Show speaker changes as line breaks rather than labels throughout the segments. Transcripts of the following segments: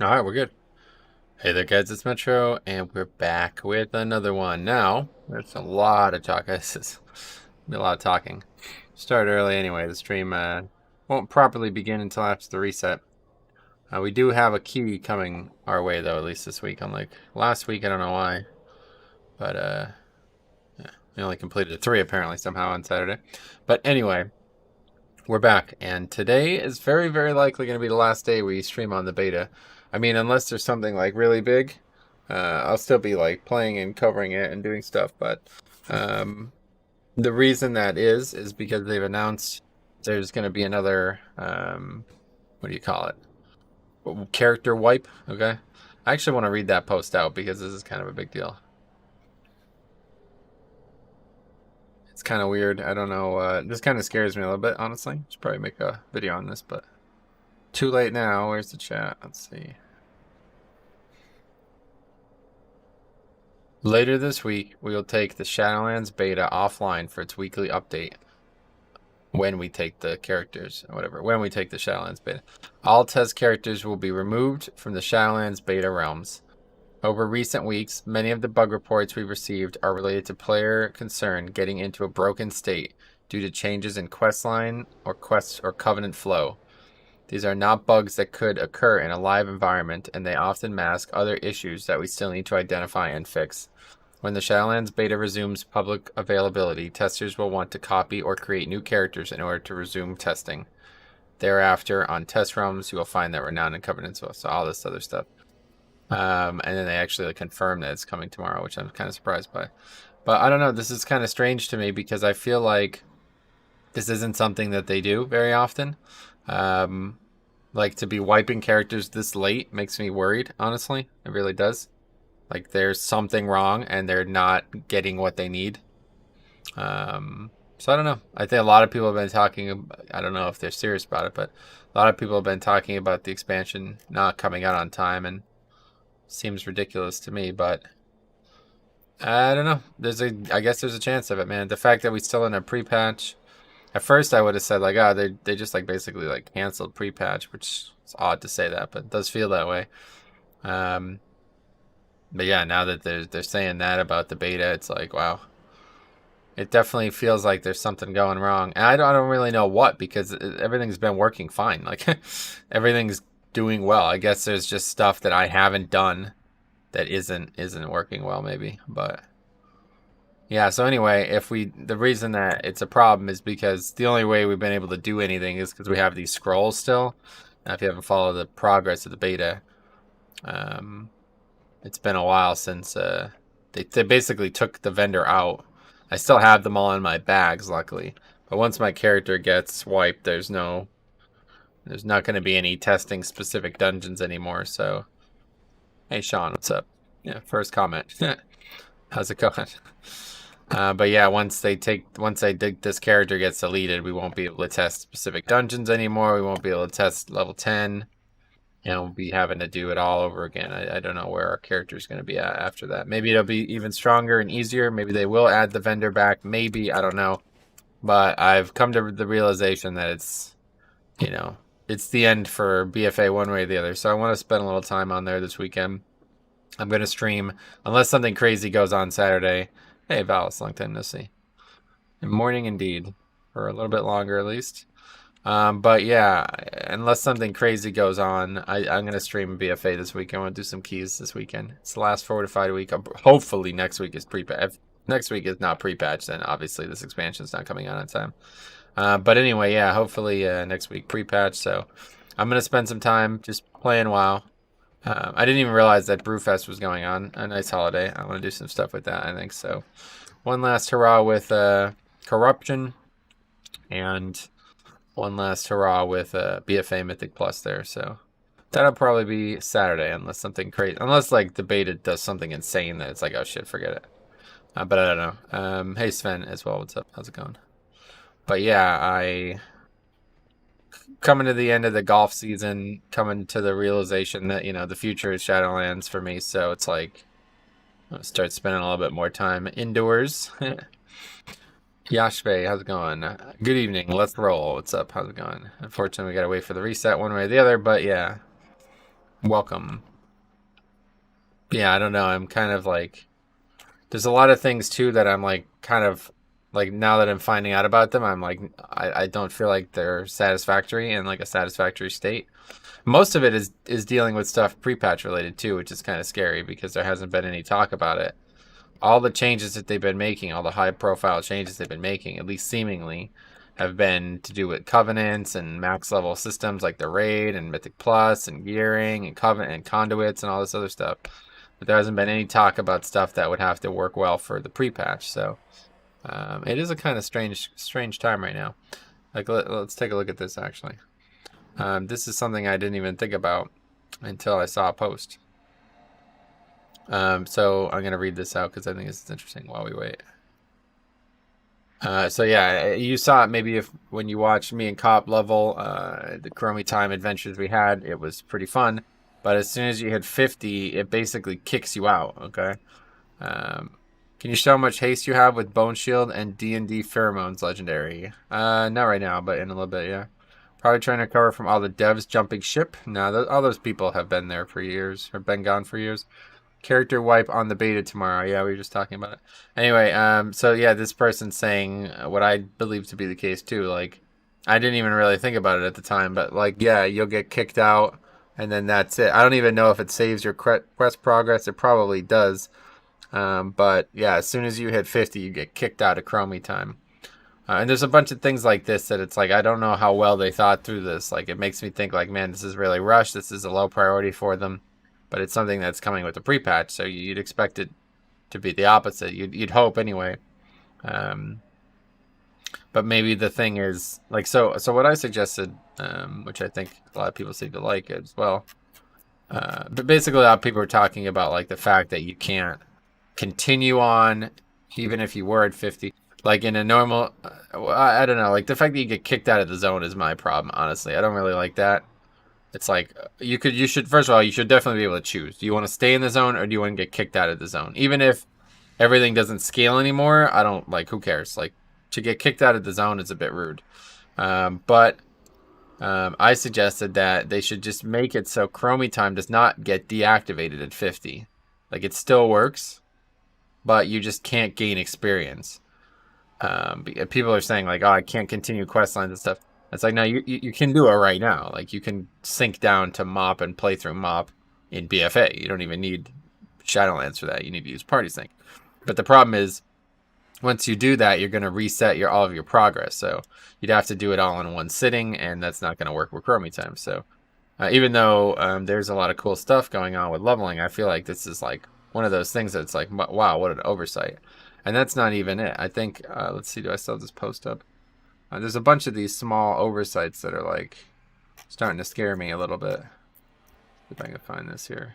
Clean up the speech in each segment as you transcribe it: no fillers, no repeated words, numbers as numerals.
All right, we're good. Hey there, guys. It's Metro, and we're back with another one. Now, there's a lot of talk. This is a lot of talking. Start early anyway. The stream won't properly begin until after the reset. We do have a key coming our way, though, at least this week. Unlike last week, I don't know why. But, yeah, we only completed 3 apparently somehow on Saturday. But anyway, we're back, and today is very, very likely going to be the last day we stream on the beta. I mean, unless there's something like really big, I'll still be like playing and covering it and doing stuff. But the reason that is because they've announced there's going to be another what do you call it? Character wipe. Okay, I actually want to read that post out because this is kind of a big deal. It's kind of weird. I don't know. This kind of scares me a little bit, honestly. Should probably make a video on this, but too late now. Where's the chat? Let's see. Later this week, we will take the Shadowlands beta offline for its weekly update. When we take the characters, or whatever. When we take the Shadowlands beta. All test characters will be removed from the Shadowlands beta realms. Over recent weeks, many of the bug reports we've received are related to player concern getting into a broken state due to changes in questline or quest or covenant flow. These are not bugs that could occur in a live environment, and they often mask other issues that we still need to identify and fix. When the Shadowlands beta resumes public availability, testers will want to copy or create new characters in order to resume testing. Thereafter, on test realms, you will find that Renown and Covenants will, so all this other stuff. And then they actually confirm that it's coming tomorrow, which I'm kind of surprised by. But I don't know, this is kind of strange to me because I feel like this isn't something that they do very often. Like, to be wiping characters this late makes me worried, honestly. It really does. Like, there's something wrong and they're not getting what they need. So I don't know. I think a lot of people have been talking, I don't know if they're serious about it, but a lot of people have been talking about the expansion not coming out on time, and seems ridiculous to me, but I don't know. I guess there's a chance of it, man. The fact that we still in a pre-patch. At first, I would have said like, oh, they just like basically like canceled pre-patch, which is odd to say that, but it does feel that way. But yeah, now that they're saying that about the beta, it's like, wow, it definitely feels like there's something going wrong, and I don't really know what, because everything's been working fine. Like everything's doing well. I guess there's just stuff that I haven't done that isn't working well, maybe, but. Yeah, so anyway, the reason that it's a problem is because the only way we've been able to do anything is because we have these scrolls still. Now, if you haven't followed the progress of the beta, it's been a while since they basically took the vendor out. I still have them all in my bags, luckily. But once my character gets wiped, there's not going to be any testing specific dungeons anymore, so. Hey, Sean, what's up? Yeah, first comment. How's it going? But yeah, once this character gets deleted, we won't be able to test specific dungeons anymore. We won't be able to test level 10. And we'll be having to do it all over again. I don't know where our character is going to be at after that. Maybe it'll be even stronger and easier. Maybe they will add the vendor back. Maybe, I don't know. But I've come to the realization that it's the end for BFA one way or the other. So I want to spend a little time on there this weekend. I'm going to stream, unless something crazy goes on Saturday. Hey, Val, it's a long time no see. Morning indeed, for a little bit longer at least. But yeah, unless something crazy goes on, I'm going to stream BFA this weekend. I want to do some keys this weekend. It's the last fortified week. Hopefully next week is pre-patch. If next week is not pre-patch, then obviously this expansion is not coming out on time. But anyway, yeah, hopefully next week pre-patch. So I'm going to spend some time just playing WoW. I didn't even realize that Brewfest was going on. A nice holiday. I want to do some stuff with that, I think. So one last hurrah with Corruption, and one last hurrah with BFA Mythic Plus there. So that'll probably be Saturday, unless something crazy, unless like the beta does something insane that it's like, oh shit, forget it. But I don't know. Hey Sven as well, what's up? How's it going? But yeah, I coming to the end of the golf season, coming to the realization that the future is Shadowlands for me. So it's like I'll start spending a little bit more time indoors. Yashve, how's it going? Good evening. Let's roll. What's up? How's it going? Unfortunately, we gotta wait for the reset one way or the other, but yeah. Welcome. Yeah, I don't know. I'm kind of like, there's a lot of things too that I'm like kind of like now that I'm finding out about them, I'm like I don't feel like they're satisfactory in like a satisfactory state. Most of it is dealing with stuff pre-patch related too, which is kind of scary because there hasn't been any talk about it. All the changes that they've been making, all the high profile changes they've been making, at least seemingly, have been to do with covenants and max level systems like the raid and Mythic Plus and gearing and covenant and conduits and all this other stuff. But there hasn't been any talk about stuff that would have to work well for the pre-patch. So it is a kind of strange time right now. Like let's take a look at this actually. This is something I didn't even think about until I saw a post. So I'm gonna read this out because I think it's interesting while we wait. So yeah, you saw it maybe if when you watched me and Cop level the Chromie time adventures we had, it was pretty fun. But as soon as you hit 50, it basically kicks you out. Okay. Can you show how much haste you have with Bone Shield and D&D Pheromones Legendary? Not right now, but in a little bit, yeah. Probably trying to recover from all the devs jumping ship. No, all those people have been there for years, or been gone for years. Character wipe on the beta tomorrow. Yeah, we were just talking about it. Anyway, so yeah, this person's saying what I believe to be the case too. Like, I didn't even really think about it at the time, but like, yeah, you'll get kicked out, and then that's it. I don't even know if it saves your quest progress. It probably does. But yeah, as soon as you hit 50, you get kicked out of Chromie time. And there's a bunch of things like this that it's like, I don't know how well they thought through this. Like, it makes me think like, man, this is really rushed. This is a low priority for them. But it's something that's coming with the pre-patch, so you'd expect it to be the opposite. You'd hope anyway. But maybe the thing is, like, so what I suggested, which I think a lot of people seem to like as well. But basically, a lot of people are talking about like the fact that you can't continue on even if you were at 50. Like in a normal, I don't know, like the fact that you get kicked out of the zone is my problem, honestly. I don't really like that. It's like you should first of all, you should definitely be able to choose. Do you want to stay in the zone or do you want to get kicked out of the zone? Even if everything doesn't scale anymore, I don't like, who cares? Like, to get kicked out of the zone is a bit rude. But I suggested that they should just make it so Chromie time does not get deactivated at 50. Like, it still works, but you just can't gain experience. People are saying like, oh, I can't continue quest lines and stuff. It's like, no, you can do it right now. Like, you can sync down to Mop and play through Mop in BFA. You don't even need Shadowlands for that. You need to use Party Sync. But the problem is, once you do that, you're going to reset all of your progress. So you'd have to do it all in one sitting, and that's not going to work with Chromie time. So even though there's a lot of cool stuff going on with leveling, I feel like this is like one of those things that's like, wow, what an oversight. And that's not even it. I think, let's see, do I still have this post up? There's a bunch of these small oversights that are like starting to scare me a little bit. If I can find this here.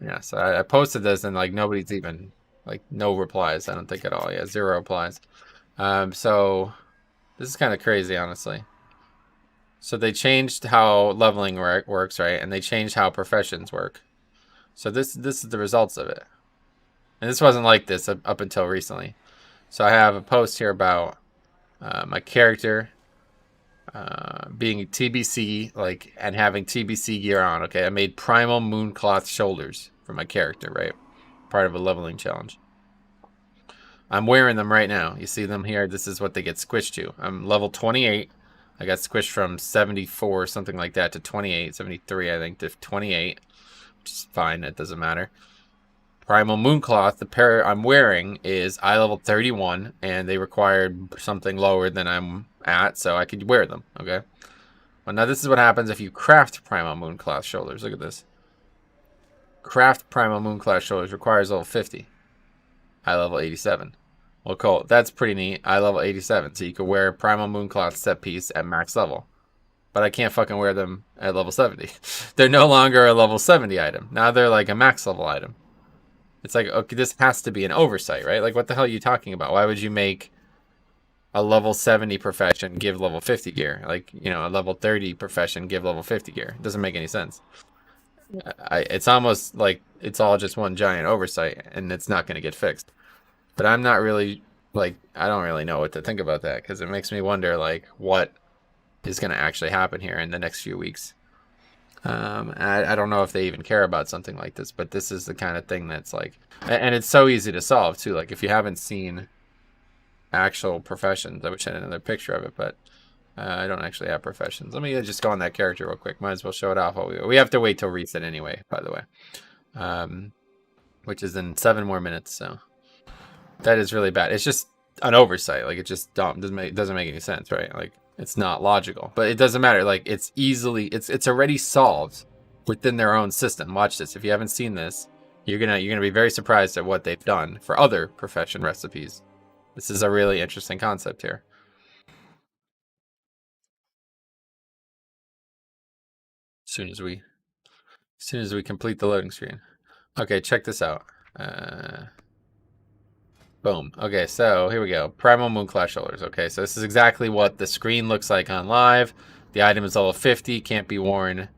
Yeah, so I posted this and like nobody's even, like, no replies, I don't think at all. Yeah, 0 replies. So this is kind of crazy, honestly. So they changed how leveling works, right? And they changed how professions work. So this is the results of it. And this wasn't like this up until recently. So I have a post here about my character being TBC, like, and having TBC gear on. Okay, I made primal mooncloth shoulders for my character, right? Part of a leveling challenge. I'm wearing them right now. You see them here? This is what they get squished to. I'm level 28. I got squished from 74, something like that, to 28, 73, I think, to 28, which is fine. It doesn't matter. Primal Mooncloth, the pair I'm wearing, is eye level 31, and they required something lower than I'm at, so I could wear them, okay? Well, now this is what happens if you craft Primal Mooncloth shoulders. Look at this. Craft Primal Mooncloth shoulders requires level 50. Eye level 87. Well, cool. That's pretty neat. Eye level 87, so you could wear Primal Mooncloth set piece at max level. But I can't fucking wear them at level 70. They're no longer a level 70 item. Now they're like a max level item. It's like, okay, this has to be an oversight, right? Like, what the hell are you talking about? Why would you make a level 70 profession give level 50 gear? Like, you know, a level 30 profession give level 50 gear. It doesn't make any sense. It's almost like it's all just one giant oversight, and it's not going to get fixed. But I'm not really, like, I don't really know what to think about that, because it makes me wonder, like, what is going to actually happen here in the next few weeks. I don't know if they even care about something like this, but this is the kind of thing that's like, and it's so easy to solve too. Like if you haven't seen actual professions, I wish I had another picture of it, but I don't actually have professions. Let me just go on that character real quick. Might as well show it off while we have to wait till reset anyway, by the way, which is in 7 more minutes. So that is really bad. It's just an oversight. Like it's just dumb. Doesn't make any sense, right? Like it's not logical, but it doesn't matter. Like it's already solved within their own system. Watch this. If you haven't seen this, you're gonna be very surprised at what they've done for other profession recipes. This is a really interesting concept here. As soon as we complete the loading screen. Okay, check this out. Boom. Okay, so here we go. Primal Moonclash Shoulders. Okay, so this is exactly what the screen looks like on live. The item is level 50, can't be worn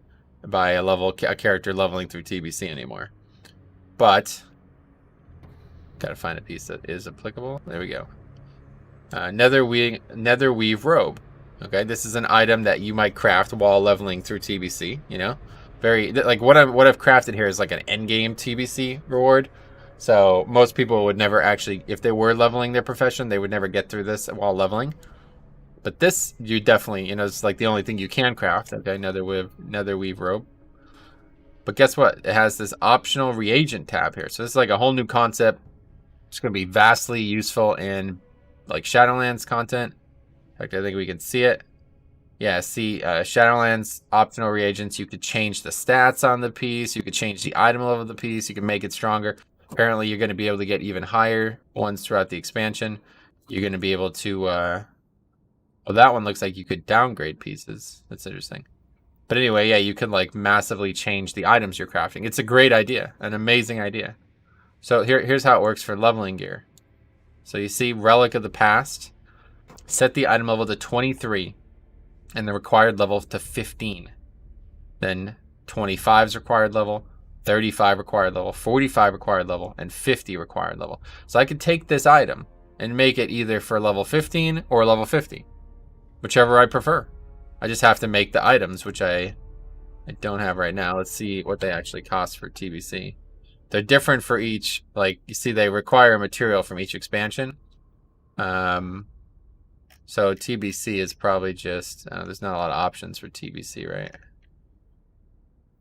by a character leveling through TBC anymore. But gotta find a piece that is applicable. There we go. Nether Weave Robe. Okay, this is an item that you might craft while leveling through TBC. You know, like what I've crafted here is like an endgame TBC reward. So most people would never actually, if they were leveling their profession, they would never get through this while leveling. But this, you definitely, you know, it's like the only thing you can craft. Okay, Nether Weave Robe. But guess what? It has this optional reagent tab here. So this is like a whole new concept. It's going to be vastly useful in like Shadowlands content. In fact, I think we can see it. Yeah, see Shadowlands optional reagents. You could change the stats on the piece. You could change the item level of the piece. You can make it stronger. Apparently, you're going to be able to get even higher ones throughout the expansion. You're going to be able to... well, that one looks like you could downgrade pieces. That's interesting. But anyway, yeah, you can like massively change the items you're crafting. It's a great idea. An amazing idea. So here's how it works for leveling gear. So you see Relic of the Past. Set the item level to 23 and the required level to 15. Then 25's required level, 35 required level, 45 required level, and 50 required level. So I could take this item and make it either for level 15 or level 50, whichever I prefer. I just have to make the items, which I don't have right now. Let's see what they actually cost for TBC. They're different for each, like, you see they require material from each expansion. So TBC is probably just, there's not a lot of options for TBC, right?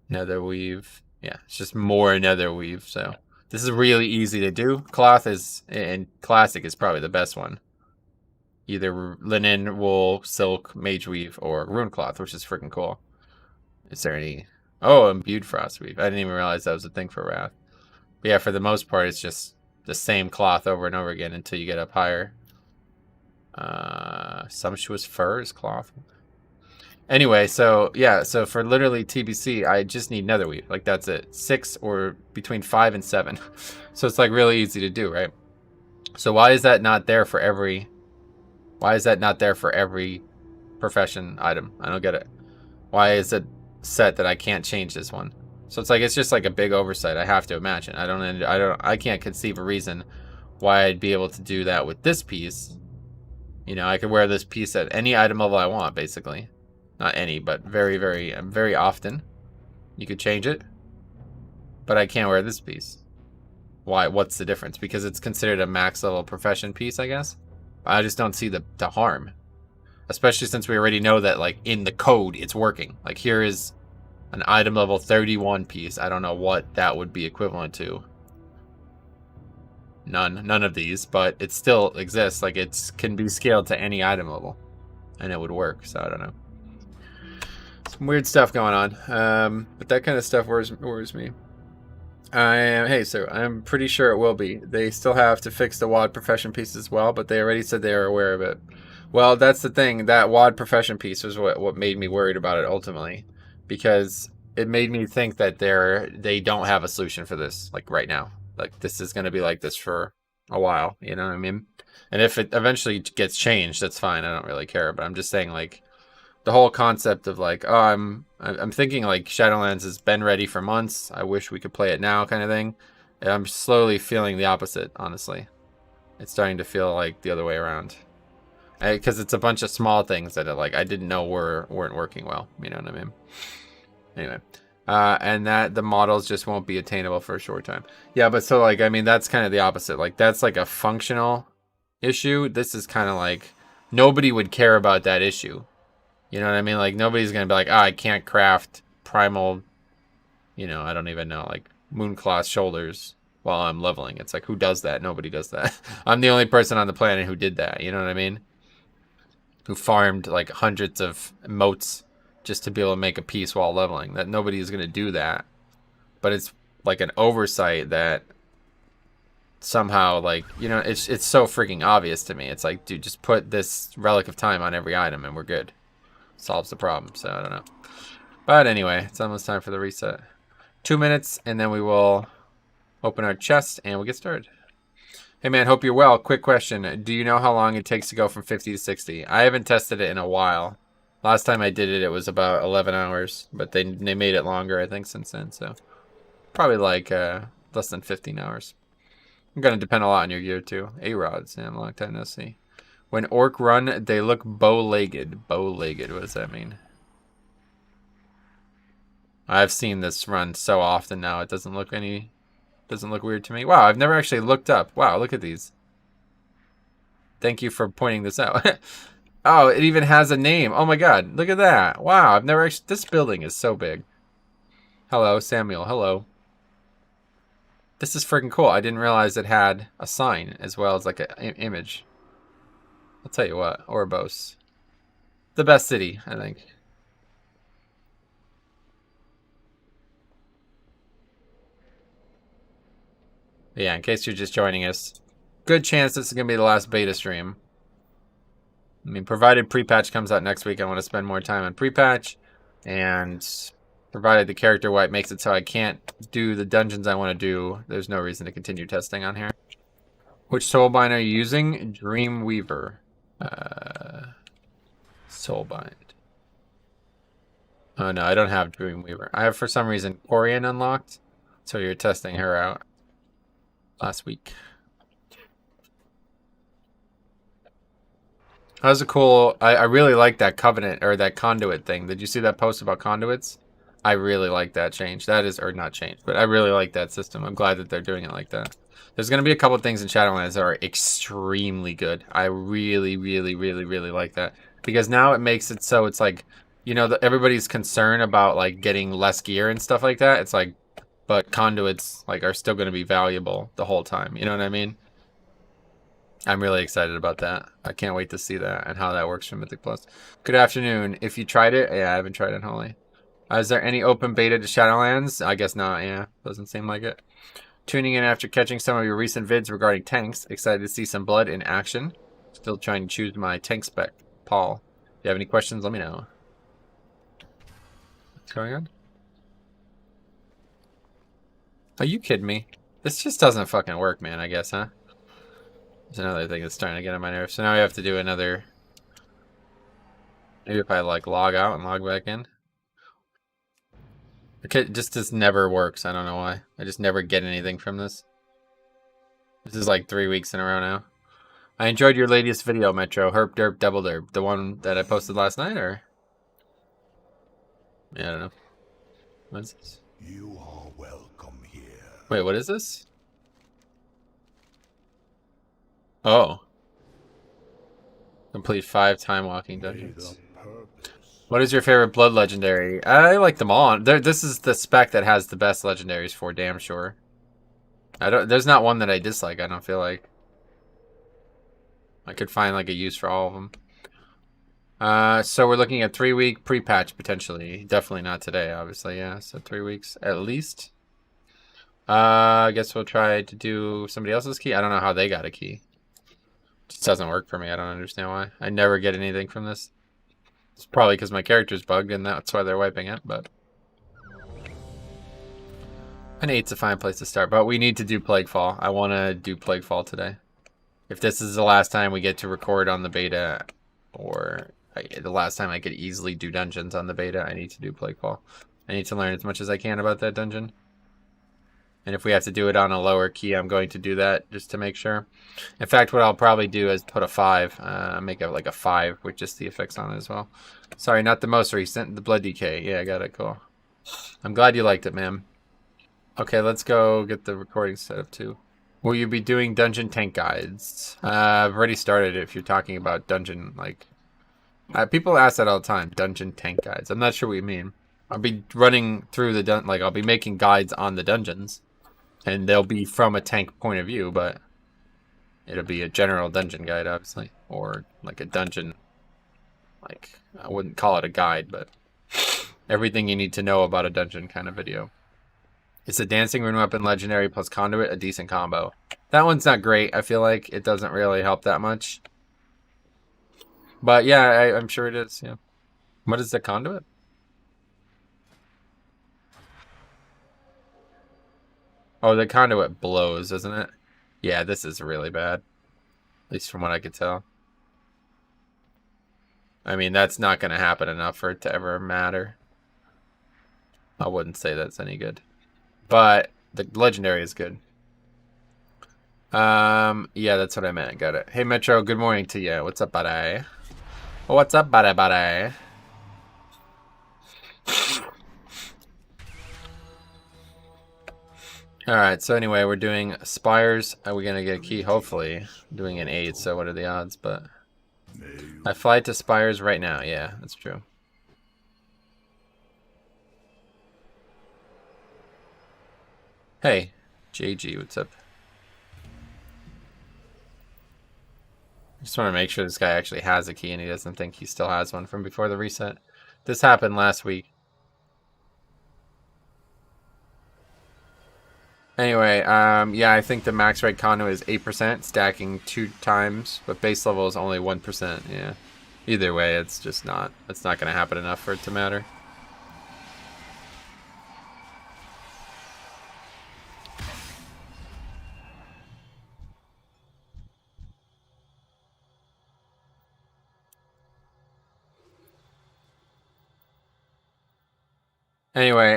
Nether Weave. Yeah, it's just more Nether Weave. So this is really easy to do. Cloth is, and Classic is probably the best one. Either linen, wool, silk, mage weave, or rune cloth, which is freaking cool. Is there any... Oh, imbued frost weave. I didn't even realize that was a thing for Wrath. But yeah, for the most part, it's just the same cloth over and over again until you get up higher. Sumptuous furs cloth. Anyway, so yeah, so for literally TBC, I just need netherweave. Like that's it. 6 or between 5 and 7. So it's like really easy to do, right? So why is that not there for every... Why is that not there for every profession item? I don't get it. Why is it set that I can't change this one? So it's like it's just like a big oversight. I have to imagine. I can't conceive a reason why I'd be able to do that with this piece. You know, I could wear this piece at any item level I want, basically. Not any, but very, very often. You could change it, but I can't wear this piece. Why? What's the difference? Because it's considered a max level profession piece, I guess. I just don't see the harm, especially since we already know that like in the code it's working. Like here is an item level 31 piece. I don't know what that would be equivalent to. None of these, but it still exists. Like it can be scaled to any item level, and it would work. So I don't know. Some weird stuff going on, but that kind of stuff worries me. Hey, so I'm pretty sure it will be. They still have to fix the WoD profession piece as well, but they already said they are aware of it. Well, that's the thing. That WoD profession piece was what made me worried about it ultimately, because it made me think that they don't have a solution for this like right now. Like this is going to be like this for a while, you know what I mean? And if it eventually gets changed, that's fine. I don't really care, but I'm just saying like the whole concept of like, oh, I'm thinking like Shadowlands has been ready for months. I wish we could play it now, kind of thing. And I'm slowly feeling the opposite, honestly. It's starting to feel like the other way around, because it's a bunch of small things that I didn't know weren't working well. You know what I mean? Anyway. And that the models just won't be attainable for a short time. Yeah, but so like, I mean, that's kind of the opposite. Like that's like a functional issue. This is kind of like nobody would care about that issue. You know what I mean? Like nobody's going to be like, I can't craft primal, you know, I don't even know, like Mooncloth shoulders while I'm leveling. It's like, who does that? Nobody does that. I'm the only person on the planet who did that. You know what I mean? Who farmed like hundreds of motes just to be able to make a piece while leveling. That nobody is going to do that. But it's like an oversight that somehow, like, you know, it's so freaking obvious to me. It's like, dude, just put this relic of time on every item and we're good. Solves the problem. So I don't know. But anyway, it's almost time for the reset. 2 minutes and then we will open our chest and we'll get started. Hey man, hope you're well. Quick question. Do you know how long it takes to go from 50 to 60? I haven't tested it in a while. Last time I did it, it was about 11 hours. But they made it longer, I think, since then. So probably like less than 15 hours. I'm going to depend a lot on your gear, too. A-rods. Yeah, a long time no see. When orc run, they look bow-legged. Bow-legged, what does that mean? I've seen this run so often now. It doesn't look weird to me. Wow, I've never actually looked up. Wow, look at these. Thank you for pointing this out. Oh, it even has a name. Oh my god, look at that. Wow, I've never actually... This building is so big. Hello, Samuel. Hello. This is freaking cool. I didn't realize it had a sign as well as like an image. I'll tell you what, Orbos. The best city, I think. Yeah, in case you're just joining us, good chance this is going to be the last beta stream. I mean, provided pre-patch comes out next week, I want to spend more time on pre-patch. And provided the character wipe makes it so I can't do the dungeons I want to do, there's no reason to continue testing on here. Which soulbind are you using? Dreamweaver. Soulbind. Oh no, I don't have Dreamweaver. I have, for some reason, Corian unlocked. So you're testing her out last week. That was a cool... I really like that covenant, or that conduit thing. Did you see that post about conduits? I really like that change. That is... Or not change, but I really like that system. I'm glad that they're doing it like that. There's going to be a couple of things in Shadowlands that are extremely good. I really, really, really, really like that. Because now it makes it so it's like... You know, everybody's concerned about, like, getting less gear and stuff like that. It's like... But conduits, like, are still going to be valuable the whole time. You know what I mean? I'm really excited about that. I can't wait to see that and how that works for Mythic Plus. Good afternoon. If you tried it, yeah, I haven't tried it, Holly. Is there any open beta to Shadowlands? I guess not, yeah. Doesn't seem like it. Tuning in after catching some of your recent vids regarding tanks. Excited to see some blood in action. Still trying to choose my tank spec. Paul, if you have any questions, let me know. What's going on? Are you kidding me? This just doesn't fucking work, man, I guess, huh? There's another thing that's starting to get on my nerves. So now we have to do another... Maybe if I, like, log out and log back in. Okay, just this never works. I don't know why. I just never get anything from this. This is like 3 weeks in a row now. I enjoyed your latest video, Metro. Herp derp double derp. The one that I posted last night, or? Yeah, I don't know. What is this?
You are welcome here.
Wait, what is this? Oh. Complete 5 time walking dungeons. What is your favorite blood legendary? I like them all. This is the spec that has the best legendaries for damn sure. There's not one that I dislike, I don't feel like. I could find like a use for all of them. So we're looking at 3-week pre-patch potentially. Definitely not today, obviously, yeah. So 3 weeks at least. I guess we'll try to do somebody else's key. I don't know how they got a key. It just doesn't work for me. I don't understand why. I never get anything from this. It's probably because my character's bugged and that's why they're wiping it, but... An 8's a fine place to start, but we need to do Plaguefall. I want to do Plaguefall today. If this is the last time we get to record on the beta, or the last time I could easily do dungeons on the beta, I need to do Plaguefall. I need to learn as much as I can about that dungeon. And if we have to do it on a lower key, I'm going to do that just to make sure. In fact, what I'll probably do is put a 5, make it like a 5 with just the effects on it as well. Sorry, not the most recent, the Blood Decay. Yeah, I got it, cool. I'm glad you liked it, ma'am. Okay, let's go get the recording set up too. Will you be doing dungeon tank guides? I've already started if you're talking about dungeon, like... people ask that all the time, dungeon tank guides. I'm not sure what you mean. I'll be running through the like I'll be making guides on the dungeons. And they'll be from a tank point of view, but... It'll be a general dungeon guide, obviously. Or like a dungeon... Like, I wouldn't call it a guide, but... Everything you need to know about a dungeon kind of video. Is the dancing rune weapon legendary plus conduit a decent combo? That one's not great. I feel like it doesn't really help that much. But yeah, I'm sure it is. Yeah. What is the conduit? Oh, the conduit blows, isn't it? Yeah, this is really bad. At least from what I could tell. I mean, that's not going to happen enough for it to ever matter. I wouldn't say that's any good. But the legendary is good. Yeah, that's what I meant. Got it. Hey, Metro, good morning to you. What's up, buddy? What's up, buddy? Alright, so anyway, we're doing Spires. Are we gonna get a key? Hopefully. I'm doing an 8, so what are the odds? But I fly to Spires right now. Yeah, that's true. Hey, JG, what's up? I just want to make sure this guy actually has a key and he doesn't think he still has one from before the reset. This happened last week. Anyway, yeah, I think the max rate conduit is 8%, stacking 2 times, but base level is only 1%, yeah. Either way, it's just not, it's not going to happen enough for it to matter. Anyway,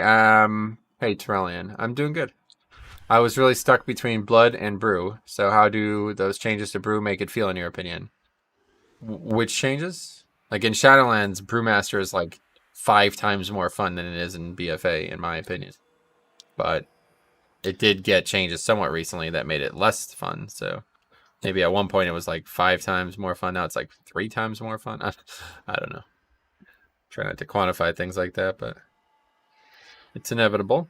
hey, Terrellian, I'm doing good. I was really stuck between Blood and Brew, so how do those changes to Brew make it feel, in your opinion? Which changes? Like in Shadowlands, Brewmaster is like 5 times more fun than it is in BFA, in my opinion. But it did get changes somewhat recently that made it less fun, so maybe at one point it was like 5 times more fun, now it's like 3 times more fun. I don't know. Try not to quantify things like that, but it's inevitable.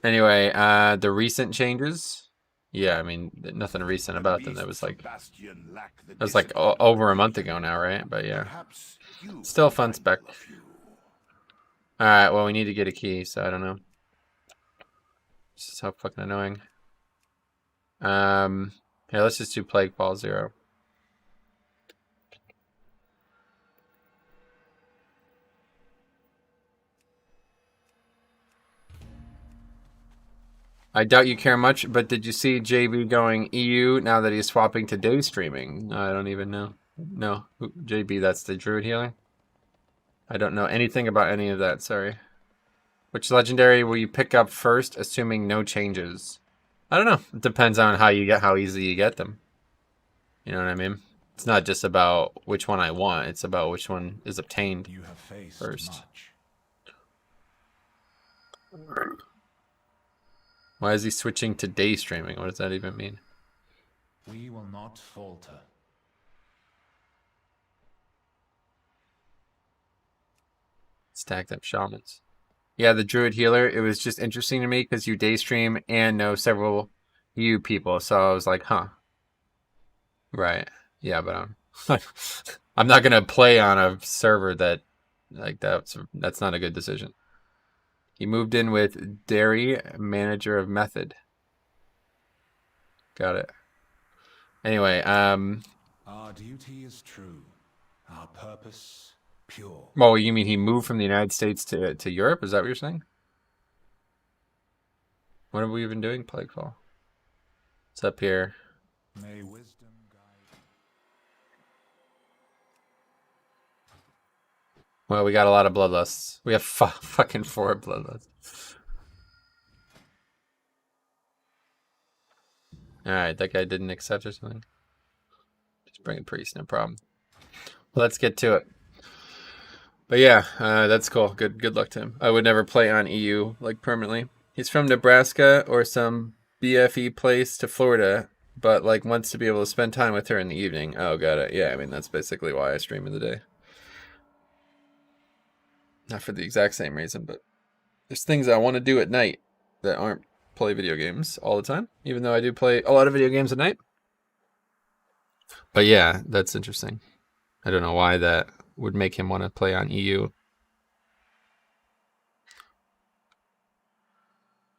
Anyway, the recent changes. Yeah, I mean, nothing recent about them. That was like over a month ago now, right? But yeah, still a fun spec. All right, well, we need to get a key, so I don't know. This is so fucking annoying. Here, let's just do Plague Ball 0. I doubt you care much, but did you see JB going EU now that he's swapping to day streaming? I don't even know. No, JB, that's the Druid healing? I don't know anything about any of that, sorry. Which legendary will you pick up first, assuming no changes? I don't know. It depends on how easy you get them. You know what I mean? It's not just about which one I want, it's about which one is obtained first. Why is he switching to day streaming? What does that even mean?
We will not falter.
Stacked up shamans. Yeah, the druid healer, it was just interesting to me because you day stream and know several EU people, so I was like, huh. Right. Yeah, but I'm not gonna play on a server that like that's not a good decision. He moved in with Derry, manager of Method. Got it. Anyway,
Our duty is true. Our purpose pure.
well, you mean he moved from the United States to Europe? Is that what you're saying? What have we been doing, Plaguefall? It's up here.
May wisdom guide.
Well, we got a lot of bloodlusts. We have fucking 4 bloodlusts. Alright, that guy didn't accept or something. Just bring a priest, no problem. Let's get to it. But yeah, that's cool. Good luck to him. I would never play on EU, like, permanently. He's from Nebraska or some BFE place to Florida, but, like, wants to be able to spend time with her in the evening. Oh, got it. Yeah, I mean, that's basically why I stream in the day. Not for the exact same reason, but there's things I want to do at night that aren't play video games all the time, even though I do play a lot of video games at night. But yeah, that's interesting. I don't know why that would make him want to play on EU.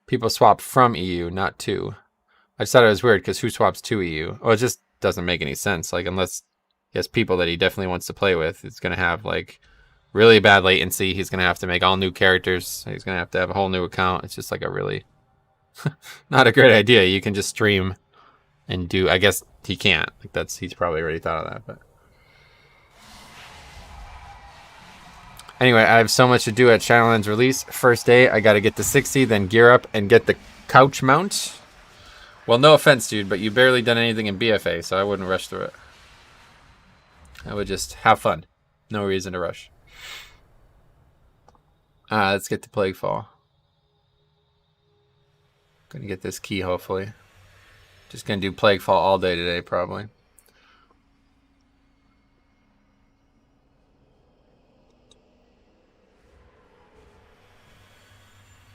People swap from EU, not to. I just thought it was weird because who swaps to EU? Oh, it just doesn't make any sense. Like, unless he has people that he definitely wants to play with, it's going to have, like, really bad latency. He's going to have to make all new characters. He's going to have a whole new account. It's just like a really not a great idea. You can just stream and do, I guess he can't. Like, he's probably already thought of that, but anyway, I have so much to do at Shadowlands release. First day, I got to get to 60, then gear up and get the couch mount. Well, no offense, dude, but you barely done anything in BFA, so I wouldn't rush through it. I would just have fun. No reason to rush. Let's get to Plaguefall. Gonna get this key, hopefully. Just gonna do Plaguefall all day today, probably.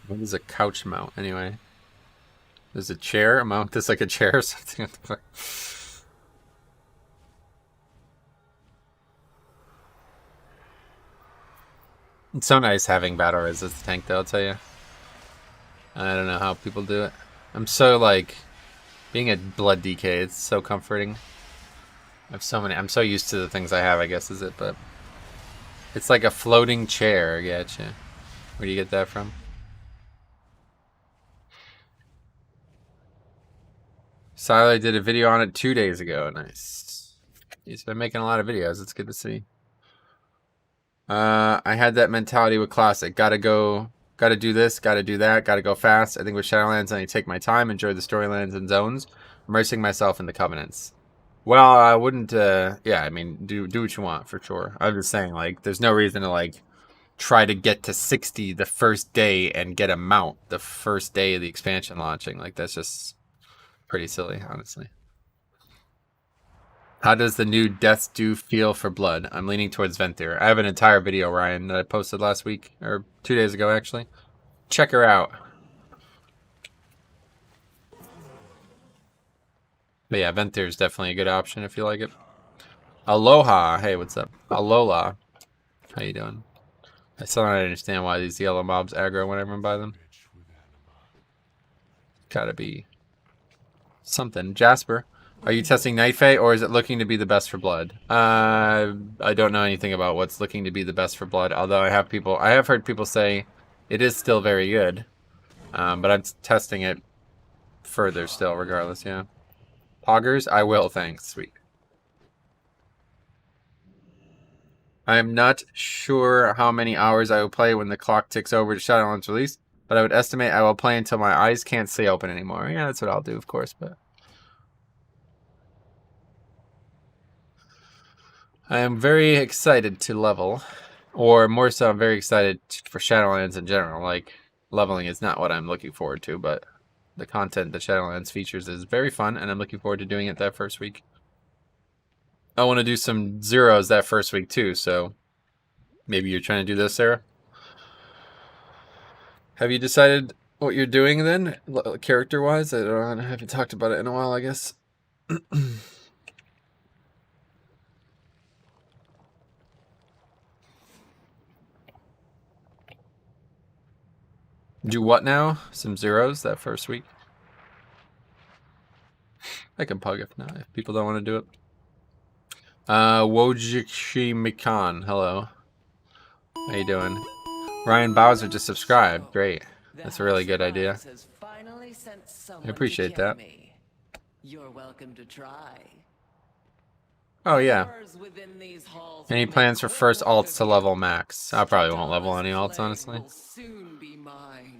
What is a couch mount, anyway? There's a chair? Mount this like a chair or something? It's so nice having battle res as the tank, though, I'll tell you. I don't know how people do it. I'm so, like, being a blood DK, it's so comforting. I have so many, I'm so used to the things I have, I guess, is it, but it's like a floating chair, gotcha. Where do you get that from? Siler did a video on it 2 days ago. Nice. He's been making a lot of videos. It's good to see. I had that mentality with Classic. Gotta do this, gotta do that, gotta go fast. I think with Shadowlands, I take my time, enjoy the storylines and zones, immersing myself in the Covenants. Well, I wouldn't, yeah, I mean, do what you want, for sure. I'm just saying, like, there's no reason to, like, try to get to 60 the first day and get a mount the first day of the expansion launching. Like, that's just pretty silly, honestly. How does the new Death's Due feel for blood? I'm leaning towards Ventir. I have an entire video, Ryan, that I posted last week, or 2 days ago, actually. Check her out. But yeah, Ventir is definitely a good option if you like it. Aloha. Hey, what's up? Alola. How you doing? I still don't understand why these yellow mobs aggro whenever I buy them. Gotta be something. Jasper. Are you testing Night Fae, or is it looking to be the best for blood? I don't know anything about what's looking to be the best for blood, although I have heard people say it is still very good. But I'm testing it further still, regardless, yeah. Poggers? I will, thanks. Sweet. I'm not sure how many hours I will play when the clock ticks over to Shadowlands release, but I would estimate I will play until my eyes can't stay open anymore. Yeah, that's what I'll do, of course, but I am very excited to level, or more so, I'm very excited for Shadowlands in general. Like, leveling is not what I'm looking forward to, but the content that Shadowlands features is very fun, and I'm looking forward to doing it that first week. I want to do some zeros that first week, too, so maybe you're trying to do this, Sarah? Have you decided what you're doing, then, character-wise? I don't know, I haven't talked about it in a while, I guess. Do what now? Some zeros that first week? I can pug if not, if people don't want to do it. Wojiki Mikan, hello. How you doing? Ryan Bowser just subscribed. Great. That's a really good idea. I appreciate that.
You're welcome to try.
Oh yeah. Any plans for first alts to level max? I probably won't level any alts, honestly.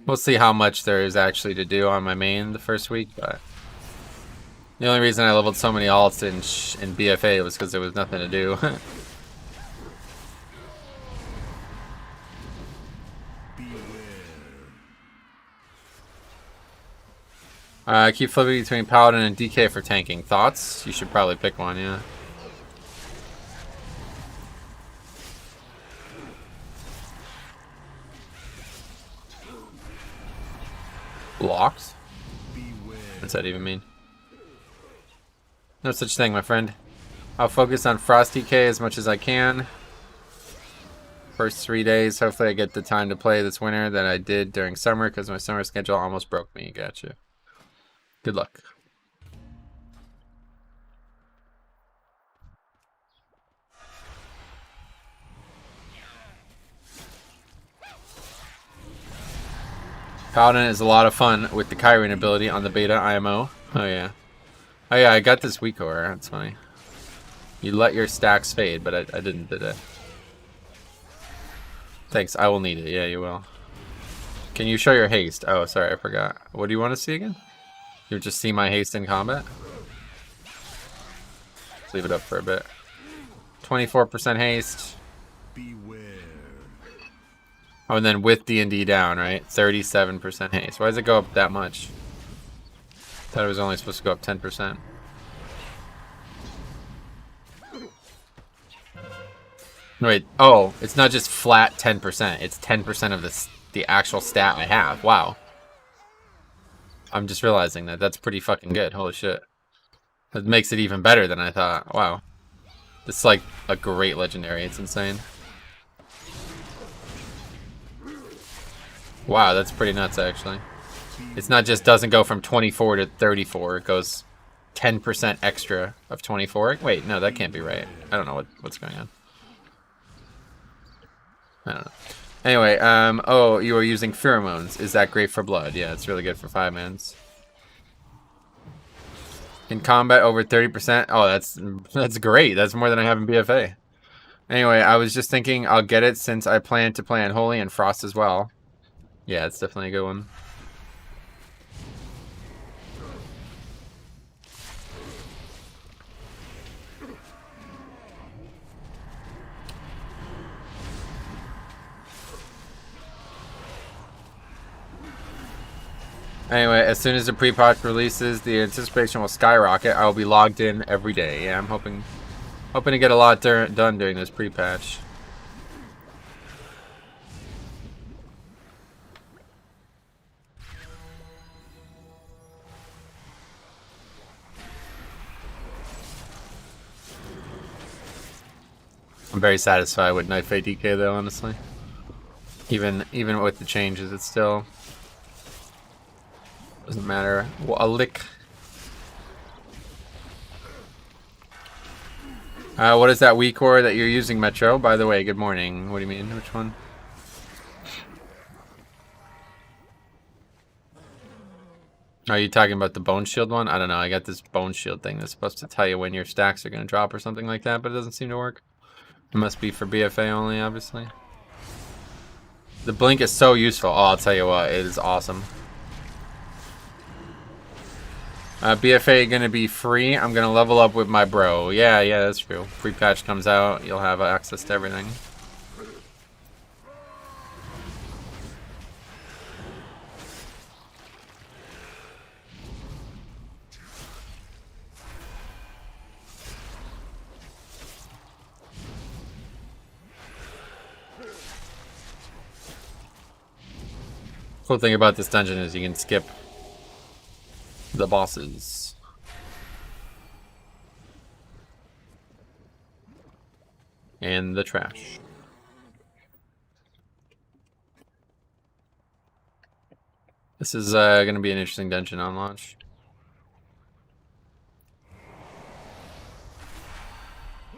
We'll see how much there is actually to do on my main the first week, but The only reason I leveled so many alts in BFA was because there was nothing to do. Keep flipping between Paladin and DK for tanking. Thoughts? You should probably pick one, yeah. Blocks? What's that even mean? No such thing, my friend. I'll focus on Frost DK as much as I can. First 3 days, hopefully I get the time to play this winter that I did during summer because my summer schedule almost broke me. Gotcha. Good luck. Paladin is a lot of fun with the Kyrene ability on the beta IMO. Oh yeah. Oh yeah, I got this weak aura. That's funny. You let your stacks fade, but I didn't, did I? Thanks, I will need it. Yeah, you will. Can you show your haste? Oh, sorry, I forgot. What do you want to see again? You just see my haste in combat? Let's leave it up for a bit. 24% haste.
Beware.
Oh, and then with D&D down, right? 37% haste. Why does it go up that much? Thought it was only supposed to go up 10%. Wait, oh, it's not just flat 10%. It's 10% of the actual stat I have. Wow. I'm just realizing that. That's pretty fucking good. Holy shit. That makes it even better than I thought. Wow. It's like a great legendary. It's insane. Wow, that's pretty nuts, actually. It's not just doesn't go from 24 to 34. It goes 10% extra of 24. Wait, no, that can't be right. I don't know what's going on. I don't know. Anyway, oh, you are using pheromones. Is that great for blood? Yeah, it's really good for 5-mans. In combat, over 30%. Oh, that's great. That's more than I have in BFA. Anyway, I was just thinking I'll get it since I plan to play Unholy and Frost as well. Yeah, it's definitely a good one. Anyway, as soon as the pre-patch releases, the anticipation will skyrocket. I will be logged in every day. Yeah, I'm hoping to get a lot done during this pre-patch. I'm very satisfied with Knife ADK though, honestly. Even with the changes, it still doesn't matter. Well, a lick. What is that weak core that you're using, Metro? By the way, good morning. What do you mean? Which one? Are you talking about the Bone Shield one? I don't know. I got this Bone Shield thing that's supposed to tell you when your stacks are going to drop or something like that, but it doesn't seem to work. It must be for BFA only, obviously. The blink is so useful. Oh, I'll tell you what, it is awesome. BFA gonna be free. I'm gonna level up with my bro. Yeah, that's true. Free patch comes out, you'll have access to everything. Cool thing about this dungeon is you can skip the bosses. And the trash. This is going to be an interesting dungeon on launch.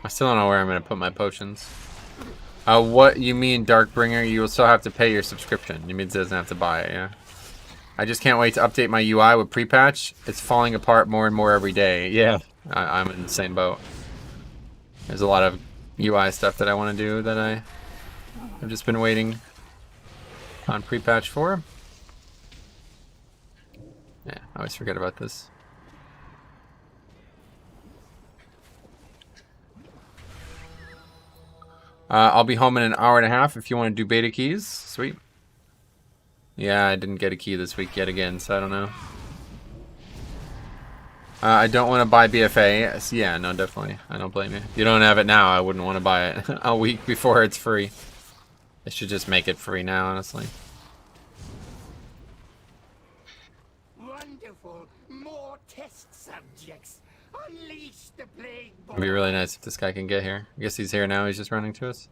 I still don't know where I'm going to put my potions. What you mean, Darkbringer? You will still have to pay your subscription. You mean it doesn't have to buy it, yeah? I just can't wait to update my UI with pre-patch. It's falling apart more and more every day. Yeah, I'm in the same boat. There's a lot of UI stuff that I want to do that I've just been waiting on pre-patch for. Yeah, I always forget about this. I'll be home in an hour and a half if you want to do beta keys. Sweet. Yeah, I didn't get a key this week yet again, so I don't know. I don't want to buy BFA. So yeah, no, definitely. I don't blame you. If you don't have it now, I wouldn't want to buy it a week before it's free. They should just make it free now, honestly.
Wonderful. More test subjects. Unleash the plague.
It'd be really nice if this guy can get here. I guess he's here now. He's just running to us.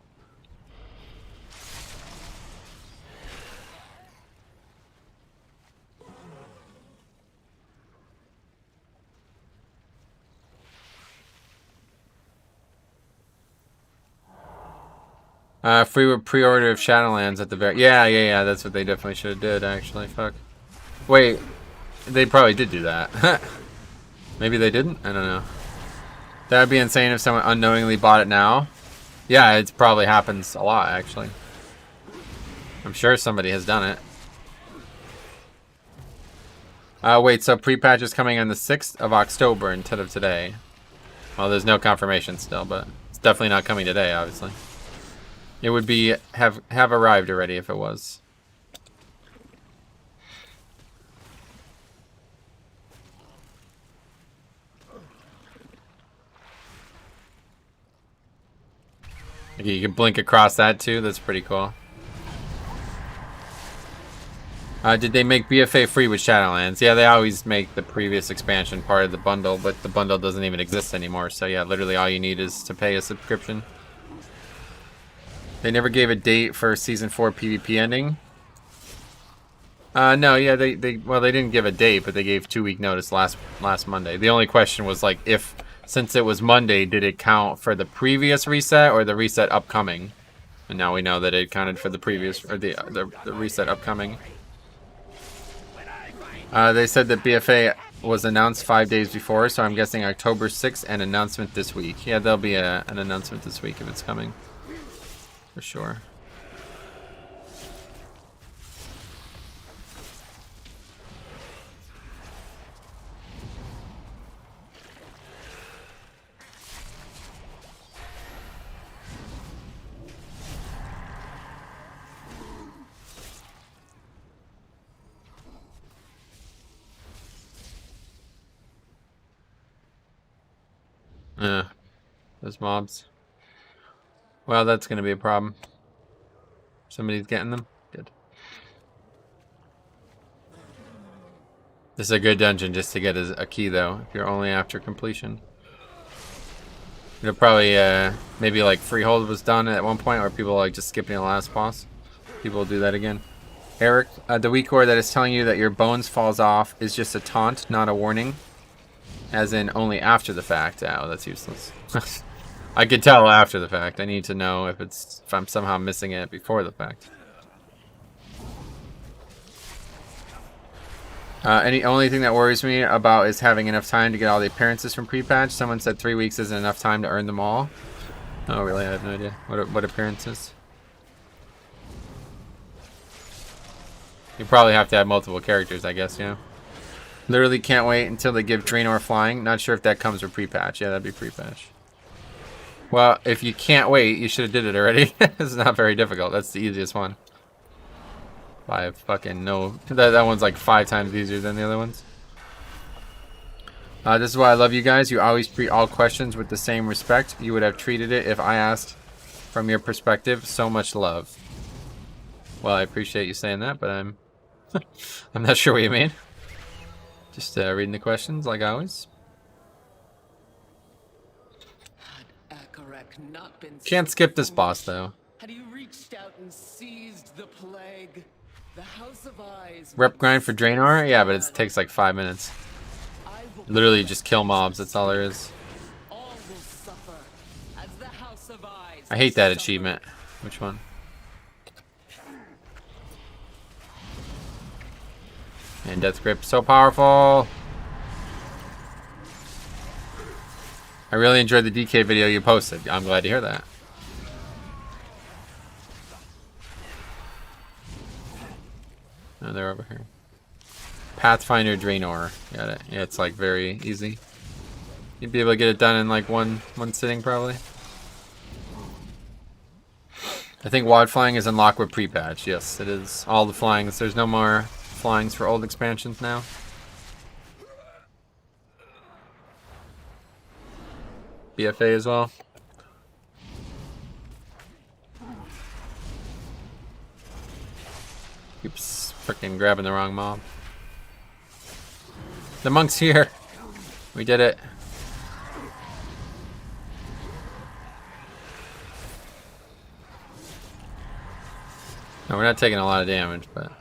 Free pre-order of Shadowlands at the very... Yeah, that's what they definitely should have did, actually. Fuck. Wait, they probably did do that. Maybe they didn't? I don't know. That would be insane if someone unknowingly bought it now. Yeah, it probably happens a lot, actually. I'm sure somebody has done it. Wait, so pre-patch is coming on the 6th of October instead of today. Well, there's no confirmation still, but it's definitely not coming today, obviously. It would be have arrived already if it was. Okay, you can blink across that too. That's pretty cool. Did they make BFA free with Shadowlands? Yeah, they always make the previous expansion part of the bundle, but the bundle doesn't even exist anymore. So yeah, literally all you need is to pay a subscription. They never gave a date for Season 4 PvP ending. No, yeah, they didn't give a date, but they gave 2-week notice last Monday. The only question was like if, since it was Monday, did it count for the previous reset or the reset upcoming? And now we know that it counted for the previous or the reset upcoming. They said that BFA was announced 5 days before, so I'm guessing October 6th and announcement this week. Yeah, there'll be an announcement this week if it's coming. For sure. Those mobs. Well, that's going to be a problem. Somebody's getting them? Good. This is a good dungeon just to get a key, though, if you're only after completion. It'll probably, maybe like Freehold was done at one point, or people like just skipping the last boss. People will do that again. Eric, the weak ore that is telling you that your bones falls off is just a taunt, not a warning. As in, only after the fact. Oh, that's useless. I could tell after the fact. I need to know if I'm somehow missing it before the fact. Only thing that worries me about is having enough time to get all the appearances from pre-patch. Someone said 3 weeks isn't enough time to earn them all. Oh, really? I have no idea. What appearances? You probably have to have multiple characters, I guess, yeah. Literally can't wait until they give Draenor flying. Not sure if that comes with pre-patch. Yeah, that'd be pre-patch. Well, if you can't wait, you should have did it already. It's not very difficult. That's the easiest one. I fucking know. That one's like 5 times easier than the other ones. This is why I love you guys. You always treat all questions with the same respect you would have treated it if I asked from your perspective. So much love. Well, I appreciate you saying that, but I'm not sure what you mean. Just reading the questions like always. Can't skip this boss though.
Had you reached out and seized the plague? The House of Eyes.
Rep grind for Draenor? Yeah, but it takes like 5 minutes. Literally just kill mobs, that's all there is.
All will suffer as the House of Eyes.
I hate that achievement. Which one? And Death Grip, so powerful. I really enjoyed the DK video you posted. I'm glad to hear that. Oh, they're over here. Pathfinder Draenor. Got it. Yeah, it's like very easy. You'd be able to get it done in like one sitting probably. I think wide flying is unlocked with pre-patch. Yes, it is. All the flyings. There's no more flyings for old expansions now. BFA as well. Keeps freaking grabbing the wrong mob. The monk's here. We did it. No, we're not taking a lot of damage, but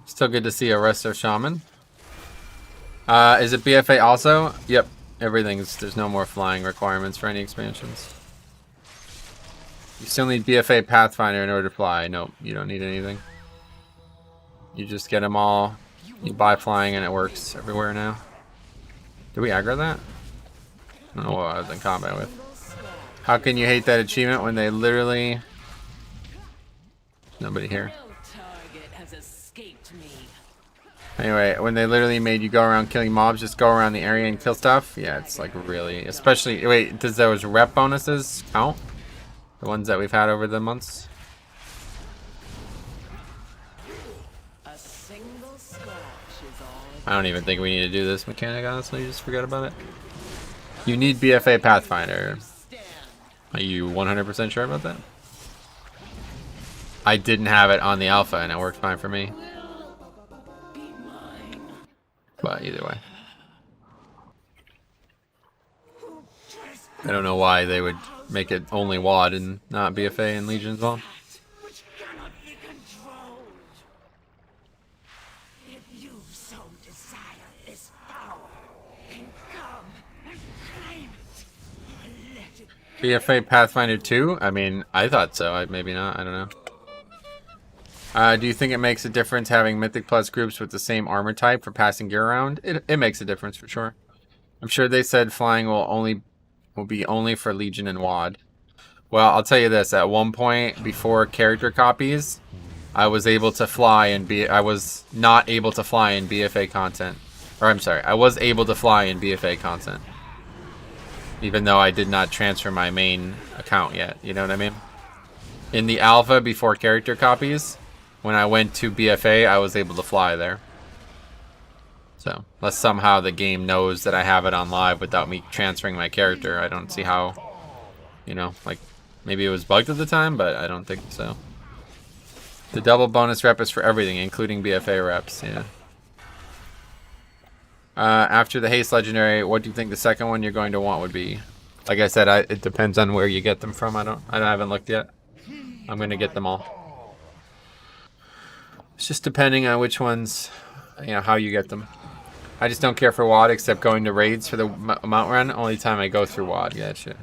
still good to see a Resto Shaman. Is it BFA also? Yep. There's no more flying requirements for any expansions. You still need BFA Pathfinder in order to fly. Nope, you don't need anything. You just get them all. You buy flying and it works everywhere now. Did we aggro that? I don't know what I was in combat with. How can you hate that achievement when they literally... Nobody here. Anyway, when they literally made you go around killing mobs, just go around the area and kill stuff. Yeah, it's like really... Especially... Wait, does those rep bonuses count? The ones that we've had over the months? I don't even think we need to do this mechanic, honestly. Just forget about it. You need BFA Pathfinder. Are you 100% sure about that? I didn't have it on the alpha and it worked fine for me. But either way. I don't know why they would make it only WAD and not BFA and Legion as well.
Which cannot be controlled. If you so desire this power, then come and claim it. Let it
BFA Pathfinder 2? I mean, I thought so. Maybe not. I don't know. Do you think it makes a difference having Mythic Plus groups with the same armor type for passing gear around? It makes a difference for sure. I'm sure they said flying will be only for Legion and WAD. Well, I'll tell you this. At one point before character copies, I was able to fly and I was not able to fly in BFA content. Or I'm sorry, I was able to fly in BFA content. Even though I did not transfer my main account yet. You know what I mean? In the alpha before character copies, when I went to BFA, I was able to fly there. So, unless somehow the game knows that I have it on live without me transferring my character, I don't see how, you know, like, maybe it was bugged at the time, but I don't think so. The double bonus rep is for everything, including BFA reps, yeah. After the Haste Legendary, what do you think the second one you're going to want would be? Like I said, it depends on where you get them from. I haven't looked yet. I'm going to get them all. It's just depending on which ones, you know, how you get them. I just don't care for WAD except going to raids for the mount run. Only time I go through WAD. Gotcha.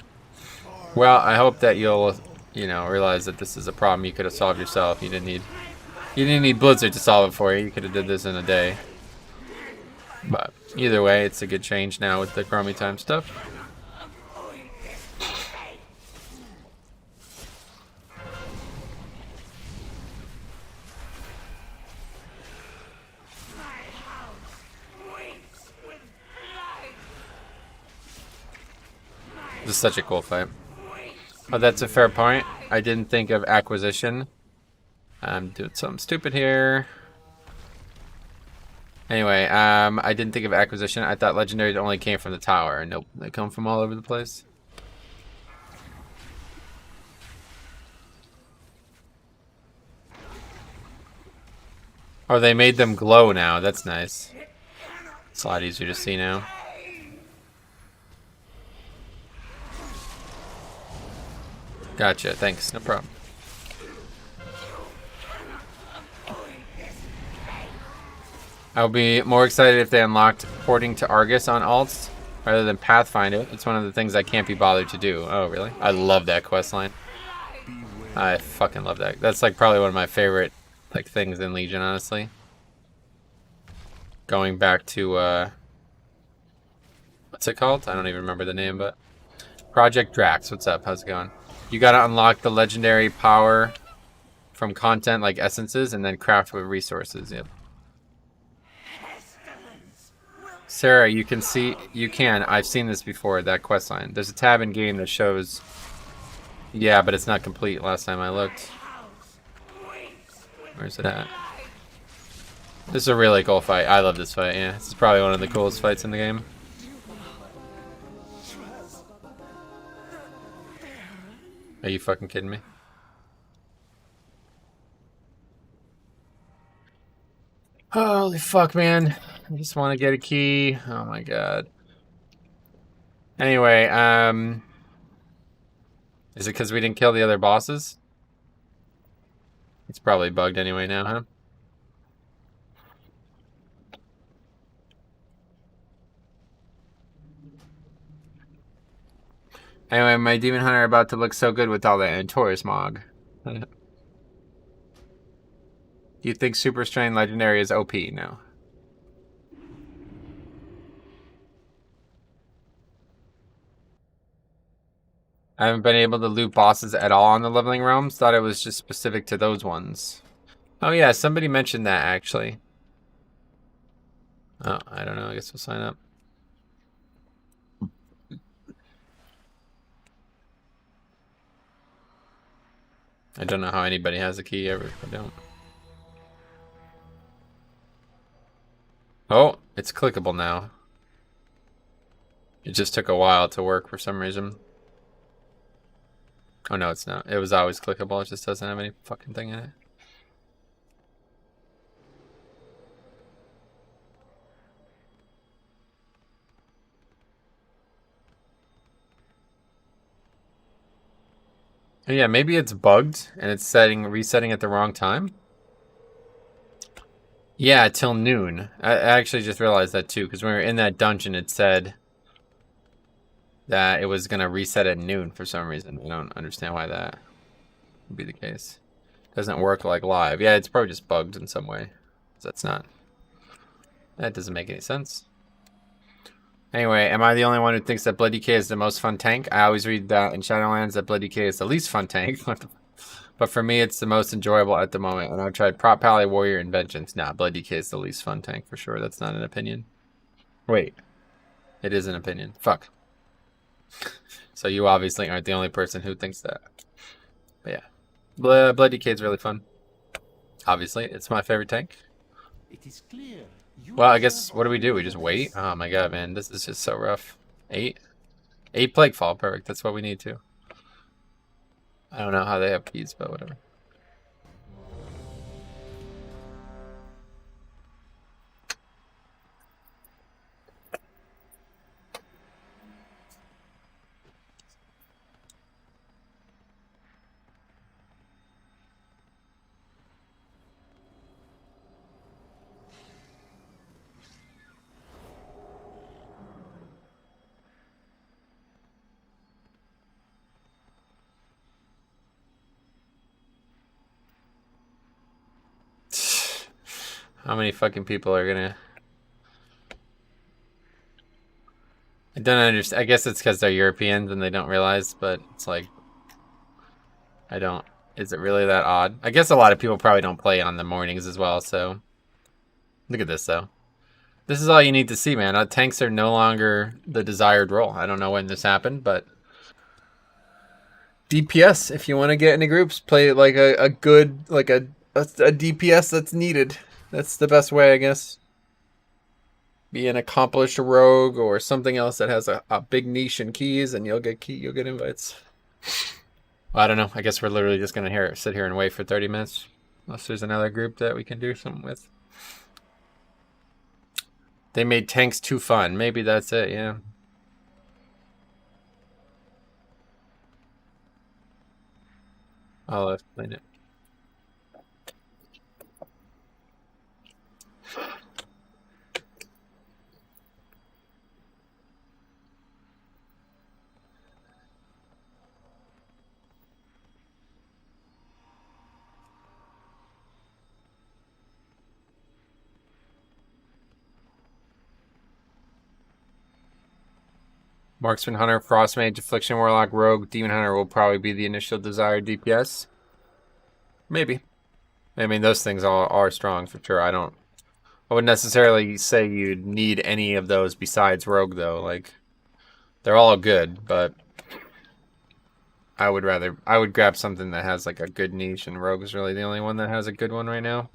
Well, I hope that you'll, you know, realize that this is a problem you could have solved yourself. You didn't need Blizzard to solve it for you. You could have did this in a day. But either way, it's a good change now with the Chromie time stuff. This is such a cool fight. Oh, that's a fair point. I didn't think of acquisition. I'm doing something stupid here. Anyway, I didn't think of acquisition. I thought legendaries only came from the tower. Nope, they come from all over the place. Oh, they made them glow now. That's nice. It's a lot easier to see now. Gotcha, thanks, no problem. I'll be more excited if they unlocked porting to Argus on alts rather than Pathfinder. It's one of the things I can't be bothered to do. Oh, really? I love that questline. I fucking love that. That's like probably one of my favorite like things in Legion, honestly. Going back to what's it called? I don't even remember the name, but Project Drax. What's up? How's it going? You gotta unlock the legendary power from content like essences and then craft with resources. Yep. Sarah, you can see, I've seen this before, that questline. There's a tab in game that shows, yeah, but it's not complete last time I looked. Where's it at? This is a really cool fight. I love this fight, yeah. This is probably one of the coolest fights in the game. Are you fucking kidding me? Holy fuck, man. I just want to get a key. Oh my god. Anyway, is it because we didn't kill the other bosses? It's probably bugged anyway now, huh? Anyway, my Demon Hunter about to look so good with all that Antorus Mog. Do you think Super Strain Legendary is OP? No. I haven't been able to loot bosses at all on the Leveling Realms. Thought it was just specific to those ones. Oh yeah, somebody mentioned that actually. Oh, I don't know. I guess we'll sign up. I don't know how anybody has a key ever. I don't. Oh, it's clickable now. It just took a while to work for some reason. Oh no, it's not. It was always clickable. It just doesn't have any fucking thing in it. Yeah, maybe it's bugged and it's resetting at the wrong time. Yeah, till noon. I actually just realized that too, because when we were in that dungeon, it said that it was gonna reset at noon for some reason. I don't understand why that would be the case. Doesn't work like live. Yeah, it's probably just bugged in some way. That's not. That doesn't make any sense. Anyway, am I the only one who thinks that Blood DK is the most fun tank? I always read that in Shadowlands that Blood DK is the least fun tank. But for me, it's the most enjoyable at the moment. And I've tried Prop Pally, Warrior, and Vengeance. Nah, Blood DK is the least fun tank for sure. That's not an opinion. Wait. It is an opinion. Fuck. So you obviously aren't the only person who thinks that. But yeah. Blood DK is really fun. Obviously, it's my favorite tank.
It is clear.
Well, I guess, what do? We just wait? Oh my god, man. This is just so rough. 8? 8 Plague Fall. Perfect. That's what we need to. I don't know how they have keys, but whatever. How many fucking people are gonna... I don't understand. I guess it's because they're Europeans and they don't realize, but it's like... I don't... Is it really that odd? I guess a lot of people probably don't play on the mornings as well, so... Look at this, though. This is all you need to see, man. Tanks are no longer the desired role. I don't know when this happened, but... DPS, if you want to get into groups, play like a good... Like a DPS that's needed. That's the best way, I guess. Be an accomplished rogue or something else that has a big niche in keys, and you'll get invites. Well, I don't know. I guess we're literally just gonna sit here and wait for 30 minutes, unless there's another group that we can do something with. They made tanks too fun. Maybe that's it. Yeah. I'll explain it. Marksman Hunter, Frostmage, Affliction Warlock, Rogue, Demon Hunter will probably be the initial desired DPS. Maybe. I mean, those things all are strong for sure. I wouldn't necessarily say you'd need any of those besides Rogue, though. Like, they're all good, but I would grab something that has like a good niche, and Rogue is really the only one that has a good one right now.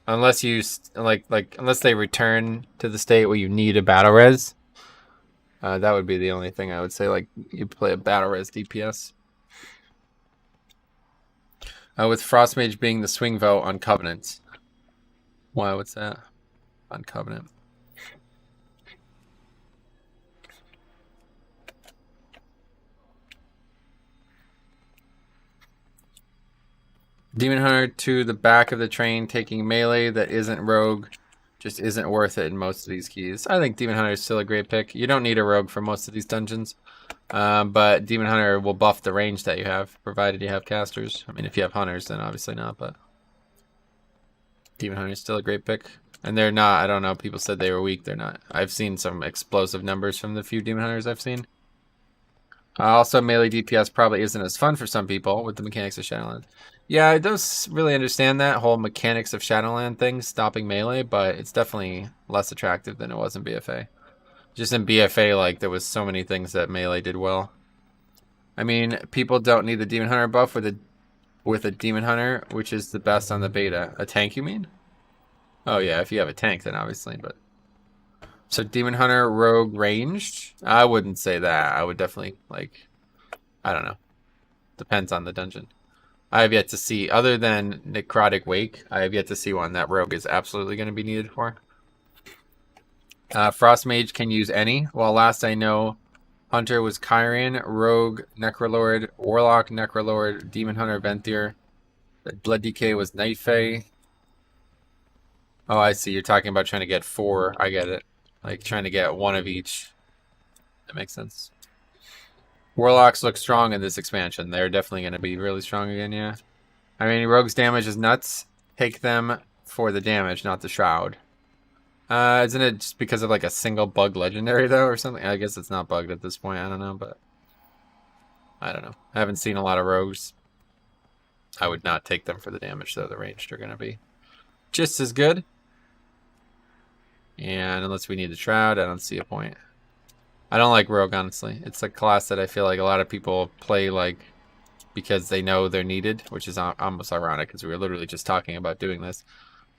Unless you unless they return to the state where you need a battle res, that would be the only thing I would say. Like you play a battle res DPS. With Frost Mage being the swing vote on Covenant. Why? What's that? On Covenant. Demon Hunter to the back of the train taking melee that isn't rogue just isn't worth it in most of these keys. I think Demon Hunter is still a great pick. You don't need a rogue for most of these dungeons. But Demon Hunter will buff the range that you have, provided you have casters. I mean, if you have hunters, then obviously not, but Demon Hunter is still a great pick. And they're not, I don't know, people said they were weak. They're not. I've seen some explosive numbers from the few Demon Hunters I've seen. Also, melee DPS probably isn't as fun for some people with the mechanics of Shadowlands. Yeah, I don't really understand that whole mechanics of Shadowland thing, stopping melee, but it's definitely less attractive than it was in BFA. Just in BFA, like, there was so many things that melee did well. I mean, people don't need the Demon Hunter buff with a Demon Hunter, which is the best on the beta. A tank, you mean? Oh yeah, if you have a tank, then obviously, but... So Demon Hunter, Rogue, ranged? I wouldn't say that. I would definitely, like... I don't know. Depends on the dungeon. I have yet to see, other than Necrotic Wake, I have yet to see one that Rogue is absolutely going to be needed for. Frost Mage can use any. While last I know, Hunter was Kyrian, Rogue, Necrolord, Warlock, Necrolord, Demon Hunter, Venthyr. Blood DK was Night Fae. Oh, I see. You're talking about trying to get 4. I get it. Like trying to get one of each. That makes sense. Warlocks look strong in this expansion. They're definitely going to be really strong again, yeah. I mean, Rogue's damage is nuts. Take them for the damage, not the Shroud. Isn't it just because of like a single bug legendary though or something? I guess it's not bugged at this point. I don't know, but I don't know. I haven't seen a lot of rogues. I would not take them for the damage though. The ranged are going to be just as good. And unless we need the Shroud, I don't see a point. I don't like Rogue, honestly. It's a class that I feel like a lot of people play like because they know they're needed, which is almost ironic because we were literally just talking about doing this.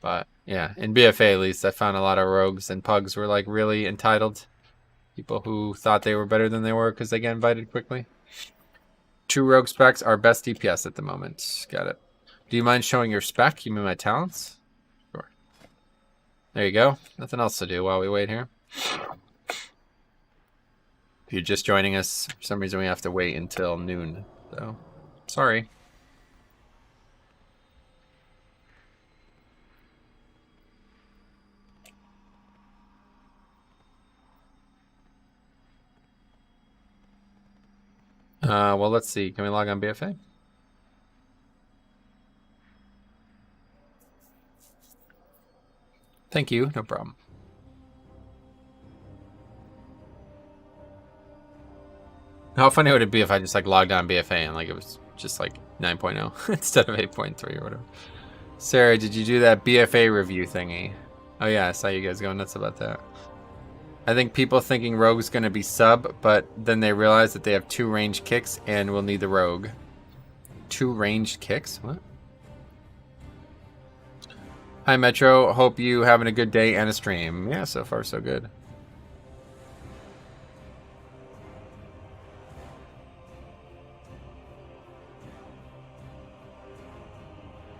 But yeah, in BFA at least, I found a lot of rogues and pugs were like really entitled. People who thought they were better than they were because they get invited quickly. 2 rogue specs are best DPS at the moment. Got it. Do you mind showing your spec? You mean my talents? Sure. There you go. Nothing else to do while we wait here. If you're just joining us, for some reason we have to wait until noon. So, sorry. Well, let's see. Can we log on BFA? Thank you. No problem. How funny would it be if I just like logged on BFA and like it was just like 9.0 instead of 8.3 or whatever. Sarah, did you do that BFA review thingy? Oh yeah, I saw you guys going nuts about that. I think people thinking Rogue's going to be sub, but then they realize that they have 2 ranged kicks and will need the Rogue. 2 ranged kicks? What? Hi, Metro. Hope you having a good day and a stream. Yeah, so far so good.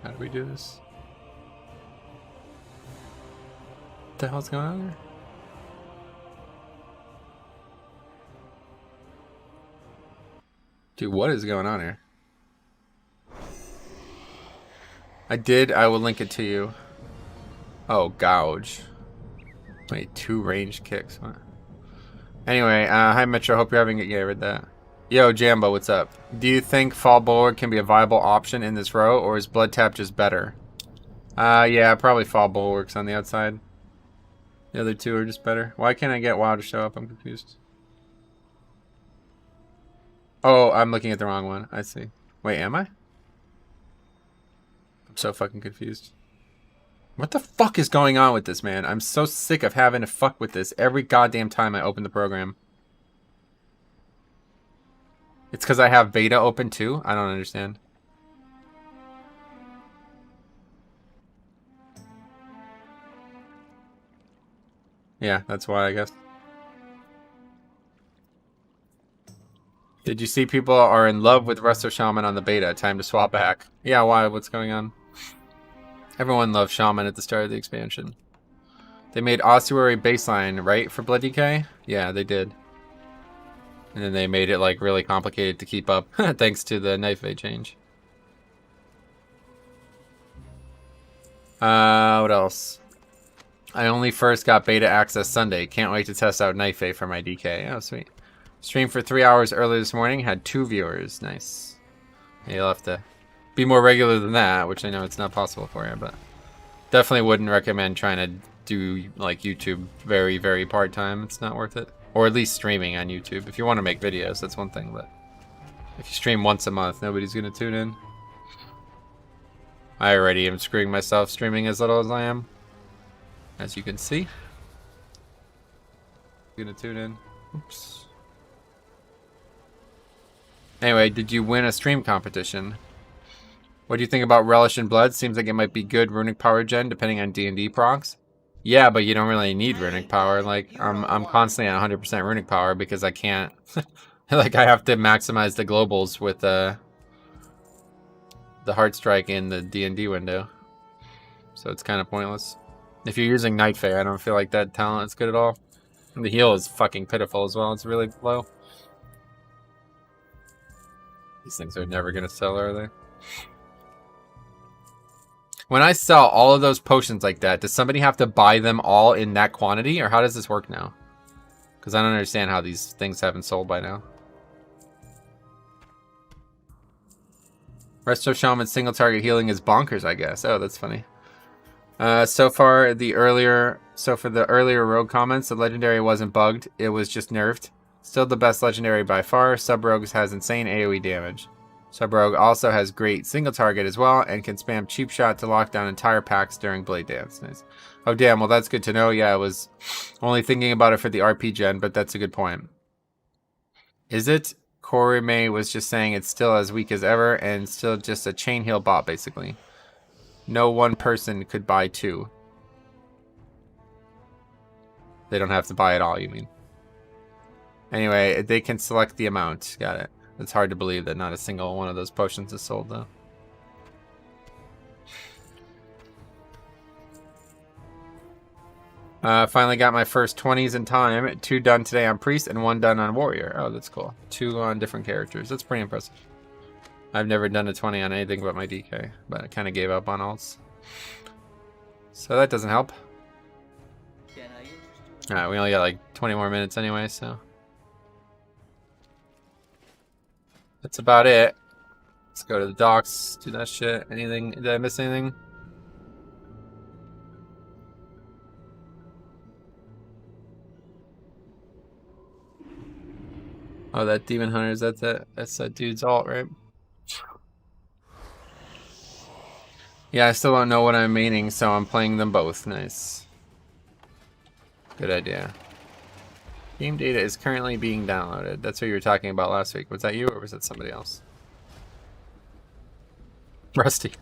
How do we do this? What the hell's going on there? Dude, what is going on here? I did. I will link it to you. Oh, gouge. Wait, 2 ranged kicks. What? Anyway, hi Metro. Hope you're having it. Yeah, I read that. Yo, Jambo, what's up? Do you think Fall Bulwark can be a viable option in this row, or is Blood Tap just better? Yeah, probably Fall Bulwark's on the outside. The other 2 are just better. Why can't I get WoW to show up? I'm confused. Oh, I'm looking at the wrong one. I see. Wait, am I? I'm so fucking confused. What the fuck is going on with this, man? I'm so sick of having to fuck with this every goddamn time I open the program. It's because I have beta open too? I don't understand. Yeah, that's why, I guess. Did you see people are in love with Resto Shaman on the beta? Time to swap back. Yeah, why? What's going on? Everyone loved Shaman at the start of the expansion. They made Ossuary baseline, right, for Blood DK? Yeah, they did. And then they made it, like, really complicated to keep up, thanks to the knife fade change. What else? I only first got beta access Sunday. Can't wait to test out knife fade for my DK. Oh, sweet. Streamed for 3 hours early this morning. Had 2 viewers. Nice. You'll have to be more regular than that, which I know it's not possible for you, but definitely wouldn't recommend trying to do like YouTube very, very part-time. It's not worth it. Or at least streaming on YouTube. If you want to make videos, that's one thing, but if you stream once a month, nobody's going to tune in. I already am screwing myself streaming as little as I am. As you can see. Gonna tune in. Oops. Anyway, did you win a stream competition? What do you think about Relish in Blood? Seems like it might be good runic power gen depending on D&D procs. Yeah, but you don't really need runic power. Like I'm constantly at 100% runic power because I can't like I have to maximize the globals with the Heart Strike in the D&D window. So it's kind of pointless. If you're using Night Fae, I don't feel like that talent is good at all. And the heal is fucking pitiful as well. It's really low. These things are never gonna sell, are they? When I sell all of those potions like that, does somebody have to buy them all in that quantity? Or how does this work now? Because I don't understand how these things haven't sold by now. Resto Shaman single target healing is bonkers, I guess. Oh, that's funny. So for the earlier rogue comments, the legendary wasn't bugged. It was just nerfed. Still the best legendary by far. Sub-rogue has insane AoE damage. Sub-rogue also has great single target as well and can spam cheap shot to lock down entire packs during blade dance. Nice. Oh damn, well that's good to know. Yeah, I was only thinking about it for the RP gen, but that's a good point. Is it? Korime was just saying it's still as weak as ever and still just a chain heal bot basically. No one person could buy 2. They don't have to buy it all, you mean? Anyway, they can select the amount. Got it. It's hard to believe that not a single one of those potions is sold, though. Finally got my first 20s in time. 2 done today on Priest and 1 done on Warrior. Oh, that's cool. 2 on different characters. That's pretty impressive. I've never done a 20 on anything but my DK, but I kind of gave up on alts. So that doesn't help. Alright, we only got like 20 more minutes anyway, so. That's about it. Let's go to the docks, do that shit. Anything? Did I miss anything? Oh, that Demon Hunters, that's that dude's alt, right? Yeah, I still don't know what I'm maining, so I'm playing them both. Nice. Good idea. Game data is currently being downloaded. That's what you were talking about last week. Was that you or was that somebody else? Rusty.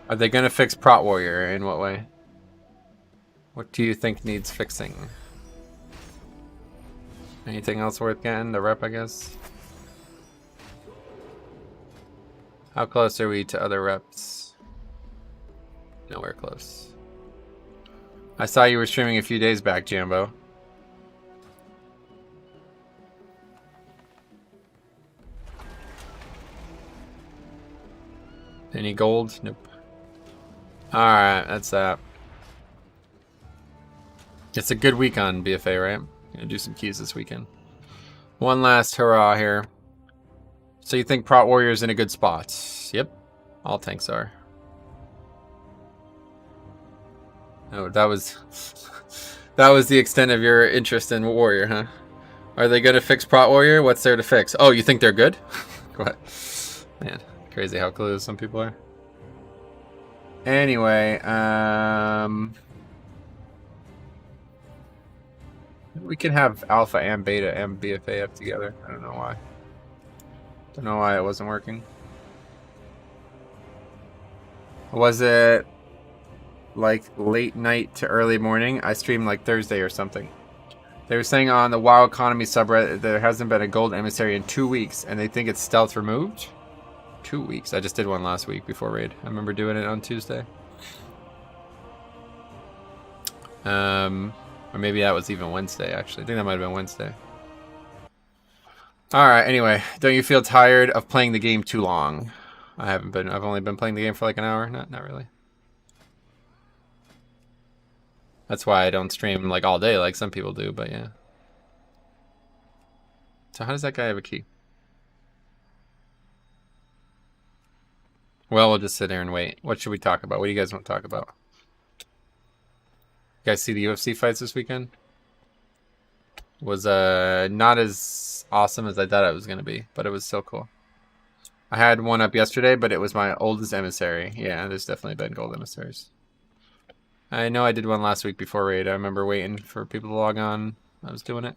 Are they gonna fix Prot Warrior? In what way? What do you think needs fixing? Anything else worth getting? The rep, I guess. How close are we to other reps? Nowhere close. I saw you were streaming a few days back, Jambo. Any gold? Nope. Alright, that's that. It's a good week on BFA, right? Gonna do some keys this weekend. One last hurrah here. So you think Prot Warrior's in a good spot? Yep. All tanks are. Oh, that was that was the extent of your interest in Warrior, huh? Are they gonna fix Prot Warrior? What's there to fix? Oh, you think they're good? Go ahead. Man, crazy how clueless some people are. Anyway, we can have alpha and beta and BFAF together. I don't know why. Don't know why it wasn't working. Was it like late night to early morning? I streamed like Thursday or something. They were saying on the WoW Economy subreddit there hasn't been a gold emissary in 2 weeks, and they think it's stealth removed. 2 weeks. I just did one last week before raid. I remember doing it on Tuesday. Or maybe that was even Wednesday, actually. I think that might have been Wednesday. Alright, anyway. Don't you feel tired of playing the game too long? I haven't been. I've only been playing the game for like an hour. Not really. That's why I don't stream like all day like some people do, but yeah. So how does that guy have a key? Well, we'll just sit here and wait. What should we talk about? What do you guys want to talk about? You guys see the UFC fights this weekend? Was not as awesome as I thought it was going to be, but it was still cool. I had one up yesterday, but it was my oldest emissary. Yeah, there's definitely been gold emissaries. I know I did one last week before raid. I remember waiting for people to log on. I was doing it.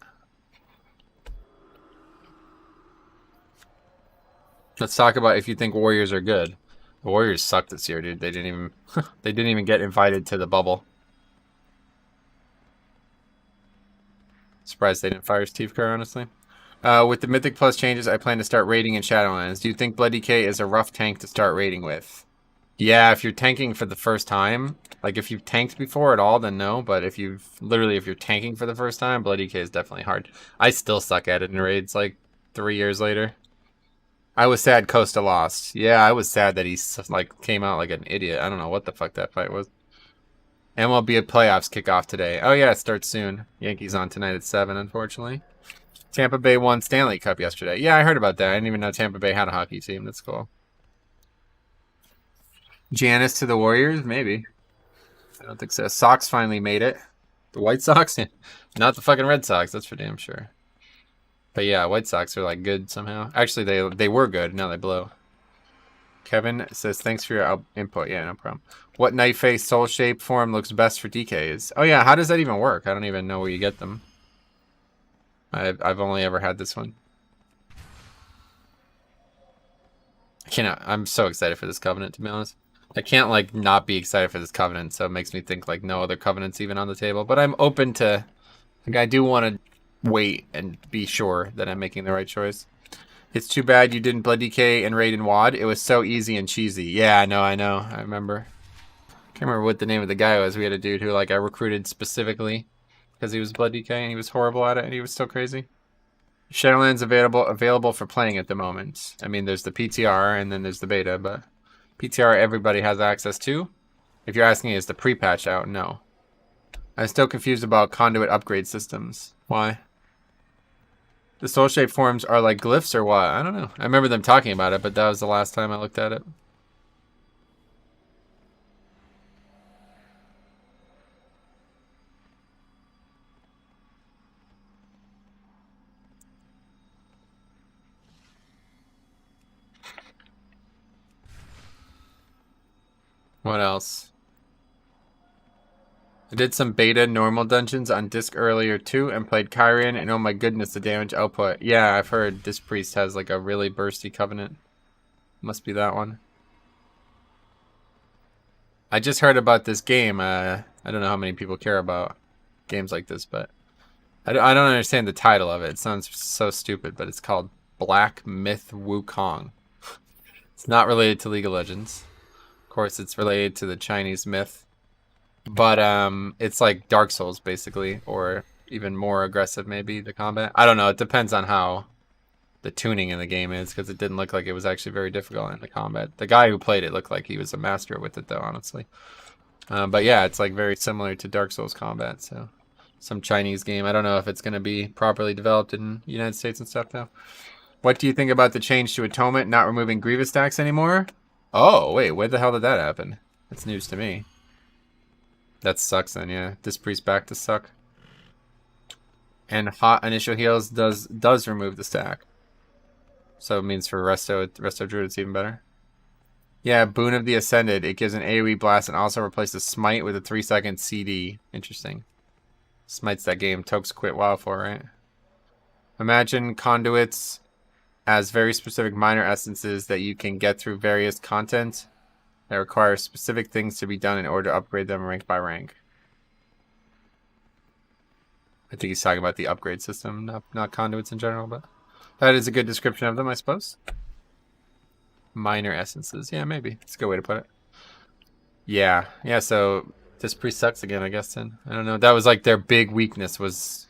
Let's talk about if you think Warriors are good. The Warriors sucked this year, dude. They didn't even get invited to the bubble. Surprised they didn't fire Steve Kerr, honestly. With the Mythic Plus changes, I plan to start raiding in Shadowlands. Do you think Blood DK is a rough tank to start raiding with? Yeah, if you're tanking for the first time, like if you've tanked before at all, then no. But if you're tanking for the first time, Blood DK is definitely hard. I still suck at it in raids like 3 years later. I was sad Costa lost. Yeah, I was sad that he like came out like an idiot. I don't know what the fuck that fight was. MLB playoffs kick off today. Oh yeah, it starts soon. Yankees on tonight at 7, unfortunately. Tampa Bay won Stanley Cup yesterday. Yeah, I heard about that. I didn't even know Tampa Bay had a hockey team. That's cool. Giannis to the Warriors? Maybe. I don't think so. Sox finally made it. The White Sox? Not the fucking Red Sox. That's for damn sure. But yeah, White Sox are like good somehow. Actually, they were good. Now they blow. Kevin says, thanks for your input. Yeah, no problem. What knife face soul shape form looks best for DKs? Oh yeah, how does that even work? I don't even know where you get them. I've only ever had this one. I'm so excited for this Covenant, to be honest. I can't like not be excited for this Covenant, so it makes me think like no other Covenant's even on the table. But I'm open to, like, I do want to wait and be sure that I'm making the right choice. It's too bad you didn't Blood DK and raid in WAD. It was so easy and cheesy. Yeah, I know. I remember. Can't remember what the name of the guy was. We had a dude who like I recruited specifically because he was Blood DK and he was horrible at it and he was still crazy. Shadowlands available for playing at the moment. I mean, there's the PTR and then there's the beta, but PTR everybody has access to. If you're asking, is the pre-patch out? No. I'm still confused about conduit upgrade systems. Why? The soul shape forms are like glyphs or what? I don't know. I remember them talking about it, but that was the last time I looked at it. What else? I did some beta normal dungeons on disc earlier too and played Kyrian, and oh my goodness, the damage output. Yeah, I've heard this priest has like a really bursty Covenant. Must be that one. I just heard about this game. I don't know how many people care about games like this, but I don't understand the title of it. It sounds so stupid, but it's called Black Myth Wukong. It's not related to League of Legends. Of course, it's related to the Chinese myth. But it's like Dark Souls, basically, or even more aggressive, maybe, the combat. I don't know. It depends on how the tuning in the game is, because it didn't look like it was actually very difficult in the combat. The guy who played it looked like he was a master with it, though, honestly. But yeah, it's like very similar to Dark Souls combat, so some Chinese game. I don't know if it's going to be properly developed in the United States and stuff, though. What do you think about the change to Atonement not removing Grievous stacks anymore? Oh, wait, where the hell did that happen? That's news to me. That sucks then, yeah. This priest back to suck. And hot initial heals does remove the stack. So it means for Resto Druid it's even better. Yeah, Boon of the Ascended. It gives an AoE blast and also replaces Smite with a 3-second CD. Interesting. Smite's that game Tokes quit WoW for, right? Imagine conduits as very specific minor essences that you can get through various content that require specific things to be done in order to upgrade them rank by rank. I think he's talking about the upgrade system, not conduits in general, but that is a good description of them, I suppose. Minor essences. Yeah, maybe. It's a good way to put it. Yeah. Yeah, so this priest sucks again, I guess, then. I don't know. That was like their big weakness was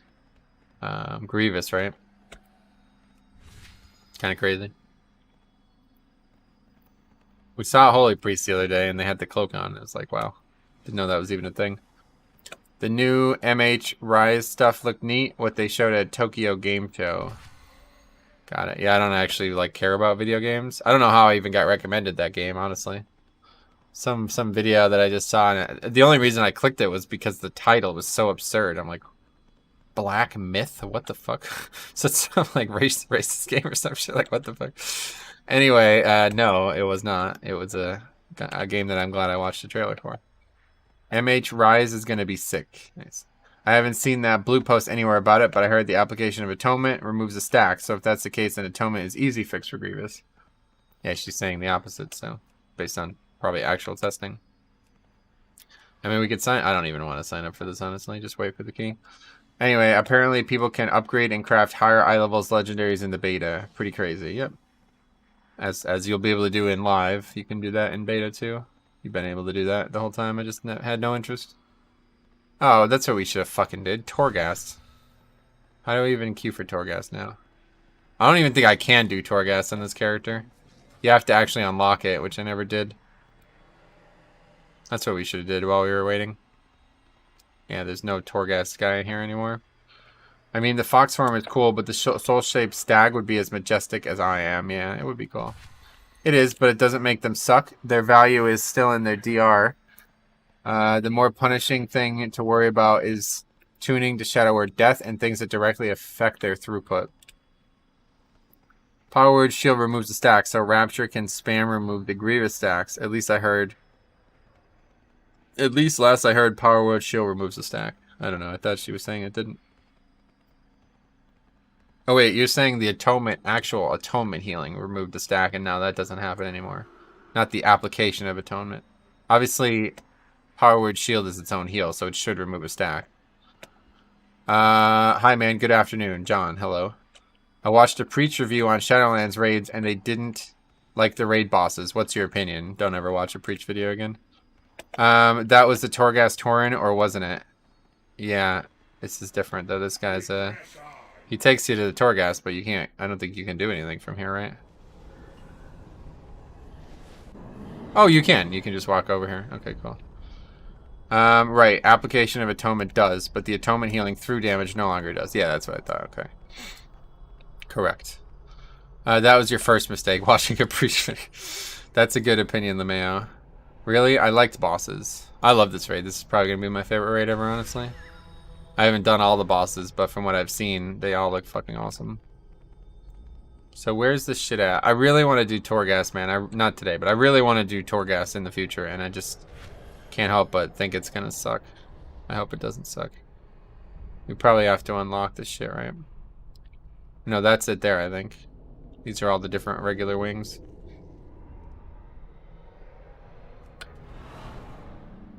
Grievous, right? Kind of crazy. We saw Holy Priest the other day, and they had the cloak on. It was like, wow. Didn't know that was even a thing. The new MH Rise stuff looked neat. What they showed at Tokyo Game Show. Got it. Yeah, I don't actually like care about video games. I don't know how I even got recommended that game, honestly. Some video that I just saw, and the only reason I clicked it was because the title was so absurd. I'm like, Black Myth? What the fuck? So it's some like racist game or some shit. Like, what the fuck? Anyway, no, it was not. It was a game that I'm glad I watched the trailer for. MH Rise is going to be sick. Nice. I haven't seen that blue post anywhere about it, but I heard the application of Atonement removes a stack. So if that's the case, then Atonement is easy fix for Grievous. Yeah, she's saying the opposite, so based on probably actual testing. I mean, we could sign... I don't even want to sign up for this, honestly. Just wait for the key. Anyway, apparently people can upgrade and craft higher eye levels legendaries in the beta. Pretty crazy, yep. As you'll be able to do in live, you can do that in beta too. You've been able to do that the whole time. I just had no interest. Oh, that's what we should have fucking did. Torghast. How do I even queue for Torghast now? I don't even think I can do Torghast on this character. You have to actually unlock it, which I never did. That's what we should have did while we were waiting. Yeah, there's no Torghast guy here anymore. I mean, the fox form is cool, but the soul-shaped stag would be as majestic as I am. Yeah, it would be cool. It is, but it doesn't make them suck. Their value is still in their DR. The more punishing thing to worry about is tuning to Shadow Word Death and things that directly affect their throughput. Power Word Shield removes the stack, so Rapture can spam remove the Grievous stacks. At least last I heard Power Word Shield removes the stack. I don't know, I thought she was saying it didn't. Oh wait, you're saying the actual atonement healing removed the stack, and now that doesn't happen anymore. Not the application of atonement. Obviously, Power Word Shield is its own heal, so it should remove a stack. Hi man, good afternoon. John, hello. I watched a Preach review on Shadowlands raids, and they didn't like the raid bosses. What's your opinion? Don't ever watch a Preach video again. That was the Torghast Tauren, or wasn't it? Yeah, this is different, though. This guy's, he takes you to the Torghast, but you can't... I don't think you can do anything from here, right? Oh, you can. You can just walk over here. Okay, cool. Right. Application of Atonement does, but the Atonement healing through damage no longer does. Yeah, that's what I thought. Okay. Correct. That was your first mistake, watching a Preach. That's a good opinion, LeMayo. Really? I liked bosses. I love this raid. This is probably going to be my favorite raid ever, honestly. I haven't done all the bosses, but from what I've seen, they all look fucking awesome. So where's this shit at? I really want to do Torghast, man. Not today, but I really want to do Torghast in the future, and I just can't help but think it's going to suck. I hope it doesn't suck. We probably have to unlock this shit, right? No, that's it there, I think. These are all the different regular wings.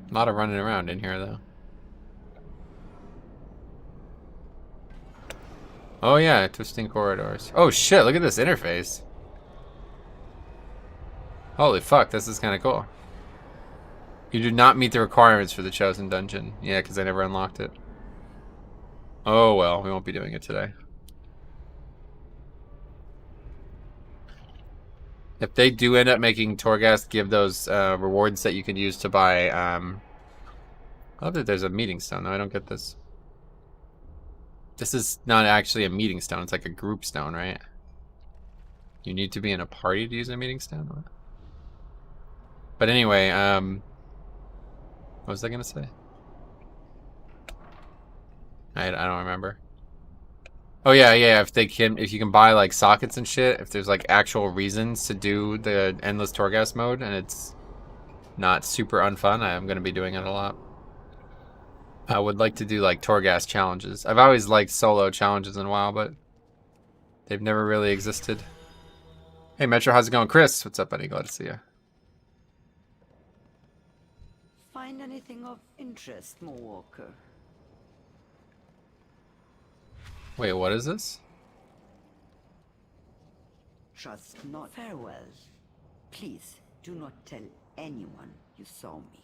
A lot of running around in here, though. Oh yeah, twisting corridors. Oh shit, look at this interface. Holy fuck, this is kind of cool. You do not meet the requirements for the chosen dungeon. Yeah, because I never unlocked it. Oh well, we won't be doing it today. If they do end up making Torghast give those rewards that you can use to buy... I love that there's a meeting stone. No, I don't get this. This is not actually a meeting stone. It's like a group stone, right? You need to be in a party to use a meeting stone? But anyway, what was I going to say? I don't remember. Oh yeah, yeah. If you can buy like sockets and shit, if there's like actual reasons to do the endless Torghast mode, and it's not super unfun, I'm gonna be doing it a lot. I would like to do like Torghast challenges. I've always liked solo challenges in a while, but they've never really existed. Hey Metro, how's it going? Chris, what's up, buddy? Glad to see you.
Find anything of interest, Moonwalker?
Wait, what is this?
Trust not. Farewell. Please do not tell anyone you saw me.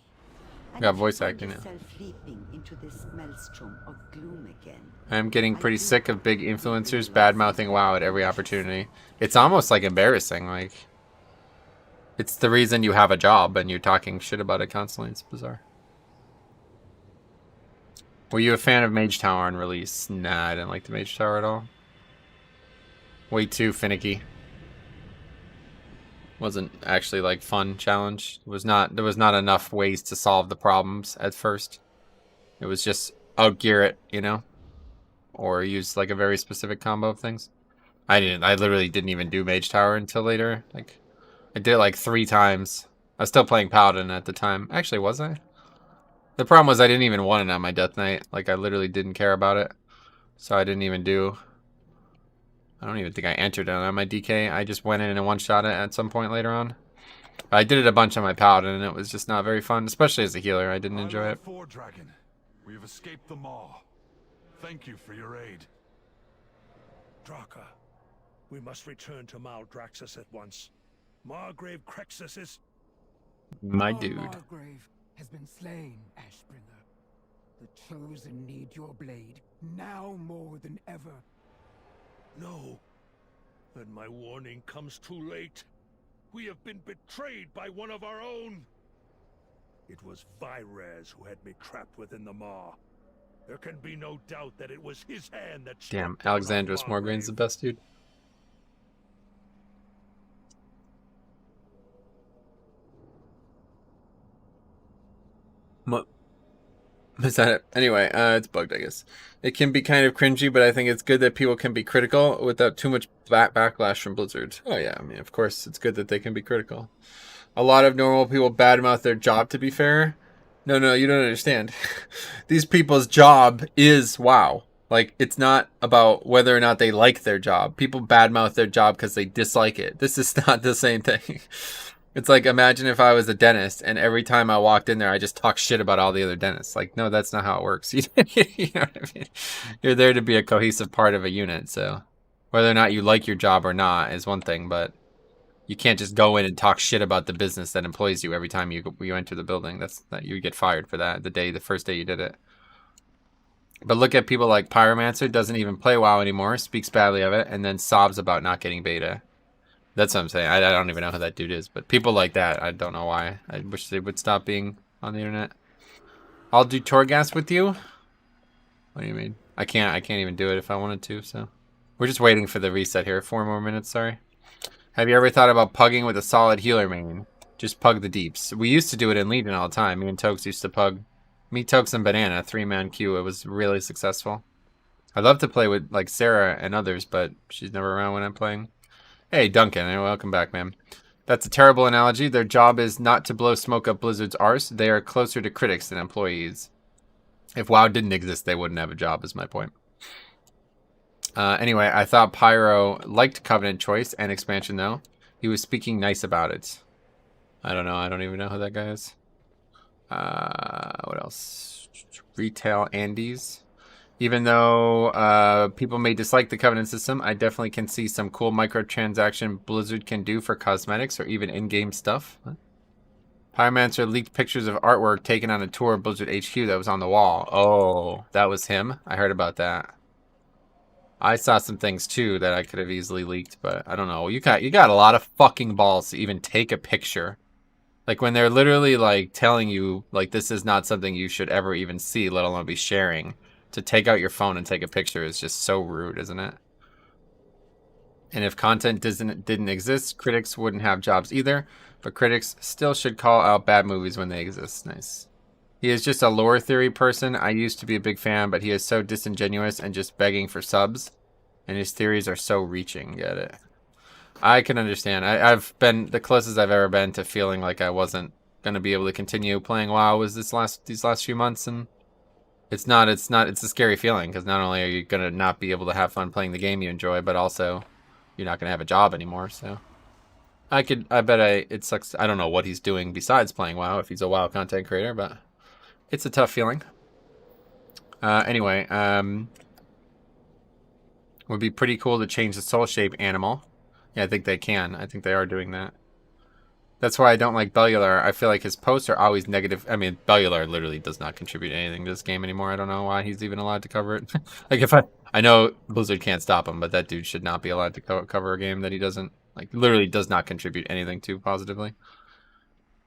And
Got
if you
voice
find
acting now.
yourself leaping into this maelstrom of gloom again,
I'm getting pretty sick of big influencers bad-mouthing WoW at every opportunity. It's almost like embarrassing. Like, it's the reason you have a job and you're talking shit about it constantly. It's bizarre. Were you a fan of Mage Tower on release? Nah, I didn't like the Mage Tower at all. Way too finicky. Wasn't actually like fun challenge. There was not enough ways to solve the problems at first. It was just outgear it, you know? Or use like a very specific combo of things. I literally didn't even do Mage Tower until later. Like, I did it like 3 times. I was still playing Paladin at the time. Actually, was I? The problem was I didn't even want it on my Death Knight. Like, I literally didn't care about it. So I didn't even do... I don't even think I entered it on my DK. I just went in and one-shot it at some point later on. I did it a bunch on my Paladin, and it was just not very fun. Especially as a healer. I didn't enjoy it.
Dragon. We have escaped the maw. Thank you for your aid.
Draka, we must return to Maldraxxus at once. Margrave Crexus is...
My
Our
dude.
Margrave has been slain, Ashbringer. The Chosen need your blade, now more than ever.
No. Then my warning comes too late. We have been betrayed by one of our own. It was Vyrez who had me trapped within the maw. There can be no doubt that it was his hand that struck
Damn,
down our
Alexandros Morgraine's the best dude. What? Is that it? Anyway, it's bugged, I guess. It can be kind of cringy, but I think it's good that people can be critical without too much backlash from Blizzard. Oh yeah, I mean, of course, it's good that they can be critical. A lot of normal people badmouth their job, to be fair. No, you don't understand. These people's job is WoW. Like, it's not about whether or not they like their job. People badmouth their job because they dislike it. This is not the same thing. It's like, imagine if I was a dentist and every time I walked in there, I just talk shit about all the other dentists. Like, no, that's not how it works. You know what I mean? You're there to be a cohesive part of a unit. So whether or not you like your job or not is one thing, but you can't just go in and talk shit about the business that employs you every time you enter the building. That you get fired for that the first day you did it. But look at people like Pyromancer, doesn't even play WoW anymore, speaks badly of it, and then sobs about not getting beta. That's what I'm saying. I don't even know who that dude is, but people like that, I don't know why. I wish they would stop being on the internet. I'll do Torghast with you. What do you mean? I can't even do it if I wanted to. So we're just waiting for the reset here. 4 more minutes. Sorry. Have you ever thought about pugging with a solid healer main? Just pug the deeps. We used to do it in Legion all the time. Me and Tokes used to pug. Me, Tokes, and Banana, 3-man queue. It was really successful. I'd love to play with like Sarah and others, but she's never around when I'm playing. Hey, Duncan, welcome back, man. That's a terrible analogy. Their job is not to blow smoke up Blizzard's arse. They are closer to critics than employees. If WoW didn't exist, they wouldn't have a job, is my point. Anyway, I thought Pyro liked Covenant choice and expansion, though. He was speaking nice about it. I don't know. I don't even know who that guy is. What else? Retail Andes. Even though people may dislike the Covenant system, I definitely can see some cool microtransaction Blizzard can do for cosmetics or even in-game stuff. What? Pyromancer leaked pictures of artwork taken on a tour of Blizzard HQ that was on the wall. Oh, that was him? I heard about that. I saw some things too that I could have easily leaked, but I don't know. You got a lot of fucking balls to even take a picture. Like when they're literally like telling you like this is not something you should ever even see, let alone be sharing. To take out your phone and take a picture is just so rude, isn't it? And if content didn't exist, critics wouldn't have jobs either. But critics still should call out bad movies when they exist. Nice. He is just a lore theory person. I used to be a big fan, but he is so disingenuous and just begging for subs. And his theories are so reaching. Get it? I can understand. I've been the closest I've ever been to feeling like I wasn't gonna be able to continue playing WoW was these last few months, and it's a scary feeling because not only are you gonna not be able to have fun playing the game you enjoy, but also you're not gonna have a job anymore. So it sucks. I don't know what he's doing besides playing WoW if he's a WoW content creator, but it's a tough feeling. Anyway, would be pretty cool to change the soul shape animal. Yeah, I think they can. I think they are doing that. That's why I don't like Bellular. I feel like his posts are always negative. I mean, Bellular literally does not contribute anything to this game anymore. I don't know why he's even allowed to cover it. Like, I know Blizzard can't stop him, but that dude should not be allowed to cover a game that he doesn't, like, literally does not contribute anything to positively.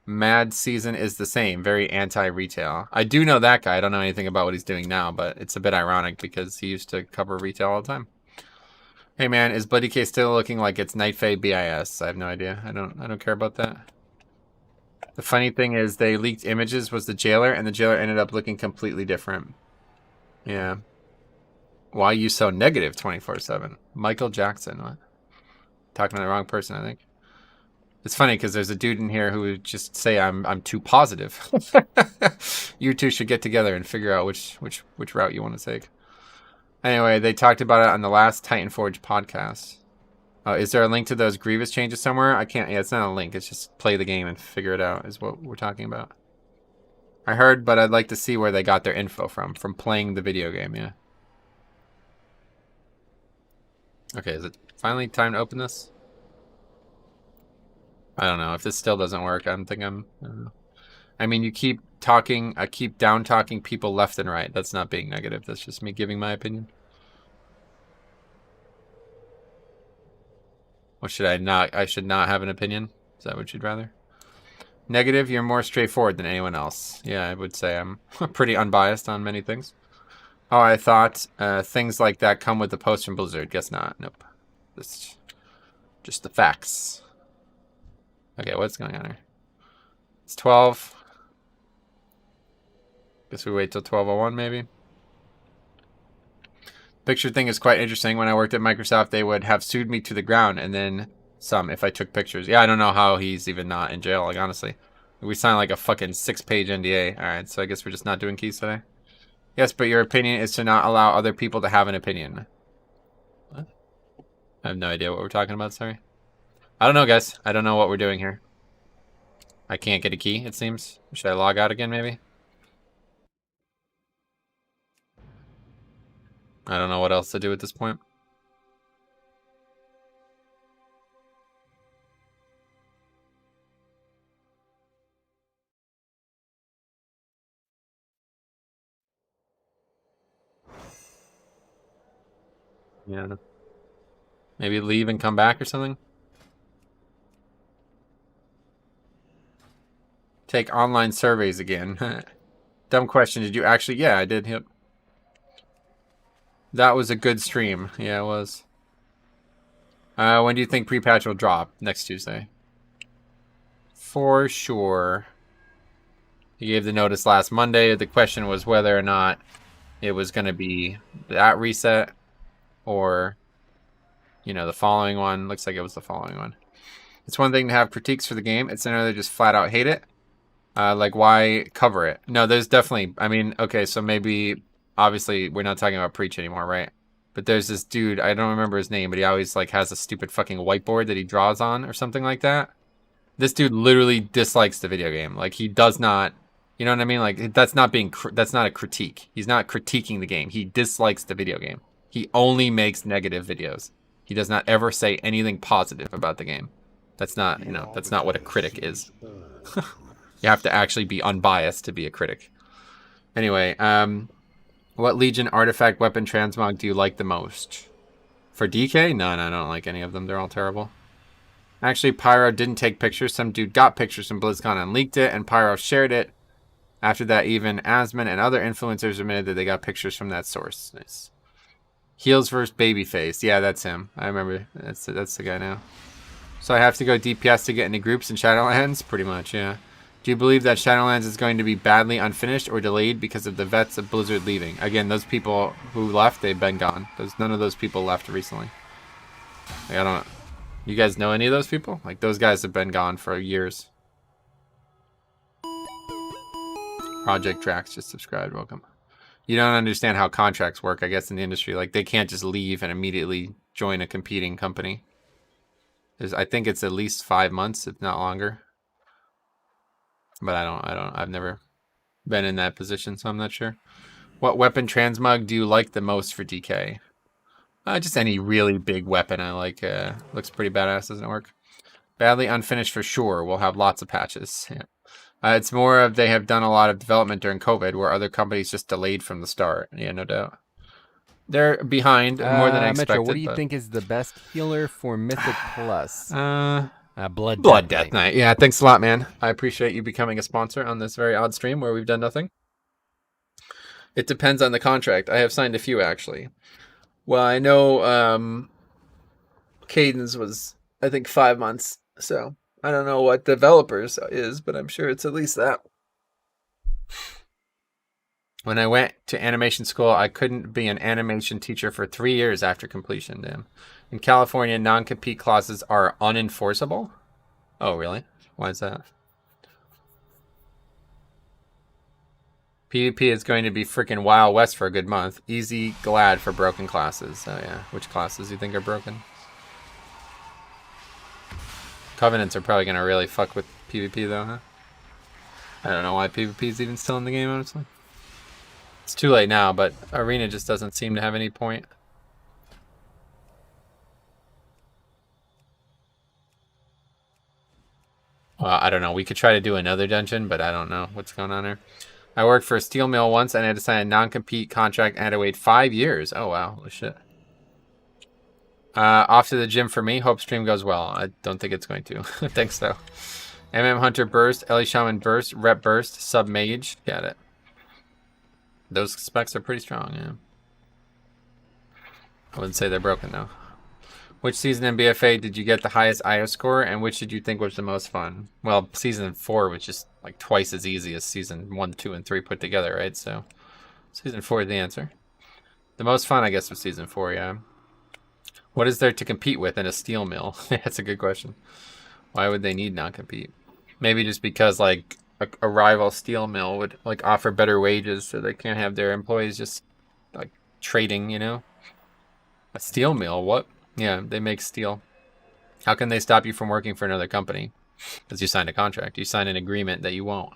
Mad Season is the same, very anti-retail. I do know that guy. I don't know anything about what he's doing now, but it's a bit ironic because he used to cover retail all the time. Hey man, is Bloody K still looking like it's Night Fae BIS? I have no idea. I don't care about that. The funny thing is they leaked images was the jailer, and the jailer ended up looking completely different. Yeah. Why are you so negative 24/7? Michael Jackson, what? Talking to the wrong person, I think. It's funny because there's a dude in here who would just say I'm too positive. You two should get together and figure out which route you want to take. Anyway, they talked about it on the last Titanforge podcast. Is there a link to those Grievous changes somewhere? I can't. Yeah, it's not a link. It's just play the game and figure it out is what we're talking about. I heard, but I'd like to see where they got their info from playing the video game, yeah. Okay, is it finally time to open this? I don't know. If this still doesn't work, I don't know. I mean, you keep talking, I keep down-talking people left and right. That's not being negative. That's just me giving my opinion. What should I not? I should not have an opinion? Is that what you'd rather? Negative, you're more straightforward than anyone else. Yeah, I would say I'm pretty unbiased on many things. Oh, I thought things like that come with the post from Blizzard. Guess not. Nope. That's just the facts. Okay, what's going on here? It's 12. Guess we wait till 12:01 maybe. Picture thing is quite interesting. When I worked at Microsoft, they would have sued me to the ground and then some if I took pictures. Yeah, I don't know how he's even not in jail, like, honestly. We signed like a fucking 6-page NDA. Alright, so I guess we're just not doing keys today. Yes, but your opinion is to not allow other people to have an opinion. What? I have no idea what we're talking about, sorry. I don't know, guys. I don't know what we're doing here. I can't get a key, it seems. Should I log out again, maybe? I don't know what else to do at this point. Yeah. Maybe leave and come back or something? Take online surveys again. Dumb question. Did you actually? Yeah, I did. Yep. That was a good stream. Yeah, it was. When do you think pre-patch will drop? Next Tuesday. For sure. He gave the notice last Monday. The question was whether or not it was going to be that reset or, you know, the following one. Looks like it was the following one. It's one thing to have critiques for the game. It's another to just flat out hate it. Like, why cover it? No, there's definitely... I mean, okay, so maybe... Obviously, we're not talking about Preach anymore, right? But there's this dude, I don't remember his name, but he always, like, has a stupid fucking whiteboard that he draws on or something like that. This dude literally dislikes the video game. Like, he does not... You know what I mean? Like, that's not a critique. He's not critiquing the game. He dislikes the video game. He only makes negative videos. He does not ever say anything positive about the game. That's not, you know, that's not what a critic is. You have to actually be unbiased to be a critic. Anyway, what Legion artifact weapon transmog do you like the most? For DK? No, I don't like any of them. They're all terrible. Actually, Pyro didn't take pictures. Some dude got pictures from BlizzCon and leaked it, and Pyro shared it. After that, even Asmon and other influencers admitted that they got pictures from that source. Nice. Heels versus Babyface. Yeah, that's him. I remember. That's the guy now. So I have to go DPS to get into groups in Shadowlands? Pretty much, yeah. Do you believe that Shadowlands is going to be badly unfinished or delayed because of the vets of Blizzard leaving? Again, those people who left, they've been gone. None of those people left recently. Like, I don't. You guys know any of those people? Like, those guys have been gone for years. Project Drax just subscribed. Welcome. You don't understand how contracts work, I guess, in the industry. Like, they can't just leave and immediately join a competing company. I think it's at least 5 months, if not longer. But I've never been in that position, so I'm not sure. What weapon transmog do you like the most for DK? Just any really big weapon I like. Looks pretty badass, doesn't it work? Badly unfinished for sure. We'll have lots of patches. Yeah. It's more of they have done a lot of development during COVID where other companies just delayed from the start. Yeah, no doubt. They're behind more than I expected.
Metro, what do you think is the best healer for Mythic Plus?
Blood Death Knight. Yeah, thanks a lot, man. I appreciate you becoming a sponsor on this very odd stream where we've done nothing. It depends on the contract. I have signed a few, actually. Well, I know Cadence was, I think, 5 months. So I don't know what developers is, but I'm sure it's at least that. When I went to animation school, I couldn't be an animation teacher for 3 years after completion. Damn. In California, non-compete clauses are unenforceable? Oh, really? Why is that? PvP is going to be freaking Wild West for a good month. Easy, glad for broken classes. Oh, yeah. Which classes do you think are broken? Covenants are probably going to really fuck with PvP, though, huh? I don't know why PvP is even still in the game, honestly. It's too late now, but Arena just doesn't seem to have any point. Well, I don't know. We could try to do another dungeon, but I don't know what's going on there. I worked for a steel mill once, and I had to sign a non-compete contract, and I had to wait 5 years. Oh, wow. Holy shit. Off to the gym for me. Hope stream goes well. I don't think it's going to. Thanks, though. MM Hunter Burst, Ellie Shaman Burst, Rep Burst, Sub Mage. Got it. Those specs are pretty strong, yeah. I wouldn't say they're broken, though. Which season in BFA did you get the highest IO score, and which did you think was the most fun? Well, season 4 was just like twice as easy as season 1, 2, and 3 put together, right? So, season 4 is the answer. The most fun, I guess, was season 4, yeah. What is there to compete with in a steel mill? That's a good question. Why would they need non-compete? Maybe just because, like, a rival steel mill would, like, offer better wages so they can't have their employees just, like, trading, you know? A steel mill? What? Yeah, they make steel. How can they stop you from working for another company? Because you signed a contract. You signed an agreement that you won't.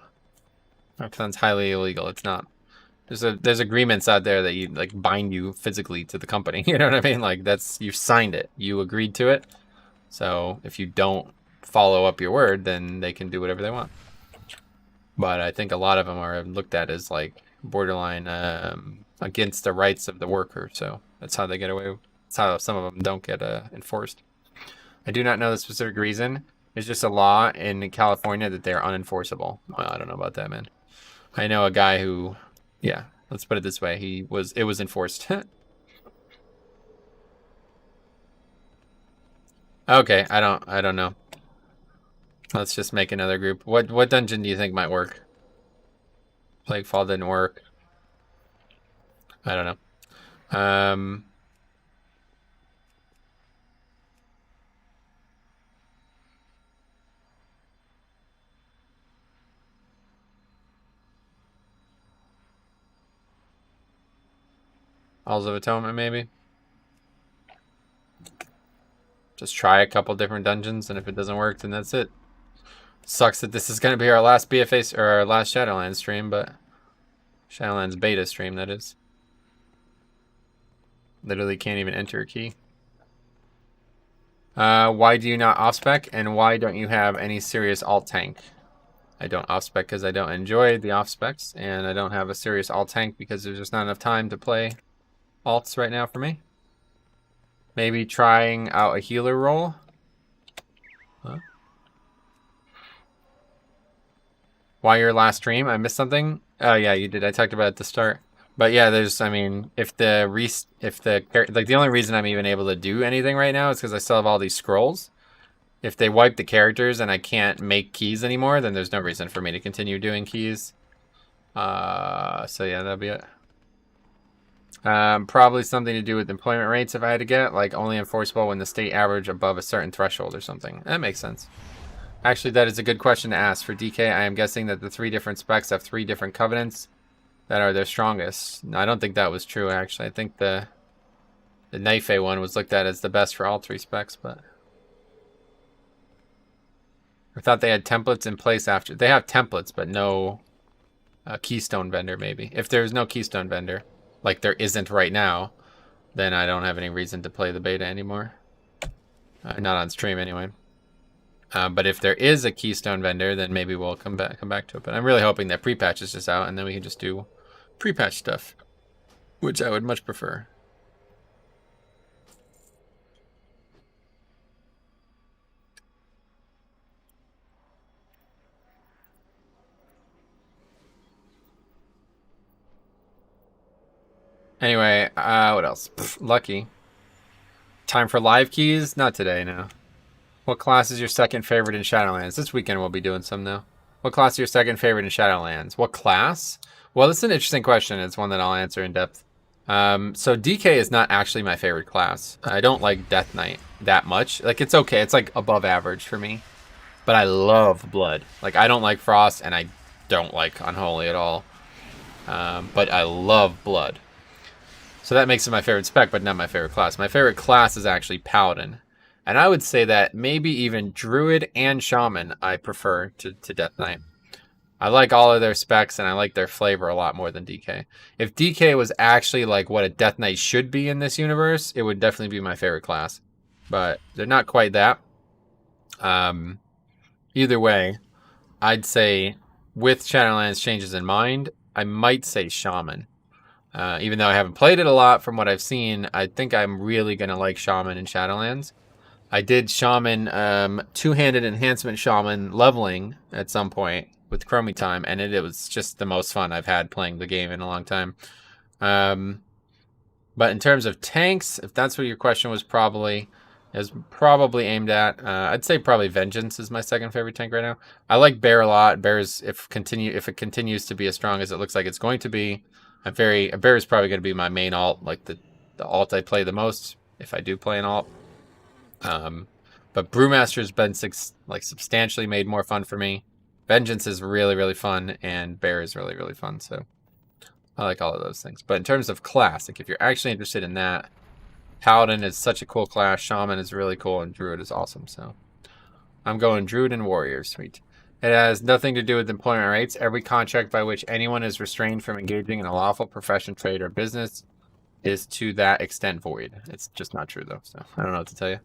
That sounds highly illegal. It's not. There's agreements out there that you like bind you physically to the company. You know what I mean? Like you signed it. You agreed to it. So if you don't follow up your word, then they can do whatever they want. But I think a lot of them are looked at as like borderline against the rights of the worker. So that's how they get away. That's how some of them don't get enforced. I do not know the specific reason. It's just a law in California that they're unenforceable. Well, I don't know about that, man. I know a guy who, yeah, let's put it this way. It was enforced. Okay, I don't know. Let's just make another group. What dungeon do you think might work? Plaguefall didn't work. I don't know. Halls of Atonement, maybe? Just try a couple different dungeons, and if it doesn't work, then that's it. Sucks that this is going to be our last BFA, or our last Shadowlands stream, but... Shadowlands beta stream, that is. Literally can't even enter a key. Why do you not off-spec, and why don't you have any serious alt-tank? I don't off-spec because I don't enjoy the off-specs, and I don't have a serious alt-tank because there's just not enough time to play alts right now for me. Maybe trying out a healer role. Huh? Why your last stream? I missed something? Oh yeah, you did. I talked about it at the start. But yeah, there's, I mean, the only reason I'm even able to do anything right now is because I still have all these scrolls. If they wipe the characters and I can't make keys anymore, then there's no reason for me to continue doing keys. So yeah, that'll be it. Probably something to do with employment rates if I had to get, like only enforceable when the state average above a certain threshold or something. That makes sense. Actually, that is a good question to ask. For DK, I am guessing that the 3 different specs have 3 different covenants that are their strongest. No, I don't think that was true, actually. I think the Knife one was looked at as the best for all 3 specs, but... I thought they had templates in place after. They have templates, but no keystone vendor, maybe. If there's no keystone vendor, like there isn't right now, then I don't have any reason to play the beta anymore. Not on stream, anyway. But if there is a keystone vendor, then maybe we'll come back to it. But I'm really hoping that pre-patch is just out, and then we can just do pre-patch stuff, which I would much prefer. Anyway, what else? Pfft, lucky. Time for live keys? Not today, no. What class is your second favorite in Shadowlands? This weekend we'll be doing some, though. What class is your second favorite in Shadowlands? What class? Well, it's an interesting question. It's one that I'll answer in depth. So DK is not actually my favorite class. I don't like Death Knight that much. Like, it's okay. It's, like, above average for me. But I love Blood. Like, I don't like Frost, and I don't like Unholy at all. But I love Blood. So that makes it my favorite spec, but not my favorite class. My favorite class is actually Paladin. And I would say that maybe even Druid and Shaman I prefer to Death Knight. I like all of their specs, and I like their flavor a lot more than DK. If DK was actually like what a Death Knight should be in this universe, it would definitely be my favorite class. But they're not quite that. Either way, I'd say with Shadowlands changes in mind, I might say Shaman. Even though I haven't played it a lot from what I've seen, I think I'm really going to like Shaman in Shadowlands. I did Shaman, two-handed enhancement Shaman leveling at some point with Chromie time, and it was just the most fun I've had playing the game in a long time. But in terms of tanks, if that's what your question was probably aimed at, I'd say probably Vengeance is my second favorite tank right now. I like Bear a lot. Bear's if it continues to be as strong as it looks like it's going to be, Bear is probably going to be my main alt, like the alt I play the most if I do play an alt. But Brewmaster's been substantially made more fun for me. Vengeance is really, really fun, and Bear is really, really fun. So I like all of those things. But in terms of class, like if you're actually interested in that, Paladin is such a cool class. Shaman is really cool, and Druid is awesome. So I'm going Druid and Warrior. Sweet. It has nothing to do with employment rates. Every contract by which anyone is restrained from engaging in a lawful profession, trade, or business is to that extent void. It's just not true, though. So I don't know what to tell you.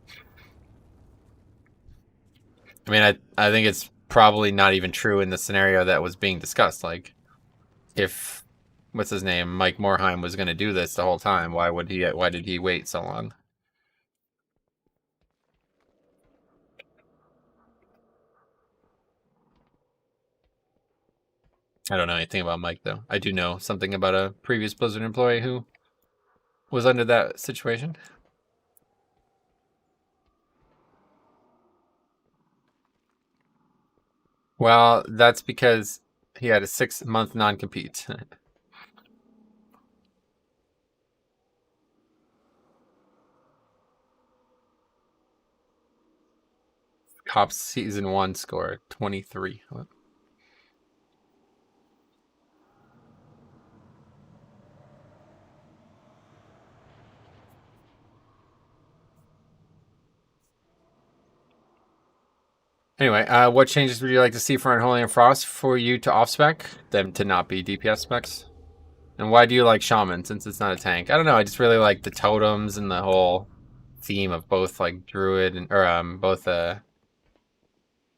I mean, I think it's probably not even true in the scenario that was being discussed. Like, if what's his name, Mike Morheim, was going to do this the whole time, why did he wait so long? I don't know anything about Mike, though. I do know something about a previous Blizzard employee who was under that situation. Well, that's because he had a 6-month non-compete. Cops Season 1 score, 23. Anyway, what changes would you like to see for Unholy and Frost for you to off-spec? Them to not be DPS specs? And why do you like Shaman, since it's not a tank? I don't know, I just really like the totems and the whole theme of both, like, Druid and, both,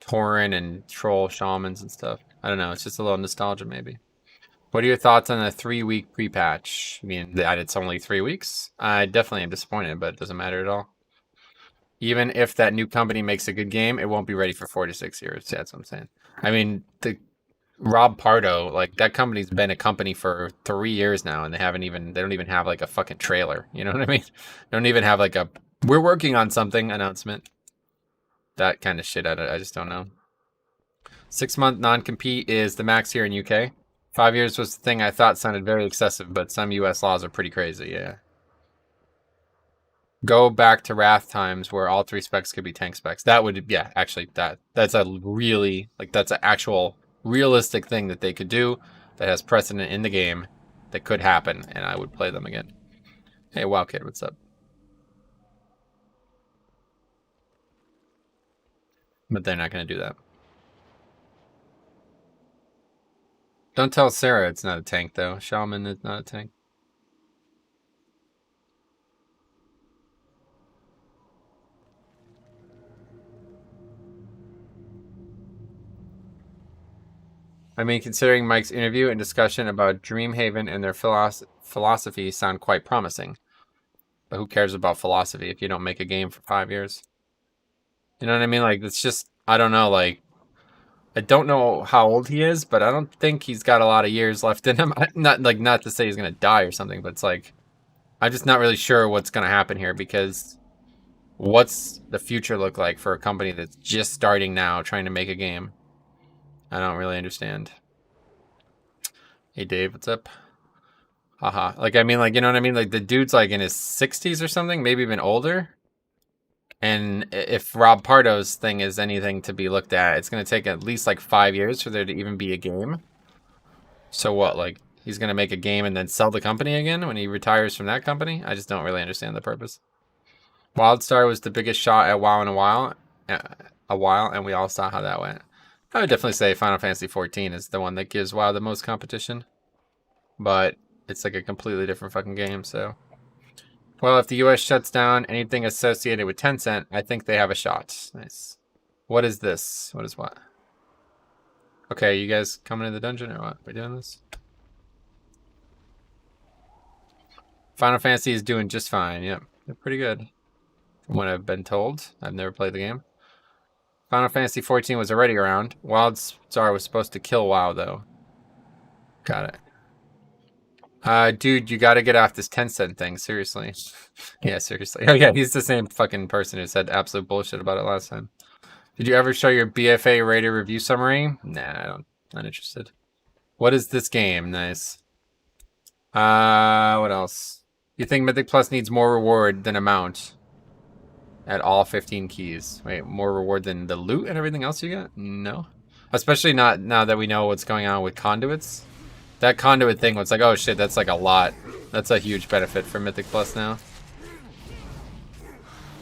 Tauren and Troll Shamans and stuff. I don't know, it's just a little nostalgia, maybe. What are your thoughts on the 3-week pre-patch? I mean, that it's only 3 weeks? I definitely am disappointed, but it doesn't matter at all. Even if that new company makes a good game, it won't be ready for 4 to 6 years. That's what I'm saying. I mean, the Rob Pardo, like, that company's been a company for 3 years now, and they don't even have like a fucking trailer. You know what I mean? They don't even have like a "we're working on something" announcement. that kind of shit. I just don't know. 6-month non-compete is the max here in UK. 5 years was the thing I thought sounded very excessive, but some US laws are pretty crazy, yeah. Go back to Wrath times where all 3 specs could be tank specs. That would, yeah, actually, that's a really, like, that's an actual realistic thing that they could do that has precedent in the game that could happen, and I would play them again. Hey, WoW Kid, what's up? But they're not going to do that. Don't tell Sarah it's not a tank, though. Shaman is not a tank. I mean, considering Mike's interview and discussion about Dreamhaven and their philosophy sound quite promising. But who cares about philosophy if you don't make a game for 5 years? You know what I mean? Like, it's just, I don't know, like, I don't know how old he is, but I don't think he's got a lot of years left in him. Not to say he's going to die or something, but it's like, I'm just not really sure what's going to happen here, because what's the future look like for a company that's just starting now trying to make a game? I don't really understand. Hey, Dave, what's up? Haha. Like, I mean, like, you know what I mean? Like, the dude's, like, in his 60s or something, maybe even older. And if Rob Pardo's thing is anything to be looked at, it's going to take at least, like, 5 years for there to even be a game. So what, like, he's going to make a game and then sell the company again when he retires from that company? I just don't really understand the purpose. WildStar was the biggest shot at WoW in a while, and we all saw how that went. I would definitely say Final Fantasy XIV is the one that gives WoW the most competition. But it's like a completely different fucking game, so. Well, if the US shuts down anything associated with Tencent, I think they have a shot. Nice. What is this? What is what? Okay, you guys coming to the dungeon or what? We doing this? Final Fantasy is doing just fine. Yep, they're pretty good. From what I've been told. I've never played the game. Final Fantasy XIV was already around. WildStar was supposed to kill WoW, though. Got it. Dude, you gotta get off this Tencent thing, seriously. Yeah, seriously. Oh yeah, he's the same fucking person who said absolute bullshit about it last time. Did you ever show your BFA rated review summary? Nah, not interested. What is this game? Nice. What else? You think Mythic Plus needs more reward than amount at all 15 keys? Wait, more reward than the loot and everything else you get? No. Especially not now that we know what's going on with conduits. That conduit thing was like, oh shit, that's like a lot. That's a huge benefit for Mythic Plus now.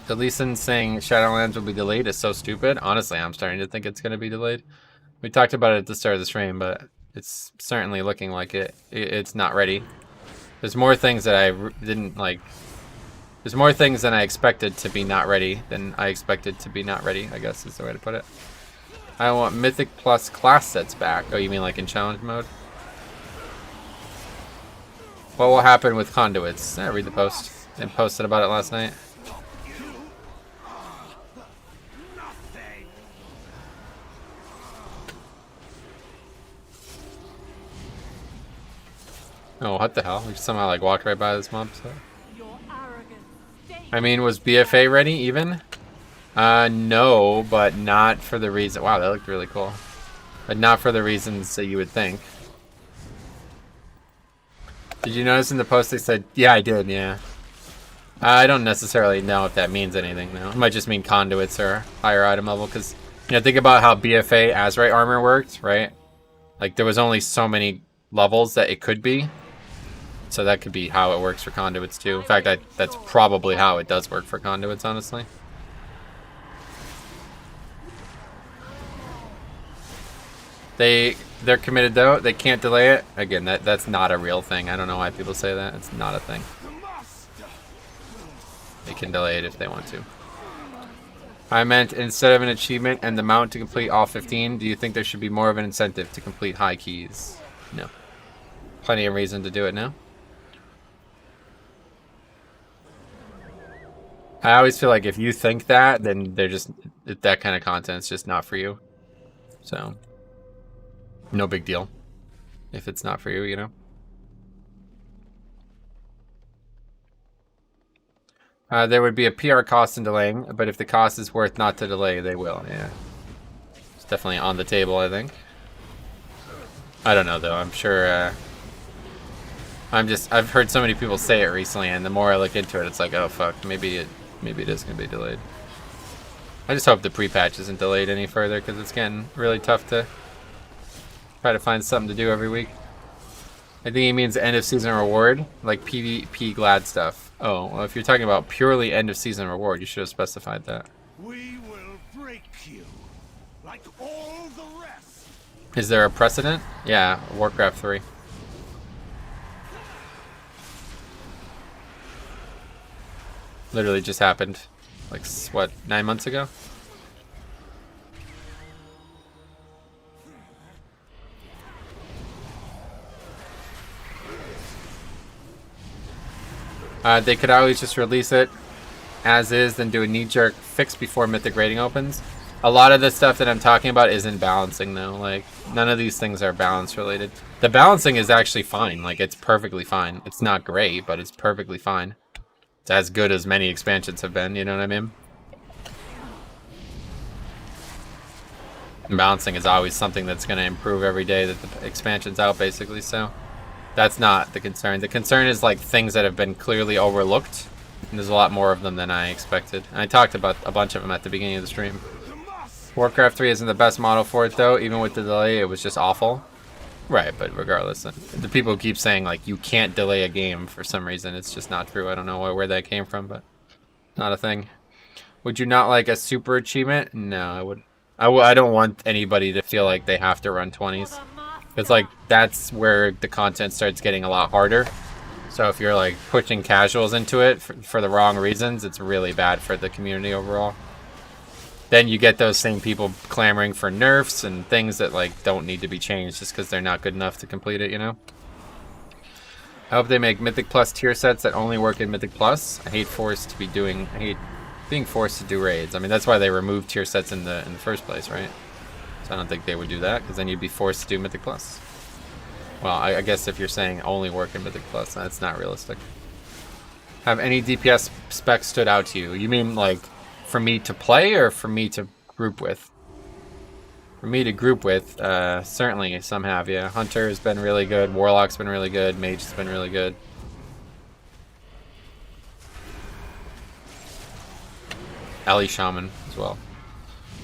Deleeson saying Shadowlands will be delayed is so stupid. Honestly, I'm starting to think it's going to be delayed. We talked about it at the start of the stream, but it's certainly looking like it's not ready. There's more things that I didn't like. There's more things than I expected to be not ready than I expected to be not ready, I guess is the way to put it. I want Mythic Plus class sets back. Oh, you mean like in challenge mode? What will happen with conduits? I read the post. They posted about it last night. Oh, what the hell? We somehow like walked right by this mob. So. I mean, was BFA ready even? No, but not for the reason. Wow, that looked really cool. But not for the reasons that you would think. Did you notice in the post they said, yeah, I did, yeah. I don't necessarily know if that means anything, though. It might just mean conduits are higher item level, because, you know, think about how BFA Azerite armor worked, right? Like, there was only so many levels that it could be. So that could be how it works for conduits, too. In fact, that's probably how it does work for conduits, honestly. They're committed, though. They can't delay it. Again, that's not a real thing. I don't know why people say that. It's not a thing. They can delay it if they want to. I meant instead of an achievement and the mount to complete all 15, do you think there should be more of an incentive to complete high keys? No. Plenty of reason to do it now. I always feel like if you think that, then they're just, that kind of content's just not for you. So, no big deal if it's not for you, you know? There would be a PR cost in delaying, but if the cost is worth not to delay, they will, yeah. It's definitely on the table, I think. I don't know, though. I'm sure, I've heard so many people say it recently, and the more I look into it, it's like, oh, fuck, maybe it is going to be delayed. I just hope the pre-patch isn't delayed any further, because it's getting really tough to try to find something to do every week. I think he means end of season reward, like PvP glad stuff. Oh, well, if you're talking about purely end of season reward, you should have specified that.
We will break you, like all the rest.
Is there a precedent? Yeah, Warcraft 3. Literally just happened, like, what, 9 months ago? They could always just release it as is, then do a knee-jerk fix before Mythic rating opens. A lot of the stuff that I'm talking about isn't balancing, though. Like, none of these things are balance related. The balancing is actually fine. Like, it's perfectly fine. It's not great, but it's perfectly fine. It's as good as many expansions have been, you know what I mean? And balancing is always something that's going to improve every day that the expansion's out, basically, so that's not the concern. The concern is, like, things that have been clearly overlooked, and there's a lot more of them than I expected. And I talked about a bunch of them at the beginning of the stream. Warcraft 3 isn't the best model for it, though. Even with the delay, it was just awful. Right, but regardless, the people who keep saying, like, you can't delay a game for some reason, it's just not true. I don't know where that came from, but not a thing. Would you not like a super achievement? No, I would. I don't want anybody to feel like they have to run 20s. Because, like, that's where the content starts getting a lot harder. So if you're, like, pushing casuals into it for the wrong reasons, it's really bad for the community overall. Then you get those same people clamoring for nerfs and things that, like, don't need to be changed just because they're not good enough to complete it, you know? I hope they make Mythic Plus tier sets that only work in Mythic Plus. I hate being forced to do raids. I mean, that's why they removed tier sets in the first place, right? So I don't think they would do that, because then you'd be forced to do Mythic Plus. Well, I guess if you're saying only work in Mythic Plus, that's not realistic. Have any DPS specs stood out to you? You mean, like, for me to play or for me to group with? For me to group with, certainly some have, yeah. Hunter has been really good, Warlock's been really good, Mage has been really good. Ellie Shaman as well.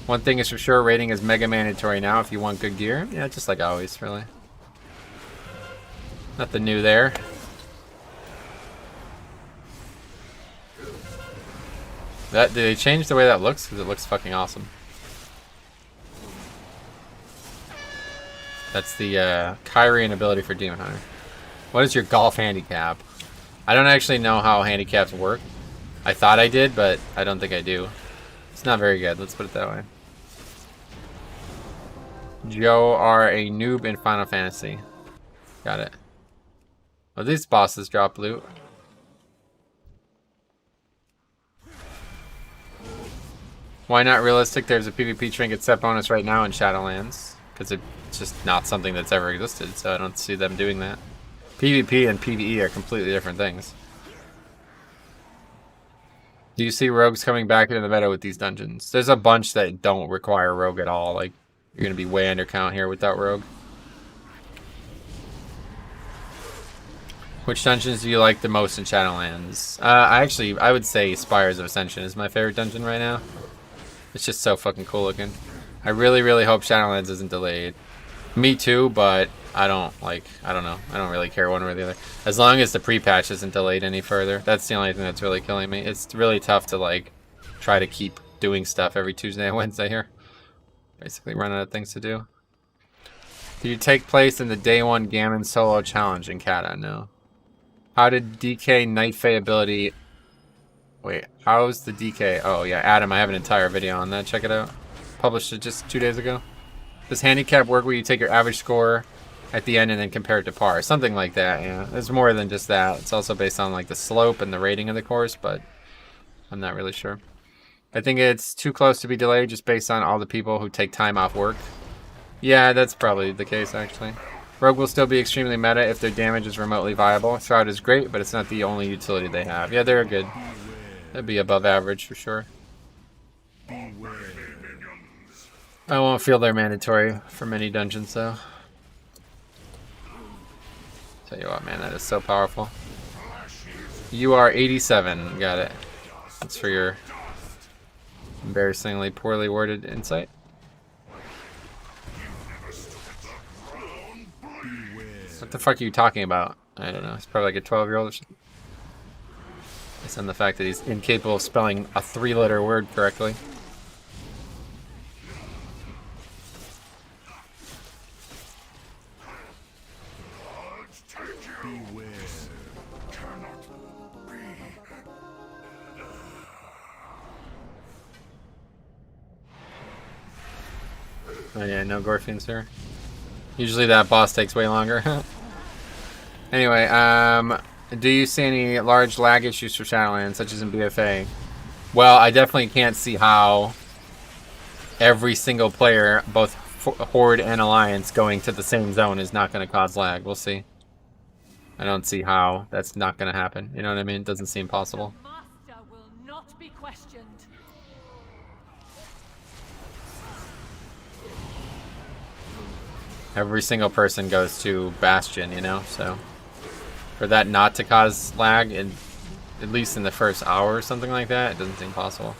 One thing is for sure, rating is mega mandatory now if you want good gear. Yeah, just like always, really. Nothing new there. Did they change the way that looks? Because it looks fucking awesome. That's the Kyrian ability for Demon Hunter. What is your golf handicap? I don't actually know how handicaps work. I thought I did, but I don't think I do. It's not very good, let's put it that way. Joe are a noob in Final Fantasy. Got it. Well, these bosses drop loot. Why not realistic? There's a PvP trinket set bonus right now in Shadowlands. Because it's just not something that's ever existed, so I don't see them doing that. PvP and PvE are completely different things. Do you see rogues coming back into the meta with these dungeons? There's a bunch that don't require rogue at all. Like, you're going to be way under count here without rogue. Which dungeons do you like the most in Shadowlands? I would say Spires of Ascension is my favorite dungeon right now. It's just so fucking cool looking. I really, really hope Shadowlands isn't delayed. Me too, but I don't know. I don't really care one way or the other. As long as the pre-patch isn't delayed any further. That's the only thing that's really killing me. It's really tough to, like, try to keep doing stuff every Tuesday and Wednesday here. Basically run out of things to do. Do you take place in the Day 1 Gammon solo challenge in Kata? No. How did DK Night Fae ability... Wait, how's the DK... Oh, yeah, Adam, I have an entire video on that. Check it out. Published it just 2 days ago. Does handicap work where you take your average score at the end and then compare it to par? Something like that, yeah. There's more than just that. It's also based on, like, the slope and the rating of the course, but I'm not really sure. I think it's too close to be delayed just based on all the people who take time off work. Yeah, that's probably the case, actually. Rogue will still be extremely meta if their damage is remotely viable. Shroud is great, but it's not the only utility they have. Yeah, they're good. That'd be above average for sure. I won't feel they're mandatory for many dungeons though. Tell you what, man, that is so powerful. You are 87. Got it. That's for your embarrassingly poorly worded insight. What the fuck are you talking about? I don't know. It's probably like a 12-year-old or something. Based on the fact that he's incapable of spelling a 3-letter word correctly. Oh yeah, no Gorfians here. Usually that boss takes way longer. Anyway, do you see any large lag issues for Shadowlands, such as in BFA? Well, I definitely can't see how every single player, both Horde and Alliance, going to the same zone is not going to cause lag. We'll see. I don't see how that's not going to happen. You know what I mean? It doesn't seem possible.
The master will not be questioned.
Every single person goes to Bastion, you know, so for that not to cause lag, at least in the first hour or something like that, it doesn't seem possible.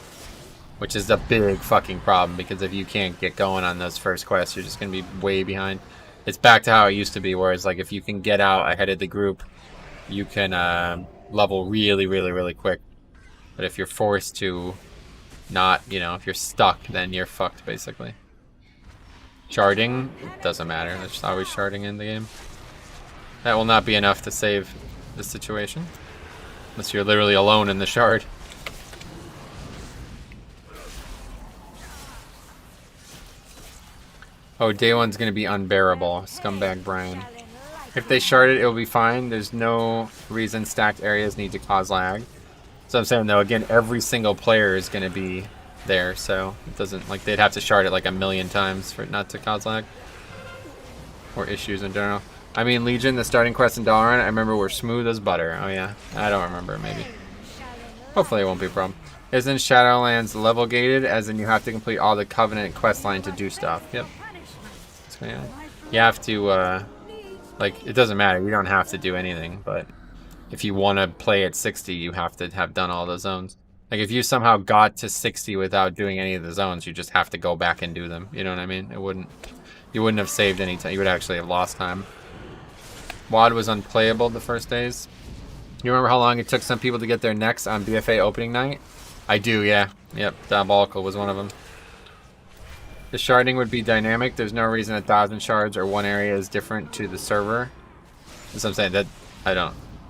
Which is a big fucking problem, because if you can't get going on those first quests, you're just going to be way behind. It's back to how it used to be, whereas like if you can get out ahead of the group, you can level really quick. But if you're forced to not, you know, if you're stuck, then you're fucked basically. Sharding, doesn't matter. There's just always sharding in the game. That will not be enough to save the situation. Unless you're literally alone in the shard. Oh, day one's gonna be unbearable. Scumbag Brian. If they shard it, it'll be fine. There's no reason stacked areas need to cause lag. So I'm saying though, again, every single player is gonna be there, so it doesn't, like, they'd have to shard it like 1,000,000 times for it not to cause lag or issues in general. I mean, Legion, the starting quests in Dalaran, I remember were smooth as butter. Oh yeah, I don't remember, maybe. Hopefully it won't be a problem. Isn't Shadowlands level gated, as in you have to complete all the Covenant quest line to do stuff? Yep. So, yeah. You have to, like, it doesn't matter, you don't have to do anything, but if you want to play at 60, you have to have done all the zones. Like, if you somehow got to 60 without doing any of the zones, you just have to go back and do them. You know what I mean? You wouldn't have saved any time. You would actually have lost time. WoD was unplayable the first days. You remember how long it took some people to get their necks on BFA opening night? I do, yeah. Yep, Diabolical was one of them. The sharding would be dynamic. There's no reason 1,000 shards or one area is different to the server. That's what I'm saying.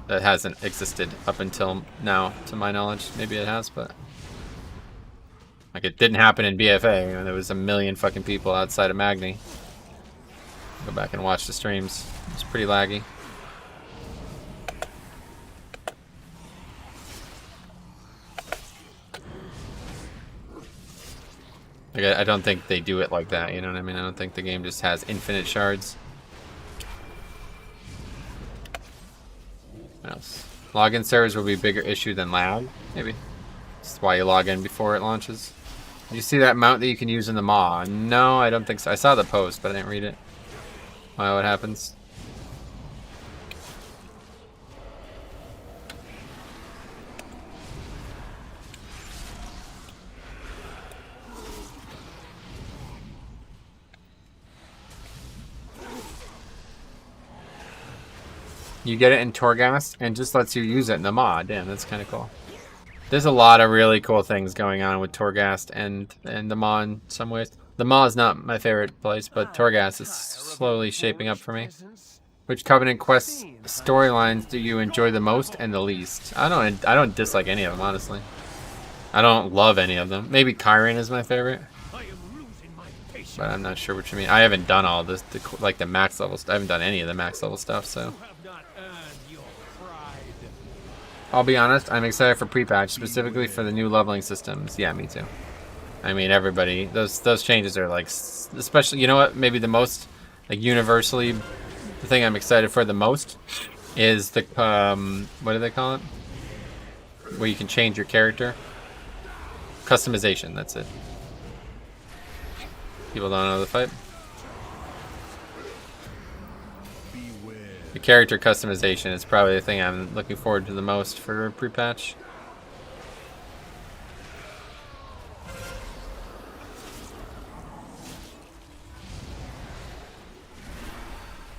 That hasn't existed up until now, to my knowledge. Maybe it has, but like, it didn't happen in BFA. You know, there was 1,000,000 fucking people outside of Magni. Go back and watch the streams. It's pretty laggy. Like, I don't think they do it like that. You know what I mean? I don't think the game just has infinite shards. What else? Login servers will be a bigger issue than lag, maybe. That's why you log in before it launches. Do you see that mount that you can use in the Maw? No, I don't think so. I saw the post, but I didn't read it. Why, what happens? You get it in Torghast and just lets you use it in the Maw. Damn, that's kind of cool. There's a lot of really cool things going on with Torghast and the Maw in some ways. The Maw is not my favorite place, but Torghast is slowly shaping up for me. Which Covenant quest storylines do you enjoy the most and the least? I don't dislike any of them, honestly. I don't love any of them. Maybe Kyron is my favorite, but I'm not sure what you mean. I haven't done all this, like the max level stuff. I haven't done any of the max level stuff, so. I'll be honest, I'm excited for pre-patch, specifically for the new leveling systems. Yeah, me too. I mean, everybody, those changes are like, especially, you know what, maybe the most, like, universally, the thing I'm excited for the most is the, what do they call it? where you can change your character. Customization, that's it. People don't know the fight. The character customization is probably the thing I'm looking forward to the most for pre-patch.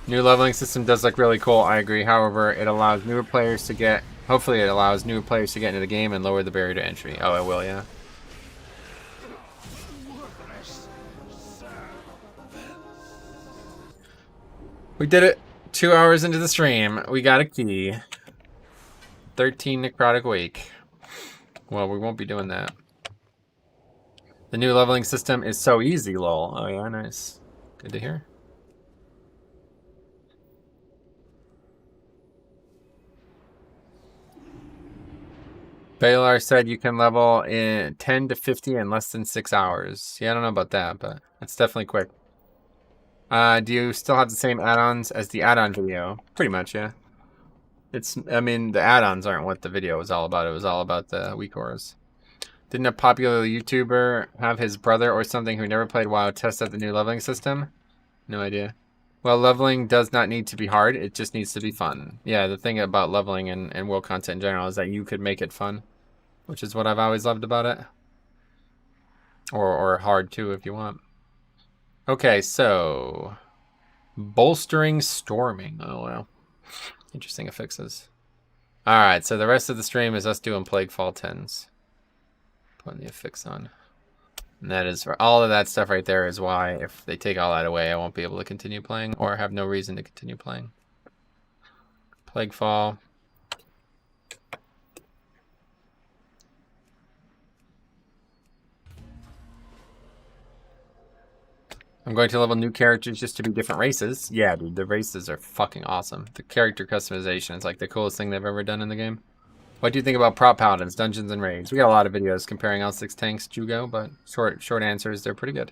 New leveling system does look really cool, I agree. However, it allows newer players to get... Hopefully it allows newer players to get into the game and lower the barrier to entry. Oh, it will, yeah. We did it. 2 hours into the stream. We got a key. 13 necrotic wake. Well, we won't be doing that. The new leveling system is so easy, lol. Oh yeah, nice. Good to hear. Baylor said you can level in 10 to 50 in less than 6 hours. Yeah, I don't know about that, but it's definitely quick. Do you still have the same add-ons as the add-on video? Pretty much, yeah. I mean, the add-ons aren't what the video was all about. It was all about the weak auras. Didn't a popular YouTuber have his brother or something who never played WoW test out the new leveling system? No idea. Well, leveling does not need to be hard. It just needs to be fun. Yeah, the thing about leveling and world content in general is that you could make it fun, which is what I've always loved about it. Or hard too, if you want. Okay, so bolstering storming. Oh wow, interesting affixes. All right, so the rest of the stream is us doing Plaguefall 10s. Putting the affix on. And that is for all of that stuff right there is why if they take all that away, I won't be able to continue playing or have no reason to continue playing. Plaguefall. I'm going to level new characters just to be different races. Yeah, dude, the races are fucking awesome. The character customization is like the coolest thing they've ever done in the game. What do you think about prop paladins, dungeons, and raids? We got a lot of videos comparing all 6 tanks, Jugo, but short answer is they're pretty good.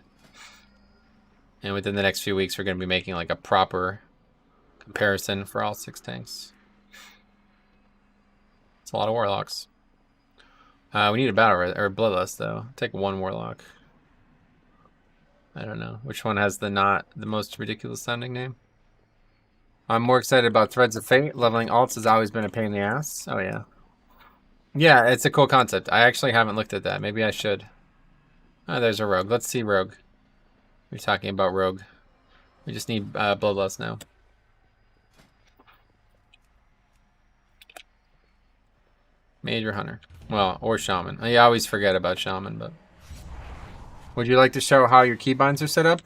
And within the next few weeks, we're going to be making like a proper comparison for all 6 tanks. It's a lot of warlocks. We need a battle or bloodlust though. Take 1 warlock. I don't know which one has the most ridiculous sounding name. I'm more excited about Threads of Fate. Leveling alts has always been a pain in the ass. Oh yeah. Yeah, it's a cool concept. I actually haven't looked at that. Maybe I should. Oh, there's a rogue. Let's see rogue. We're talking about rogue. We just need bloodlust now. Mage or hunter. Well, or shaman. I always forget about shaman, but... Would you like to show how your keybinds are set up?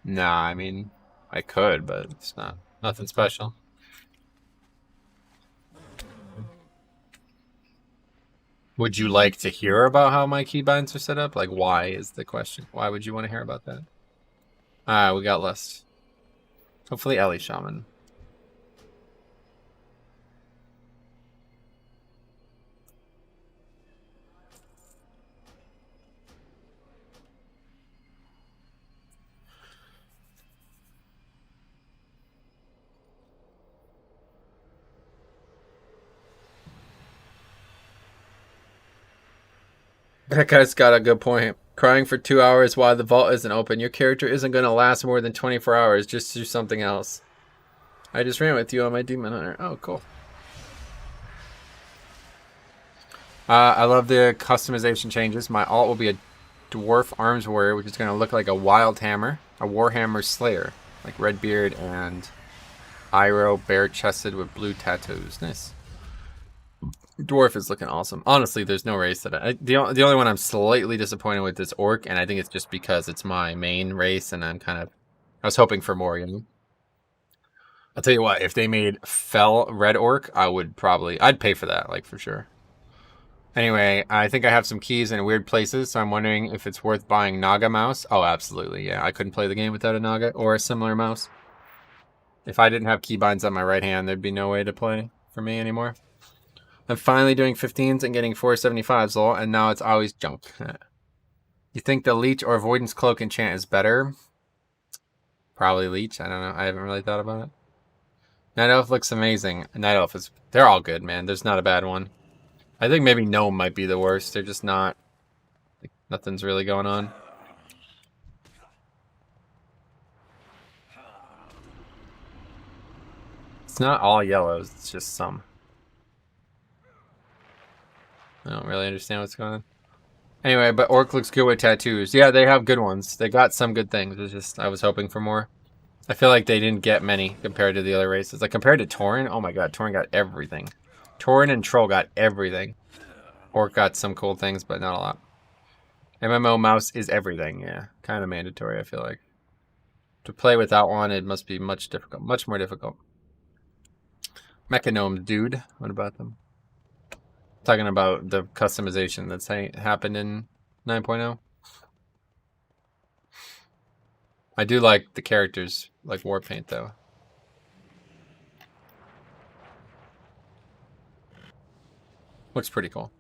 Nah, I mean, I could, but it's nothing special. Would you like to hear about how my keybinds are set up? Like, why is the question. Why would you want to hear about that? Alright, we got list. Hopefully Ellie Shaman. That guy's got a good point. Crying for 2 hours while the vault isn't open. Your character isn't going to last more than 24 hours. Just do something else. I just ran with you on my Demon Hunter. Oh, cool. I love the customization changes. My alt will be a dwarf arms warrior, which is going to look like a wild hammer. A warhammer slayer. Like Redbeard and Iroh, bare-chested with blue tattoos. Nice. Dwarf is looking awesome. Honestly, there's no race that the only one I'm slightly disappointed with is Orc, and I think it's just because it's my main race, and I was hoping for more, you know? I'll tell you what, if they made Fell Red Orc, I'd pay for that, like, for sure. Anyway, I think I have some keys in weird places, so I'm wondering if it's worth buying Naga mouse. Oh, absolutely, yeah. I couldn't play the game without a Naga or a similar mouse. If I didn't have keybinds on my right hand, there'd be no way to play for me anymore. I'm finally doing 15s and getting 475s, lol, and now it's always junk. You think the Leech or Avoidance Cloak enchant is better? Probably Leech. I don't know. I haven't really thought about it. Night Elf looks amazing. Night Elf they're all good, man. There's not a bad one. I think maybe Gnome might be the worst. They're just not... Like, nothing's really going on. It's not all yellows, it's just some. I don't really understand what's going on. Anyway, but Orc looks good with tattoos. Yeah, they have good ones. They got some good things. It's just, I was hoping for more. I feel like they didn't get many compared to the other races. Like, compared to Tauren, oh my god, Tauren got everything. Tauren and Troll got everything. Orc got some cool things, but not a lot. MMO mouse is everything, yeah. Kind of mandatory, I feel like. To play without one, it must be much more difficult. Mechanome, dude. What about them? Talking about the customization that's happened in 9.0. I do like the characters, like Warpaint, though. Looks pretty cool.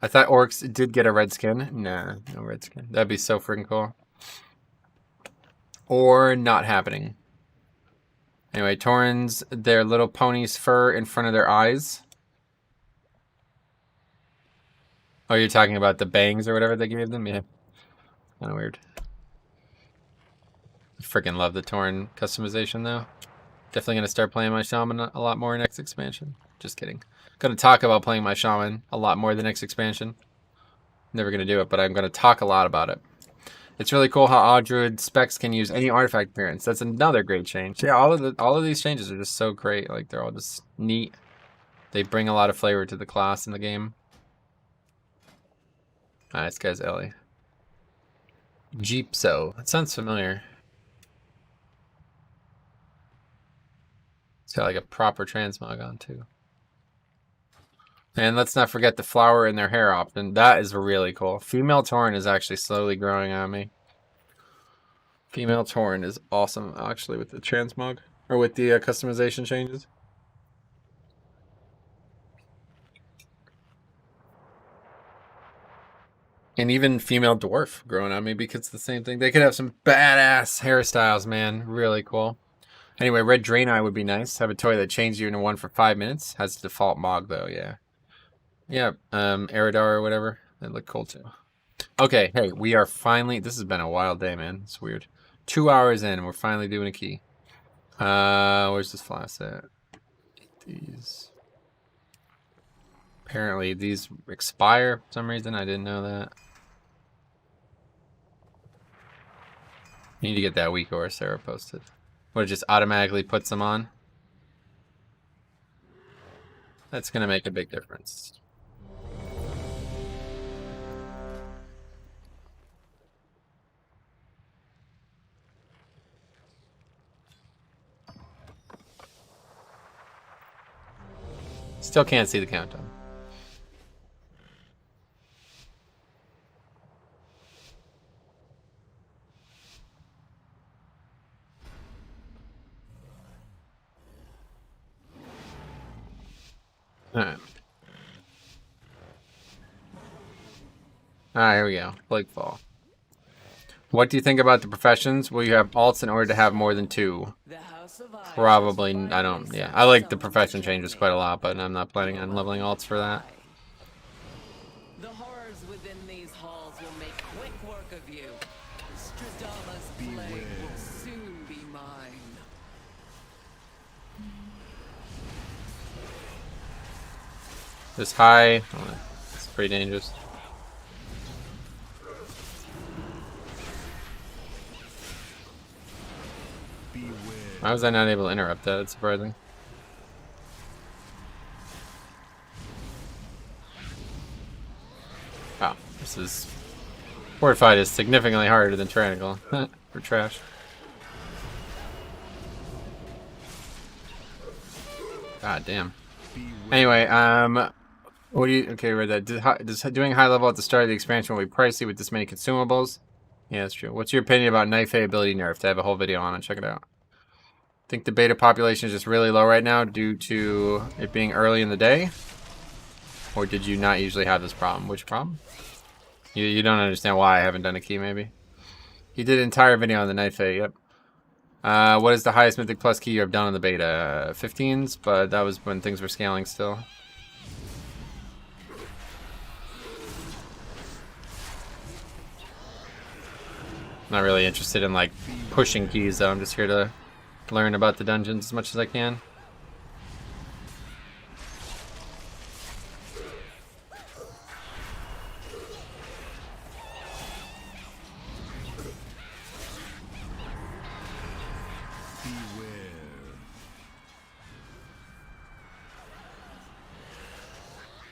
I thought Orcs did get a red skin. Nah, no red skin. That'd be so freaking cool. Or not happening. Anyway, Taurens, their little pony's fur in front of their eyes. Oh, you're talking about the bangs or whatever they gave them? Yeah. Kind of weird. I freaking love the Tauren customization, though. Definitely going to start playing my Shaman a lot more next expansion. Just kidding. Going to talk about playing my Shaman a lot more the next expansion. Never going to do it, but I'm going to talk a lot about it. It's really cool how Odd Druid specs can use any artifact appearance. That's another great change. Yeah, all of these changes are just so great. Like, they're all just neat. They bring a lot of flavor to the class in the game. Ah, this guy's Ellie. Jeepso. That sounds familiar. It's got like a proper transmog on too. And let's not forget the flower in their hair often. That is really cool. Female Tauren is actually slowly growing on me. Female Tauren is awesome actually with the transmog. Or with the customization changes. And even female dwarf growing on me because it's the same thing. They could have some badass hairstyles, man. Really cool. Anyway, Red Draenei would be nice. Have a toy that changes you into one for 5 minutes. Has the default Mog, though, yeah. Yeah, Eridar or whatever. That look cool, too. Okay, hey, we are finally... This has been a wild day, man. It's weird. 2 hours in, and we're finally doing a key. Where's this flask at? These... Apparently, these expire for some reason. I didn't know that. Need to get that week or Sarah posted. What, it just automatically puts them on? That's going to make a big difference. Still can't see the countdown. Alright. Alright, here we go. Plaguefall. What do you think about the professions? Will you have alts in order to have more than 2? Probably, I don't, yeah. I like the profession changes quite a lot, but I'm not planning on leveling alts for that.
The horrors within these halls will make quick work of you. Stradama's plague will soon be mine.
This high, oh, it's pretty dangerous. Why was I not able to interrupt that? It's surprising. Wow, this is... Fortified is significantly harder than Tyrannical. For trash. God damn. Anyway, what do you... Okay, read that. Does doing high level at the start of the expansion will be pricey with this many consumables? Yeah, that's true. What's your opinion about Knife A ability nerf? I have a whole video on it. Check it out. Think the beta population is just really low right now due to it being early in the day? Or did you not usually have this problem? Which problem? You don't understand why I haven't done a key, maybe? You did an entire video on the Knife A, yep. What is the highest Mythic Plus key you have done on the beta? 15s, but that was when things were scaling still. Not really interested in like pushing keys though. I'm just here to learn about the dungeons as much as I can.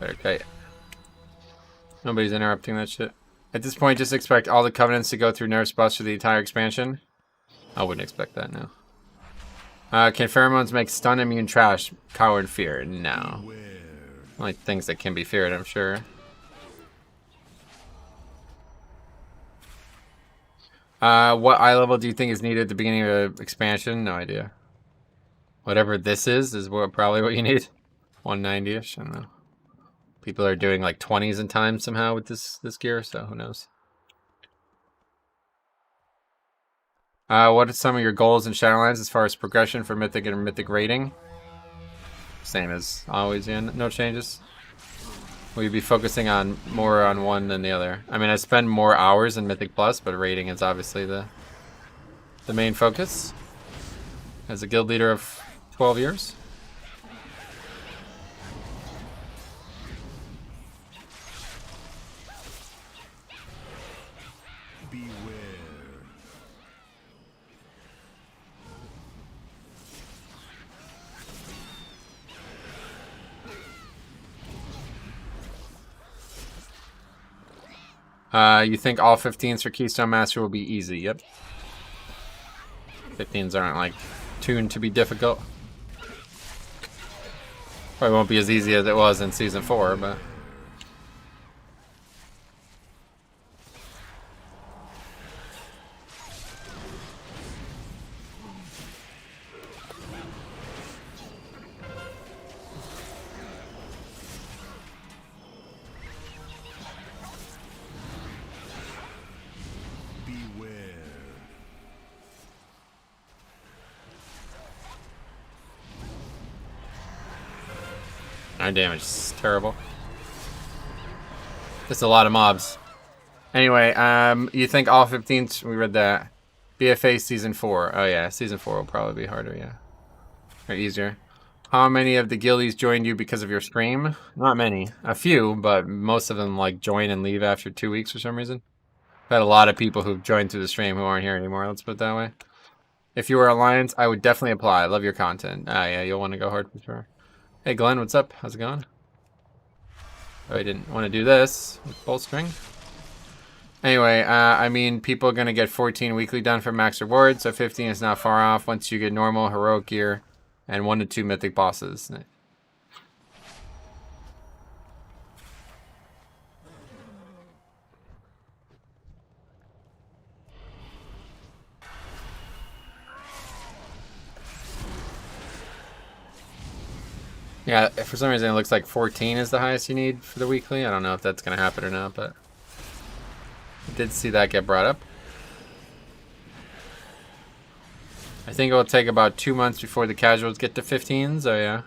Okay. Nobody's interrupting that shit. At this point, just expect all the covenants to go through nerfs buffs for the entire expansion. I wouldn't expect that now. Can pheromones make stun immune trash coward fear? No. Only things that can be feared, I'm sure. What eye level do you think is needed at the beginning of the expansion? No idea. Whatever this is probably what you need. 190-ish, I don't know. People are doing like 20s in time somehow with this gear, so who knows. What are some of your goals in Shadowlands as far as progression for Mythic and Mythic rating? Same as always, yeah, no changes. Will you be focusing on more on one than the other? I mean, I spend more hours in Mythic Plus, but rating is obviously the main focus. As a guild leader of 12 years. You think all 15s for Keystone Master will be easy? Yep. 15s aren't like tuned to be difficult. Probably won't be as easy as it was in Season 4, but... Our damage is terrible. Just a lot of mobs. Anyway, you think all 15s, we read that. BFA Season 4. Oh yeah, Season 4 will probably be harder, yeah. Or easier. How many of the guildies joined you because of your stream? Not many. A few, but most of them like join and leave after 2 weeks for some reason. I've had a lot of people who've joined through the stream who aren't here anymore, let's put it that way. If you were Alliance, I would definitely apply. I love your content. Ah yeah, you'll want to go hard for sure. Hey Glenn, what's up? How's it going? Oh, I didn't want to do this with bolstering. Anyway, I mean, people are going to get 14 weekly done for max rewards, so 15 is not far off once you get normal, heroic gear, and 1 to 2 mythic bosses. Yeah, for some reason it looks like 14 is the highest you need for the weekly. I don't know if that's going to happen or not, but I did see that get brought up. I think it will take about 2 months before the casuals get to 15s, oh yeah.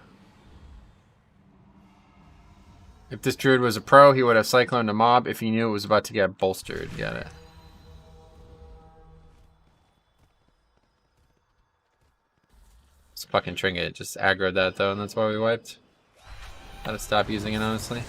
If this druid was a pro, he would have cycloned a mob if he knew it was about to get bolstered. Got it. This fucking trinket just aggroed that though, and that's why we wiped. Gotta stop using it, honestly.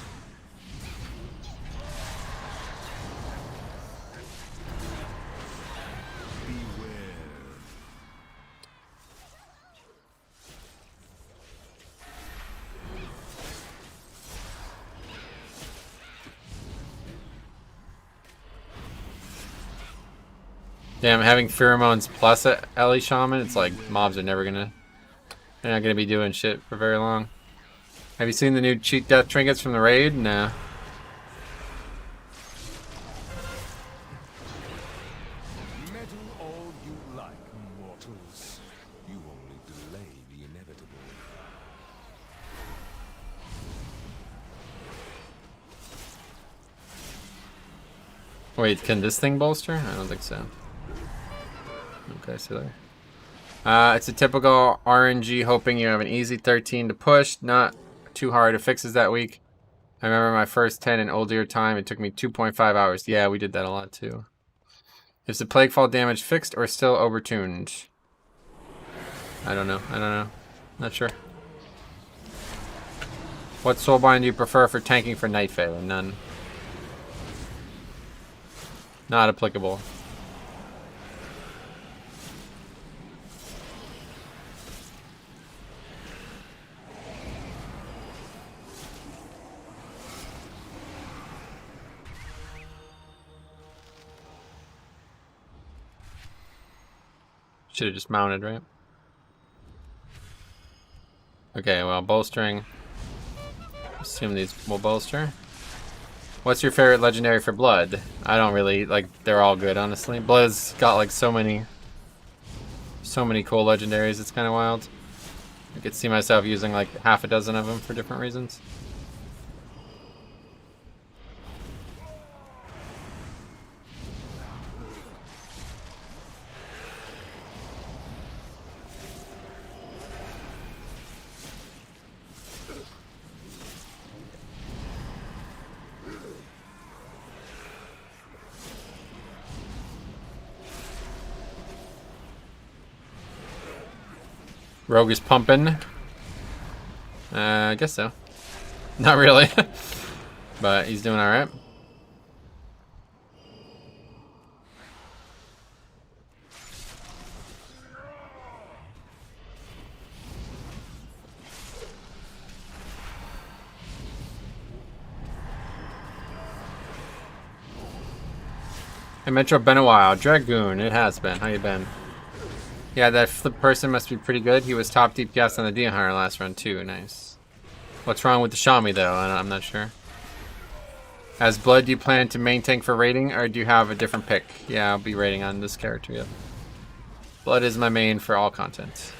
Damn, having pheromones plus a Ellie Shaman, it's like mobs are never gonna... They're not gonna be doing shit for very long. Have you seen the new cheat death trinkets from the raid? Nah.
Meddle all you like, mortals. You only delay the inevitable.
Wait, can this thing bolster? I don't think so. Okay, so there. It's a typical RNG hoping you have an easy 13 to push, not too hard to fixes that week. I remember my first 10 in older time, it took me 2.5 hours. Yeah, we did that a lot too. Is the Plaguefall damage fixed or still overtuned? I don't know. Not sure. What soulbind do you prefer for tanking for Night Fae? None. Not applicable. Should have just mounted, right? Okay, well, bolstering. Assume these will bolster. What's your favorite legendary for Blood? I don't really, like, they're all good, honestly. Blood's got, like, so many cool legendaries, it's kind of wild. I could see myself using, like, half a dozen of them for different reasons. Rogue is pumping. I guess so. Not really. But he's doing alright. Hey Metro, been a while. Dragoon, it has been. How you been? Yeah, that flip person must be pretty good. He was top DPS on the Demon Hunter last run too. Nice. What's wrong with the Shami though? I'm not sure. As Blood, do you plan to main tank for raiding, or do you have a different pick? Yeah, I'll be raiding on this character. Yeah. Blood is my main for all content.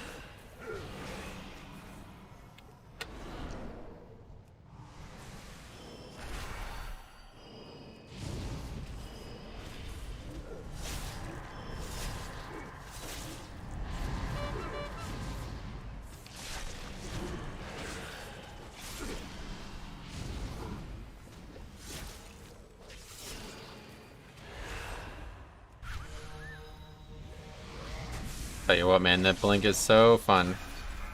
Tell you what, man, that blink is so fun.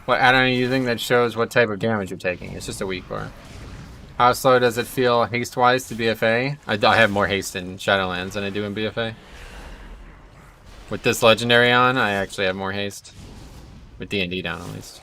What add-on are you using that shows what type of damage you're taking? It's just a weak bar. How slow does it feel haste-wise to BFA? I have more haste in Shadowlands than I do in BFA. With this legendary on, I actually have more haste. With D&D down, at least.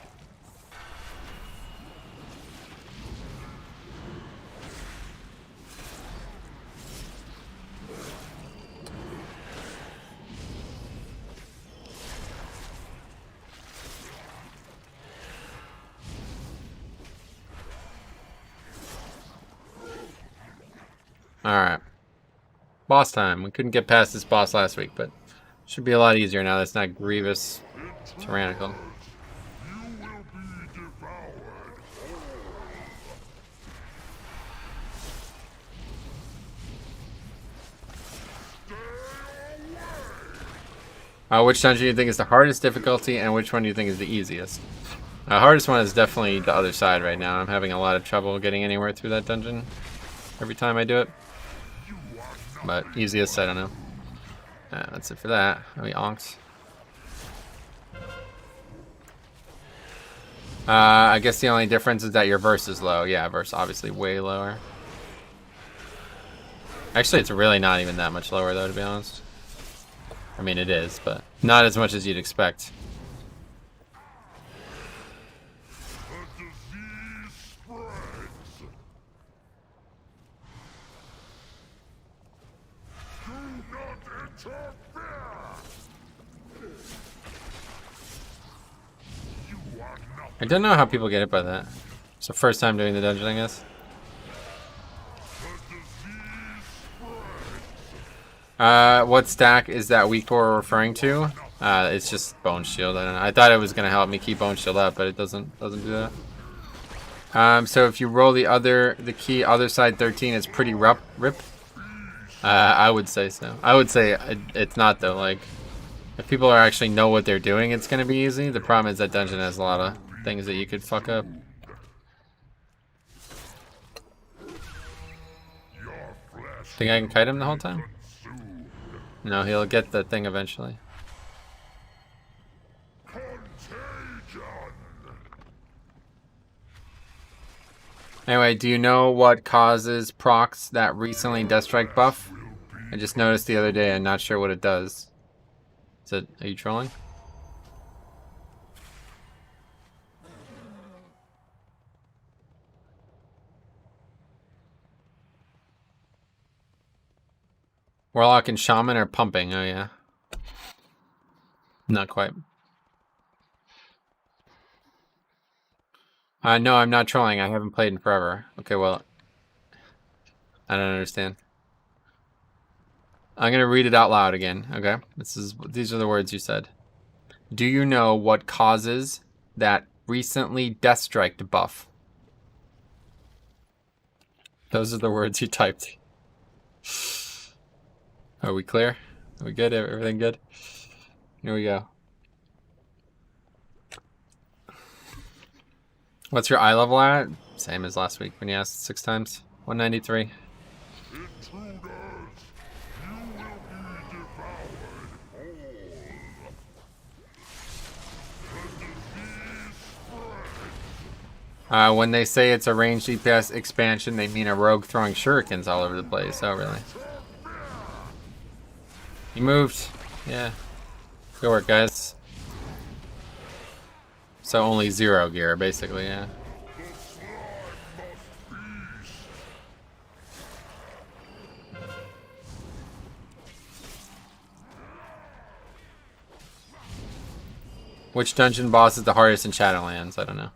Alright. Boss time. We couldn't get past this boss last week, but should be a lot easier now that's not Grievous Tyrannical. Which dungeon do you think is the hardest difficulty, and which one do you think is the easiest? Hardest one is definitely the other side right now. I'm having a lot of trouble getting anywhere through that dungeon every time I do it. But easiest, I don't know. That's it for that. Are we onks? I guess the only difference is that your verse is low. Yeah, verse obviously way lower. Actually, it's really not even that much lower though, to be honest. I mean, it is, but not as much as you'd expect. I don't know how people get hit by that. It's the first time doing the dungeon, I guess. What stack is that weak core referring to? It's just Bone Shield. I don't know. I thought it was gonna help me keep Bone Shield up, but it doesn't do that. So if you roll the key other side 13, it's pretty rip. I would say so. I would say it's not though. Like, if people are actually know what they're doing, it's gonna be easy. The problem is that dungeon has a lot of things that you could fuck up. Think I can kite him the whole time? No, he'll get the thing eventually. Anyway, do you know what causes procs that recently Death Strike buff? I just noticed the other day. I'm not sure what it does. Is it? Are you trolling? Warlock and Shaman are pumping. Oh yeah. Not quite. No, I'm not trolling. I haven't played in forever. Okay, well, I don't understand. I'm gonna read it out loud again. Okay, these are the words you said. Do you know what causes that recently Death Strike buff? Those are the words you typed. Are we clear? Are we good? Everything good? Here we go. What's your eye level at? Same as last week when you asked 6 times. 193. When they say it's a ranged DPS expansion, they mean a rogue throwing shurikens all over the place. Oh, really? You moved. Yeah. Good work, guys. So only 0 gear, basically, yeah. Which dungeon boss is the hardest in Shadowlands? I don't know.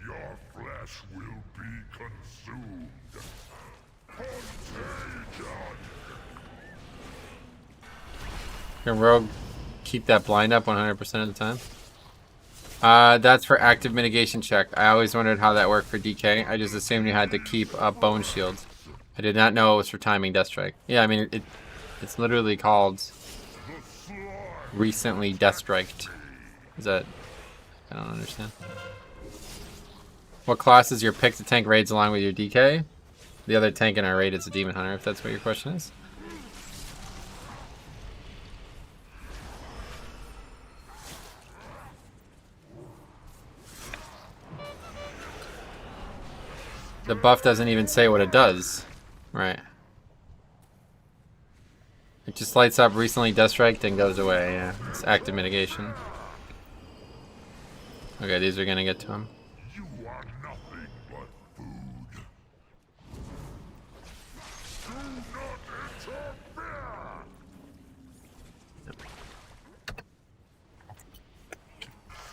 Your flesh will be consumed.
Can Rogue keep that blind up 100% of the time? That's for active mitigation check. I always wondered how that worked for DK. I just assumed you had to keep up bone shields. I did not know it was for timing Death Strike. Yeah, I mean, it's literally called recently Death Striked. Is that... I don't understand. What class is your pick to tank raids along with your DK? The other tank in our raid is a Demon Hunter, if that's what your question is. The buff doesn't even say what it does. Right. It just lights up recently Death Strike, then goes away, yeah. It's active mitigation. Okay, these are gonna get to him.
You are nothing but food. Do not interfere!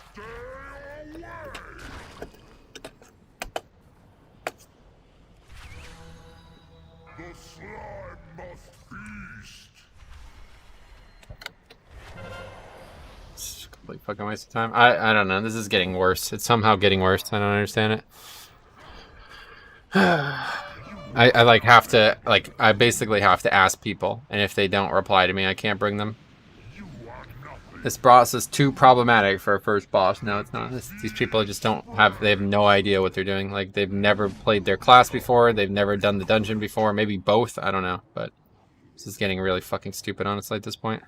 Stay away! The slime must feast.
It's a complete fucking waste of time. I don't know. This is getting worse. It's somehow getting worse. I don't understand it. I like have to, like, I basically have to ask people, and if they don't reply to me, I can't bring them. This boss is too problematic for a first boss. No, it's not. These people just don't have, they have no idea what they're doing. Like, they've never played their class before. They've never done the dungeon before. Maybe both. I don't know. But this is getting really fucking stupid, honestly, at this point.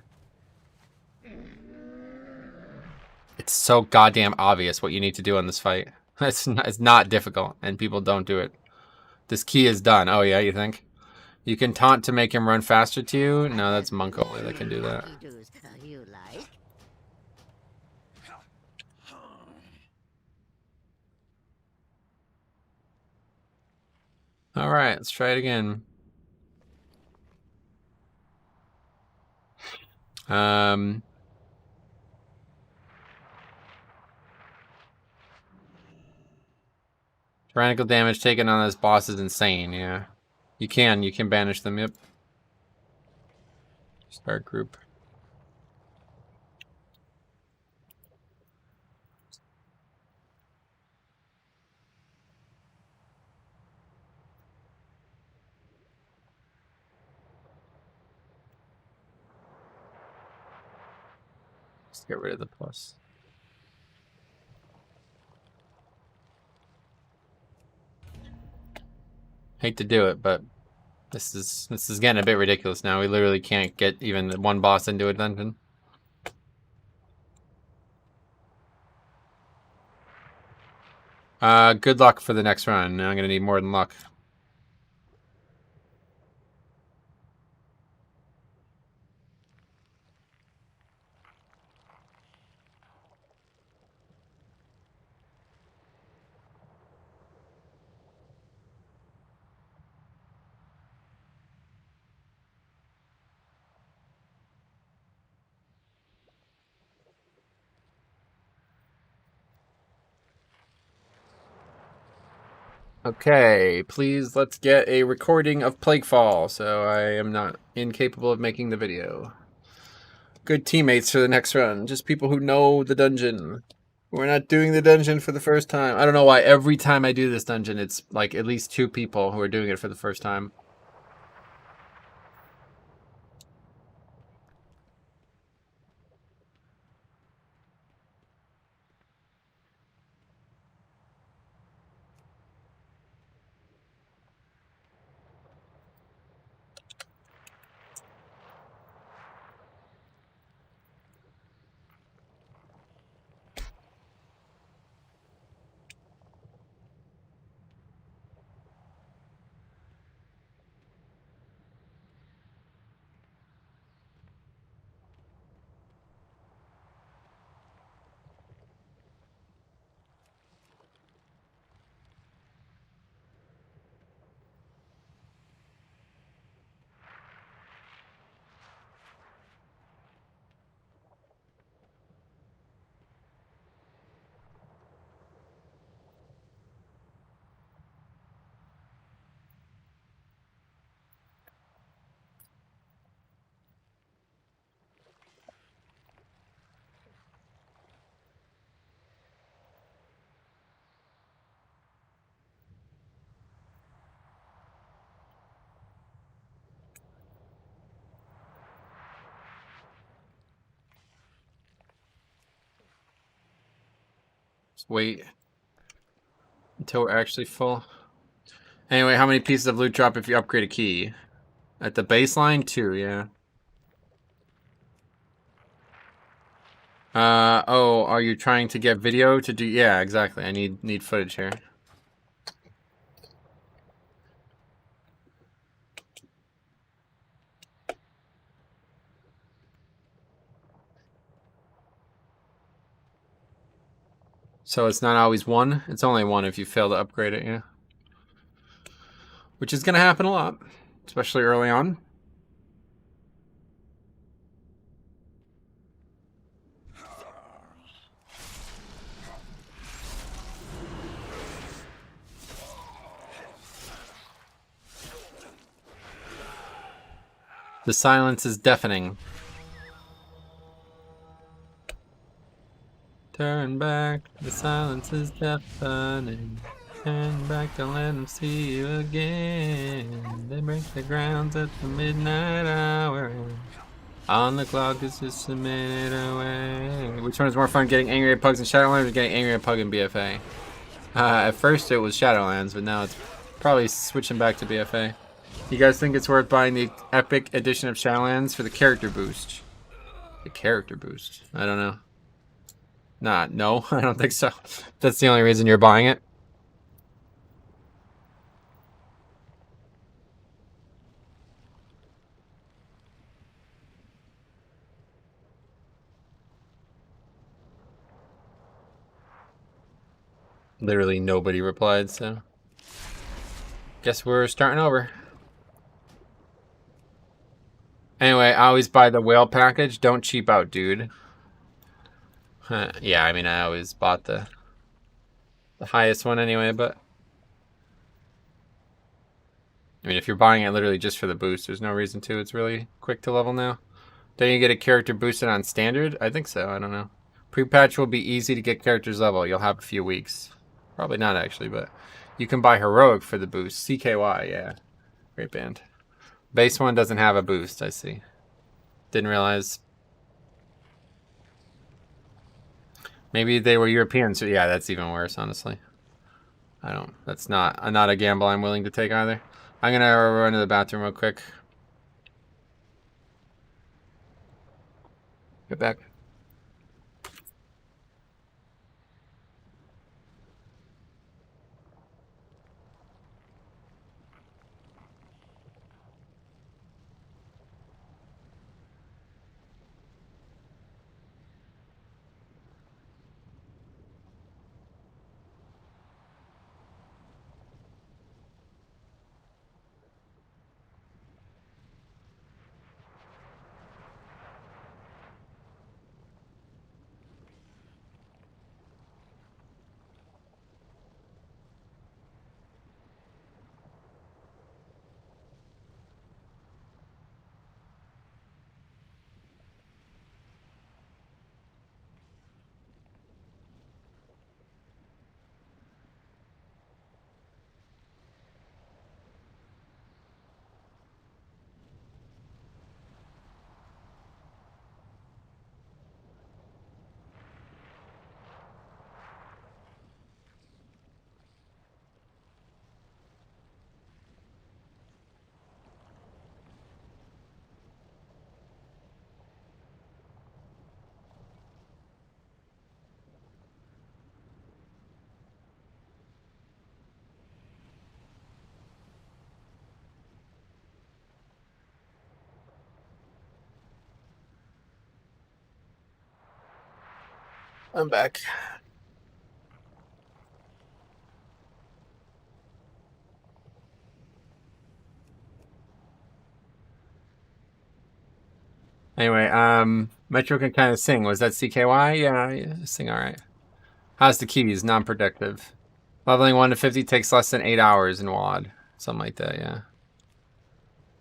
It's so goddamn obvious what you need to do in this fight. It's not difficult, and people don't do it. This key is done. Oh, yeah, you think? You can taunt to make him run faster to you? No, that's Monk only that can do that.
You like?
Alright, let's try it again. Tyrannical damage taken on this boss is insane, yeah. You can banish them, yep. Start group. Let's get rid of the plus. Hate to do it, but this is getting a bit ridiculous now. We literally can't get even one boss into a dungeon. Good luck for the next run. Now I'm gonna need more than luck. Okay, please let's get a recording of Plaguefall, so I am not incapable of making the video. Good teammates for the next run, just people who know the dungeon. We're not doing the dungeon for the first time. I don't know why every time I do this dungeon, it's like at least 2 people who are doing it for the first time. Wait until we're actually full. Anyway, how many pieces of loot drop if you upgrade a key? At the baseline, 2, yeah. Oh, are you trying to get video to do? Yeah, exactly. I need footage here. So it's not always 1. It's only 1 if you fail to upgrade it, yeah. Which is going to happen a lot, especially early on. The silence is deafening. Turn back, the silence is deafening. Turn back to let them see you again. They break the grounds at the midnight hour. On the clock, it's just a minute away. Which one is more fun, getting angry at Pugs in Shadowlands or getting angry at Pug in BFA? At first it was Shadowlands, but now it's probably switching back to BFA. You guys think it's worth buying the Epic Edition of Shadowlands for the character boost? The character boost? I don't know. No, I don't think so. That's the only reason you're buying it. Literally nobody replied, so guess we're starting over. Anyway, I always buy the whale package. Don't cheap out, dude. Yeah, I mean, I always bought the highest one anyway, but I mean, if you're buying it literally just for the boost, there's no reason to. It's really quick to level now. Don't you get a character boosted on standard? I think so. I don't know. Pre-patch will be easy to get characters level. You'll have a few weeks. Probably not, actually, but you can buy Heroic for the boost. CKY, yeah. Great band. Base one doesn't have a boost, I see. Didn't realize. Maybe they were European, so yeah, that's even worse, honestly. That's not a gamble I'm willing to take either. I'm gonna run to the bathroom real quick. Get back. I'm back. Anyway, Metro can kind of sing. Was that CKY? Yeah, sing all right. How's the keys? Non-productive. Leveling 1 to 50 takes less than 8 hours in WAD. Something like that, yeah.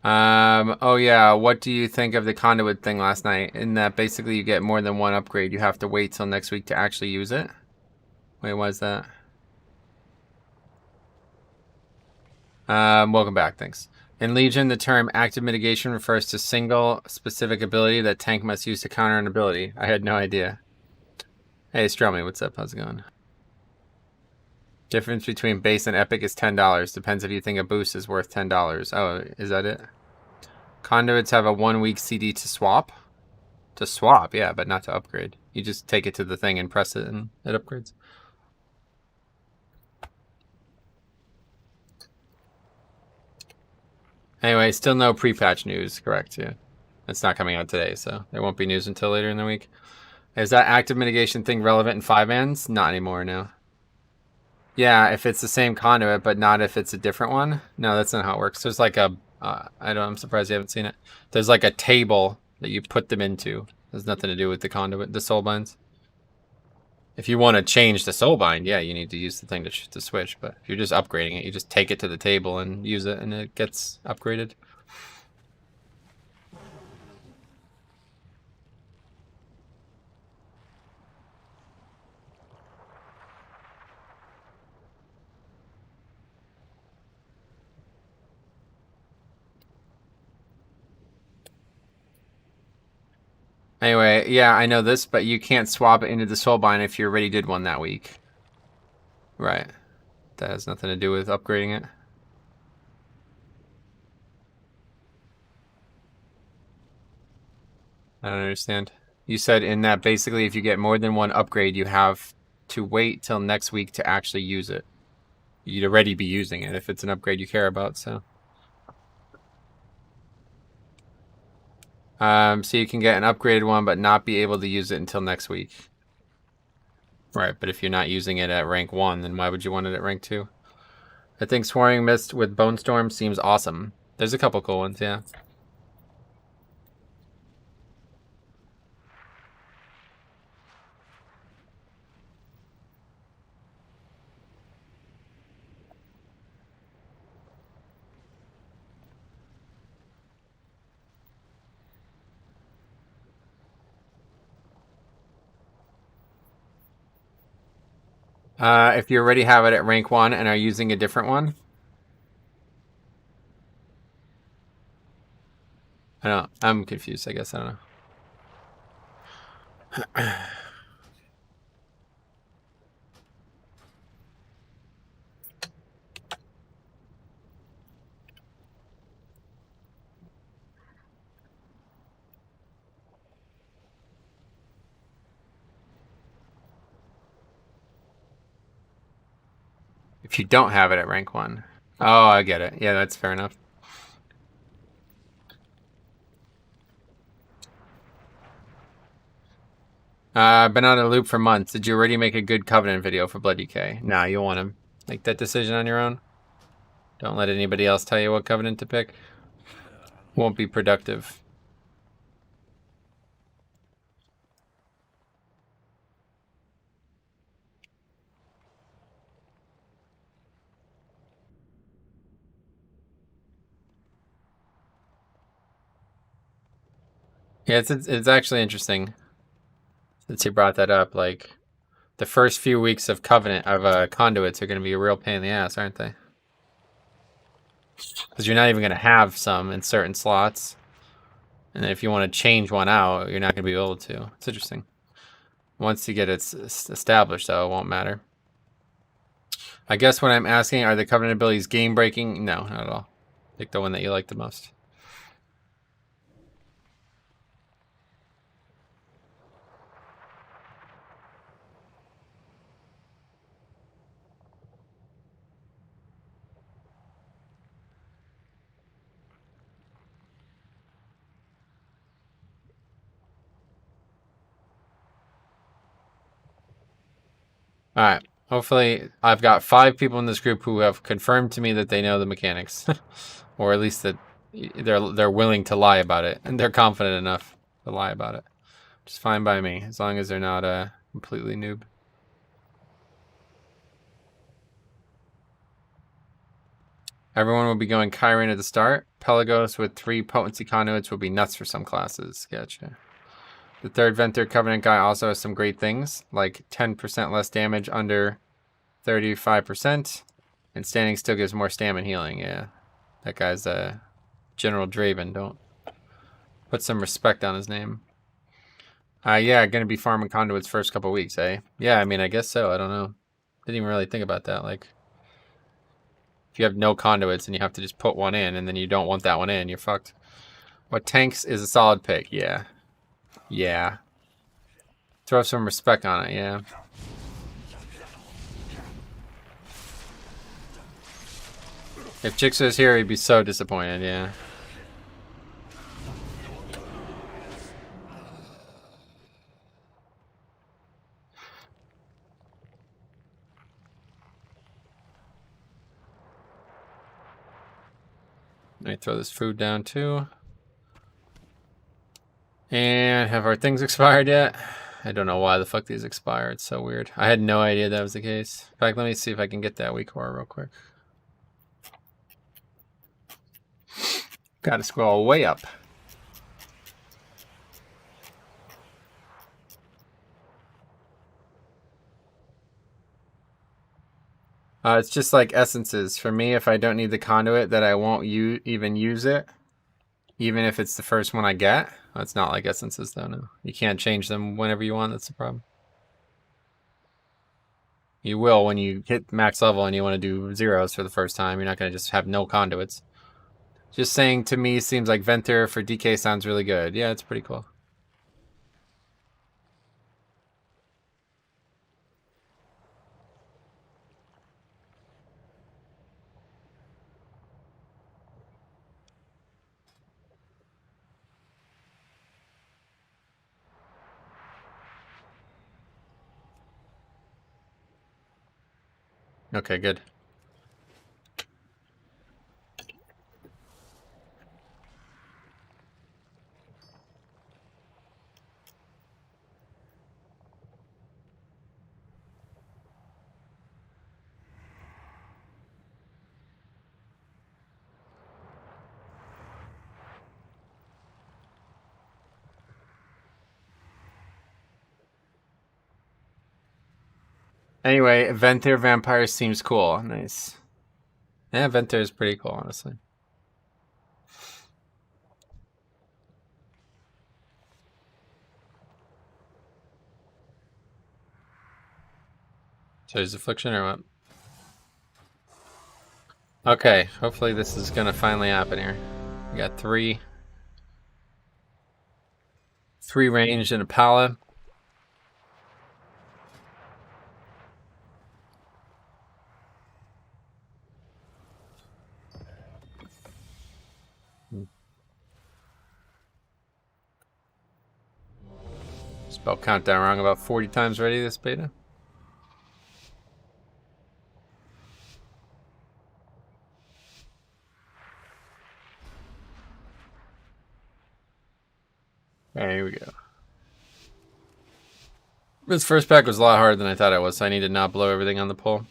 Oh yeah, what do you think of the conduit thing last night? In that basically you get more than one upgrade. You have to wait till next week to actually use it. Wait, why is that? Welcome back, thanks. In Legion, the term active mitigation refers to single specific ability that tank must use to counter an ability. I had no idea. Hey, Stromy, what's up? How's it going? Difference between base and epic is $10. Depends if you think a boost is worth $10. Oh, is that it? Conduits have a 1-week CD to swap. To swap, yeah, but not to upgrade. You just take it to the thing and press it and it upgrades. Anyway, still no pre-patch news, correct, yeah. It's not coming out today, so there won't be news until later in the week. Is that active mitigation thing relevant in 5-ends? Not anymore, no. Yeah, if it's the same conduit, but not if it's a different one. No, that's not how it works. There's like a, I'm surprised you haven't seen it. There's like a table that you put them into. There's nothing to do with the conduit, the soulbinds. If you want to change the soulbind, yeah, you need to use the thing to switch. But if you're just upgrading it, you just take it to the table and use it, and it gets upgraded. Anyway, yeah, I know this, but you can't swap it into the soulbind if you already did one that week. Right. That has nothing to do with upgrading it. I don't understand. You said in that basically if you get more than one upgrade, you have to wait till next week to actually use it. You'd already be using it if it's an upgrade you care about, so. So you can get an upgraded one but not be able to use it until next week. Right, but if you're not using it at rank 1, then why would you want it at rank 2? I think Swarming Mist with Bone Storm seems awesome. There's a couple cool ones, yeah. If you already have it at rank 1 and are using a different one. I don't know. I'm confused, I guess. I don't know. If you don't have it at rank 1. Oh, I get it. Yeah, that's fair enough. I've been on a loop for months. Did you already make a good Covenant video for Blood UK? Nah, you want to make that decision on your own. Don't let anybody else tell you what Covenant to pick. Won't be productive. Yeah, it's actually interesting since you brought that up. Like, the first few weeks of Covenant of conduits are going to be a real pain in the ass, aren't they? Because you're not even going to have some in certain slots, and then if you want to change one out, you're not going to be able to. It's interesting. Once you get it established, though, it won't matter. I guess what I'm asking, are the Covenant abilities game breaking? No, not at all. Pick the one that you like the most. All right. Hopefully, I've got 5 people in this group who have confirmed to me that they know the mechanics, or at least that they're willing to lie about it, and they're confident enough to lie about it. Just fine by me, as long as they're not completely noob. Everyone will be going Chiron at the start. Pelagos with 3 potency conduits will be nuts for some classes. Gotcha. The third Venter Covenant guy also has some great things, like 10% less damage under 35%, and standing still gives more stamina healing. Yeah, that guy's General Draven. Don't put some respect on his name. Yeah, gonna be farming conduits first couple weeks, eh? Yeah, I mean, I guess so. I don't know. Didn't even really think about that. Like, if you have no conduits and you have to just put one in, and then you don't want that one in, you're fucked. What tanks is a solid pick? Yeah. Yeah. Throw some respect on it, yeah. If Jix was here, he'd be so disappointed, yeah. Let me throw this food down too. And have our things expired yet? I don't know why the fuck these expired. It's so weird. I had no idea that was the case. In fact, let me see if I can get that weak core real quick. Gotta scroll way up. It's just like essences. For me, if I don't need the conduit, that I won't even use it. Even if it's the first one I get. Oh, it's not like essences though, no. You can't change them whenever you want, that's the problem. You will when you hit max level and you want to do zeros for the first time. You're not going to just have no conduits. Just saying, to me, seems like Venter for DK sounds really good. Yeah, it's pretty cool. Okay, good. Anyway, Venter Vampire seems cool. Nice. Yeah, Venter is pretty cool, honestly. So is Affliction or what? Okay, hopefully this is gonna finally happen here. We got 3 ranged and a Pala. Spell countdown wrong about 40 times already this beta. Alright, here we go. This first pack was a lot harder than I thought it was, so I need to not blow everything on the pole.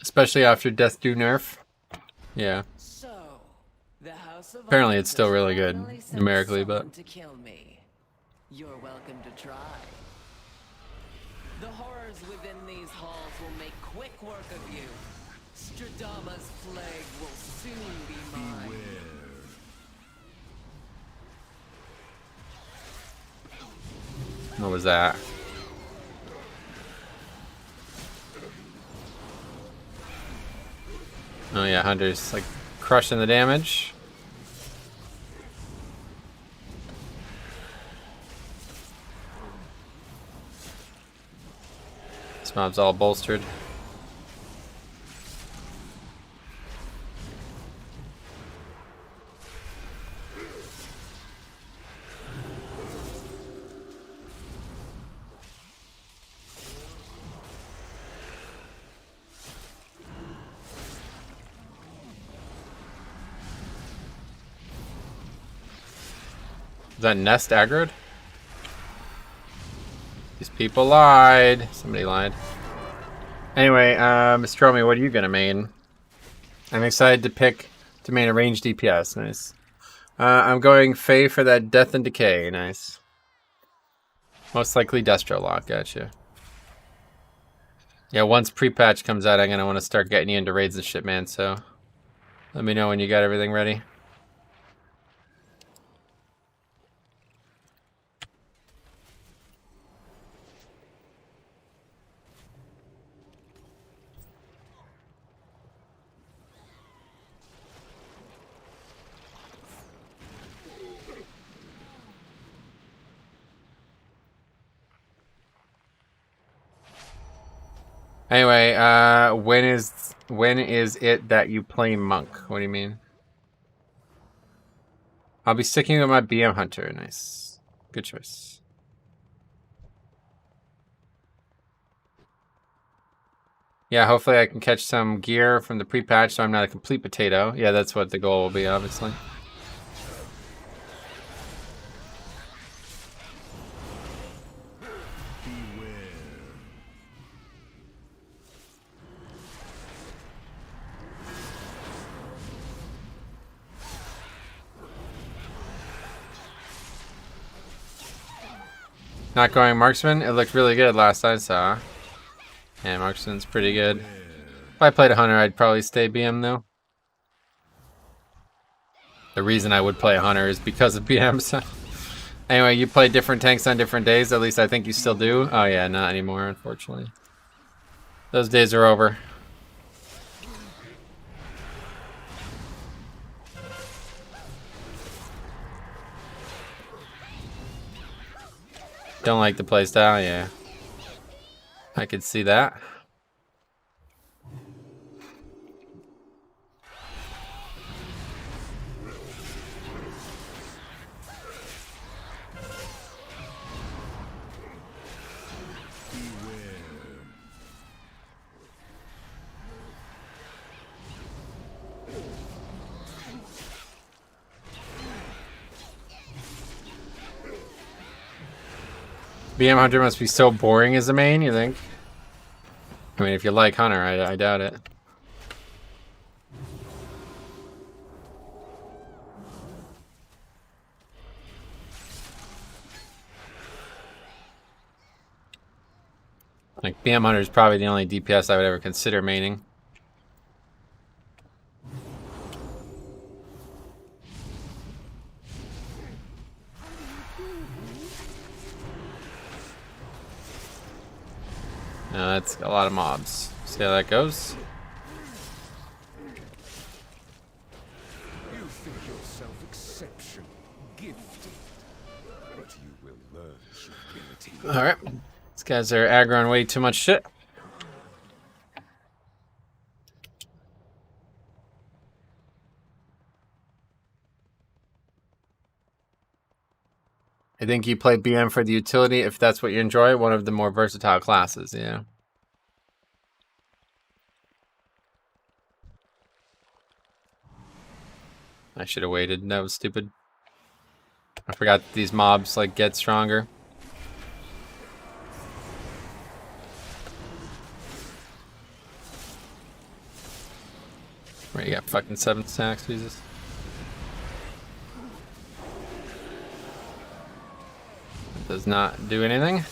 Especially after Death Do Nerf. Yeah.
So, the House of
Apparently
Arms
it's still
has
really good
finally sent
numerically, but
someone to kill me. You're welcome to try. The horrors within these halls will make quick work of you. Stradama's plague will soon be mine.
what was that? Oh yeah, Hunter's like crushing the damage. This mob's all bolstered. Is that Nest aggroed? These people lied. Somebody lied. Anyway, Mistromi, what are you gonna main? I'm excited to main a ranged DPS. Nice. I'm going Fae for that Death and Decay. Nice. Most likely Destro Lock. Gotcha. Yeah, once pre-patch comes out, I'm gonna want to start getting you into raids and shit, man. So let me know when you got everything ready. Anyway, when is it that you play Monk? What do you mean? I'll be sticking with my BM Hunter. Nice. Good choice. Yeah, hopefully I can catch some gear from the pre-patch so I'm not a complete potato. Yeah, that's what the goal will be, obviously. Not going Marksman? It looked really good last I saw. Yeah, Marksman's pretty good. If I played a Hunter, I'd probably stay BM though. The reason I would play a Hunter is because of BM. So. Anyway, you play different tanks on different days. At least I think you still do. Oh yeah, not anymore, unfortunately. Those days are over. Don't like the playstyle, yeah. I could see that. BM Hunter must be so boring as a main, you think? I mean, if you like Hunter, I doubt it. Like, BM Hunter is probably the only DPS I would ever consider maining. No, that's a lot of mobs. See how that goes?
You think yourself exceptional, gifted, but you will learn humility.
Alright. These guys are aggroing way too much shit. I think you play BM for the utility if that's what you enjoy. One of the more versatile classes, yeah. I should have waited. That was stupid. I forgot that these mobs like get stronger. Right, you got fucking 7 stacks, Jesus. It does not do anything.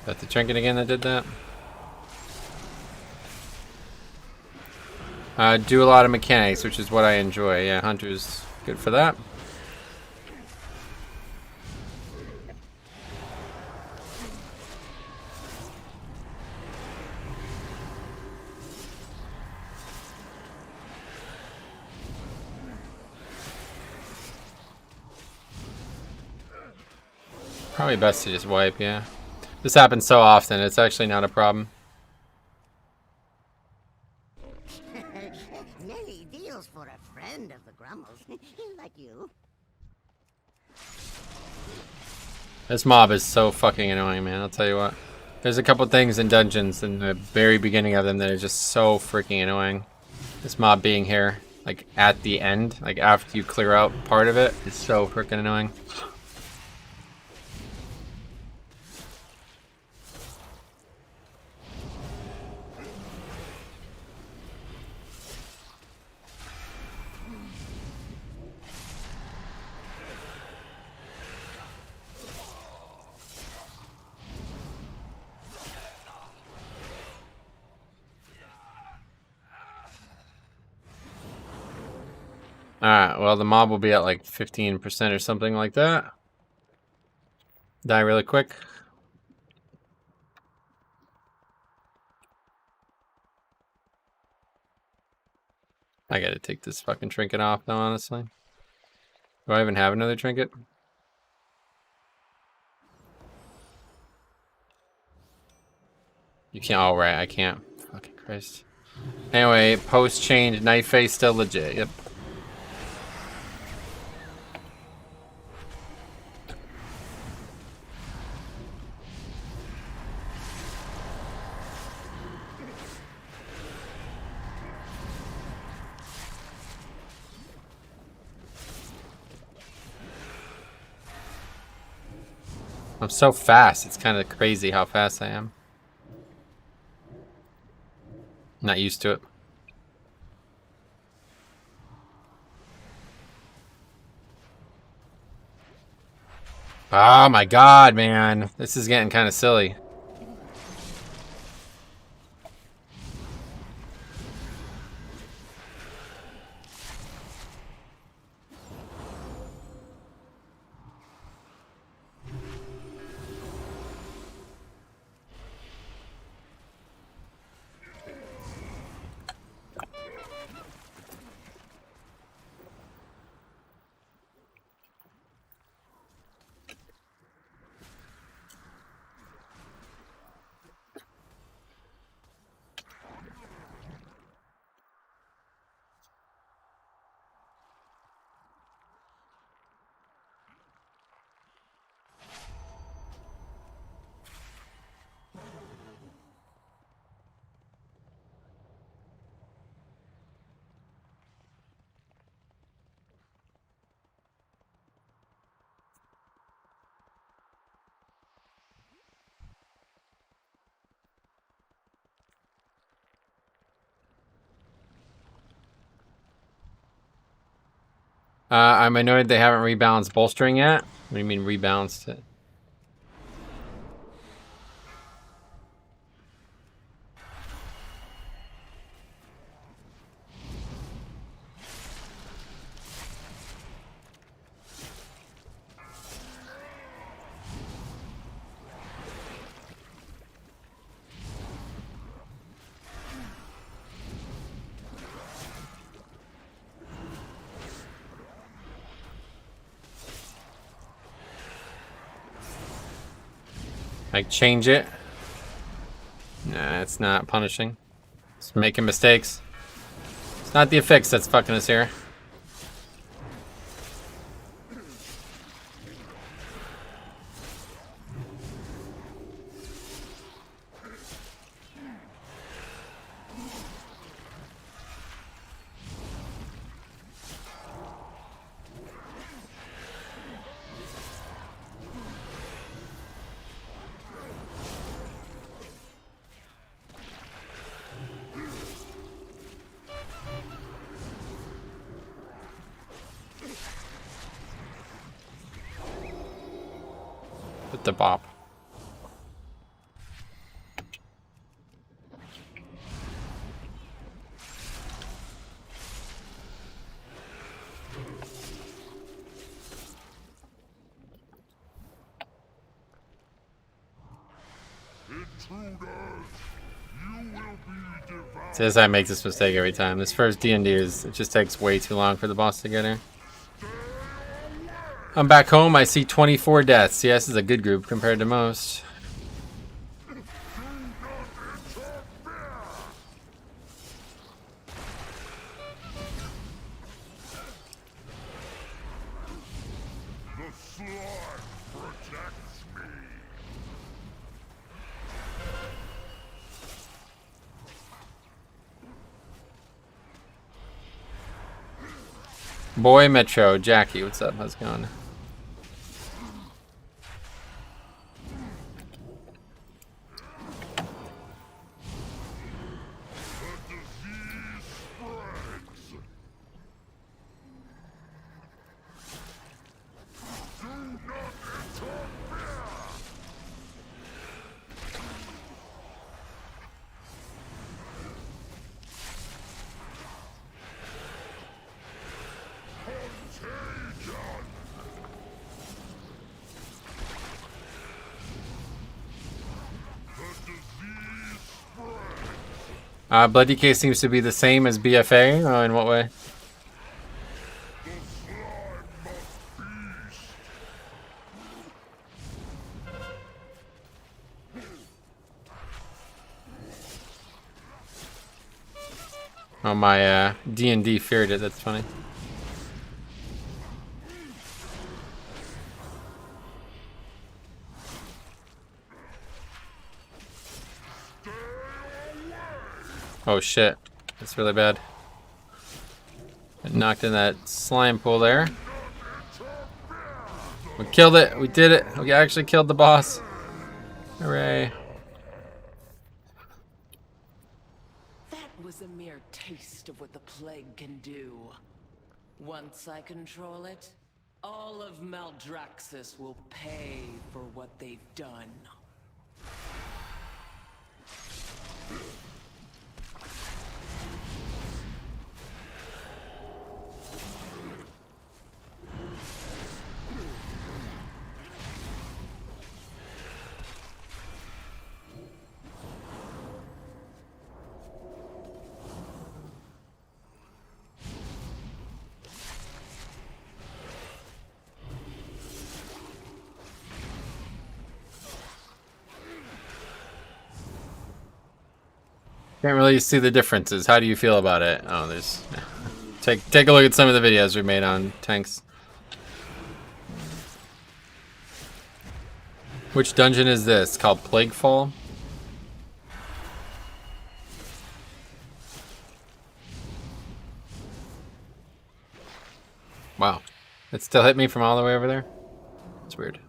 That the trinket again that did that? Do a lot of mechanics, which is what I enjoy. Yeah, Hunter's good for that. Probably best to just wipe, yeah. This happens so often, it's actually not a problem.
Many deals for a friend of the Grummles, like you.
This mob is so fucking annoying, man, I'll tell you what. There's a couple things in dungeons in the very beginning of them that are just so freaking annoying. This mob being here, like at the end, like after you clear out part of it, is so freaking annoying. Alright, well the mob will be at like 15% or something like that. Die really quick. I gotta take this fucking trinket off though, honestly. Do I even have another trinket? You can't, oh right, I can't. Fucking Christ. Anyway, post-change, knife face still legit, yep. I'm so fast, it's kind of crazy how fast I am. Not used to it. Oh my god, man. This is getting kind of silly. I'm annoyed they haven't rebalanced bolstering yet. What do you mean rebalanced it? Like change it? Nah, it's not punishing. It's making mistakes. It's not the affix that's fucking us here. with the bop. See, this I make this mistake every time. This first D&D it just takes way too long for the boss to get here. I'm back home, I see 24 deaths. Yeah, this is a good group compared to most. Boy Metro, Jackie, what's up? How's it going? Blood DK seems to be the same as BFA. Oh, in what way? Oh, my D&D feared it. That's funny. Oh shit, that's really bad. I knocked in that slime pool there. We killed it, we did it. We actually killed the boss. Hooray.
That was a mere taste of what the plague can do. Once I control it, all of Maldraxxus will pay for what they've done.
Can't really see the differences. How do you feel about it? Oh, there's... Take a look at some of the videos we made on tanks. Which dungeon is this? It's called Plaguefall? Wow. It still hit me from all the way over there? It's weird.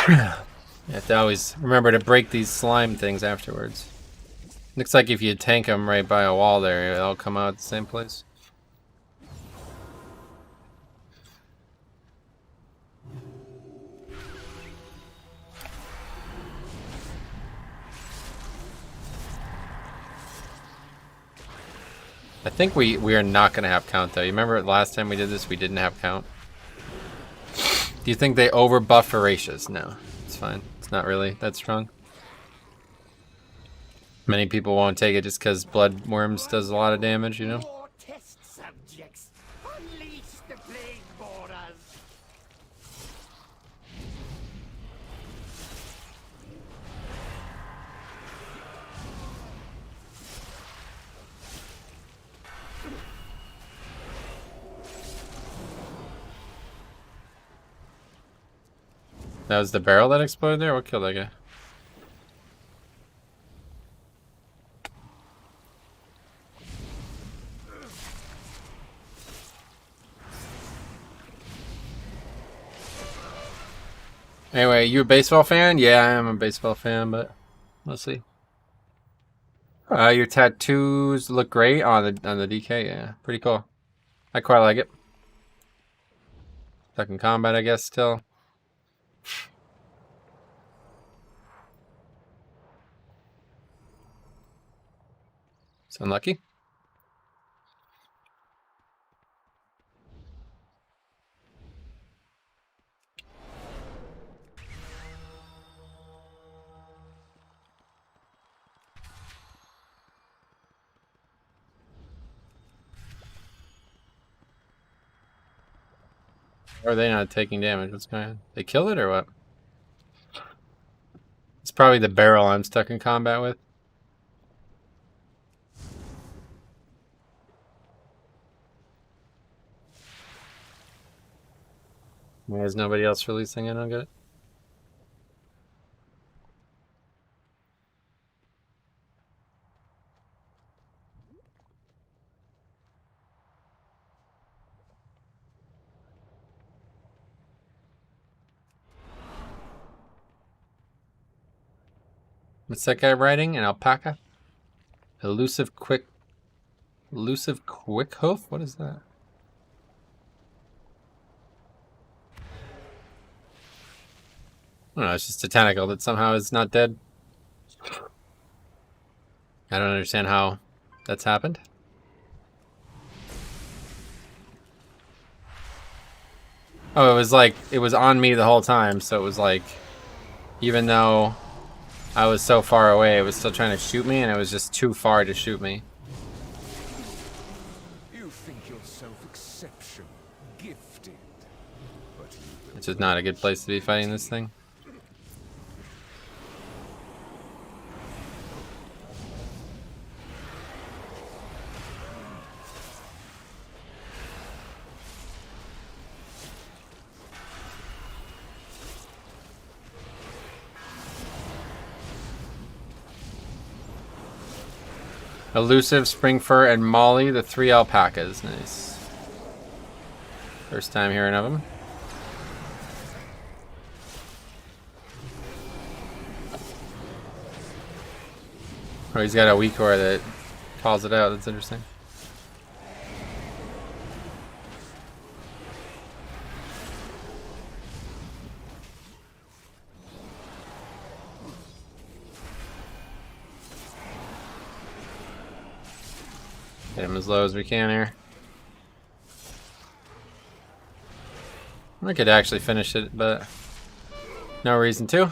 You have to always remember to break these slime things afterwards. Looks like if you tank them right by a wall there, they'll come out at the same place. I think we are not going to have count though. You remember last time we did this, we didn't have count? Do you think they over buff Horatius? No, it's fine. It's not really that strong. Many people won't take it just because Blood Worms does a lot of damage, you know?
More test subjects. Unleash the plague borders.
That was the barrel that exploded there? What killed that guy? Anyway, you a baseball fan? Yeah, I am a baseball fan, but we'll see. Your tattoos look great on the DK. Yeah, pretty cool. I quite like it. Stuck in combat, I guess, still. It's unlucky. Or are they not taking damage? What's going on? They kill it or what? It's probably the barrel I'm stuck in combat with. Why is nobody else releasing it? I don't get it. What's that guy riding? An alpaca? Elusive quick hoof? What is that? I don't know, it's just a tentacle that somehow is not dead. I don't understand how that's happened. Oh, it was on me the whole time, so it was like, even though I was so far away, it was still trying to shoot me, and it was just too far to shoot me.
You think yourself exceptional, gifted, but
It's just not a good place to be fighting this thing. Elusive, Spring Fur, and Molly, the 3 alpacas. Nice. First time hearing of them. Oh, he's got a weak core that calls it out. That's interesting. Get him as low as we can here. I could actually finish it, but no reason to.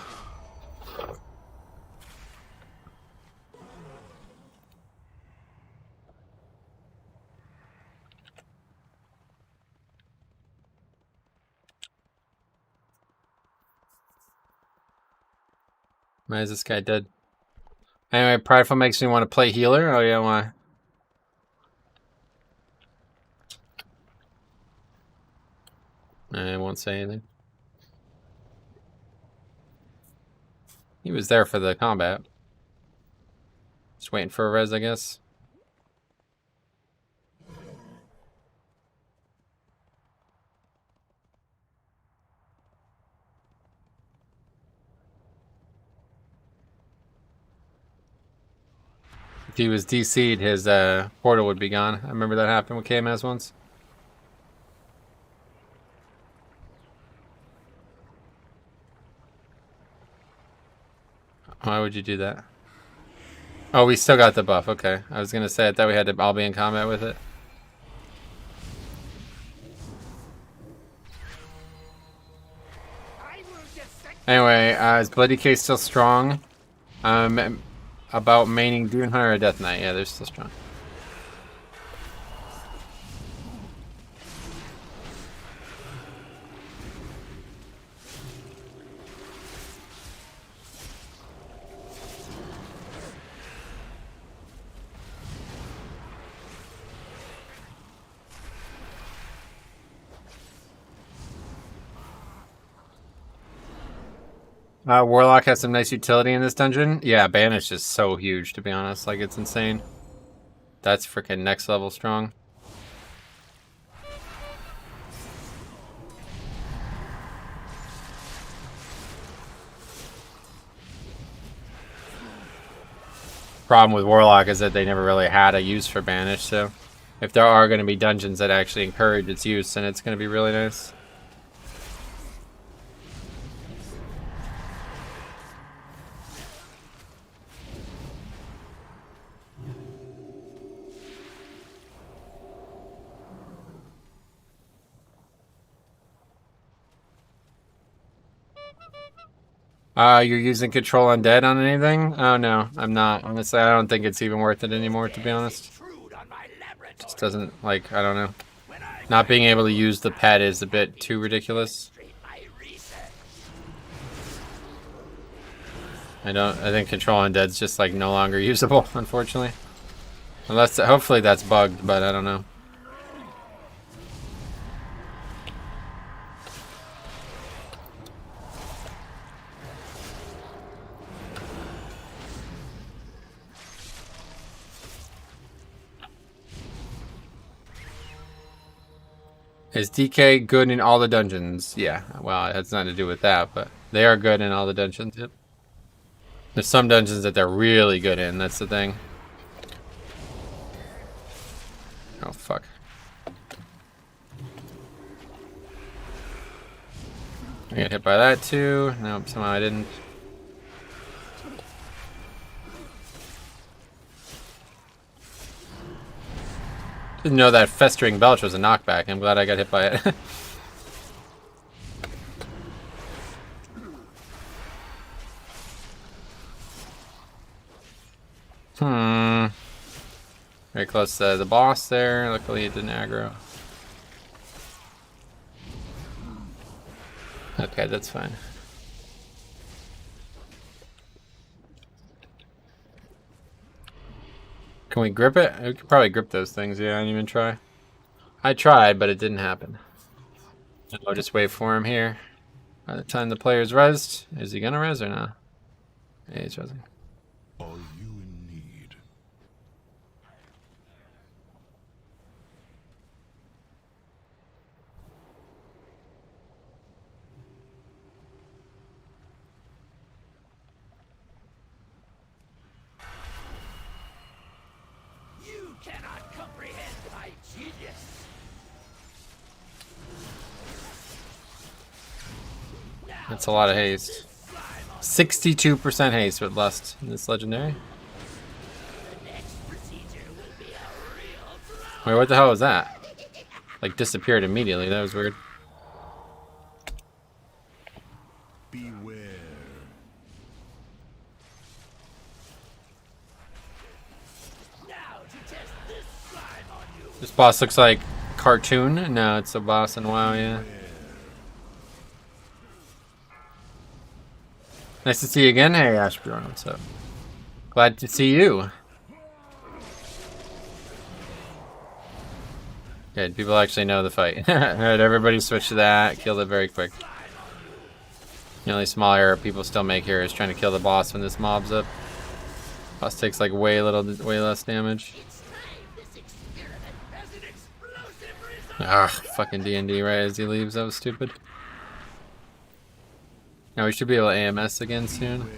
Why is this guy dead? Anyway, Prideful makes me want to play healer. Oh yeah, why? I won't say anything. He was there for the combat. Just waiting for a res, I guess. If he was DC'd, his portal would be gone. I remember that happened with KMS once. Why would you do that? Oh, we still got the buff. Okay. I was going to say, I thought we had to all be in combat with it. Anyway, is Bloody Case still strong? About maining Dune Hunter or Death Knight. Yeah, they're still strong. Warlock has some nice utility in this dungeon. Yeah, Banish is so huge, to be honest. Like, it's insane. That's freaking next level strong. Problem with Warlock is that they never really had a use for Banish, so if there are going to be dungeons that actually encourage its use, then it's going to be really nice. You're using Control Undead on anything? Oh no, I'm not. Honestly, I don't think it's even worth it anymore, to be honest. Just doesn't, like, I don't know. Not being able to use the pet is a bit too ridiculous. I think Control Undead's just, like, no longer usable, unfortunately. Unless, hopefully that's bugged, but I don't know. Is DK good in all the dungeons? Yeah, well, it has nothing to do with that, but they are good in all the dungeons, yep. There's some dungeons that they're really good in, that's the thing. Oh, fuck. I got hit by that too. Nope, somehow I didn't. Didn't know that Festering Belch was a knockback. I'm glad I got hit by it. Very close to the boss there. Luckily it didn't aggro. Okay, that's fine. Can we grip it? We could probably grip those things. Yeah, I didn't even try. I tried, but it didn't happen. I'll just wait for him here. By the time the player's rezzed, is he gonna res or not? Yeah, he's rezzing.
Are you in need?
You cannot comprehend my genius.
'That's a lot of haste. 62% haste with Lust in this legendary. Wait, what the hell was that? Like, disappeared immediately. That was weird.
Beware.
This boss looks like cartoon. No, it's a boss in WoW, yeah. Nice to see you again. Hey, Ashbjorn, what's up? Glad to see you. Good, people actually know the fight. Alright, everybody switch to that. Killed it very quick. The only small error people still make here is trying to kill the boss when this mob's up. Boss takes like way less damage. Ah, fucking D&D right as he leaves. That was stupid. Now we should be able to AMS again soon.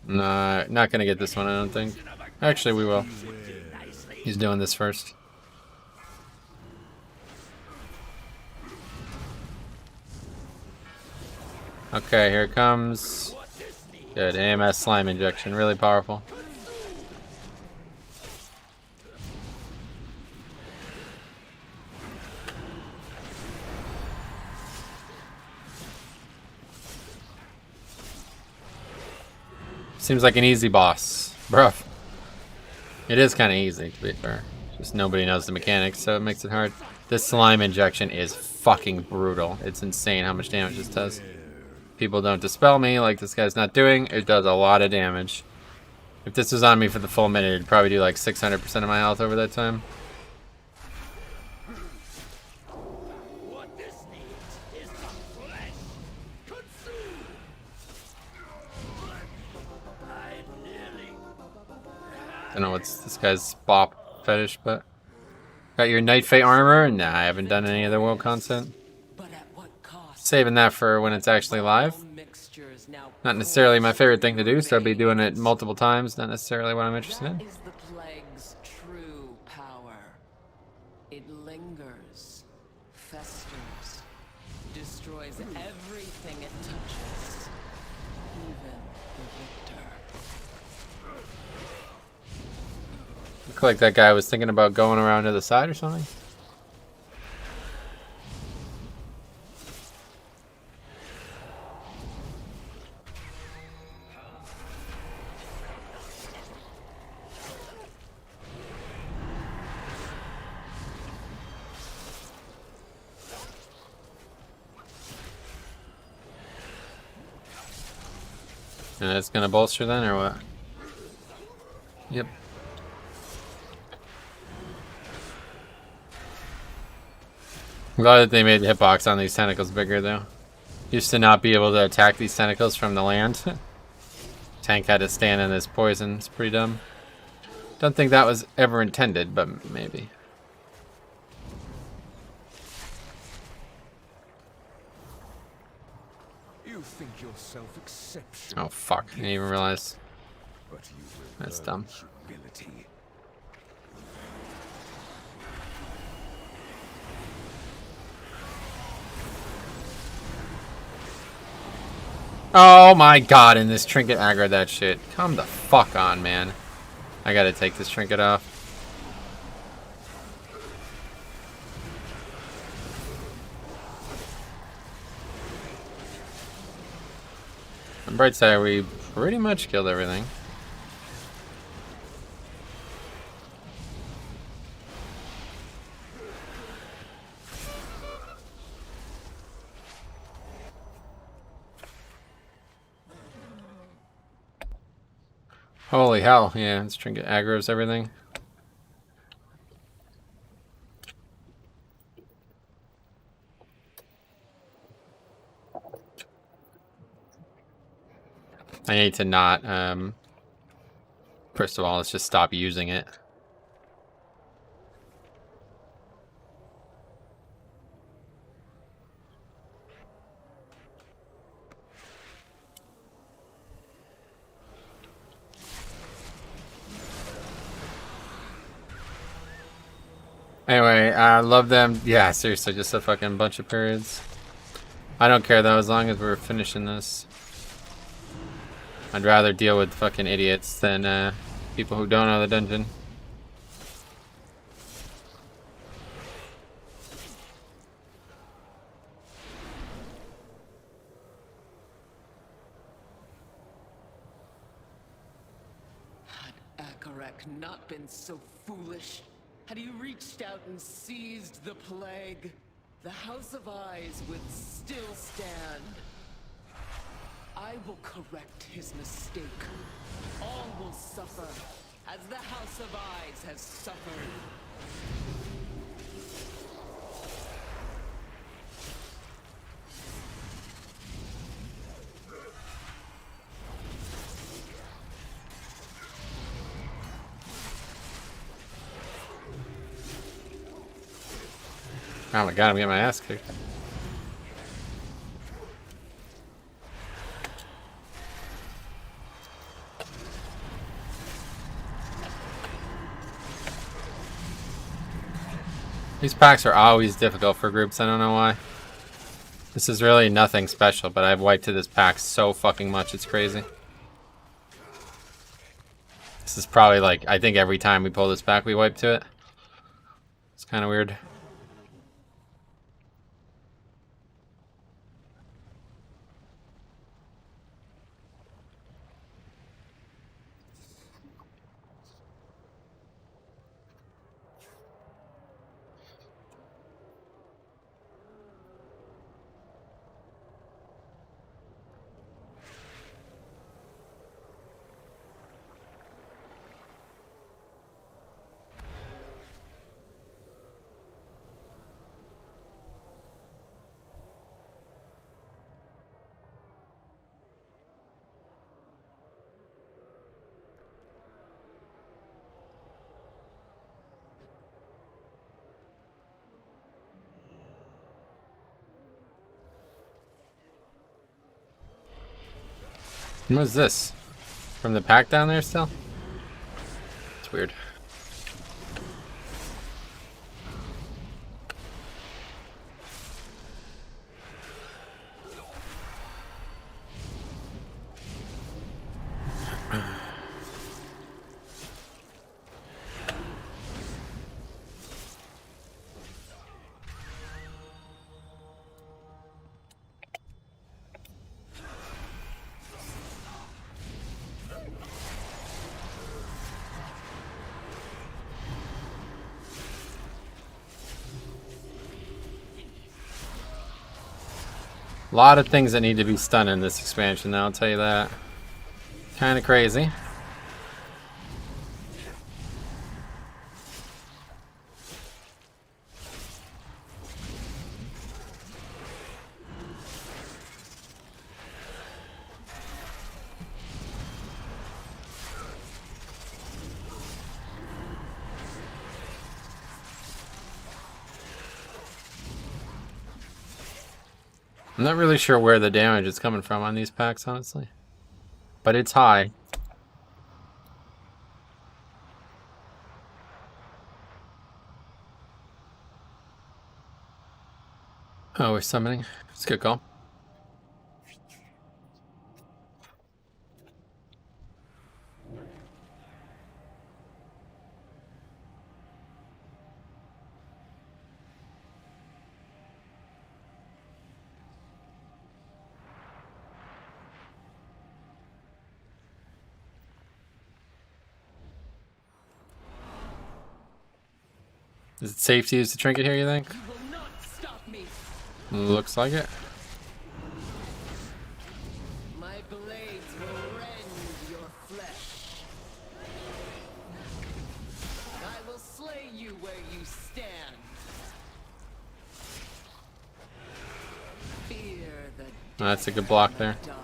Nah, not gonna get this one, I don't think. Actually, we will. He's doing this first. Okay, here it comes. Good, AMS slime injection, really powerful. Seems like an easy boss. Bruh. It is kind of easy, to be fair. Just nobody knows the mechanics, so it makes it hard. This slime injection is fucking brutal. It's insane how much damage this does. People don't dispel me like this guy's not doing. It does a lot of damage. If this was on me for the full minute, it'd probably do like 600% of my health over that time.
What this needs is some flesh.
don't know what's this guy's bop fetish, but got your Night Fate armor. Nah, I haven't done any of the world content.
But at what cost?
Saving that for when it's actually live.
Mixtures now
Not necessarily my favorite thing to do, so I'll be doing it multiple times. Not necessarily what I'm interested in.
That is the plague's true power. It lingers, festers, destroys everything it touches, even the victor.
Look like that guy was thinking about going around to the side or something. And it's gonna bolster then, or what? Yep. I'm glad that they made the hitbox on these tentacles bigger, though. Used to not be able to attack these tentacles from the land. Tank had to stand in this poison. It's pretty dumb. Don't think that was ever intended, but maybe.
You think yourself exceptional.
Oh fuck! I didn't even realize.
But you will
That's
learn
dumb.
humility.
Oh my god, and this trinket aggroed that shit. Come the fuck on, man. I gotta take this trinket off. On bright side, we pretty much killed everything. Holy hell, yeah, this trinket aggroes everything. I need to not, first of all, let's just stop using it. Anyway, I love them. Yeah, seriously, just a fucking bunch of periods. I don't care though, as long as we're finishing this. I'd rather deal with fucking idiots than people who don't know the dungeon.
Had Akarek not been so foolish, had he reached out and seized the plague, the House of Eyes would still stand. I will correct his mistake. All will suffer, as the House of Eyes has suffered.
Oh my god, I'm getting my ass kicked. These packs are always difficult for groups, I don't know why. This is really nothing special, but I've wiped to this pack so fucking much, it's crazy. This is probably like, I think every time we pull this pack we wipe to it. It's kind of weird. What is this? From the pack down there still? It's weird. A lot of things that need to be stunned in this expansion, I'll tell you that. Kind of crazy. I'm not really sure where the damage is coming from on these packs, honestly. But it's high. Oh, we're summoning. It's a good call. Is it safe to use the trinket here, you think?
You will not stop me.
Looks like it.
My blades will rend your flesh. I will slay you where you stand. Fear the
That's a good block there.
dark.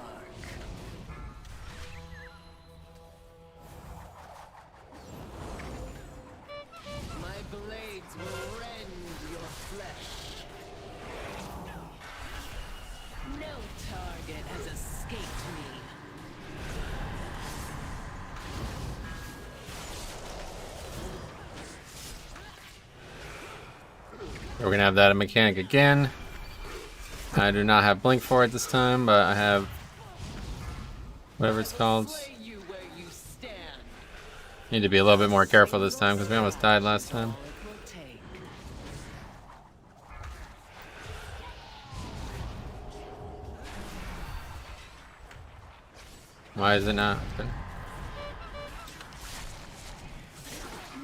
My blades will rend your flesh. No target has escaped me.
We're gonna have that mechanic again. I do not have blink for it this time, but I have whatever it's called.
Slay you where you stand.
Need to be a little bit more careful this time because we almost died last time.
All it will take.
Why is it not?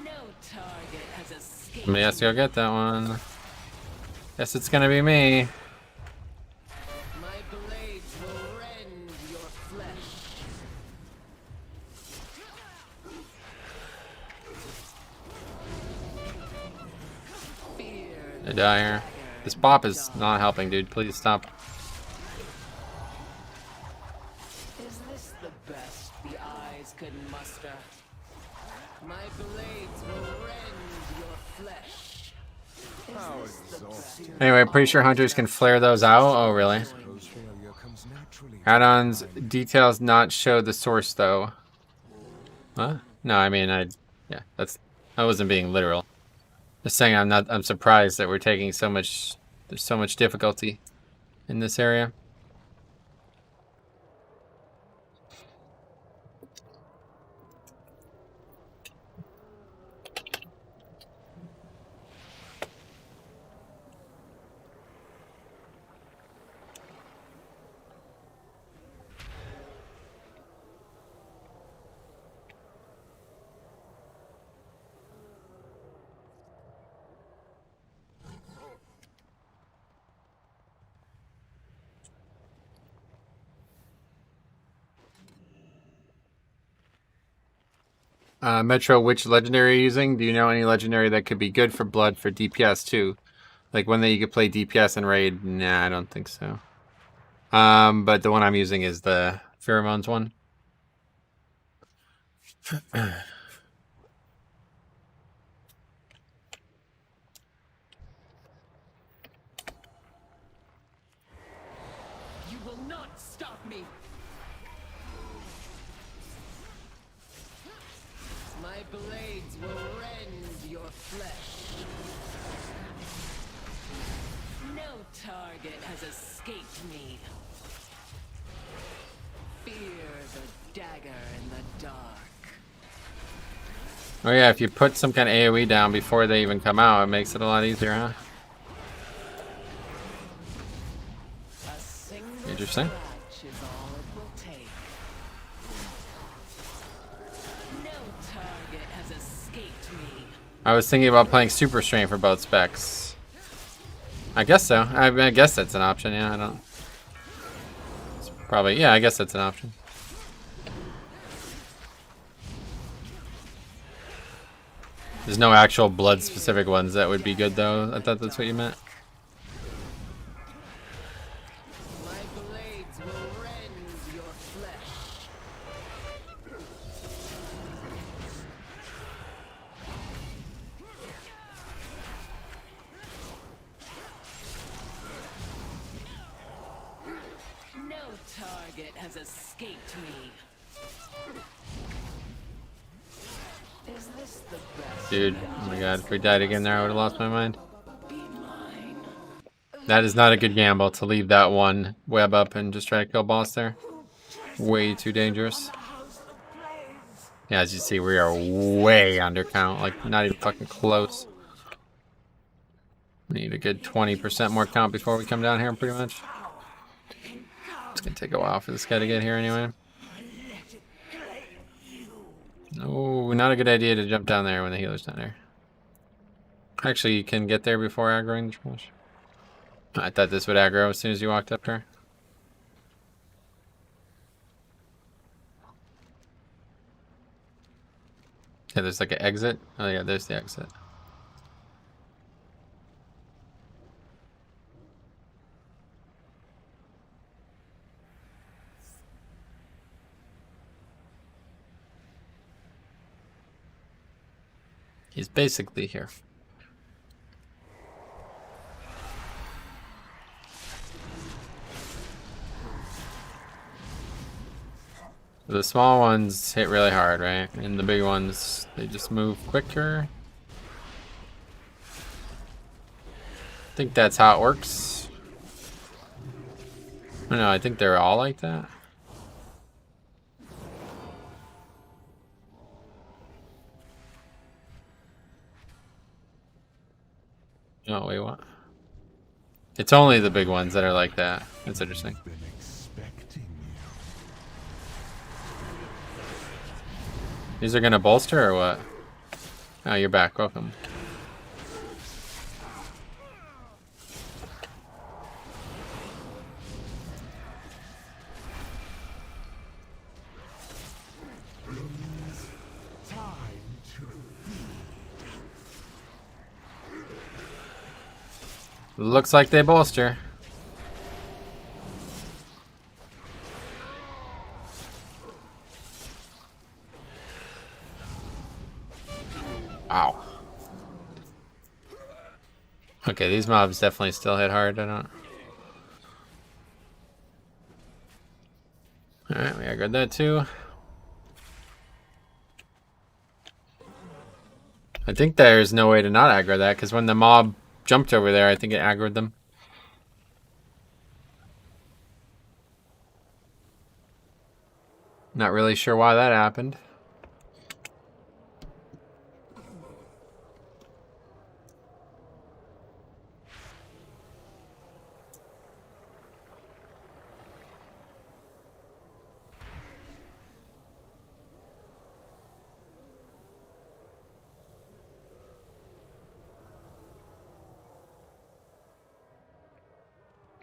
No target has escaped.
Somebody has to go get that one. Guess it's gonna be me.
My blades will rend your flesh. Fear
I die here. This bop is not helping, dude. Please stop.
Is this the best the eyes could muster? My blades will rend your flesh. Is this the best?
Anyway, pretty sure hunters can flare those out. Oh, really? Add-ons details not show the source though. Huh? No, I mean, yeah, I wasn't being literal. Just saying I'm surprised that we're taking so much, there's so much difficulty in this area. Metro, which legendary are you using? Do you know any legendary that could be good for blood for DPS too? Like one that you could play DPS and raid? Nah, I don't think so. But the one I'm using is the pheromones one.
You will not stop me. me. Fear the dagger in the dark.
Oh yeah, if you put some kind of AoE down before they even come out, it makes it a lot easier, huh?
A single
Interesting.
scratch is all it will take. No target has escaped me.
I was thinking about playing Super Strain for both specs. I guess so. I guess that's an option, yeah, I don't... It's probably, yeah, I guess that's an option. There's no actual blood-specific ones that would be good, though. I thought that's what you meant.
My blades will rend your flesh. No target has escaped me. Is this the best?
Dude, oh my god, if we died again there, I would have lost my mind.
Be mine.
That is not a good gamble to leave that one web up and just try to kill boss there. Way too dangerous. Yeah, as you see, we are way under count, like not even fucking close. We need a good 20% more count before we come down here, pretty much. It's gonna take a while for this guy to get here anyway. No, not a good idea to jump down there when the healer's down there. Actually, you can get there before aggroing the trash. I thought this would aggro as soon as you walked up here. Yeah, there's like an exit. Oh yeah, there's the exit. He's basically here. The small ones hit really hard, right? And the big ones, they just move quicker. I think that's how it works. I don't know, I think they're all like that. Oh, wait, what? It's only the big ones that are like that. That's interesting.
Been expecting you.
These are gonna bolster or what? Oh, you're back. Welcome. Looks like they bolster. Wow. Okay, these mobs definitely still hit hard. I don't. Alright, we aggroed that too. I think there's no way to not aggro that, because when the mob jumped over there, I think it aggroed them. Not really sure why that happened.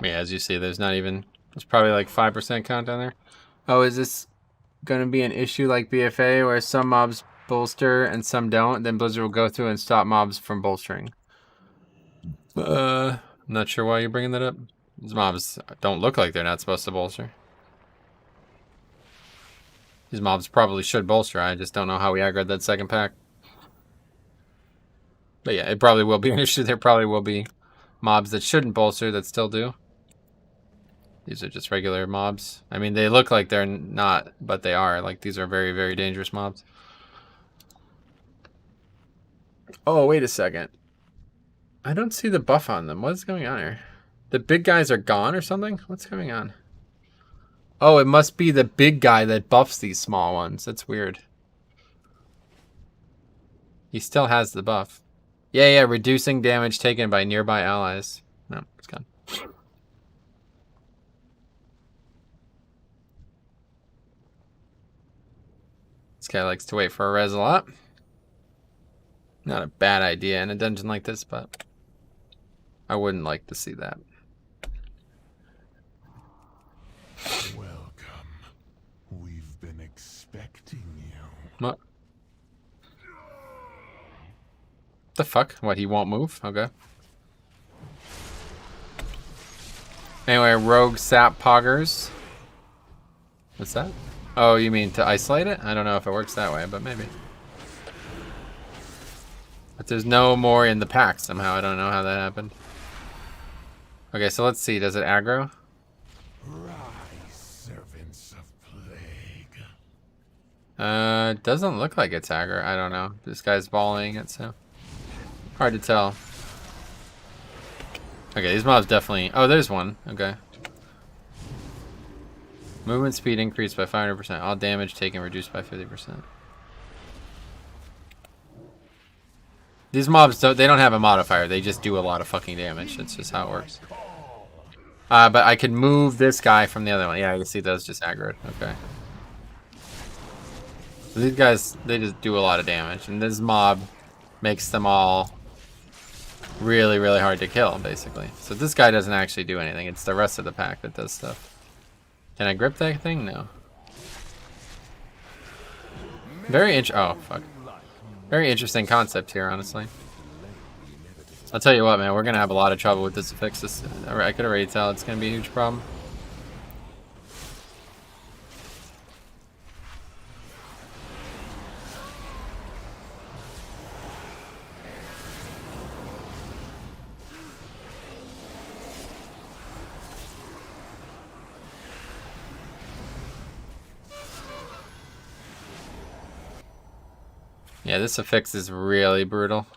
Yeah, as you see, there's not even... There's probably like 5% count down there. Oh, is this gonna be an issue like BFA where some mobs bolster and some don't? Then Blizzard will go through and stop mobs from bolstering. I'm not sure why you're bringing that up. These mobs don't look like they're not supposed to bolster. These mobs probably should bolster. I just don't know how we aggroed that second pack. But yeah, it probably will be an issue. There probably will be mobs that shouldn't bolster that still do. These are just regular mobs. I mean, they look like they're not, but they are. Like, these are very, very dangerous mobs. Oh, wait a second. I don't see the buff on them. What is going on here? The big guys are gone or something? What's going on? Oh, it must be the big guy that buffs these small ones. That's weird. He still has the buff. Yeah, reducing damage taken by nearby allies. No, it's gone. This guy likes to wait for a res a lot. Not a bad idea in a dungeon like this, but I wouldn't like to see that.
Welcome. We've been expecting you.
What? The fuck? What, he won't move? Okay. Anyway, rogue sap poggers. What's that? Oh, you mean to isolate it? I don't know if it works that way, but maybe. But there's no more in the pack somehow. I don't know how that happened. Okay, so let's see. Does it aggro?
Rise, servants of plague.
It doesn't look like it's aggro. I don't know. This guy's volleying it, so hard to tell. Okay, these mobs definitely... Oh, there's one. Okay. Movement speed increased by 500%. All damage taken reduced by 50%. These mobs, they don't have a modifier. They just do a lot of fucking damage. That's just how it works. But I could move this guy from the other one. Yeah, you see those just aggroed. Okay. So these guys, they just do a lot of damage. And this mob makes them all really, really hard to kill, basically. So this guy doesn't actually do anything. It's the rest of the pack that does stuff. Can I grip that thing? No. Oh, fuck. Very interesting concept here, honestly. I'll tell you what, man. We're going to have a lot of trouble with this fix. I could already tell it's going to be a huge problem. Yeah, this affix is really brutal.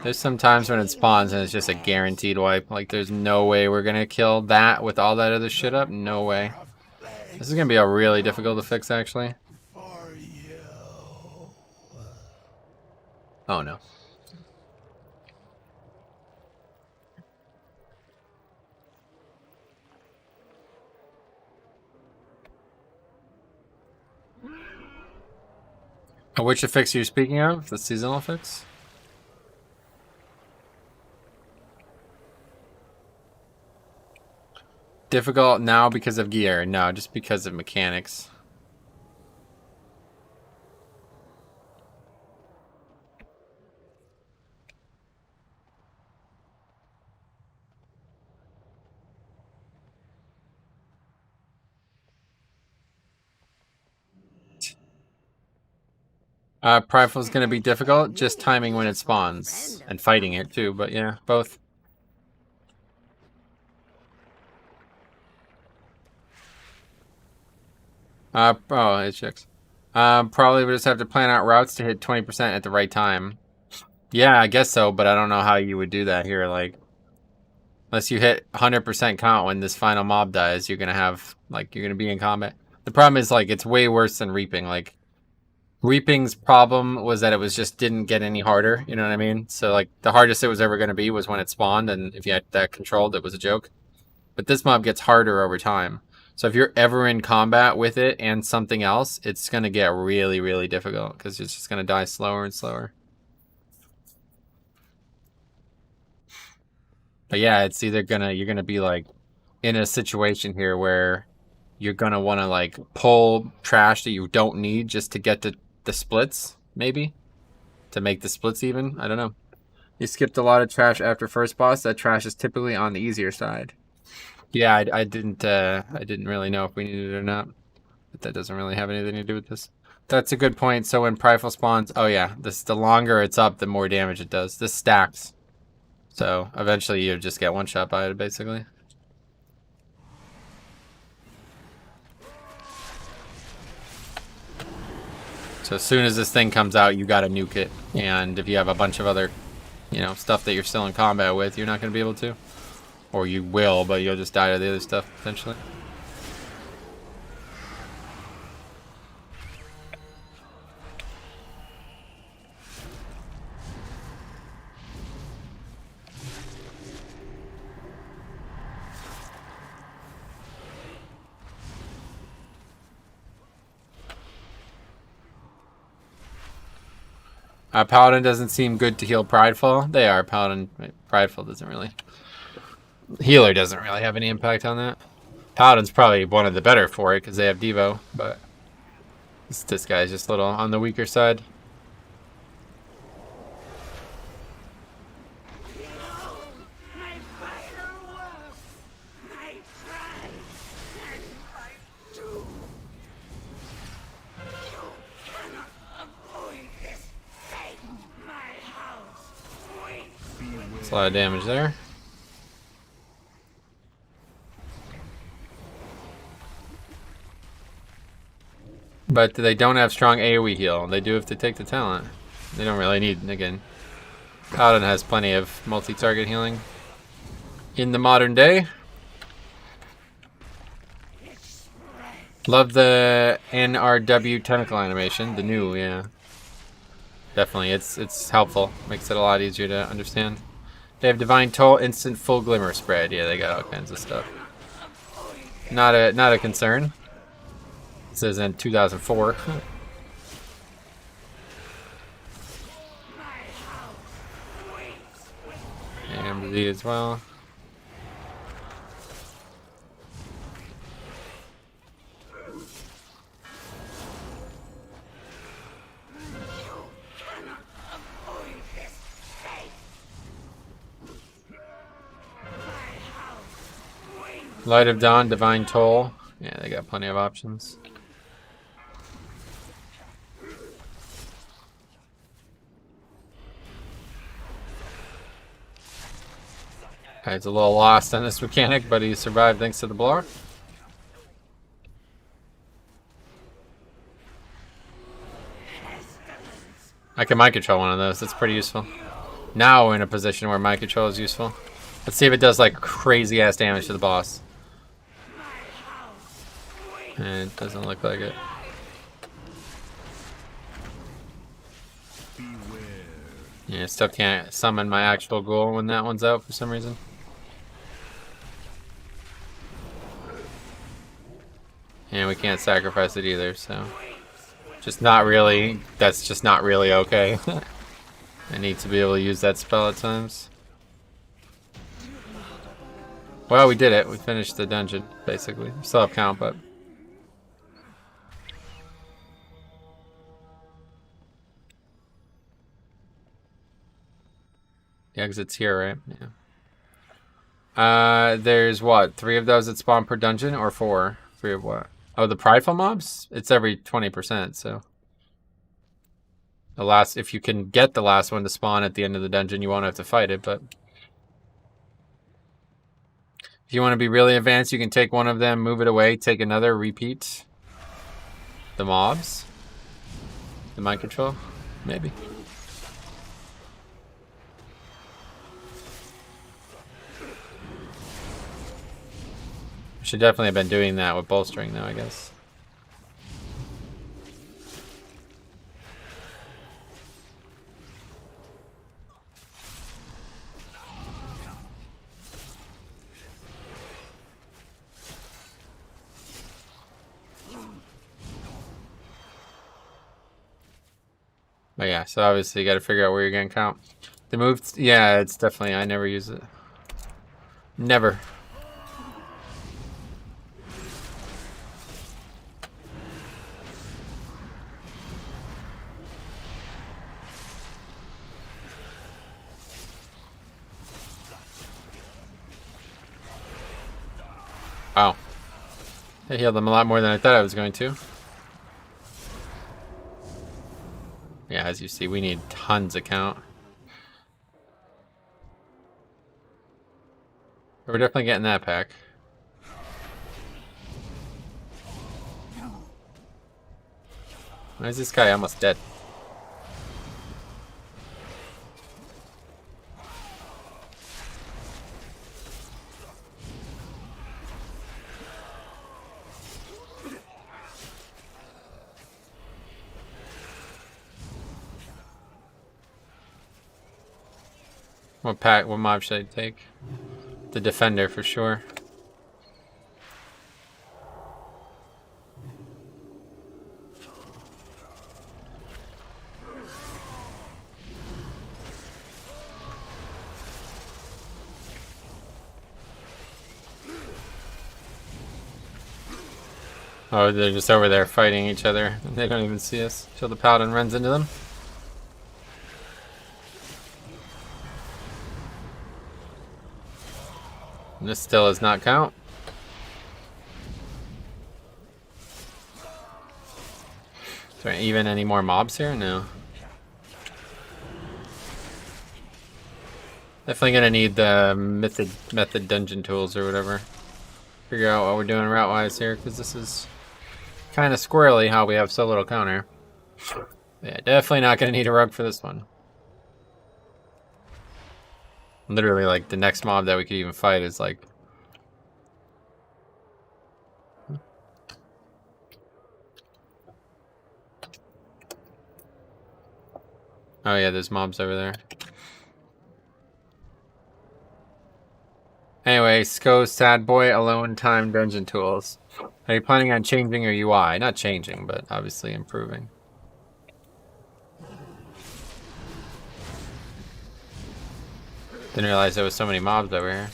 There's some times when it spawns and it's just a guaranteed wipe. Like, there's no way we're gonna kill that with all that other shit up. No way. This is gonna be a really difficult to fix, actually. Oh, no. Which affix are you speaking of? The seasonal affix? Difficult now because of gear. No, just because of mechanics. Prideful is going to be difficult, just timing when it spawns. And fighting it too, but yeah, both. Oh, it checks. Probably we just have to plan out routes to hit 20% at the right time. Yeah, I guess so, but I don't know how you would do that here. Like, unless you hit 100% count when this final mob dies, you're going to have, like, you're going to be in combat. The problem is, like, it's way worse than Reaping. Like, Reaping's problem was that it was just didn't get any harder, you know what I mean? So, like, the hardest it was ever going to be was when it spawned, and if you had that controlled, it was a joke. But this mob gets harder over time. So if you're ever in combat with it and something else, it's going to get really, really difficult, because it's just going to die slower and slower. But yeah, it's either you're going to be, like, in a situation here where you're going to want to, like, pull trash that you don't need just to get to the splits, maybe, to make the splits even. I don't know. You skipped a lot of trash after first boss. That trash is typically on the easier side. Yeah, I didn't really know if we needed it or not, but that doesn't really have anything to do with this. That's a good point. So when Prideful spawns, oh yeah, the longer it's up, the more damage it does. This stacks, so eventually you just get one shot by it, basically. So as soon as this thing comes out, you gotta nuke it. And if you have a bunch of other, you know, stuff that you're still in combat with, you're not gonna be able to. Or you will, but you'll just die to the other stuff, potentially. Paladin doesn't seem good to heal Prideful. They are. Paladin. Prideful doesn't really. Healer doesn't really have any impact on that. Paladin's probably one of the better for it because they have Devo, but this guy's just a little on the weaker side. That's a lot of damage there. But they don't have strong AoE heal. They do if they take the talent. They don't really need, again. Paladin has plenty of multi-target healing in the modern day. Love the NRW tentacle animation. The new, yeah. Definitely, it's helpful. Makes it a lot easier to understand. They have Divine Toll, instant full glimmer spread. Yeah, they got all kinds of stuff. Not a concern. This is in 2004. AMZ as well. Light of Dawn, Divine Toll. Yeah, they got plenty of options. He's a little lost on this mechanic, but he survived thanks to the blower. I can mind control one of those. That's pretty useful. Now we're in a position where mind control is useful. Let's see if it does like crazy ass damage to the boss. And it doesn't look like it. Yeah, still can't summon my actual ghoul when that one's out for some reason. And we can't sacrifice it either, so just not really. That's just not really okay. I need to be able to use that spell at times. Well, we did it. We finished the dungeon, basically. Still have count, but the exit's here, right? Yeah. There's what? 3 of those that spawn per dungeon, or 4? 3 of what? Oh, the prideful mobs? It's every 20%, so the last, if you can get the last one to spawn at the end of the dungeon, you won't have to fight it, but if you want to be really advanced, you can take one of them, move it away, take another, repeat the mobs. The mind control? Maybe. Should definitely have been doing that with bolstering, though, I guess. But yeah, so obviously you got to figure out where you're going to count. The move, yeah, it's definitely, I never use it. Never. Wow. I healed them a lot more than I thought I was going to. Yeah, as you see, we need tons of count. But we're definitely getting that pack. Why is this guy almost dead? What mob should I take? The defender for sure. Oh, they're just over there fighting each other. They don't even see us till the paladin runs into them. And this still does not count. Is there even any more mobs here? No. Definitely gonna need the method dungeon tools or whatever. Figure out what we're doing route-wise here, because this is kind of squirrely how we have so little counter. Yeah, definitely not gonna need a rug for this one. Literally, like, the next mob that we could even fight is like... Oh yeah, there's mobs over there. Anyway, Sko, Sad Boy, Alone Time, Dungeon Tools. Are you planning on changing your UI? Not changing, but obviously improving. Didn't realize there was so many mobs over here.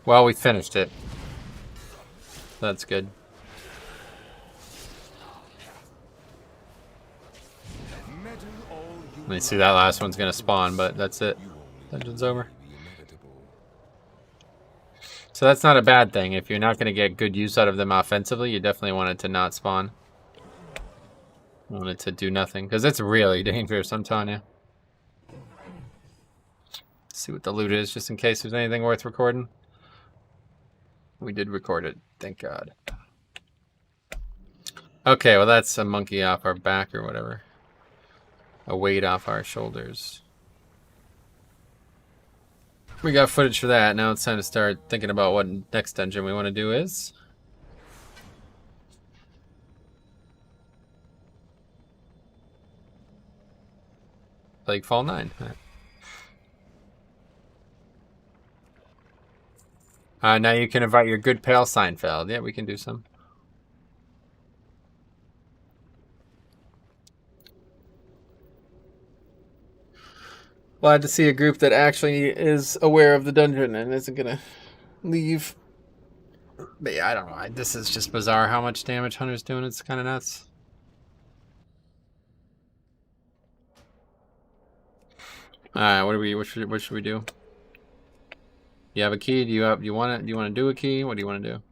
Well, we finished it. That's good. Let me see, that last one's gonna spawn, but that's it. Dungeon's over. So that's not a bad thing. If you're not gonna get good use out of them offensively, you definitely want it to not spawn. You want it to do nothing, because it's really dangerous, I'm telling you. Let's see what the loot is, just in case there's anything worth recording. We did record it, thank God. Okay, well that's a monkey off our back or whatever. A weight off our shoulders. We got footage for that. Now it's time to start thinking about what next dungeon we want to do is. Plague Fall 9. Now you can invite your good pal Seinfeld. Yeah, we can do some. Glad to see a group that actually is aware of the dungeon and isn't gonna leave. But yeah, I don't know. This is just bizarre how much damage Hunter's doing. It's kind of nuts. Alright, what should we do? You have a key? Do you want to do a key? What do you want to do?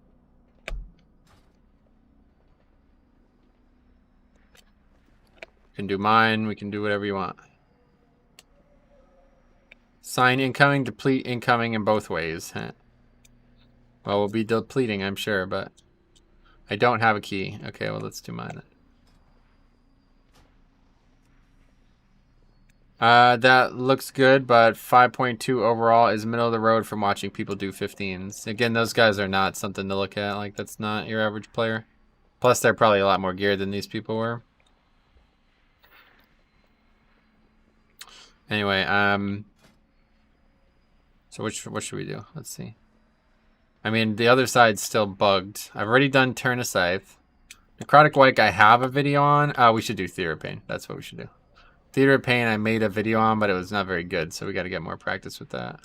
We can do mine, we can do whatever you want. Sign incoming, deplete incoming in both ways. Huh. Well, we'll be depleting, I'm sure, but I don't have a key. Okay, well, let's do mine then. That looks good, but 5.2 overall is middle of the road from watching people do 15s. Again, those guys are not something to look at. Like, that's not your average player. Plus, they're probably a lot more geared than these people were. Anyway, so what should we do? Let's see. I mean, the other side's still bugged. I've already done Turn a Scythe. Necrotic Wake I have a video on. We should do Theater of Pain. That's what we should do. Theater of Pain I made a video on, but it was not very good, so we got to get more practice with that.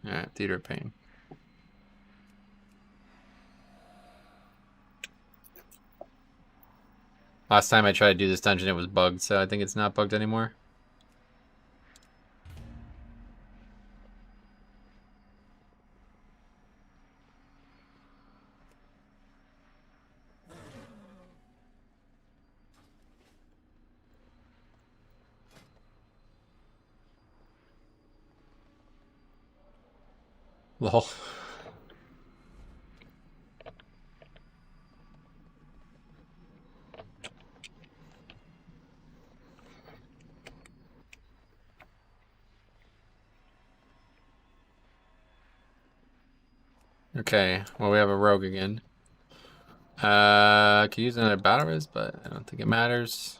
Alright, Theater of Pain. Last time I tried to do this dungeon, it was bugged, so I think it's not bugged anymore. Lol. Okay, well, we have a rogue again. Could use another battle res, but I don't think it matters.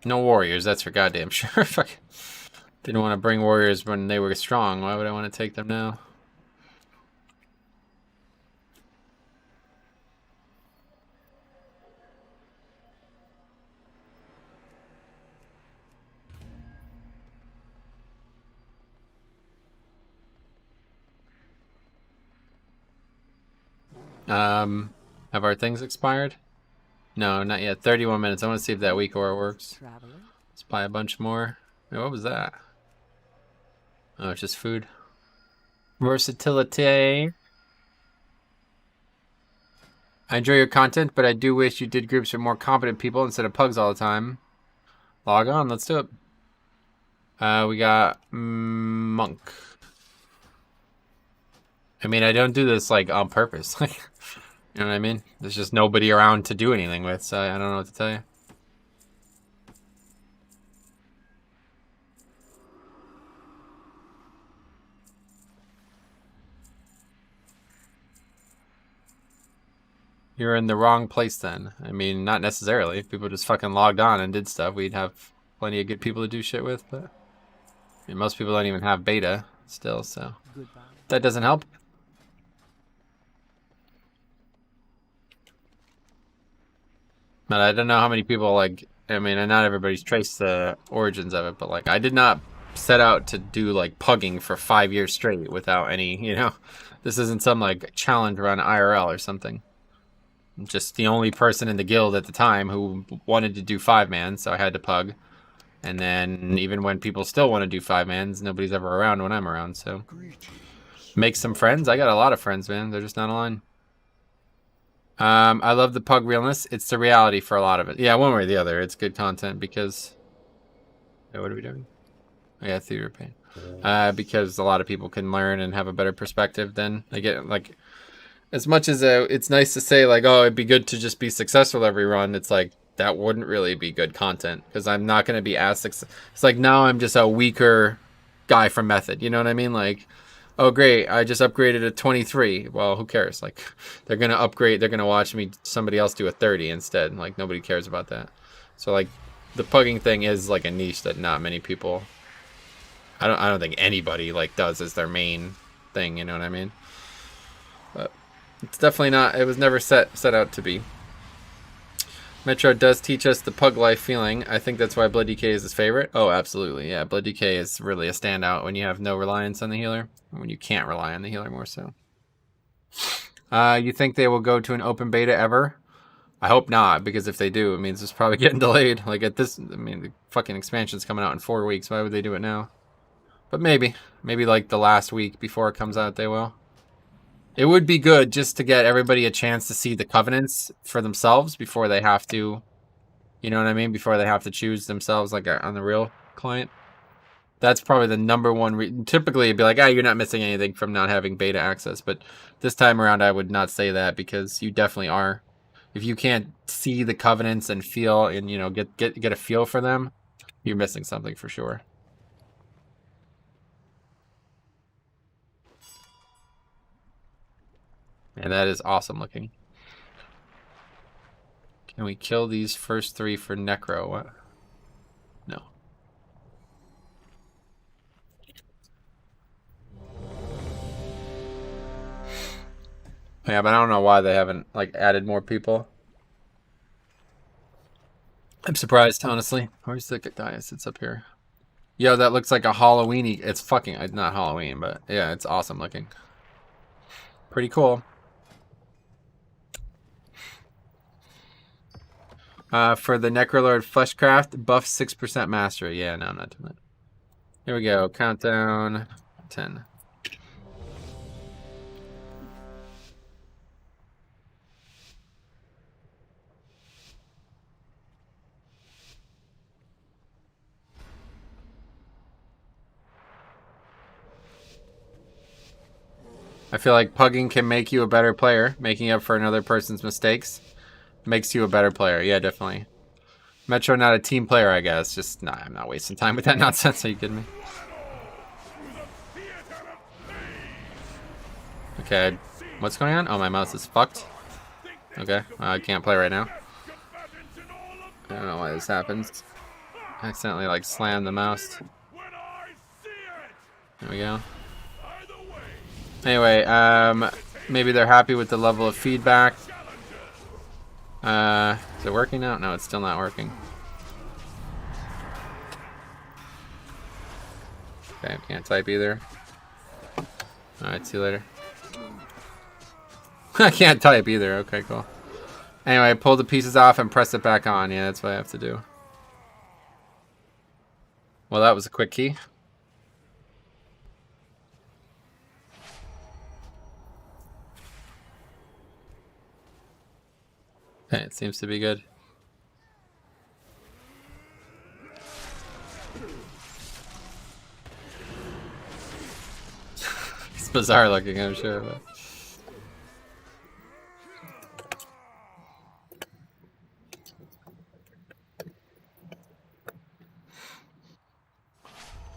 No warriors, that's for goddamn sure. Fuck. Didn't want to bring warriors when they were strong. Why would I want to take them now? Have our things expired? No, not yet. 31 minutes. I want to see if that weak aura works.
Traveler?
Let's buy a bunch more. Wait, what was that? Oh, it's just food. Versatility. I enjoy your content, but I do wish you did groups with more competent people instead of pugs all the time. Log on, let's do it. We got Monk. I mean, I don't do this like on purpose. You know what I mean? There's just nobody around to do anything with, so I don't know what to tell you. You're in the wrong place then. I mean, not necessarily. If people just fucking logged on and did stuff, we'd have plenty of good people to do shit with, but I mean, most people don't even have beta still, so that doesn't help. But I don't know how many people, like, I mean, not everybody's traced the origins of it, but, like, I did not set out to do, like, pugging for 5 years straight without any, you know, this isn't some, like, challenge around IRL or something. I'm just the only person in the guild at the time who wanted to do 5-man, so I had to pug. And then, even when people still want to do 5-mans, nobody's ever around when I'm around, so. Make some friends? I got a lot of friends, man. They're just not online. I love the pug realness. It's the reality for a lot of it. Yeah, one way or the other. It's good content because... Wait, what are we doing? Oh, yeah, theater pain. Because a lot of people can learn and have a better perspective than I get. Like, as much as it's nice to say, like, oh, it'd be good to just be successful every run, it's like, that wouldn't really be good content because I'm not going to be as successful. It's like, now I'm just a weaker guy from Method. You know what I mean? Like... Oh, great, I just upgraded a 23. Well, who cares? Like, they're going to upgrade. They're going to watch somebody else do a 30 instead. Like, nobody cares about that. So, like, the pugging thing is, like, a niche that not many people... I don't think anybody, like, does as their main thing, you know what I mean? But it's definitely not... It was never set out to be. Metro does teach us the pug life feeling. I think that's why Blood DK is his favorite. Oh, absolutely. Yeah, Blood DK is really a standout when you have no reliance on the healer. When you can't rely on the healer more so. You think they will go to an open beta ever? I hope not, because if they do, it means it's probably getting delayed. Like at this, I mean, the fucking expansion's coming out in 4 weeks. Why would they do it now? But maybe. Maybe like the last week before it comes out, they will. It would be good just to get everybody a chance to see the covenants for themselves before they have to, you know what I mean? Before they have to choose themselves like on the real client. That's probably the number one reason. Typically, it'd be like, you're not missing anything from not having beta access. But this time around, I would not say that because you definitely are. If you can't see the covenants and feel and, you know, get a feel for them, you're missing something for sure. And that is awesome looking. Can we kill these first 3 for Necro? What? No. Yeah, but I don't know why they haven't, like, added more people. I'm surprised, honestly. Where's the Gaius? It's up here. Yo, that looks like a Halloween-y. It's fucking, not Halloween, but yeah, it's awesome looking. Pretty cool. For the Necrolord Fleshcraft, buff 6% mastery. Yeah, no, I'm not doing that. Here we go. Countdown 10. I feel like pugging can make you a better player. Making up for another person's mistakes makes you a better player. Yeah, definitely. Metro not a team player, I guess. Just, nah, I'm not wasting time with that nonsense. Are you kidding me? Okay, what's going on? Oh, my mouse is fucked. Okay, I can't play right now. I don't know why this happens. I accidentally like slammed the mouse. There we go. Anyway, maybe they're happy with the level of feedback. Is it working now? No, it's still not working. Okay, can't type either. Alright, see you later. I can't type either. Okay, cool. Anyway, pull the pieces off and press it back on. Yeah, that's what I have to do. Well, that was a quick key. Okay, it seems to be good. It's bizarre looking, I'm sure, but...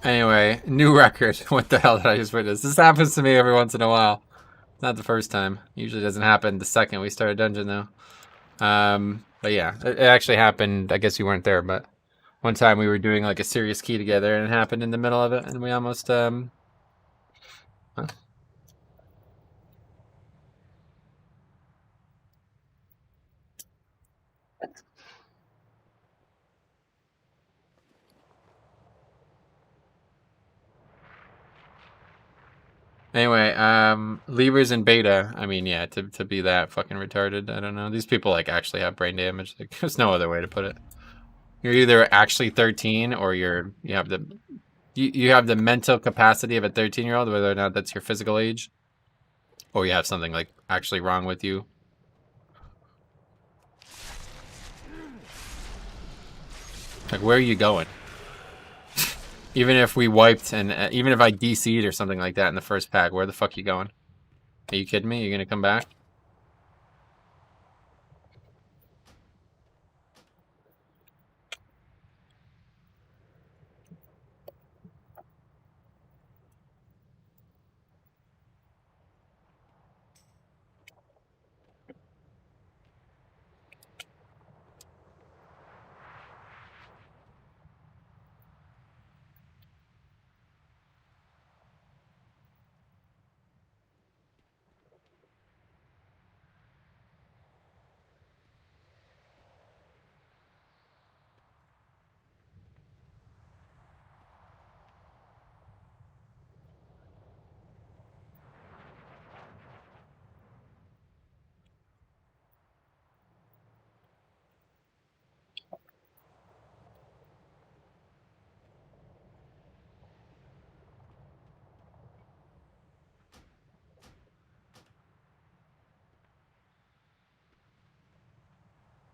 Anyway, new record. What the hell did I just witness? This happens to me every once in a while. Not the first time. Usually doesn't happen the second we start a dungeon, though. But yeah, it actually happened. I guess you weren't there, but one time we were doing like a serious key together, and it happened in the middle of it, and we almost huh? Anyway, levers in beta. I mean, yeah, to be that fucking retarded, I don't know. These people like actually have brain damage. Like, there's no other way to put it. You're either actually 13 or you have the mental capacity of a 13-year-old, whether or not that's your physical age, or you have something like actually wrong with you. Like, where are you going? Even if we wiped and even if I DC'd or something like that in the first pack, where the fuck you going? Are you kidding me? You're gonna come back?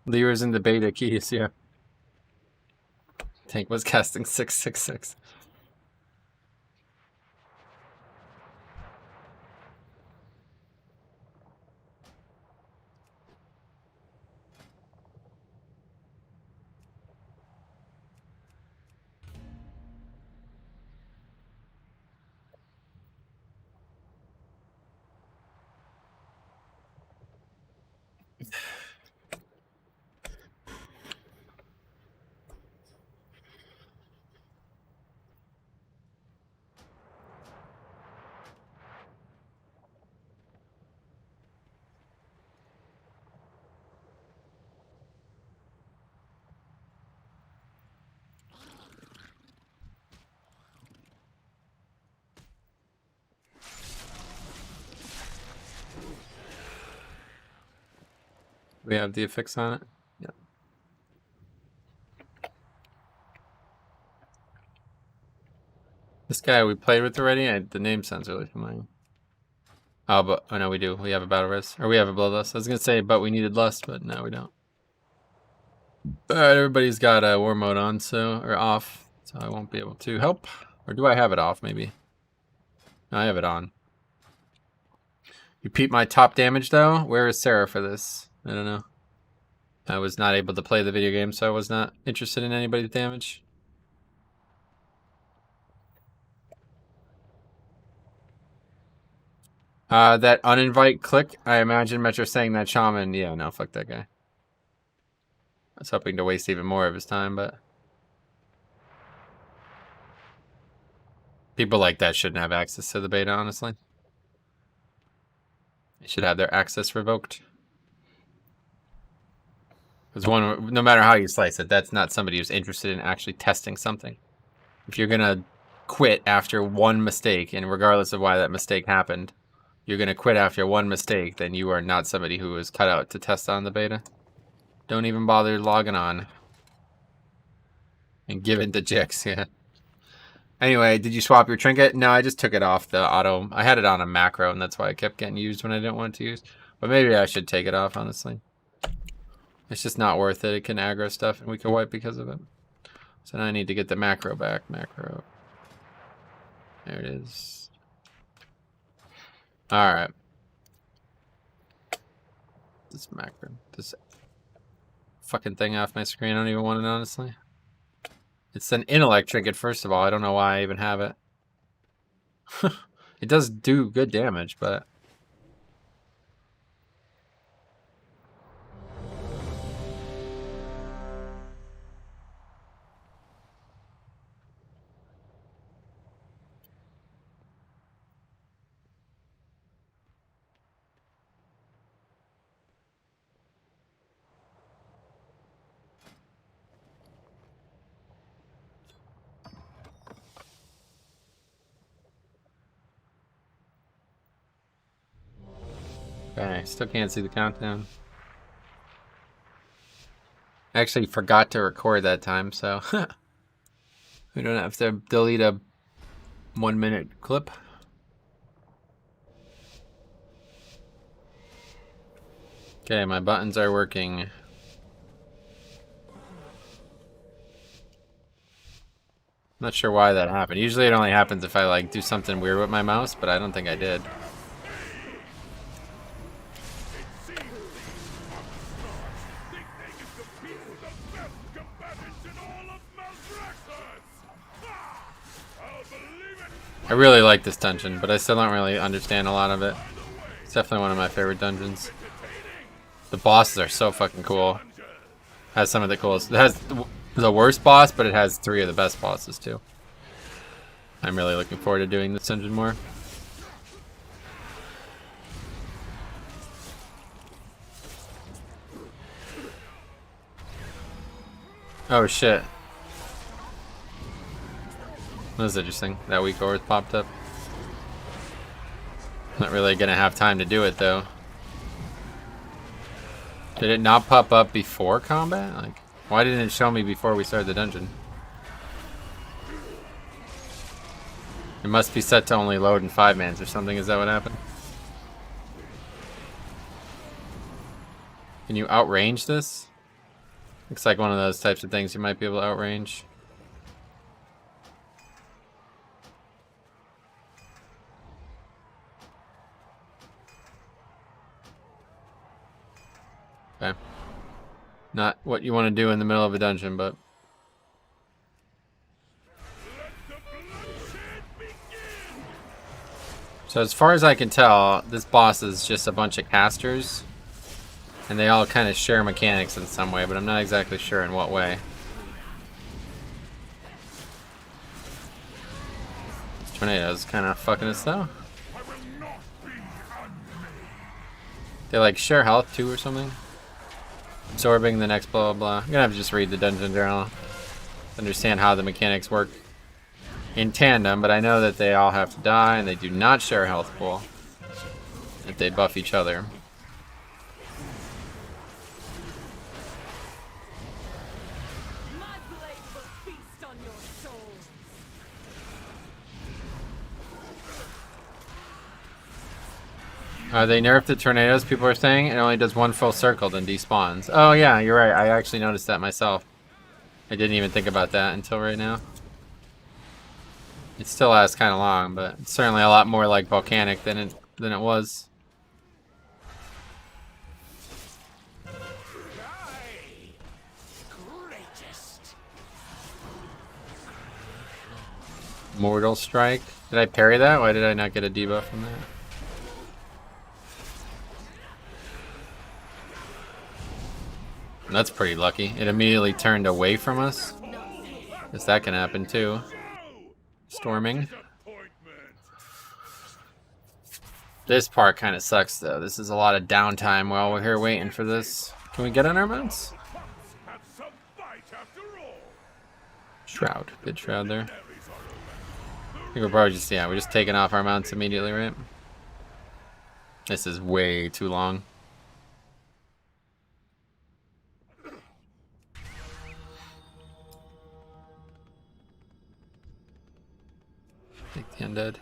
Levers in the beta keys, yeah. Tank was casting 666. We have the affix on it. Yeah. This guy we played with already. The name sounds really familiar. Oh, but oh no, we do. We have a battle res, or we have a bloodlust. I was gonna say, but we needed lust, but no, we don't. All right, everybody's got war mode on, so or off, so I won't be able to help. Or do I have it off? Maybe. No, I have it on. You peep my top damage though. Where is Sarah for this? I don't know. I was not able to play the video game, so I was not interested in anybody's damage. That uninvite click, I imagine Metro saying that shaman. Yeah, no, fuck that guy. I was hoping to waste even more of his time, but people like that shouldn't have access to the beta, honestly. They should have their access revoked. Because no matter how you slice it, that's not somebody who's interested in actually testing something. If you're gonna quit after one mistake, and regardless of why that mistake happened, you're gonna quit after one mistake, then you are not somebody who is cut out to test on the beta. Don't even bother logging on. And give it to Jix, yeah. Anyway, did you swap your trinket? No, I just took it off the auto. I had it on a macro, and that's why it kept getting used when I didn't want it to use. But maybe I should take it off, honestly. It's just not worth it. It can aggro stuff, and we can wipe because of it. So now I need to get the macro back. Macro. There it is. Alright. This macro. This fucking thing off my screen. I don't even want it, honestly. It's an intellect trinket, first of all. I don't know why I even have it. It does do good damage, but... Okay, still can't see the countdown. I actually forgot to record that time, so we don't have to delete a 1 minute clip. Okay, my buttons are working. Not sure why that happened. Usually it only happens if I like do something weird with my mouse, but I don't think I did. I really like this dungeon, but I still don't really understand a lot of it. It's definitely one of my favorite dungeons. The bosses are so fucking cool. Has some of the coolest. It has the worst boss, but it has 3 of the best bosses too. I'm really looking forward to doing this dungeon more. Oh shit. That was interesting. That weak ore popped up. Not really gonna have time to do it though. Did it not pop up before combat? Like, why didn't it show me before we started the dungeon? It must be set to only load in 5-mans or something. Is that what happened? Can you outrange this? Looks like one of those types of things you might be able to outrange. Okay. Not what you want to do in the middle of a dungeon, but... So as far as I can tell, this boss is just a bunch of casters. And they all kind of share mechanics in some way, but I'm not exactly sure in what way. This tornado's kind of fucking us though. They like share health too or something? Absorbing the next blah blah blah. I'm gonna have to just read the dungeon journal to understand how the mechanics work in tandem, but I know that they all have to die and they do not share a health pool. That they buff each other. They nerfed the tornadoes, people are saying. It only does 1 full circle, then despawns. Oh yeah, you're right. I actually noticed that myself. I didn't even think about that until right now. It still lasts kind of long, but it's certainly a lot more like volcanic than it was. Mortal Strike. Did I parry that? Why did I not get a debuff from that? That's pretty lucky. It immediately turned away from us. Guess that can happen too. Storming. This part kind of sucks though. This is a lot of downtime while we're here waiting for this. Can we get on our mounts? Shroud. Good shroud there. I think we're probably just, yeah, we're just taking off our mounts immediately, right? This is way too long. Take the undead.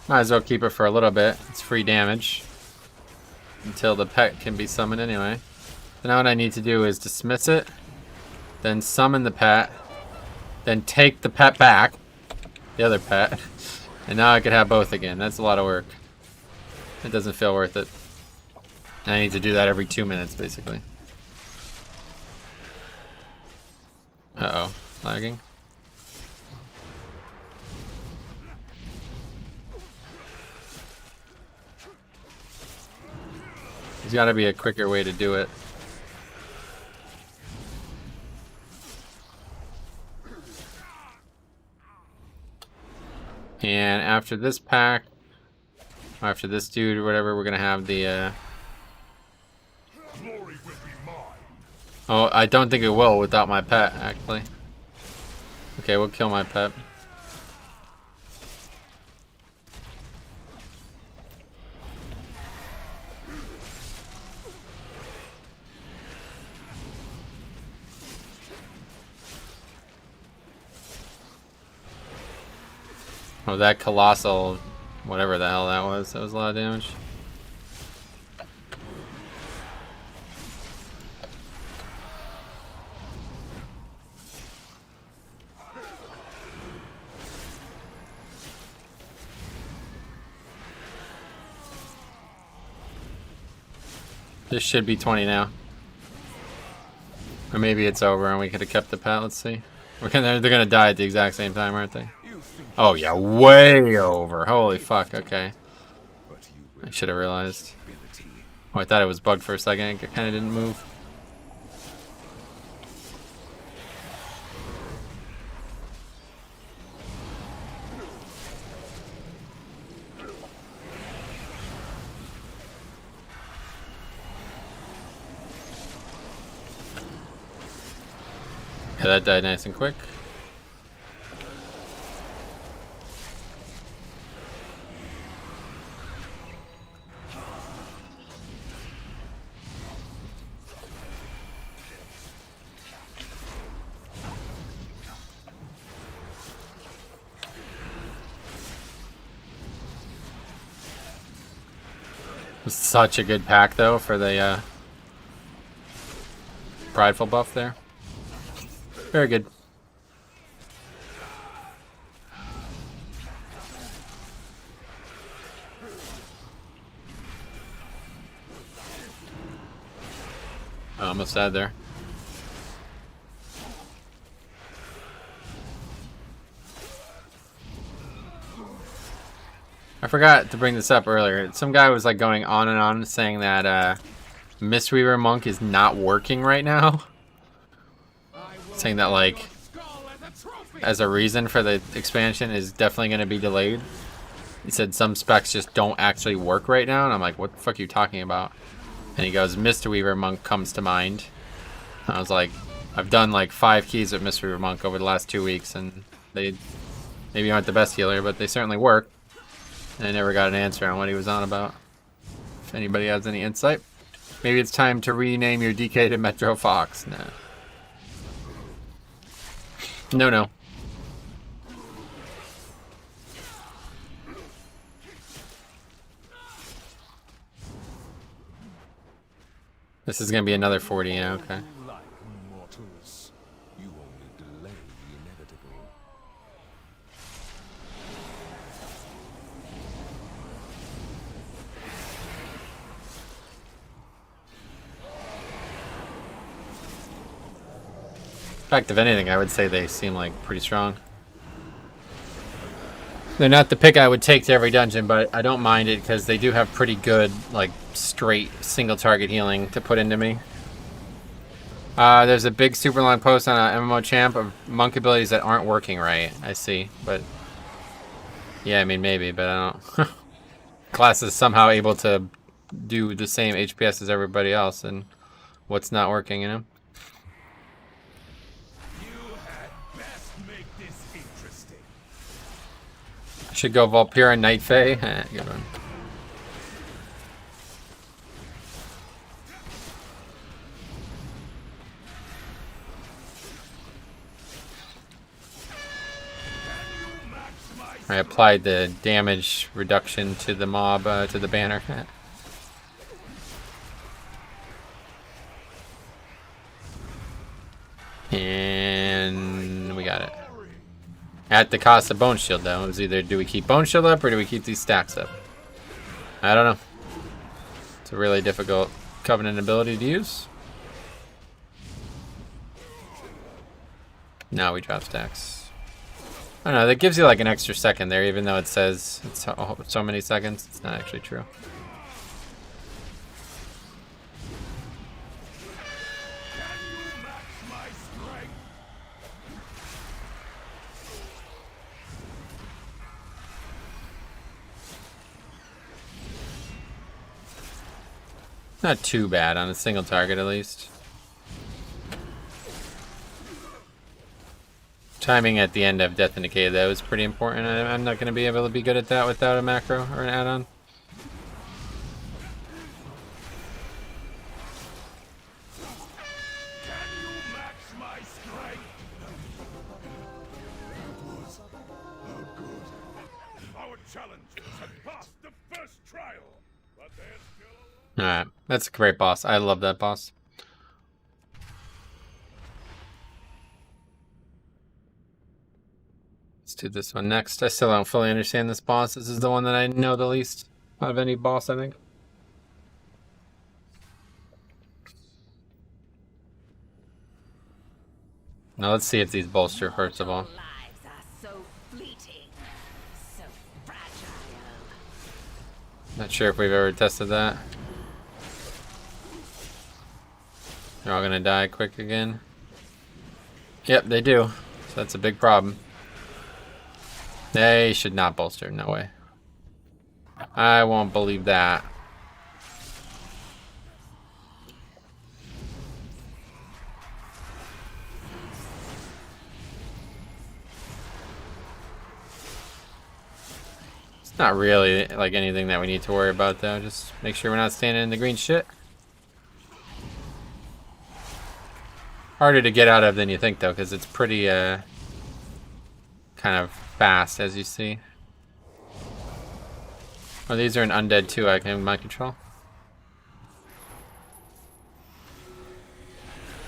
Might as well keep it for a little bit. It's free damage. Until the pet can be summoned anyway. So now what I need to do is dismiss it. Then summon the pet. Then take the pet back. The other pet. And now I could have both again. That's a lot of work. It doesn't feel worth it. I need to do that every 2 minutes basically. Uh-oh. Lagging. There's got to be a quicker way to do it. And after this pack, after this dude or whatever, we're going to have the... Oh, I don't think it will without my pet, actually. Okay, we'll kill my pet. Oh, that colossal, whatever the hell that was a lot of damage. This should be 20 now. Or maybe it's over and we could have kept the pet, let's see. They're gonna die at the exact same time, aren't they? Oh yeah, way over. Holy fuck, okay. I should have realized. Oh, I thought it was bugged for a second. It kind of didn't move. Yeah, that died nice and quick. Such a good pack though for the prideful buff there. Very good. I almost died there. I forgot to bring this up earlier. Some guy was like going on and on saying that Mistweaver Monk is not working right now. Saying that like as a reason for the expansion is definitely going to be delayed. He said some specs just don't actually work right now, and I'm like, what the fuck are you talking about? And he goes, Mistweaver Monk comes to mind. I was like, I've done like 5 keys with Mistweaver Monk over the last 2 weeks, and they maybe aren't the best healer, but they certainly work. And I never got an answer on what he was on about. If anybody has any insight. Maybe it's time to rename your DK to Metro Fox. Nah. No. This is gonna be another 40, yeah, okay.
Like mortals, you only delay the inevitable.
In fact, if anything, I would say they seem like pretty strong. They're not the pick I would take to every dungeon, but I don't mind it because they do have pretty good, like, straight single target healing to put into me. There's a big super long post on a MMO champ of monk abilities that aren't working right. I see, but yeah, I mean maybe, but I don't. Class is somehow able to do the same HPS as everybody else, and what's not working, you know?
You had best make this interesting.
I should go Valpyra Night Fae. Good one. I applied the damage reduction to the mob, to the banner. And we got it. At the cost of Bone Shield, though. It was either do we keep Bone Shield up or do we keep these stacks up? I don't know. It's a really difficult Covenant ability to use. Now we drop stacks. I don't know, that gives you like an extra second there, even though it says it's so many seconds. It's not actually true. Not too bad on a single target, at least. Timing at the end of Death and Decay, though, is pretty important. I'm not going to be able to be good at that without a macro or an add-on. Alright, that's a great boss. I love that boss. Let's do this one next. I still don't fully understand this boss. This is the one that I know the least out of any boss, I think. Now let's see if these bolster first of all. Not sure if we've ever tested that. They're all gonna die quick again. Yep, they do. So that's a big problem. They should not bolster, no way. I won't believe that. It's not really like anything that we need to worry about though. Just make sure we're not standing in the green shit. Harder to get out of than you think though, because it's pretty kind of fast, as you see. Oh, these are an undead too. I can mind control.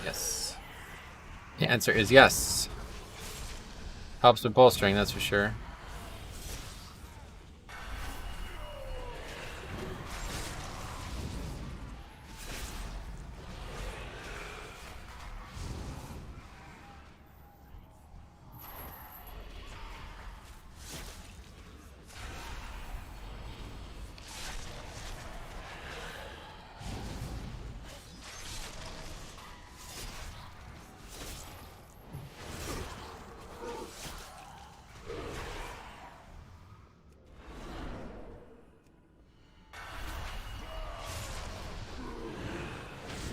Yes. The answer is yes. Helps with bolstering, that's for sure.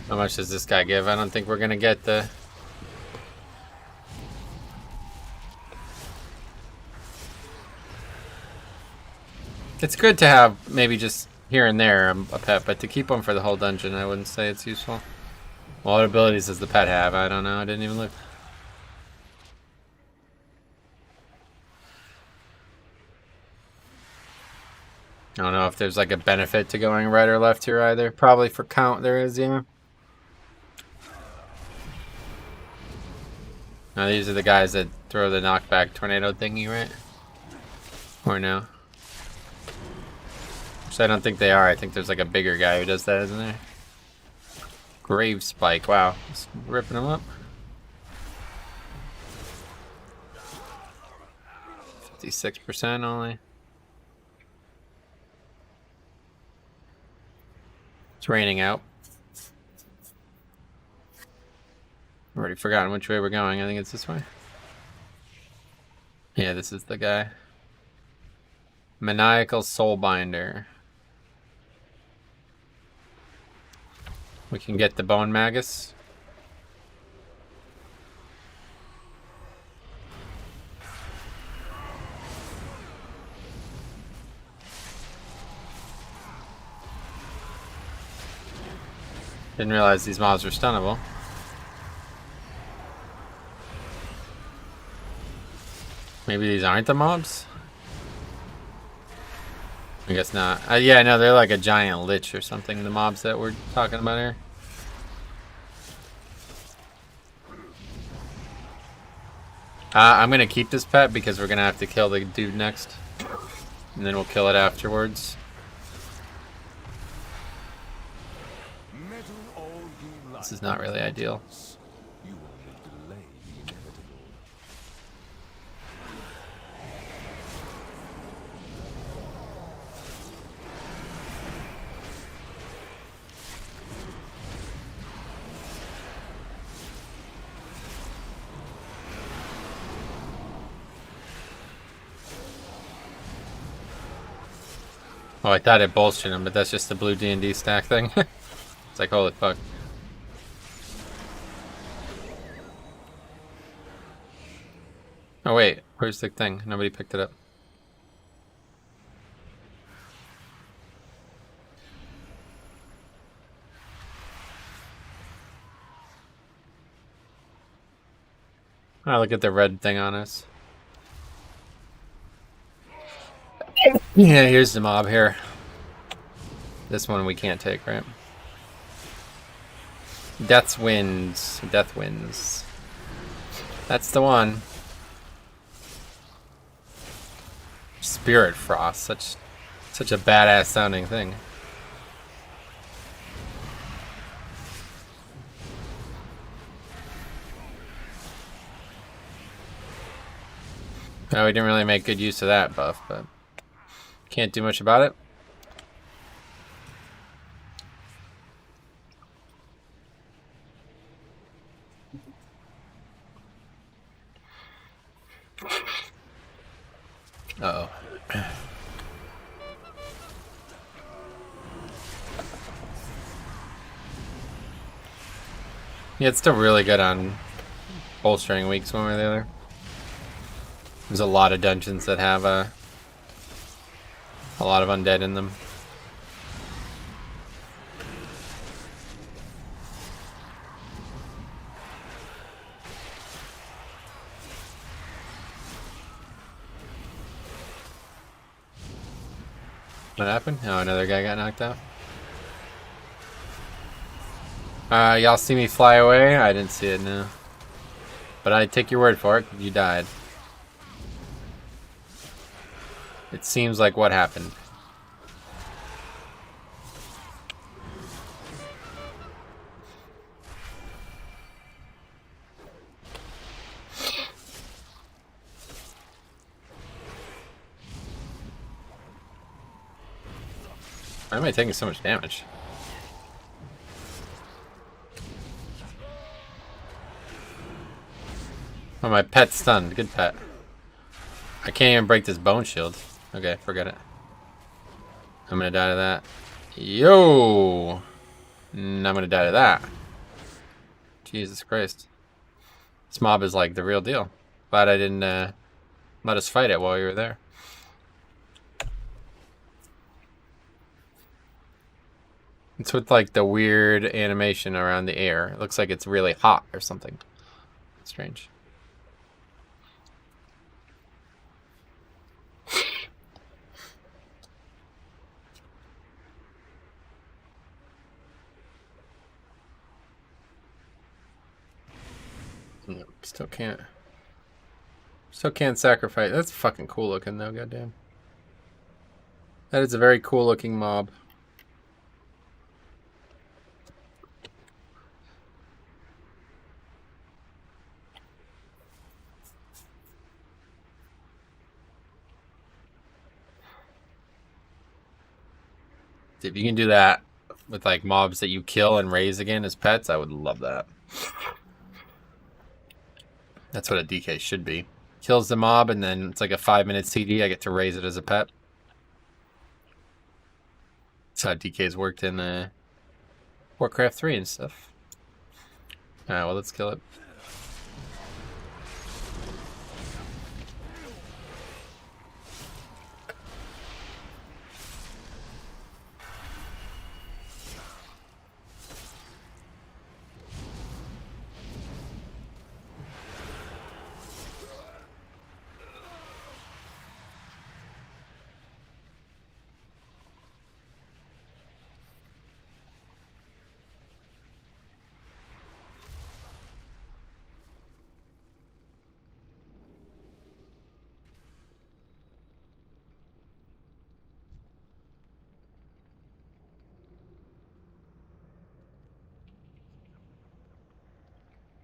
How much does this guy give? I don't think we're gonna get the... It's good to have maybe just here and there a pet, but to keep them for the whole dungeon, I wouldn't say it's useful. What abilities does the pet have? I don't know. I didn't even look. I don't know if there's like a benefit to going right or left here either. Probably for count there is, yeah. Now these are the guys that throw the knockback tornado thingy, right? Or no? Which I don't think they are. I think there's like a bigger guy who does that, isn't there? Grave Spike. Wow. Just ripping them up. 56% only. It's raining out. I've already forgotten which way we're going. I think it's this way. Yeah, this is the guy. Maniacal Soulbinder. We can get the Bone Magus. Didn't realize these mobs were stunnable. Maybe these aren't the mobs? I guess not. Yeah, no, they're like a giant lich or something, the mobs that we're talking about here. I'm gonna keep this pet because we're gonna have to kill the dude next. And then we'll kill it afterwards. This is not really ideal. Oh, I thought it bolstered him, but that's just the blue D&D stack thing. It's like, holy fuck. Oh wait, where's the thing? Nobody picked it up. Oh, look at the red thing on us. Yeah, here's the mob here. This one we can't take, right? Death wins. Death wins. That's the one. Spirit Frost, such a badass sounding thing. Oh, we didn't really make good use of that buff, but can't do much about it. Uh-oh. Yeah, it's still really good on bolstering weeks one way or the other. There's a lot of dungeons that have a lot of undead in them. What happened? Oh, another guy got knocked out. Y'all see me fly away? I didn't see it, no. But I take your word for it, you died. It seems like what happened. Why am I taking so much damage? Oh, my pet's stunned. Good pet. I can't even break this bone shield. Okay, forget it. I'm gonna die to that. Yo! And I'm gonna die to that. Jesus Christ. This mob is like the real deal. Glad I didn't let us fight it while you were there. It's with like the weird animation around the air. It looks like it's really hot or something. Strange. Still can't. Still can't sacrifice. That's fucking cool looking though, goddamn. That is a very cool looking mob. If you can do that with like mobs that you kill and raise again as pets, I would love that. That's what a DK should be. Kills the mob and then it's like a 5-minute CD. I get to raise it as a pet. That's how DK's worked in Warcraft 3 and stuff. Alright, well, let's kill it.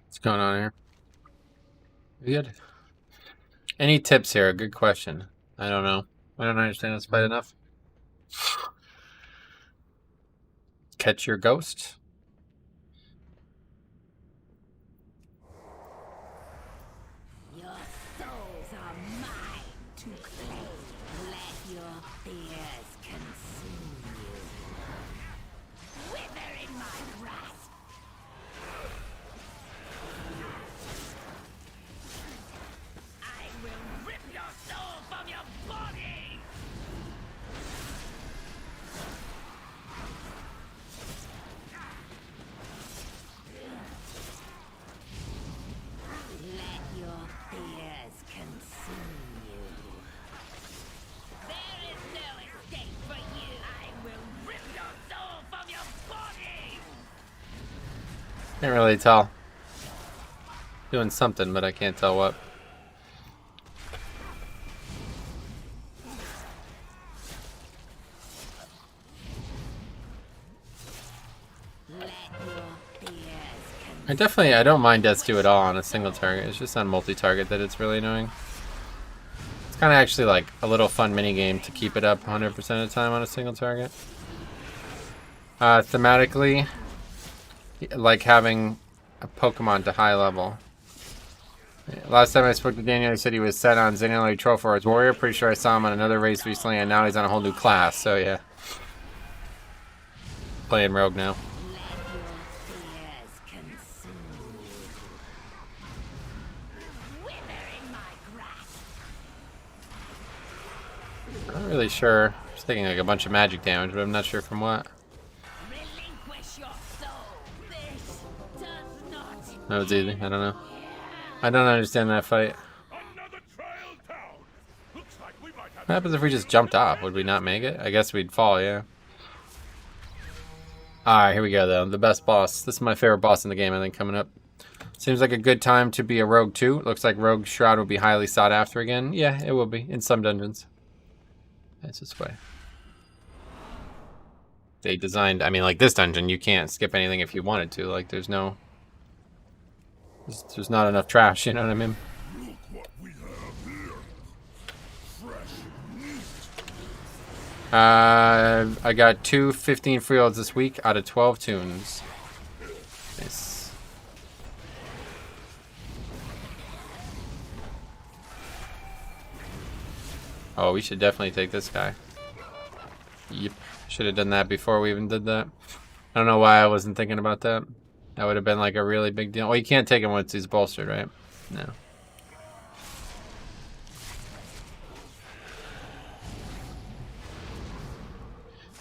What's going on here? You good? Any tips here? Good question. I don't know. I don't understand this fight enough. Catch your ghost.
Your souls are mine to claim. Let your fears consume you. Wither in my grasp. I will rip your soul from your body. Let your fears consume you. There is no escape for you. I will rip your soul from your body.
Can't really tell. Doing something, but I can't tell what.
Let your fears
I don't mind Death's Due at all on a single target. It's just on multi-target that it's really annoying. It's kind of actually like a little fun mini game to keep it up 100% of the time on a single target. Thematically, like having a Pokemon to high level. Last time I spoke to Daniel, he said he was set on Xanilary Trollfor's Warrior. Pretty sure I saw him on another race recently, and now he's on a whole new class, so yeah. Playing Rogue now.
fears consume you. Wither in my grasp.
I'm not really sure. Just taking like a bunch of magic damage, but I'm not sure from what.
Relinquish your soul. This does not.
That was easy. I don't know. I don't understand that fight.
Another trail down. Looks like we might have
What happens if we just jumped off? Would we not make it? I guess we'd fall, yeah. Alright, here we go though. The best boss. This is my favorite boss in the game, I think, coming up. Seems like a good time to be a rogue too. Looks like Rogue Shroud will be highly sought after again. Yeah, it will be. In some dungeons. That's this way. They designed, I mean, like this dungeon, you can't skip anything if you wanted to. Like, there's no... There's not enough trash, you know what I mean?
Look what we have here. Fresh meat.
I got 2 15 freeholds this week out of 12 tunes. Nice. Oh, we should definitely take this guy. Yep. Should have done that before we even did that. I don't know why I wasn't thinking about that. That would have been like a really big deal. Well, you can't take him once he's bolstered, right? No.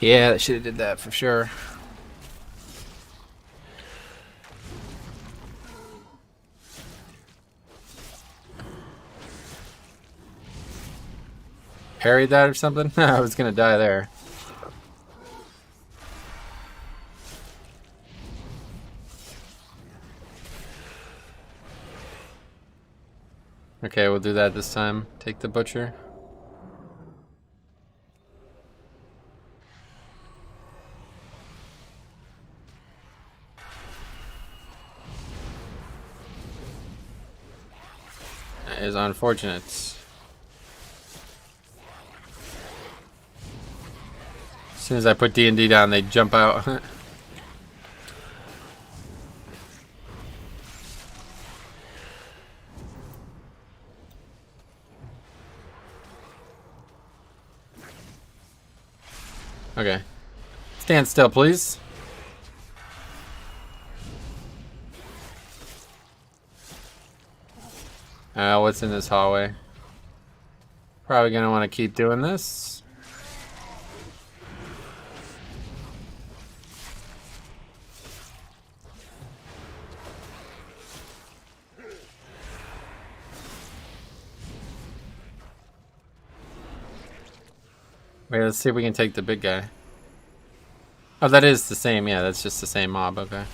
Yeah, they should have did that for sure. Parried that or something? I was gonna die there. Okay, we'll do that this time. Take the butcher. That is unfortunate. As soon as I put D&D down, they jump out. Okay. Stand still, please. What's in this hallway? Probably gonna want to keep doing this. Wait, let's see if we can take the big guy. Oh, that is the same. Yeah, that's just the same mob. Okay.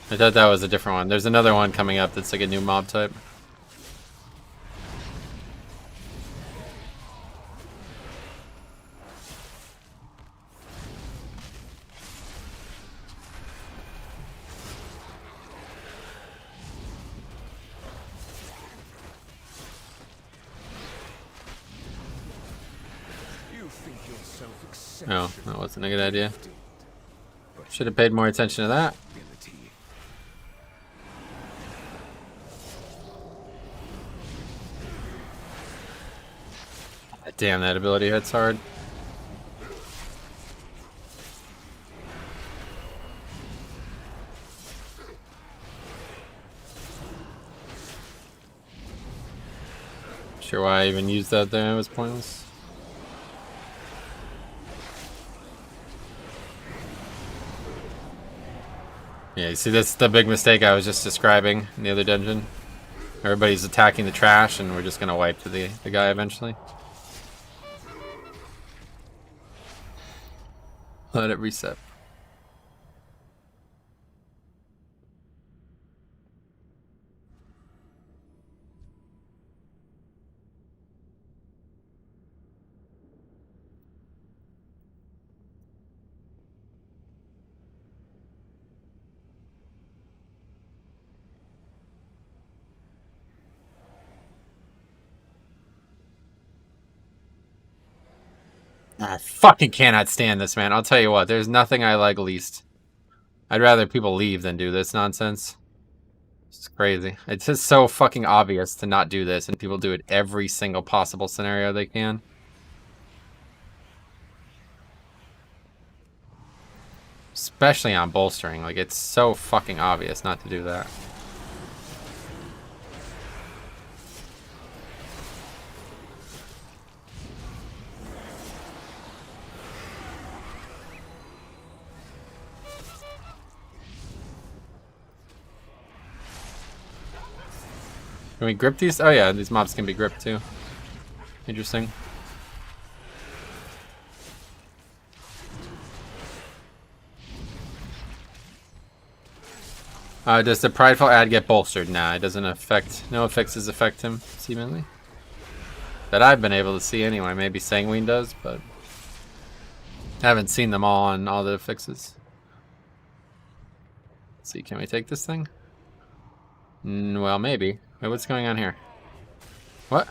I thought that was a different one. There's another one coming up that's like a new mob type. Oh, that wasn't a good idea. Should have paid more attention to that. Damn, that ability hits hard. Sure why I even used that there, it was pointless. Yeah, you see, that's the big mistake I was just describing in the other dungeon. Everybody's attacking the trash, and we're just gonna wipe to the guy eventually. Let it reset. I fucking cannot stand this, man. I'll tell you what, there's nothing I like least. I'd rather people leave than do this nonsense. It's crazy. It's just so fucking obvious to not do this, and people do it every single possible scenario they can. Especially on bolstering. Like, it's so fucking obvious not to do that. Can we grip these? Oh yeah, these mobs can be gripped too. Interesting. Does the prideful ad get bolstered? Nah, it doesn't affect. No affixes affect him, seemingly. That I've been able to see anyway. Maybe Sanguine does, but I haven't seen them all on all the affixes. Let's see, can we take this thing? Well, maybe. Wait, what's going on here? What?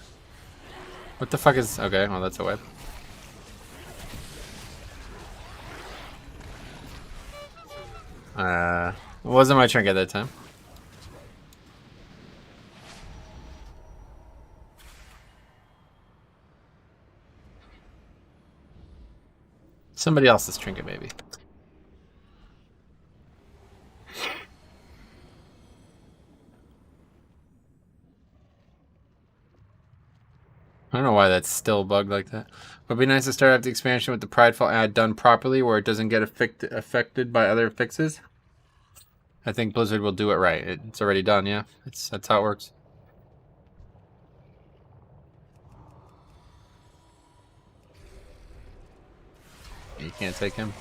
What the fuck is... Okay, well, that's a web. It wasn't my trinket that time. Somebody else's trinket, maybe. I don't know why that's still bugged like that. Would be nice to start out the expansion with the prideful ad done properly, where it doesn't get affected by other fixes. I think Blizzard will do it right. It's already done, yeah. That's how it works. You can't take him.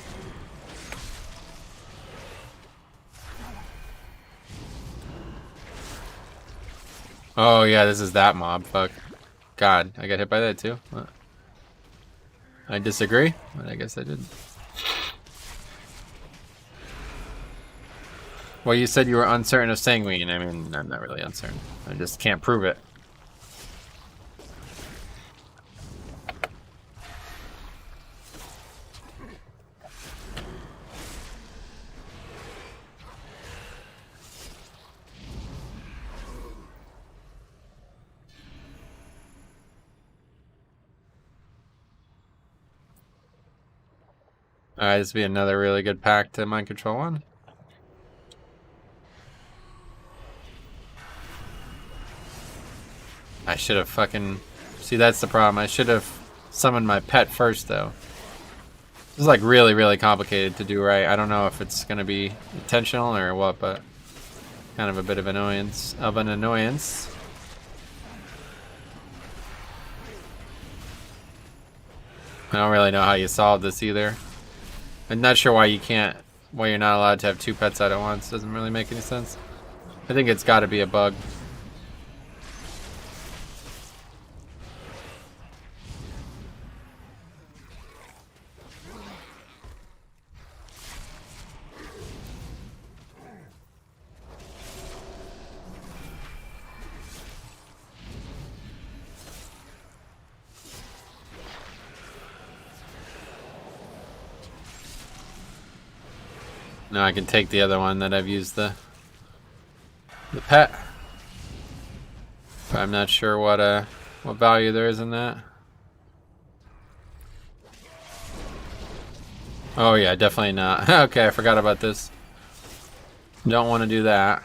Oh yeah, this is that mob. Fuck. God, I got hit by that too. What? I disagree, but I guess I did. Well, you said you were uncertain of sanguine. I mean, I'm not really uncertain. I just can't prove it. Alright, this will be another really good pack to mind control one. I should have fucking... See, that's the problem. I should have summoned my pet first, though. This is like really, really complicated to do right. I don't know if it's going to be intentional or what, but kind of a bit of an annoyance. I don't really know how you solve this either. I'm not sure why you're not allowed to have two pets out at once. Doesn't really make any sense. I think it's got to be a bug. Now I can take the other one that I've used the pet. But I'm not sure what value there is in that. Oh yeah, definitely not. Okay, I forgot about this. Don't want to do that.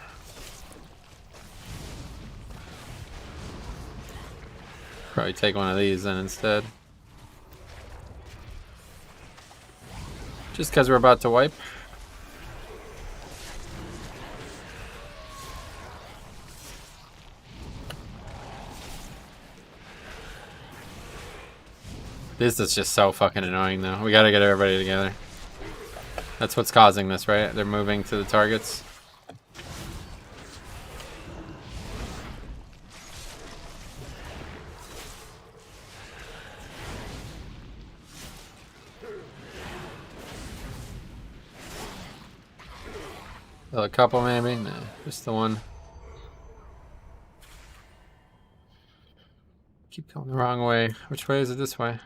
Probably take one of these then instead. Just because we're about to wipe. This is just so fucking annoying though. We gotta get everybody together. That's what's causing this, right? They're moving to the targets. A couple maybe? No, just the one. Keep going the wrong way. Which way is it? This way?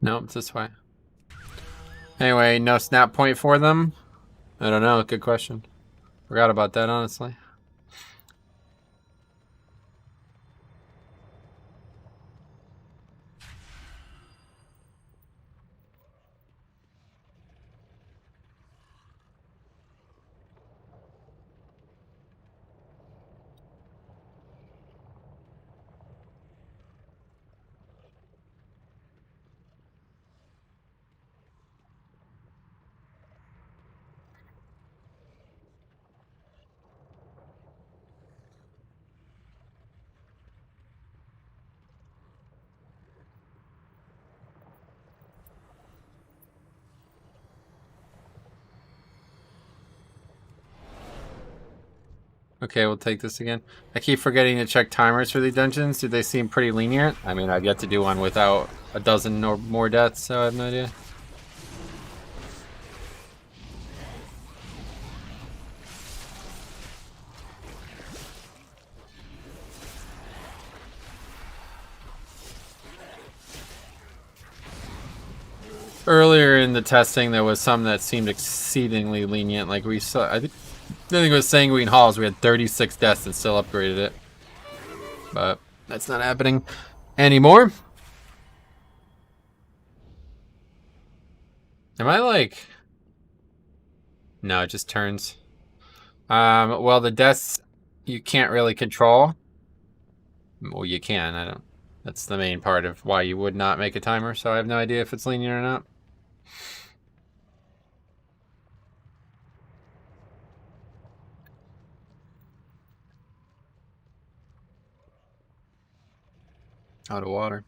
No, it's this way. Anyway, no snap point for them? I don't know. Good question. Forgot about that, honestly. Okay, we'll take this again. I keep forgetting to check timers for the dungeons. Do they seem pretty lenient? I mean, I've yet to do one without a dozen or more deaths, so I have no idea. Earlier in the testing, there was some that seemed exceedingly lenient. Like we saw, I think it was Sanguine Halls. We had 36 deaths and still upgraded it. But that's not happening anymore. Am I like... No, it just turns. Well, the deaths you can't really control. Well, you can. I don't. That's the main part of why you would not make a timer. So I have no idea if it's lenient or not. Out of water.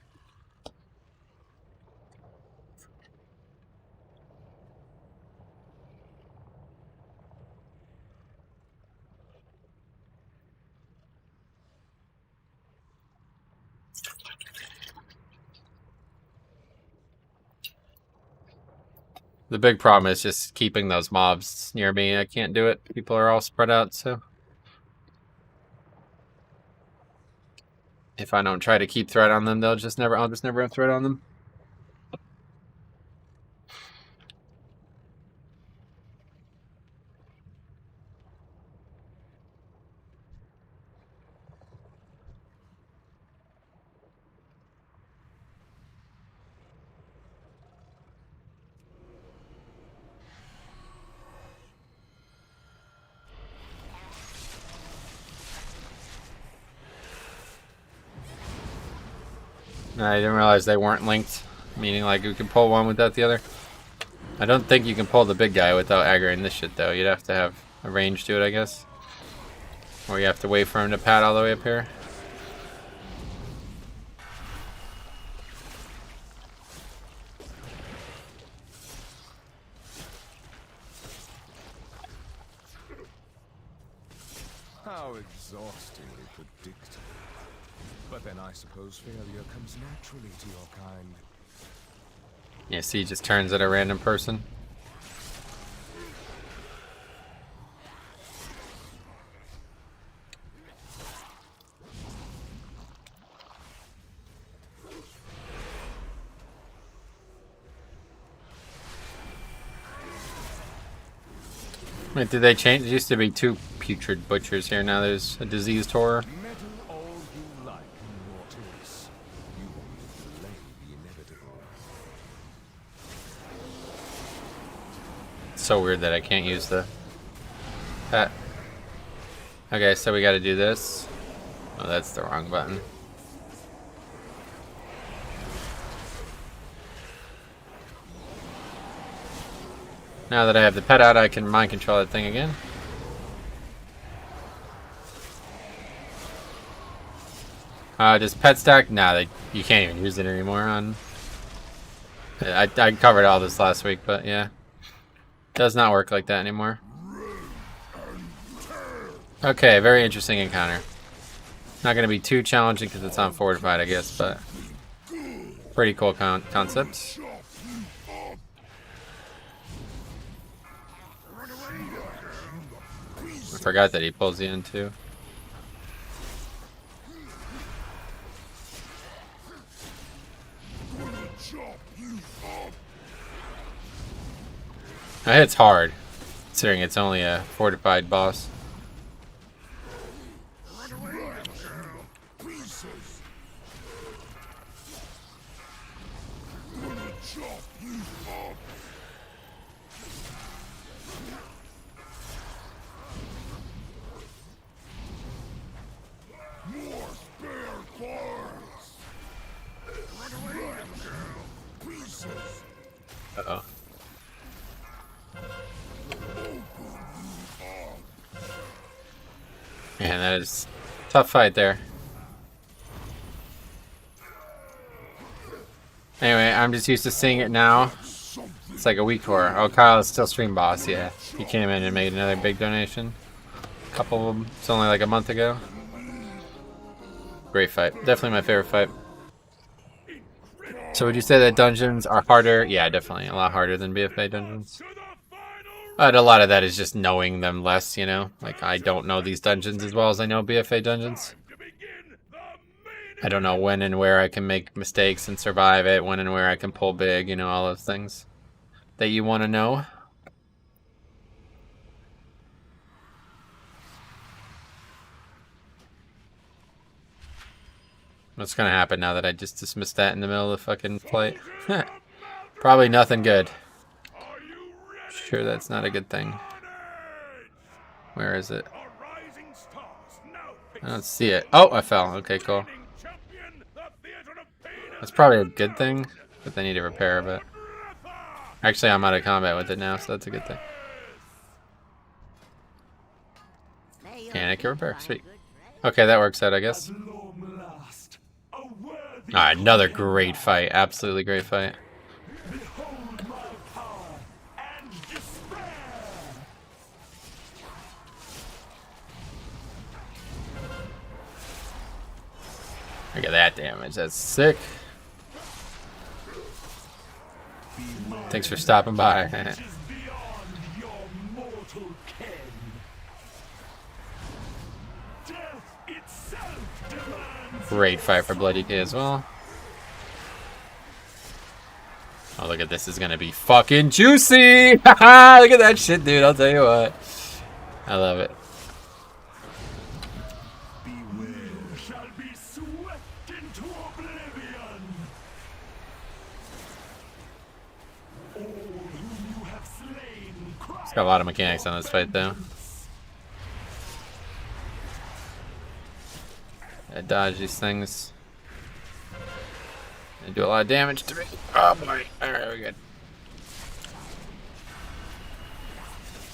The big problem is just keeping those mobs near me. I can't do it. People are all spread out, so if I don't try to keep threat on them, I'll just never have threat on them. I didn't realize they weren't linked, meaning like you can pull one without the other. I don't think you can pull the big guy without aggroing this shit though. You'd have to have a range to it, I guess. Or you have to wait for him to pad all the way up here.
How exhaustingly predictable. But then I suppose failure comes naturally to your kind.
Yeah, see, he just turns at a random person. Wait, did they change? There used to be 2 putrid butchers here. Now there's a diseased horror.
Meddle all you like, mortals. You only delay the inevitable.
It's so weird that I can't use the pet. Okay, so we gotta do this. Oh, that's the wrong button. Now that I have the pet out, I can mind control that thing again. Does pet stack? Nah, you can't even use it anymore. I covered all this last week, but yeah. Does not work like that anymore. Okay, very interesting encounter. Not going to be too challenging because it's unfortified, I guess, but pretty cool concept. I forgot that he pulls you in too. That hits hard, considering it's only a fortified boss. Uh-oh. Man, that is a tough fight there. Anyway, I'm just used to seeing it now. It's like a week horror. Oh, Kyle is still stream boss, yeah. He came in and made another big donation. A couple of them. It's only like a month ago. Great fight. Definitely my favorite fight. So would you say that dungeons are harder? Yeah, definitely. A lot harder than BFA dungeons. But a lot of that is just knowing them less, you know? Like, I don't know these dungeons as well as I know BFA dungeons. I don't know when and where I can make mistakes and survive it, when and where I can pull big, you know, all those things that you want to know. What's gonna happen now that I just dismissed that in the middle of the fucking fight? Probably nothing good. Sure, that's not a good thing. Where is it? I don't see it. Oh, I fell. Okay, cool. That's probably a good thing, but they need to repair it. Actually, I'm out of combat with it now, so that's a good thing. And I can repair. Sweet. Okay, that works out, I guess. Alright, another great fight. Absolutely great fight. Look at that damage. That's sick. Thanks for stopping by.
Beyond your mortal ken. Death itself demands.
Great fight for Bloody K as well. Oh, look at this. Is gonna be fucking juicy. Haha, look at that shit, dude. I'll tell you what. I love it.
You shall be swept into oblivion. All whom you have slain cry.
It's got a lot of mechanics on this fight, though. I dodge these things. They do a lot of damage to me. Oh boy. Alright, we're good.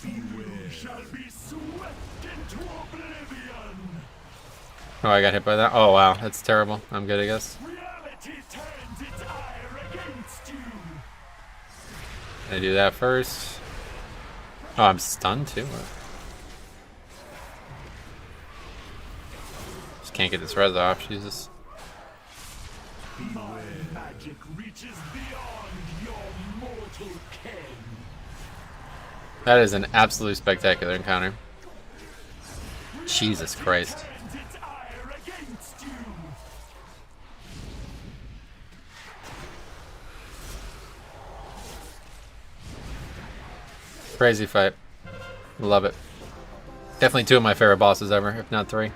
You shall be swept into oblivion.
Oh, I got hit by that. Oh wow, that's terrible. I'm good, I guess.
Reality turns its ire against you.
I do that first. Oh, I'm stunned too. Just can't get this res off. Jesus.
My magic reaches beyond your mortal ken.
That is an absolute spectacular encounter. Jesus Christ.
Turns its ire against you.
Crazy fight. Love it. Definitely two of my favorite bosses ever, if not three.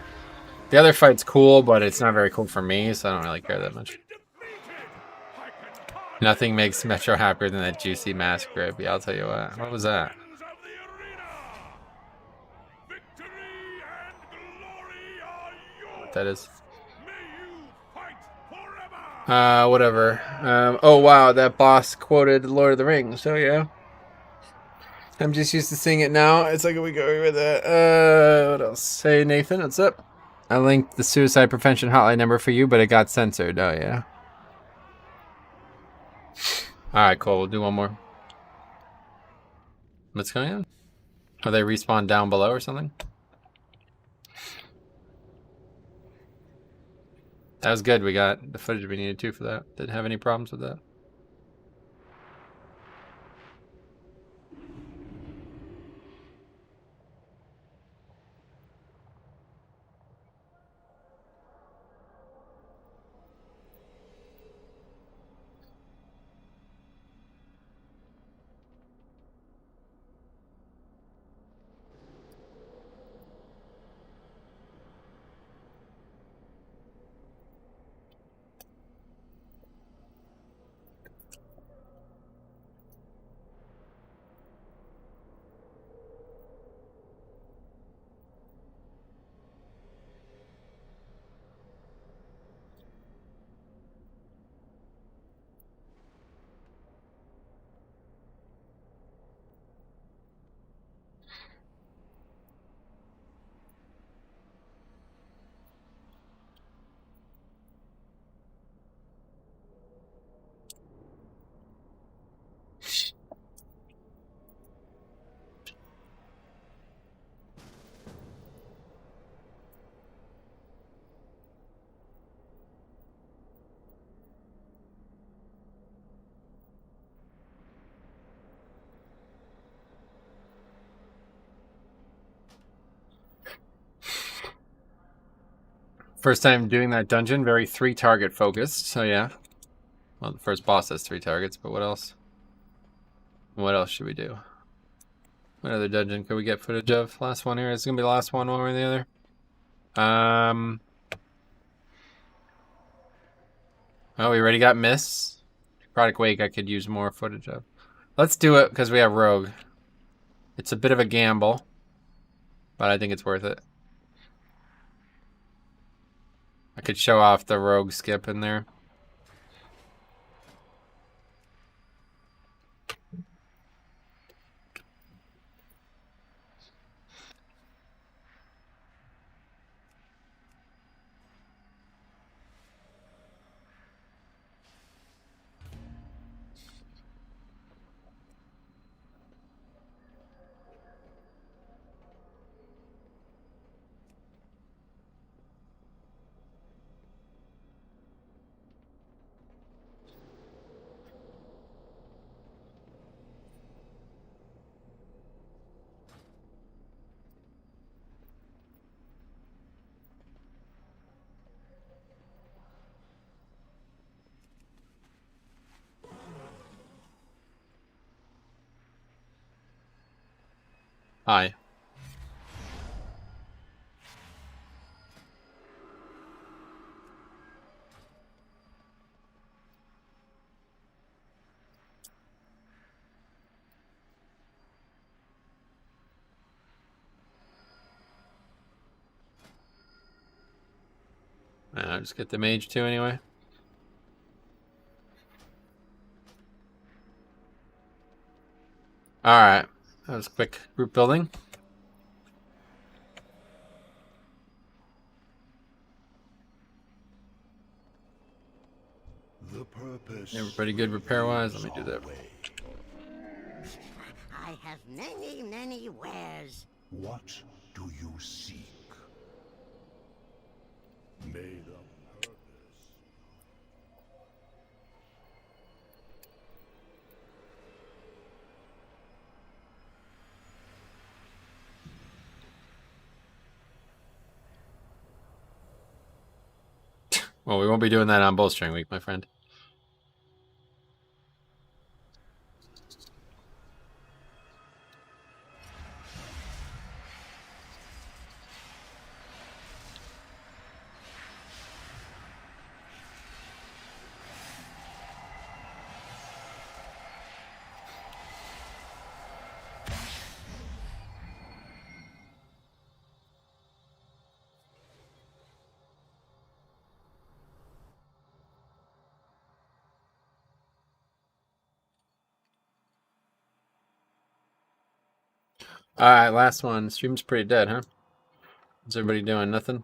The other fight's cool, but it's not very cool for me, so I don't really care that much. Nothing makes Metro happier than that juicy mask grip. Yeah, I'll tell you what. What was that? What that is? Whatever. Oh wow, that boss quoted Lord of the Rings, so yeah. I'm just used to seeing it now. It's like a week over with that. What else? Hey Nathan, what's up? I linked the suicide prevention hotline number for you, but it got censored. Oh yeah. Alright, cool. We'll do one more. What's going on? Are they respawn down below or something? That was good. We got the footage we needed too for that. Didn't have any problems with that. First time doing that dungeon, very 3-target focused, so yeah. Well, the first boss has 3 targets, but what else? What else should we do? What other dungeon could we get footage of? Last one here. It's gonna be the last one way or the other. Oh, we already got Miss. Product Wake I could use more footage of. Let's do it because we have Rogue. It's a bit of a gamble, but I think it's worth it. I could show off the Rogue skip in there. Hi. I'll just get the mage too anyway. Alright. That was quick group building.
The purpose.
Everybody good repair-wise? Let me do that.
I have many, many wares.
What do you seek? Made on purpose.
Well, we won't be doing that on Bowstring Week, my friend. Alright, last one. Stream's pretty dead, huh? What's everybody doing? Nothing?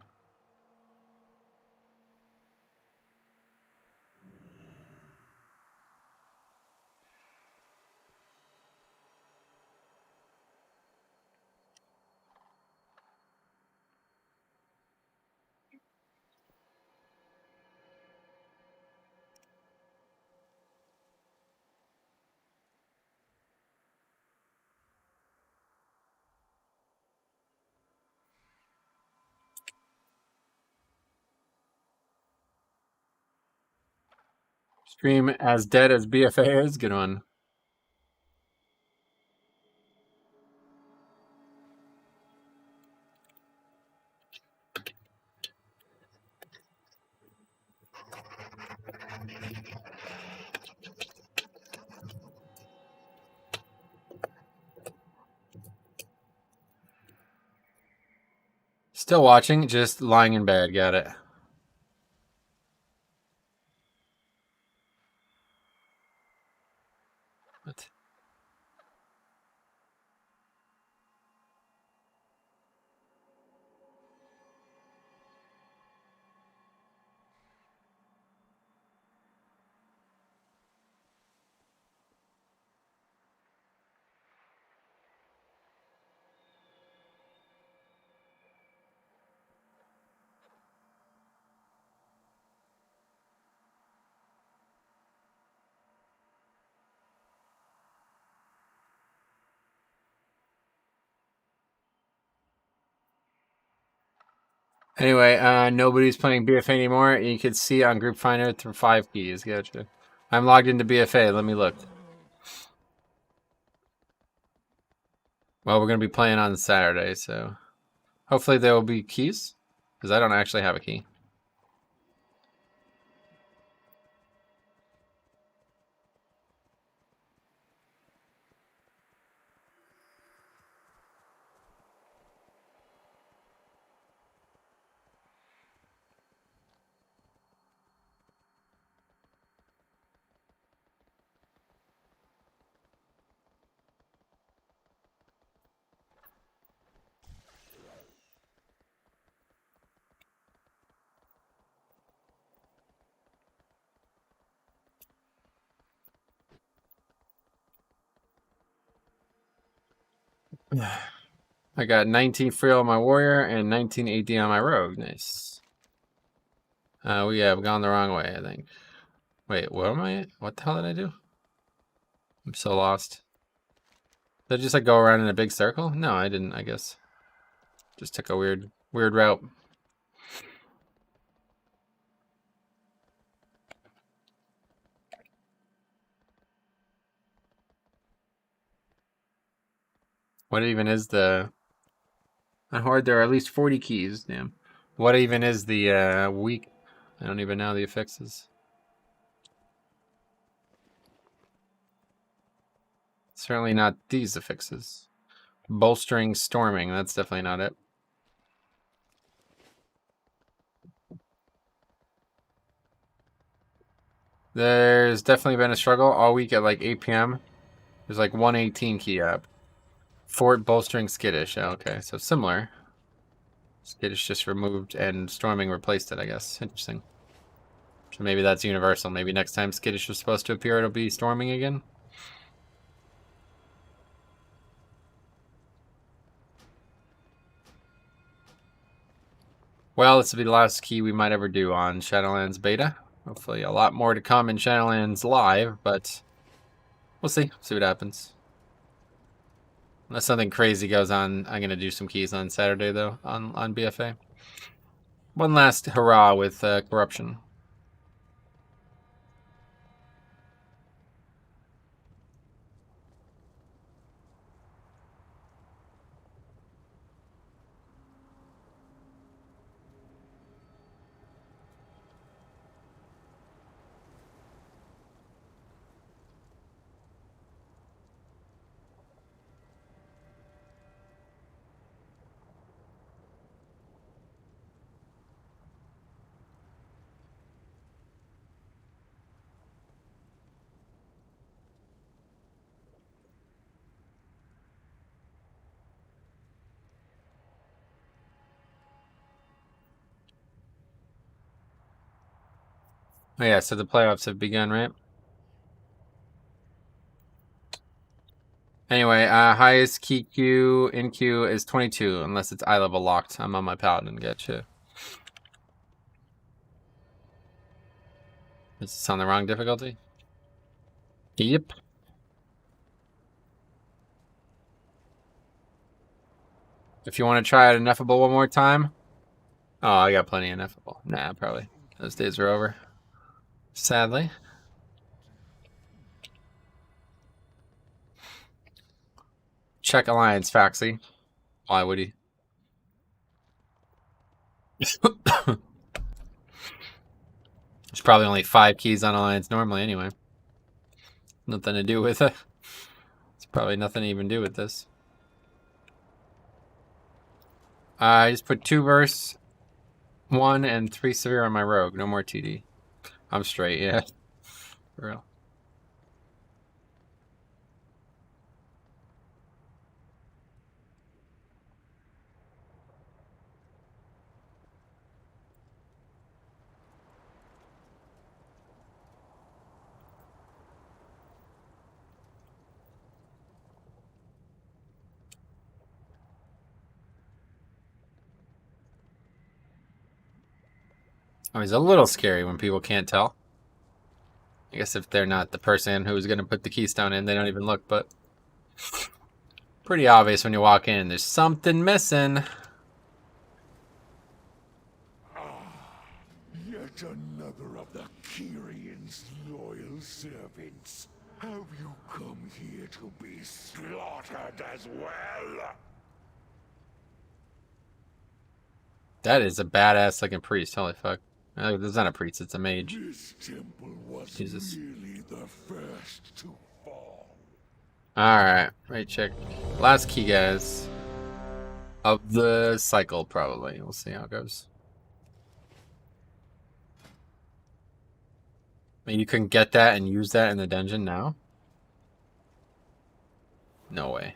Stream as dead as BFA is? Good one. Still watching, just lying in bed. Got it. What? Anyway, nobody's playing BFA anymore. You can see on Group Finder through 5 keys. Gotcha. I'm logged into BFA. Let me look. Well, we're going to be playing on Saturday, so hopefully there will be keys, because I don't actually have a key. I got 19 free on my warrior and 19 AD on my rogue. Nice. We have gone the wrong way, I think. Wait, where am I at? What the hell did I do? I'm so lost. Did I just like go around in a big circle? No, I didn't, I guess. Just took a weird route. What even is the... On Horde, there are at least 40 keys. Damn. What even is the weak? I don't even know the affixes. Certainly not these affixes. Bolstering Storming. That's definitely not it. There's definitely been a struggle all week at like 8 p.m. There's like 118 key up. Fort Bolstering Skittish. Oh, okay, so similar. Skittish just removed and Storming replaced it, I guess. Interesting. So maybe that's universal. Maybe next time Skittish was supposed to appear, it'll be Storming again. Well, this will be the last key we might ever do on Shadowlands beta. Hopefully a lot more to come in Shadowlands live, but we'll see. See what happens. Unless something crazy goes on, I'm going to do some keys on Saturday, though, on BFA. One last hurrah with corruption. Oh yeah, so the playoffs have begun, right? Anyway, highest key queue in queue is 22, unless it's eye level locked. I'm on my paladin, getcha. Is this on the wrong difficulty? Yep. If you want to try it ineffable one more time. Oh, I got plenty of ineffable. Nah, probably. Those days are over. Sadly. Check Alliance, Faxi. Why would he? There's probably only 5 keys on Alliance normally anyway. Nothing to do with it. It's probably nothing to even do with this. I just put 2 verse, 1 and 3 severe on my rogue. No more TD. I'm straight, yeah. For real. Oh, he's a little scary when people can't tell. I guess if they're not the person who's going to put the keystone in, they don't even look, but pretty obvious when you walk in. There's something missing.
Yet another of the Kyrian's loyal servants. Have you come here to be slaughtered as well?
That is a badass looking priest. Holy fuck. It's not a priest, it's a mage.
This temple was
Jesus.
really the first to fall.
Alright, right check. Last key, guys. Of the cycle, probably. We'll see how it goes. I mean, you can get that and use that in the dungeon now? No way.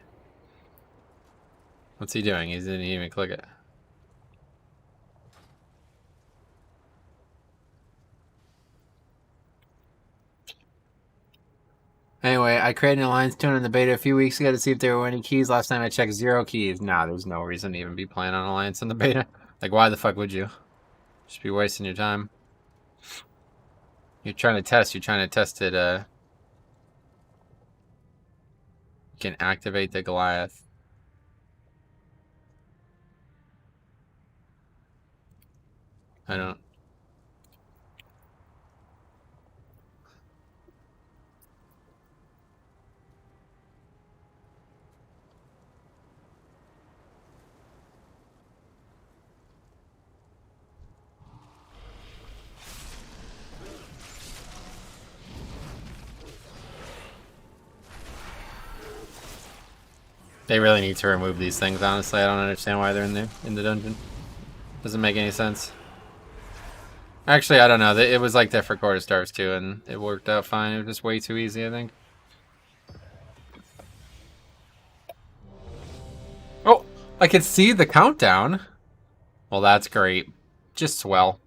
What's he doing? He didn't even click it. Anyway, I created an alliance tune in the beta a few weeks ago to see if there were any keys. Last time I checked, 0 keys. Nah, there's no reason to even be playing on alliance in the beta. Like, why the fuck would you? Just be wasting your time. You're trying to test it, you can activate the Goliath. I don't... They really need to remove these things, honestly. I don't understand why they're in the dungeon. Doesn't make any sense. Actually, I don't know. It was like that for Quarter Stars too, and it worked out fine. It was just way too easy, I think. Oh, I could see the countdown. Well, that's great. Just swell.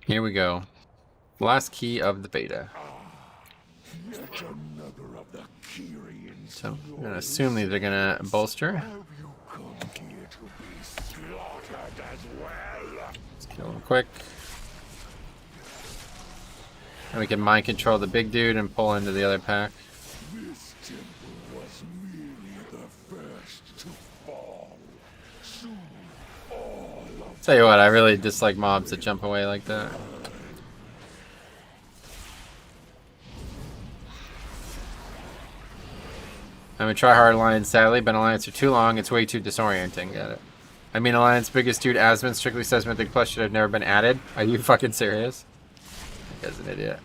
Here we go. Last key of the beta. So I'm gonna assume these are gonna bolster. Let's kill him quick. And we can mind control the big dude and pull into the other pack.
This temple was merely the first to fall. Soon, all of
Tell you what, I really dislike mobs that jump away like that. I'm a tryhard alliance, sadly, but alliance are too long, it's way too disorienting. Got it. I mean, alliance biggest dude Asmund strictly says Mythic Plus should have never been added. Are you fucking serious? That guy's an idiot.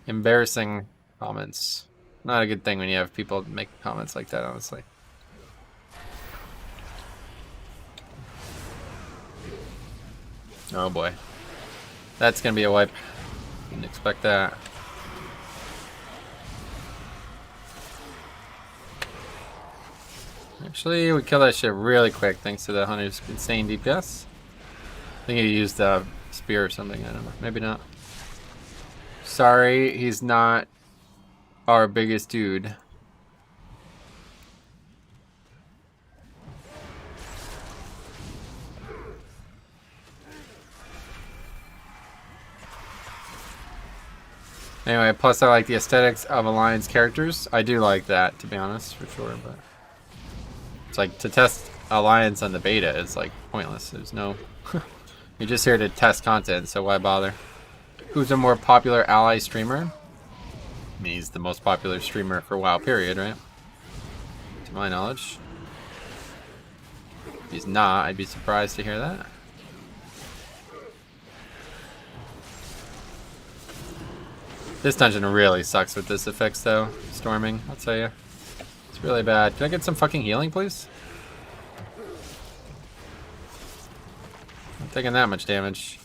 Embarrassing comments. Not a good thing when you have people make comments like that, honestly. Oh boy. That's gonna be a wipe. Didn't expect that. Actually, we kill that shit really quick thanks to the hunter's insane DPS. I think he used a spear or something, I don't know. Maybe not. Sorry, he's not our biggest dude. Anyway, plus I like the aesthetics of Alliance characters. I do like that, to be honest, for sure, but it's like to test Alliance on the beta is like pointless. There's no you're just here to test content, so why bother? Who's a more popular ally streamer? I mean, he's the most popular streamer for WoW, period, right? To my knowledge. If he's not, I'd be surprised to hear that. This dungeon really sucks with this effects, though. Storming, I'll tell you. It's really bad. Can I get some fucking healing, please? I'm taking that much damage.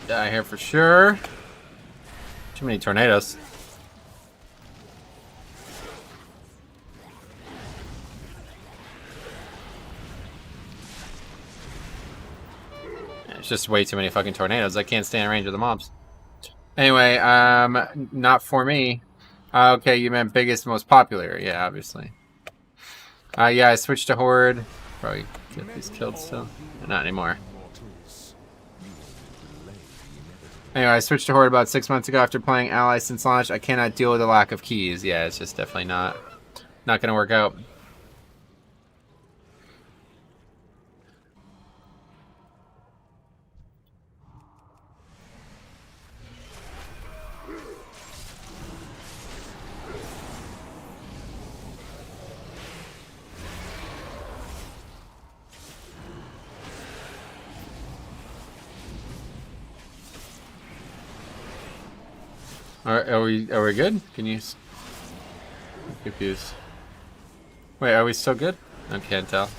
Die here for sure. Too many tornadoes. It's just way too many fucking tornadoes. I can't stay in range of the mobs. Anyway, not for me. Okay, you meant biggest, most popular. Yeah, obviously. Yeah, I switched to Horde. Probably get these killed still. Not anymore. Anyway, I switched to Horde about 6 months ago after playing Ally since launch. I cannot deal with the lack of keys. Yeah, it's just definitely not gonna work out. Are we good? Can you? I'm confused. Wait, are we still good? I can't tell.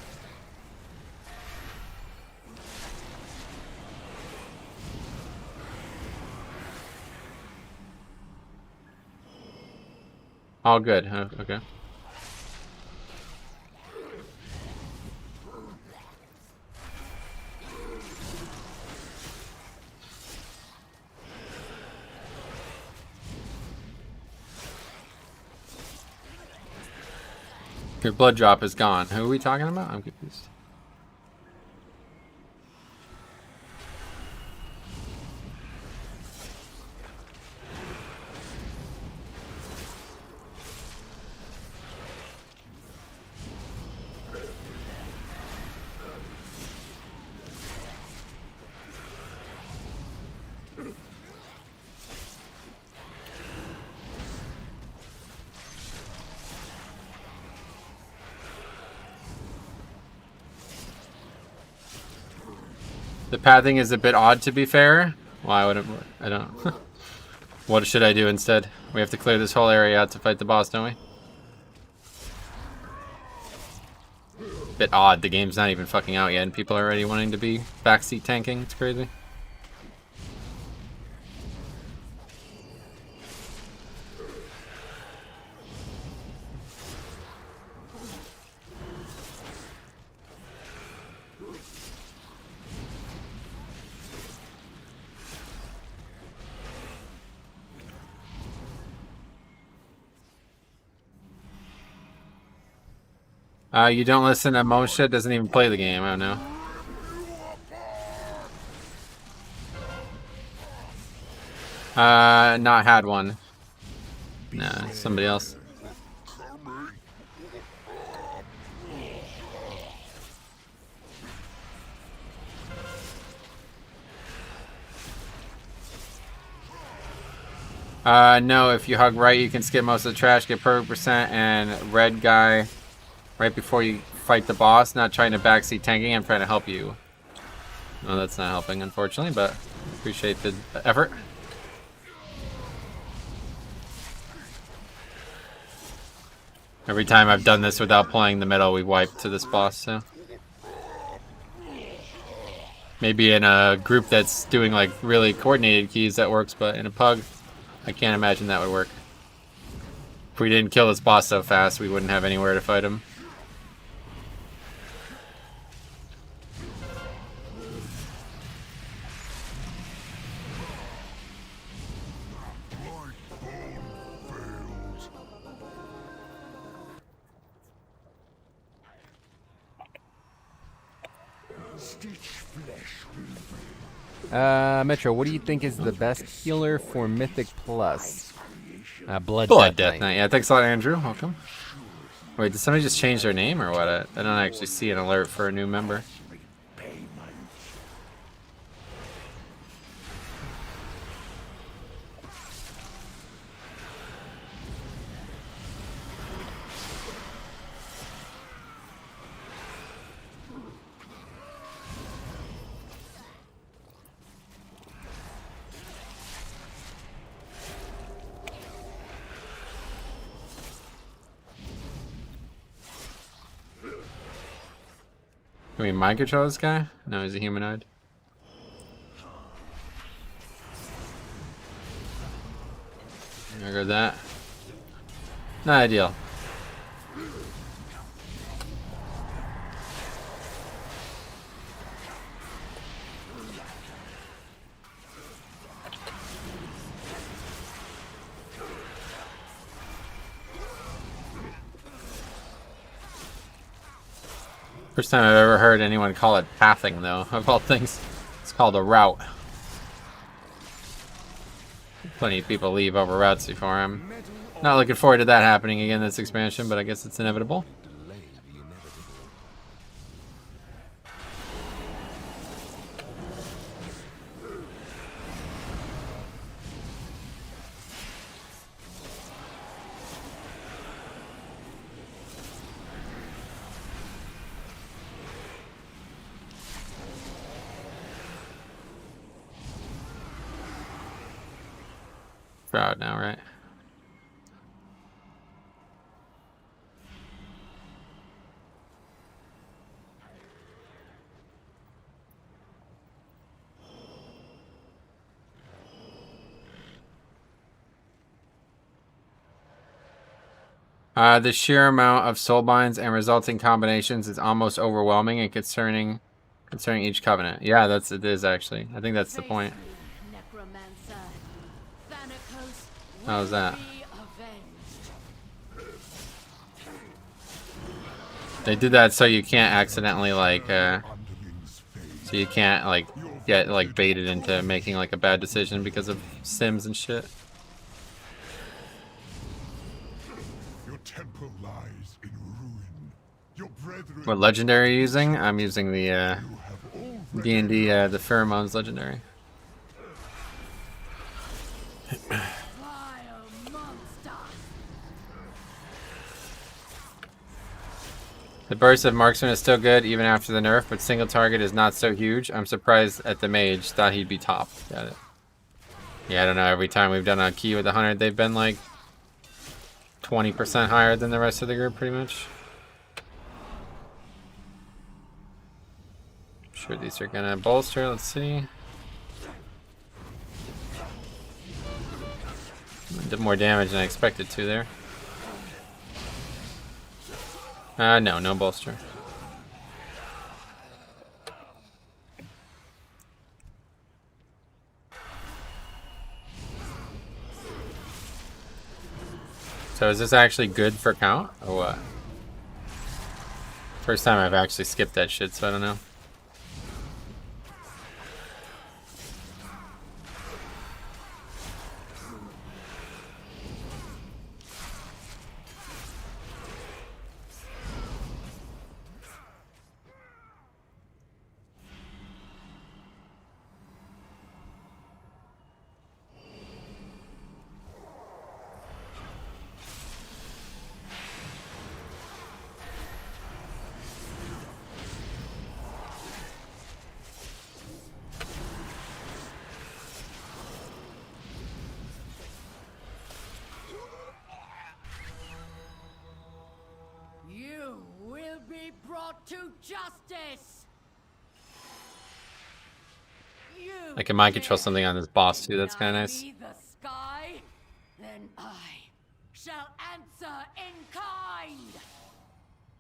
All good, huh? Okay. Your blood drop is gone. Who are we talking about? I'm confused. The pathing is a bit odd, to be fair. Why would I don't. What should I do instead? We have to clear this whole area out to fight the boss, don't we? Bit odd. The game's not even fucking out yet, and people are already wanting to be backseat tanking. It's crazy. You don't listen to Moshe, doesn't even play the game, I don't know. Not had one. Nah, somebody else. No, if you hug right, you can skip most of the trash, get perfect percent, and red guy right before you fight the boss. Not trying to backseat tanking, I'm trying to help you. No, that's not helping, unfortunately, but appreciate the effort. Every time I've done this without playing the middle, we wiped to this boss, so. Maybe in a group that's doing like really coordinated keys that works, but in a pug, I can't imagine that would work. If we didn't kill this boss so fast, we wouldn't have anywhere to fight him.
Metro, what do you think is the best healer for Mythic Plus? Blood
Death Knight. Yeah, thanks a lot, Andrew. Welcome. Wait, did somebody just change their name or what? I don't actually see an alert for a new member. Can we mind control this guy? No, he's a humanoid. I heard that. Not ideal. First time I've ever heard anyone call it pathing, though. Of all things, it's called a route. Plenty of people leave over routes before. I'm not looking forward to that happening again this expansion, but I guess it's inevitable. Proud now, right? The sheer amount of soulbinds and resulting combinations is almost overwhelming and concerning each covenant. Yeah, it is actually. I think that's the point. How's that? They did that so you can't accidentally so you can't like get like baited into making like a bad decision because of sims and shit.
Your temple lies in ruin. Your brethren.
What legendary are you using? I'm using the D&D the pheromones legendary. The burst of marksman is still good even after the nerf, but single target is not so huge. I'm surprised at the mage. Thought he'd be top. Got it. Yeah, I don't know. Every time we've done a key with 100, they've been like 20% higher than the rest of the group, pretty much. I'm sure these are gonna bolster. Let's see. Did more damage than I expected to there. No, no bolster. So is this actually good for count, or what? First time I've actually skipped that shit, so I don't know.
You will be brought to justice. You
I can mind control something on this boss too. That's kind of nice.
deny me the sky, then I shall answer in kind.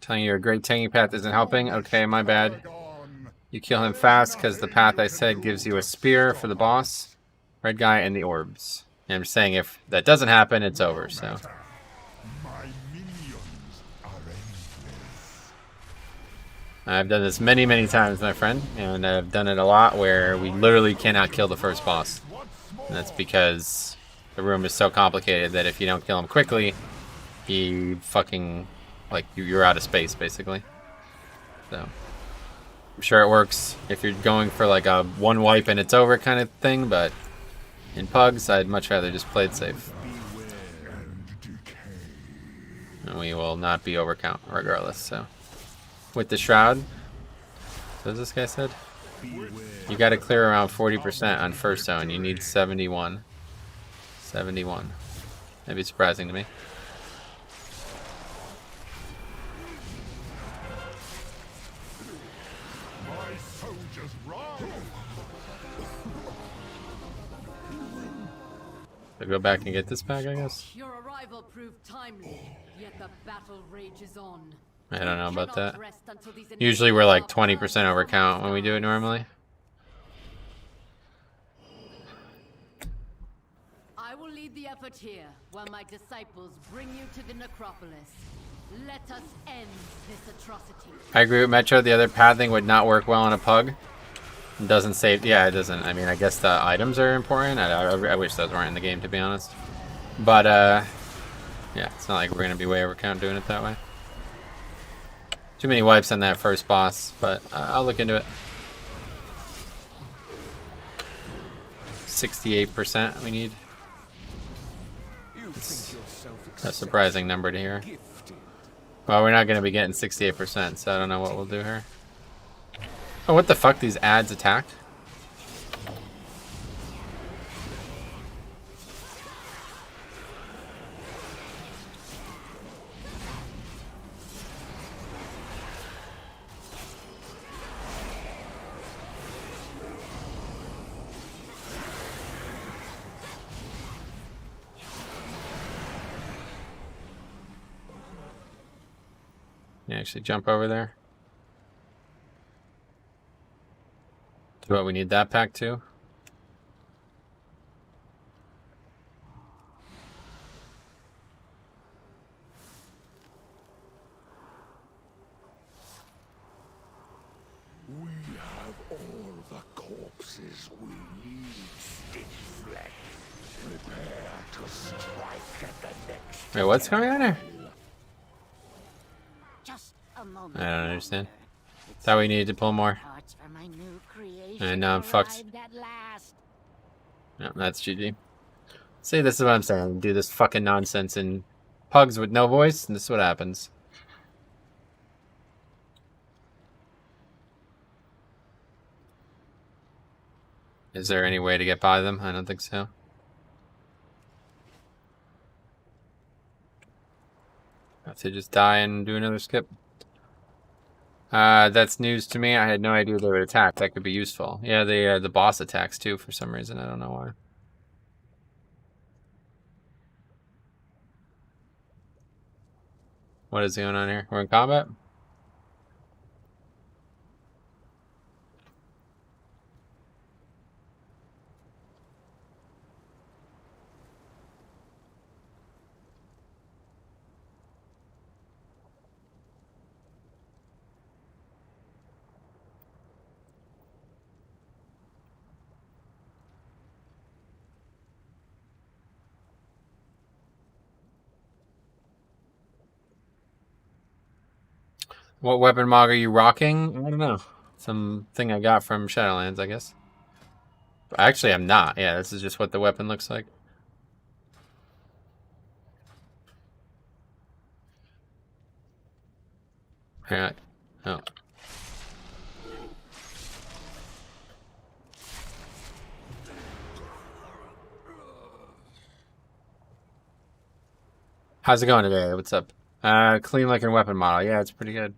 Telling you a great tanking path isn't helping. Okay, my bad. You kill him fast because the path I said gives you a spear for the boss, red guy, and the orbs. And I'm just saying if that doesn't happen, it's over. So.
My minions are endless.
I've done this many, many times, my friend, and I've done it a lot where we literally cannot kill the first boss. And that's because the room is so complicated that if you don't kill him quickly, he fucking, like, you're out of space, basically. So, I'm sure it works if you're going for, like, a one wipe and it's over kind of thing, but in Pugs, I'd much rather just play it safe. And we will not be overcount, regardless, so. With the Shroud, so as this guy said, you got to clear around 40% on first zone. You need 71. 71. That'd be surprising to me.
My soldiers rise.
So go back and get this back, I guess.
Your arrival proved timely, yet the battle rages on.
I don't know about that.
Cannot rest until these
Usually we're like
inevitable
20% overcount when we do it normally.
I will lead the effort here, while my disciples bring you to the necropolis. Let us end this atrocity.
I agree with Metro. The other pathing would not work well on a Pug. It doesn't save. Yeah, it doesn't. I mean, I guess the items are important. I wish those weren't in the game, to be honest. But, yeah, it's not like we're going to be way overcount doing it that way. Too many wipes on that first boss, but I'll look into it. 68% we need. It's a surprising number to hear. Well, we're not going to be getting 68%, so I don't know what we'll do here. Oh, what the fuck? These ads attack? Can you actually jump over there? Do what, we need that pack too?
We have all the corpses we need, Stitchfleck. Prepare to strike at the next.
Wait, what's going on here?
Just a moment.
I don't understand. Thought we needed to pull more.
Parts for my new creation
And now I'm fucked.
arrived at last.
No, that's GG. See, this is what I'm saying. Do this fucking nonsense in Pugs with no voice, and this is what happens. Is there any way to get by them? I don't think so. Have to just die and do another skip. That's news to me. I had no idea they would attack. That could be useful. Yeah, the boss attacks too for some reason. I don't know why. What is going on here? We're in combat? What weapon mod are you rocking? I don't know. Something I got from Shadowlands, I guess. Actually, I'm not. Yeah, this is just what the weapon looks like. Alright. Oh. How's it going today? What's up? Clean looking weapon model. Yeah, it's pretty good.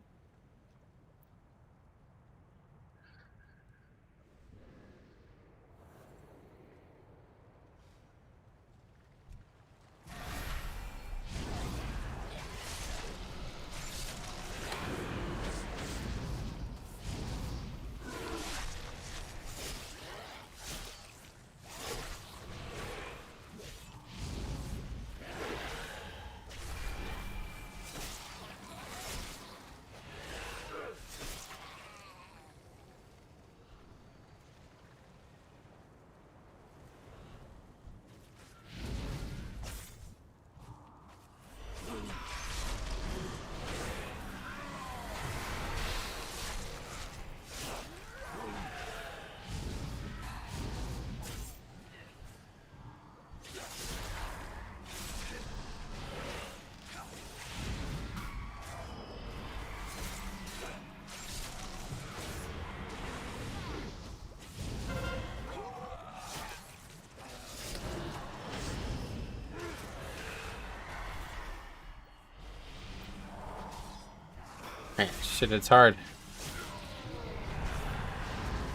Hey, shit, it's hard.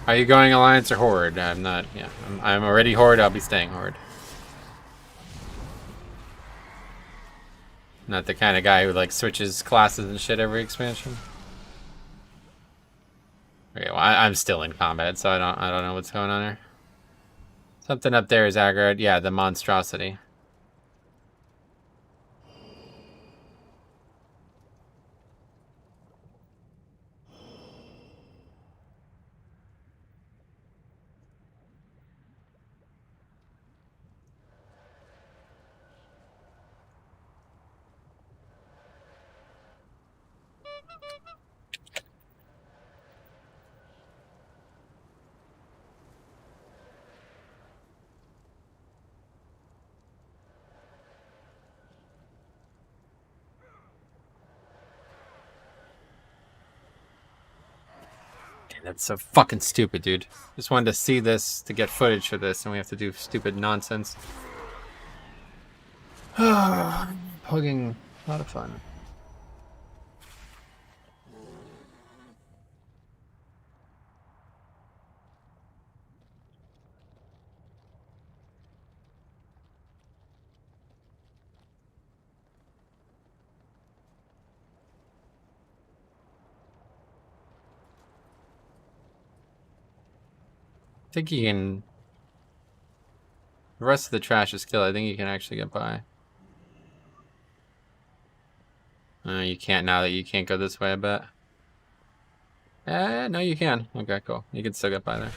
Are you going Alliance or Horde? I'm not. Yeah, I'm already Horde. I'll be staying Horde. Not the kind of guy who like switches classes and shit every expansion. Okay, well I'm still in combat, so I don't know what's going on there. Something up there is aggroed. Yeah, the monstrosity. That's so fucking stupid, dude. Just wanted to see this to get footage for this, and we have to do stupid nonsense. Pugging, a lot of fun. I think you can. The rest of the trash is killed. I think you can actually get by. You can't now that you can't go this way, I bet. No, you can. Okay, cool. You can still get by there.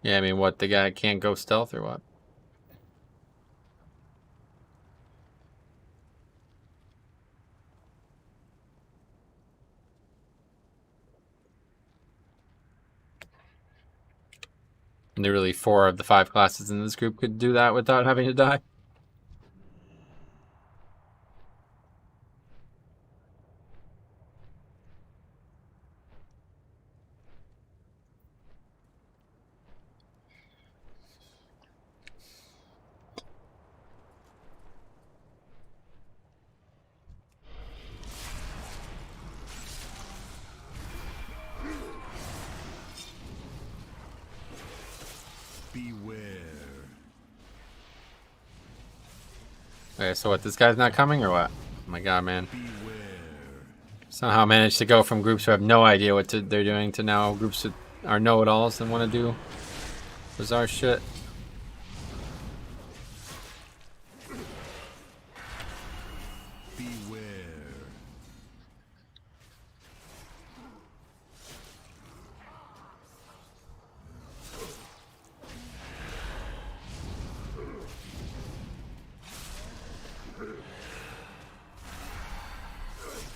Yeah, I mean, what, the guy can't go stealth or what? Literally 4 of the 5 classes in this group could do that without having to die.
Beware.
Okay, so what, this guy's not coming or what? Oh my god, man.
Beware.
Somehow managed to go from groups who have no idea what they're doing to now groups that are know-it-alls and want to do bizarre shit.
Beware.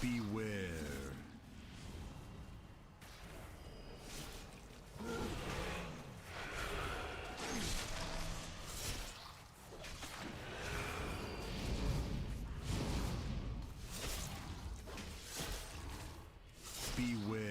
Beware. Beware.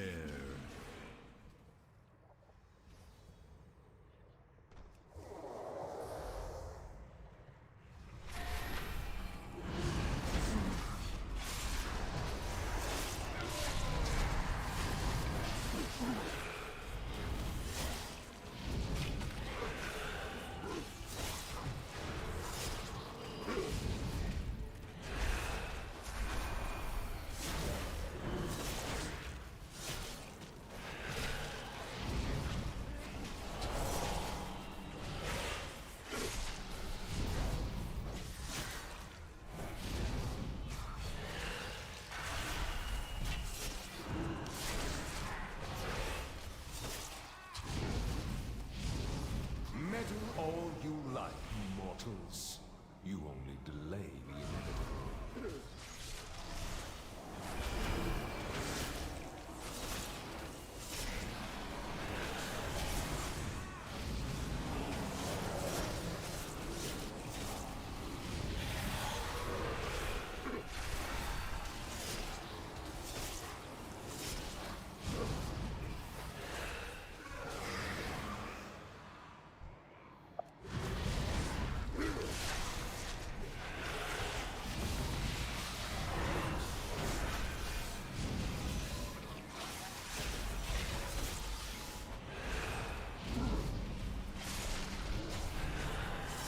Meddle all you like, mortals. You only delay the inevitable.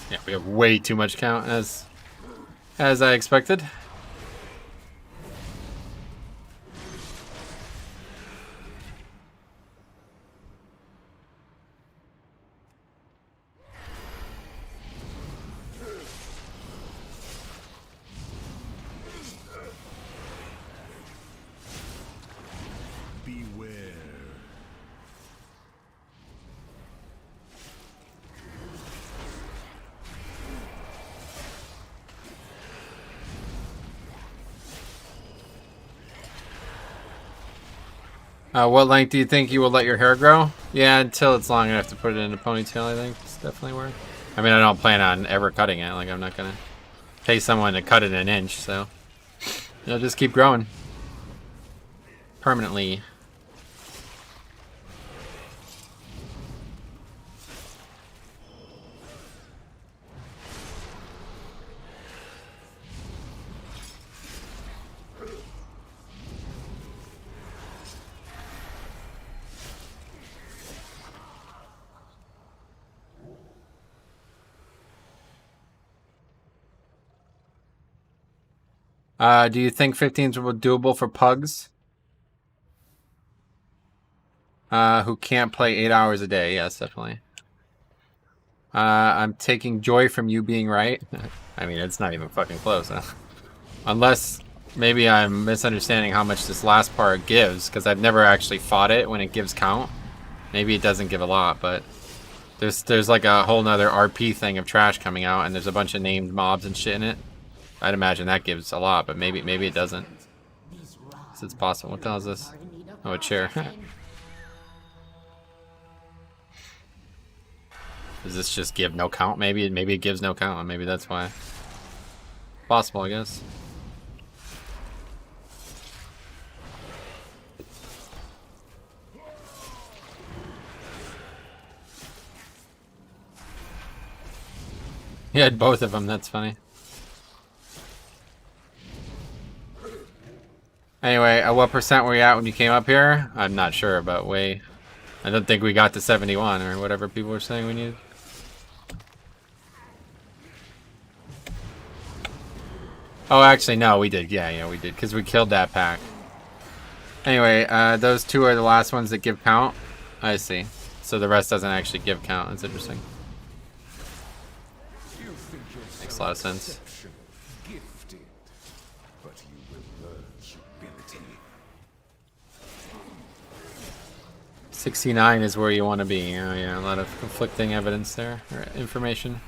Yeah, we have way too much count as I expected.
Beware.
What length do you think you will let your hair grow? Yeah, until it's long enough to put it in a ponytail, I think. It's definitely worth. I mean, I don't plan on ever cutting it. Like, I'm not gonna pay someone to cut it an inch, so it'll just keep growing. Permanently. Do you think 15s were doable for pugs? Who can't play 8 hours a day? Yes, definitely. I'm taking joy from you being right. I mean, it's not even fucking close, huh? Unless maybe I'm misunderstanding how much this last part gives, because I've never actually fought it when it gives count. Maybe it doesn't give a lot, but There's like a whole nother RP thing of trash coming out, and there's a bunch of named mobs and shit in it. I'd imagine that gives a lot, but maybe it doesn't. So it's possible. What the hell is this? Oh, a chair. Does this just give no count? Maybe it gives no count. Maybe that's why. Possible, I guess. He had both of them. That's funny. Anyway, what percent were you at when you came up here? I'm not sure, but I don't think we got to 71 or whatever people were saying we needed. Oh, actually, no, we did. Yeah, we did, because we killed that pack. Anyway, those two are the last ones that give count. I see. So the rest doesn't actually give count. That's interesting. Makes a lot of sense.
Gifted, but you will learn humility.
69 is where you want to be. Oh, yeah, a lot of conflicting evidence there, or information.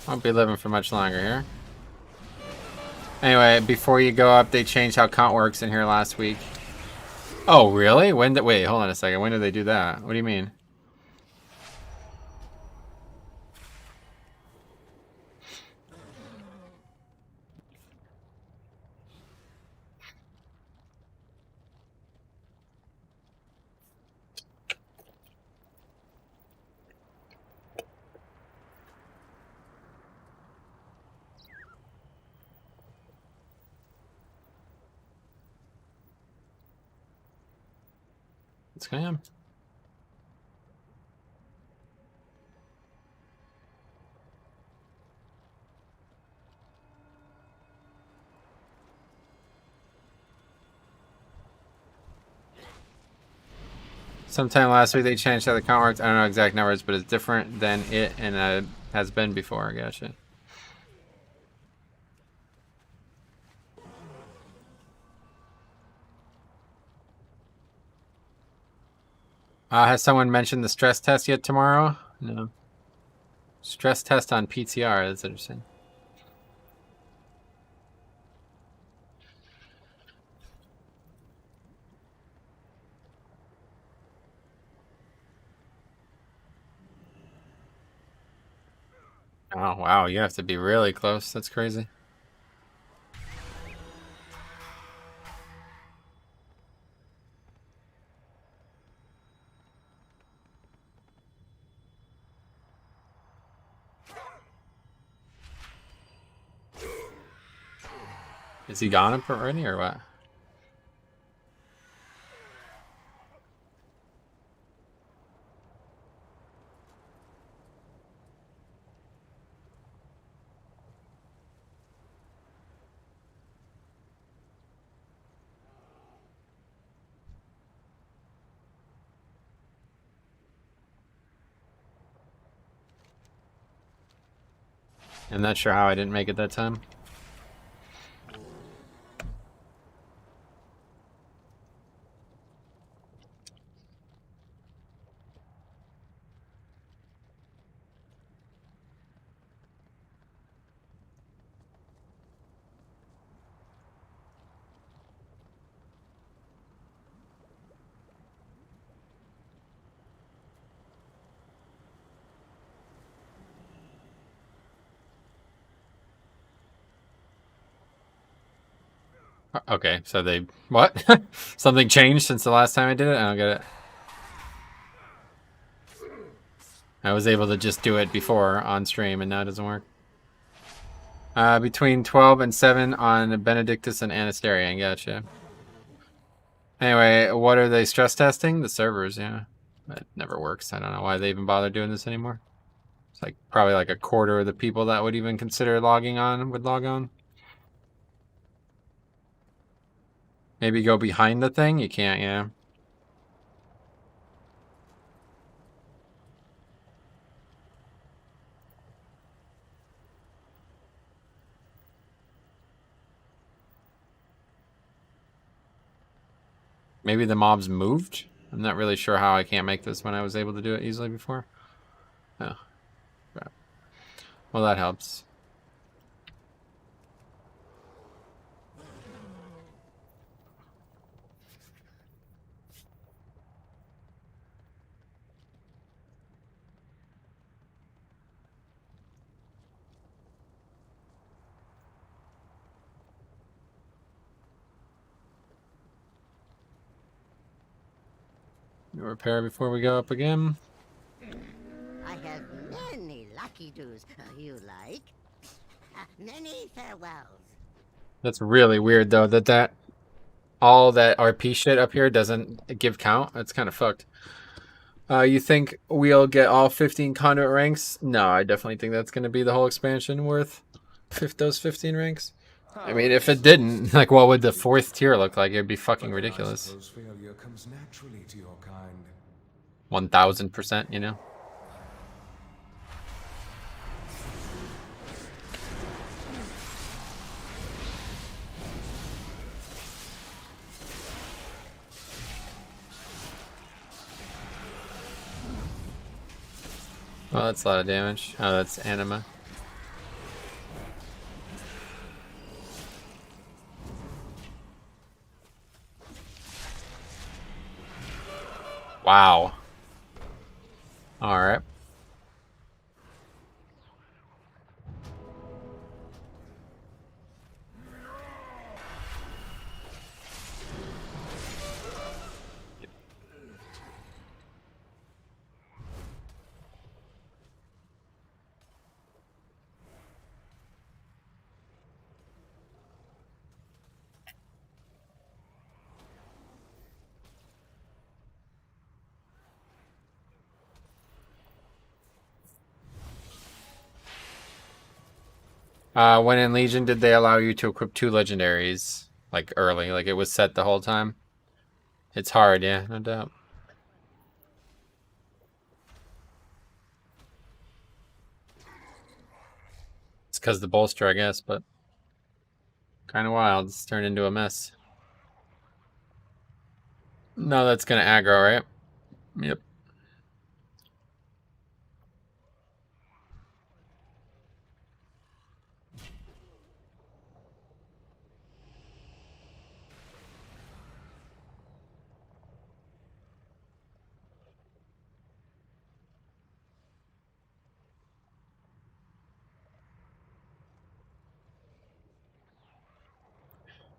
Won't be living for much longer here. Anyway, before you go up, they changed how count works in here last week. Oh, really? Wait, hold on a second. When did they do that? What do you mean? What's going on? Sometime last week they changed how the count works. I don't know exact numbers, but it's different than it and has been before. Gotcha. Has someone mentioned the stress test yet tomorrow? No. Stress test on PTR. That's interesting. Oh, wow. You have to be really close. That's crazy. Is he gone up already or what? I'm not sure how I didn't make it that time. Okay, so they... What? Something changed since the last time I did it? I don't get it. I was able to just do it before on stream, and now it doesn't work. Between 12 and 7 on Benedictus and Anasterian. Gotcha. Anyway, what are they stress testing? The servers, yeah. That never works. I don't know why they even bother doing this anymore. It's like probably like a quarter of the people that would even consider logging on would log on. Maybe go behind the thing? You can't, yeah. Maybe the mobs moved? I'm not really sure how I can't make this when I was able to do it easily before. Oh. Crap. Well, that helps. Repair before we go up again.
I have many lucky do's. You like? Many farewells.
That's really weird though that all that RP shit up here doesn't give count. That's kind of fucked. You think we'll get all 15 conduit ranks? No, I definitely think that's going to be the whole expansion worth those 15 ranks. I mean, if it didn't, like, what would the 4th tier look like? It'd be fucking ridiculous. 1000%, you know? Well, that's a lot of damage. Oh, that's anima. Wow. Alright. When in Legion, did they allow you to equip 2 legendaries, like, early? Like, it was set the whole time? It's hard, yeah, no doubt. It's because the bolster, I guess, but kind of wild. It's turned into a mess. No, that's going to aggro, right? Yep.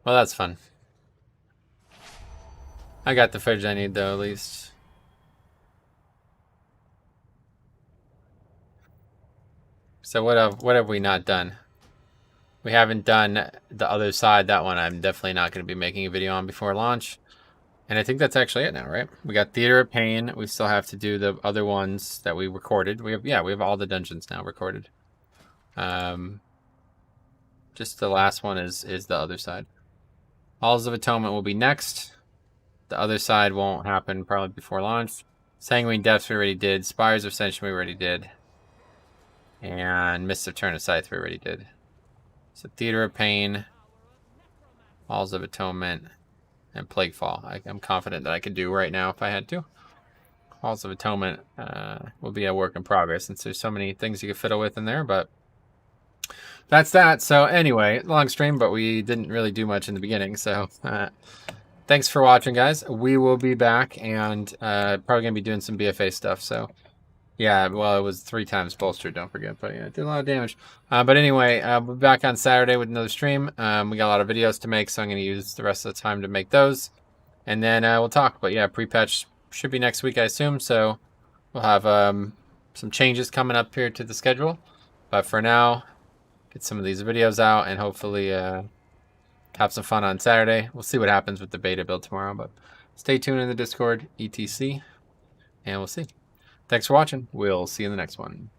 Well, that's fun. I got the footage I need, though, at least. So what have we not done? We haven't done the other side. That one I'm definitely not going to be making a video on before launch. And I think that's actually it now, right? We got Theater of Pain. We still have to do the other ones that we recorded. We have all the dungeons now recorded. Just the last one is the other side. Halls of Atonement will be next. The other side won't happen probably before launch. Sanguine Depths we already did. Spires of Ascension we already did. And Mists of Turn of Scythe we already did. So Theater of Pain, Halls of Atonement, and Plaguefall. I'm confident that I could do right now if I had to. Halls of Atonement will be a work in progress since there's so many things you can fiddle with in there, but that's that. So anyway, long stream, but we didn't really do much in the beginning. So thanks for watching, guys. We will be back and probably going to be doing some BFA stuff. So yeah, well, it was 3 times bolstered, don't forget. But yeah, it did a lot of damage. But anyway, we'll be back on Saturday with another stream. We got a lot of videos to make, so I'm going to use the rest of the time to make those. And then we'll talk. But yeah, pre-patch should be next week, I assume. So we'll have some changes coming up here to the schedule. But for now, get some of these videos out and hopefully have some fun on Saturday. We'll see what happens with the beta build tomorrow. But stay tuned in the Discord, etc. And we'll see. Thanks for watching. We'll see you in the next one.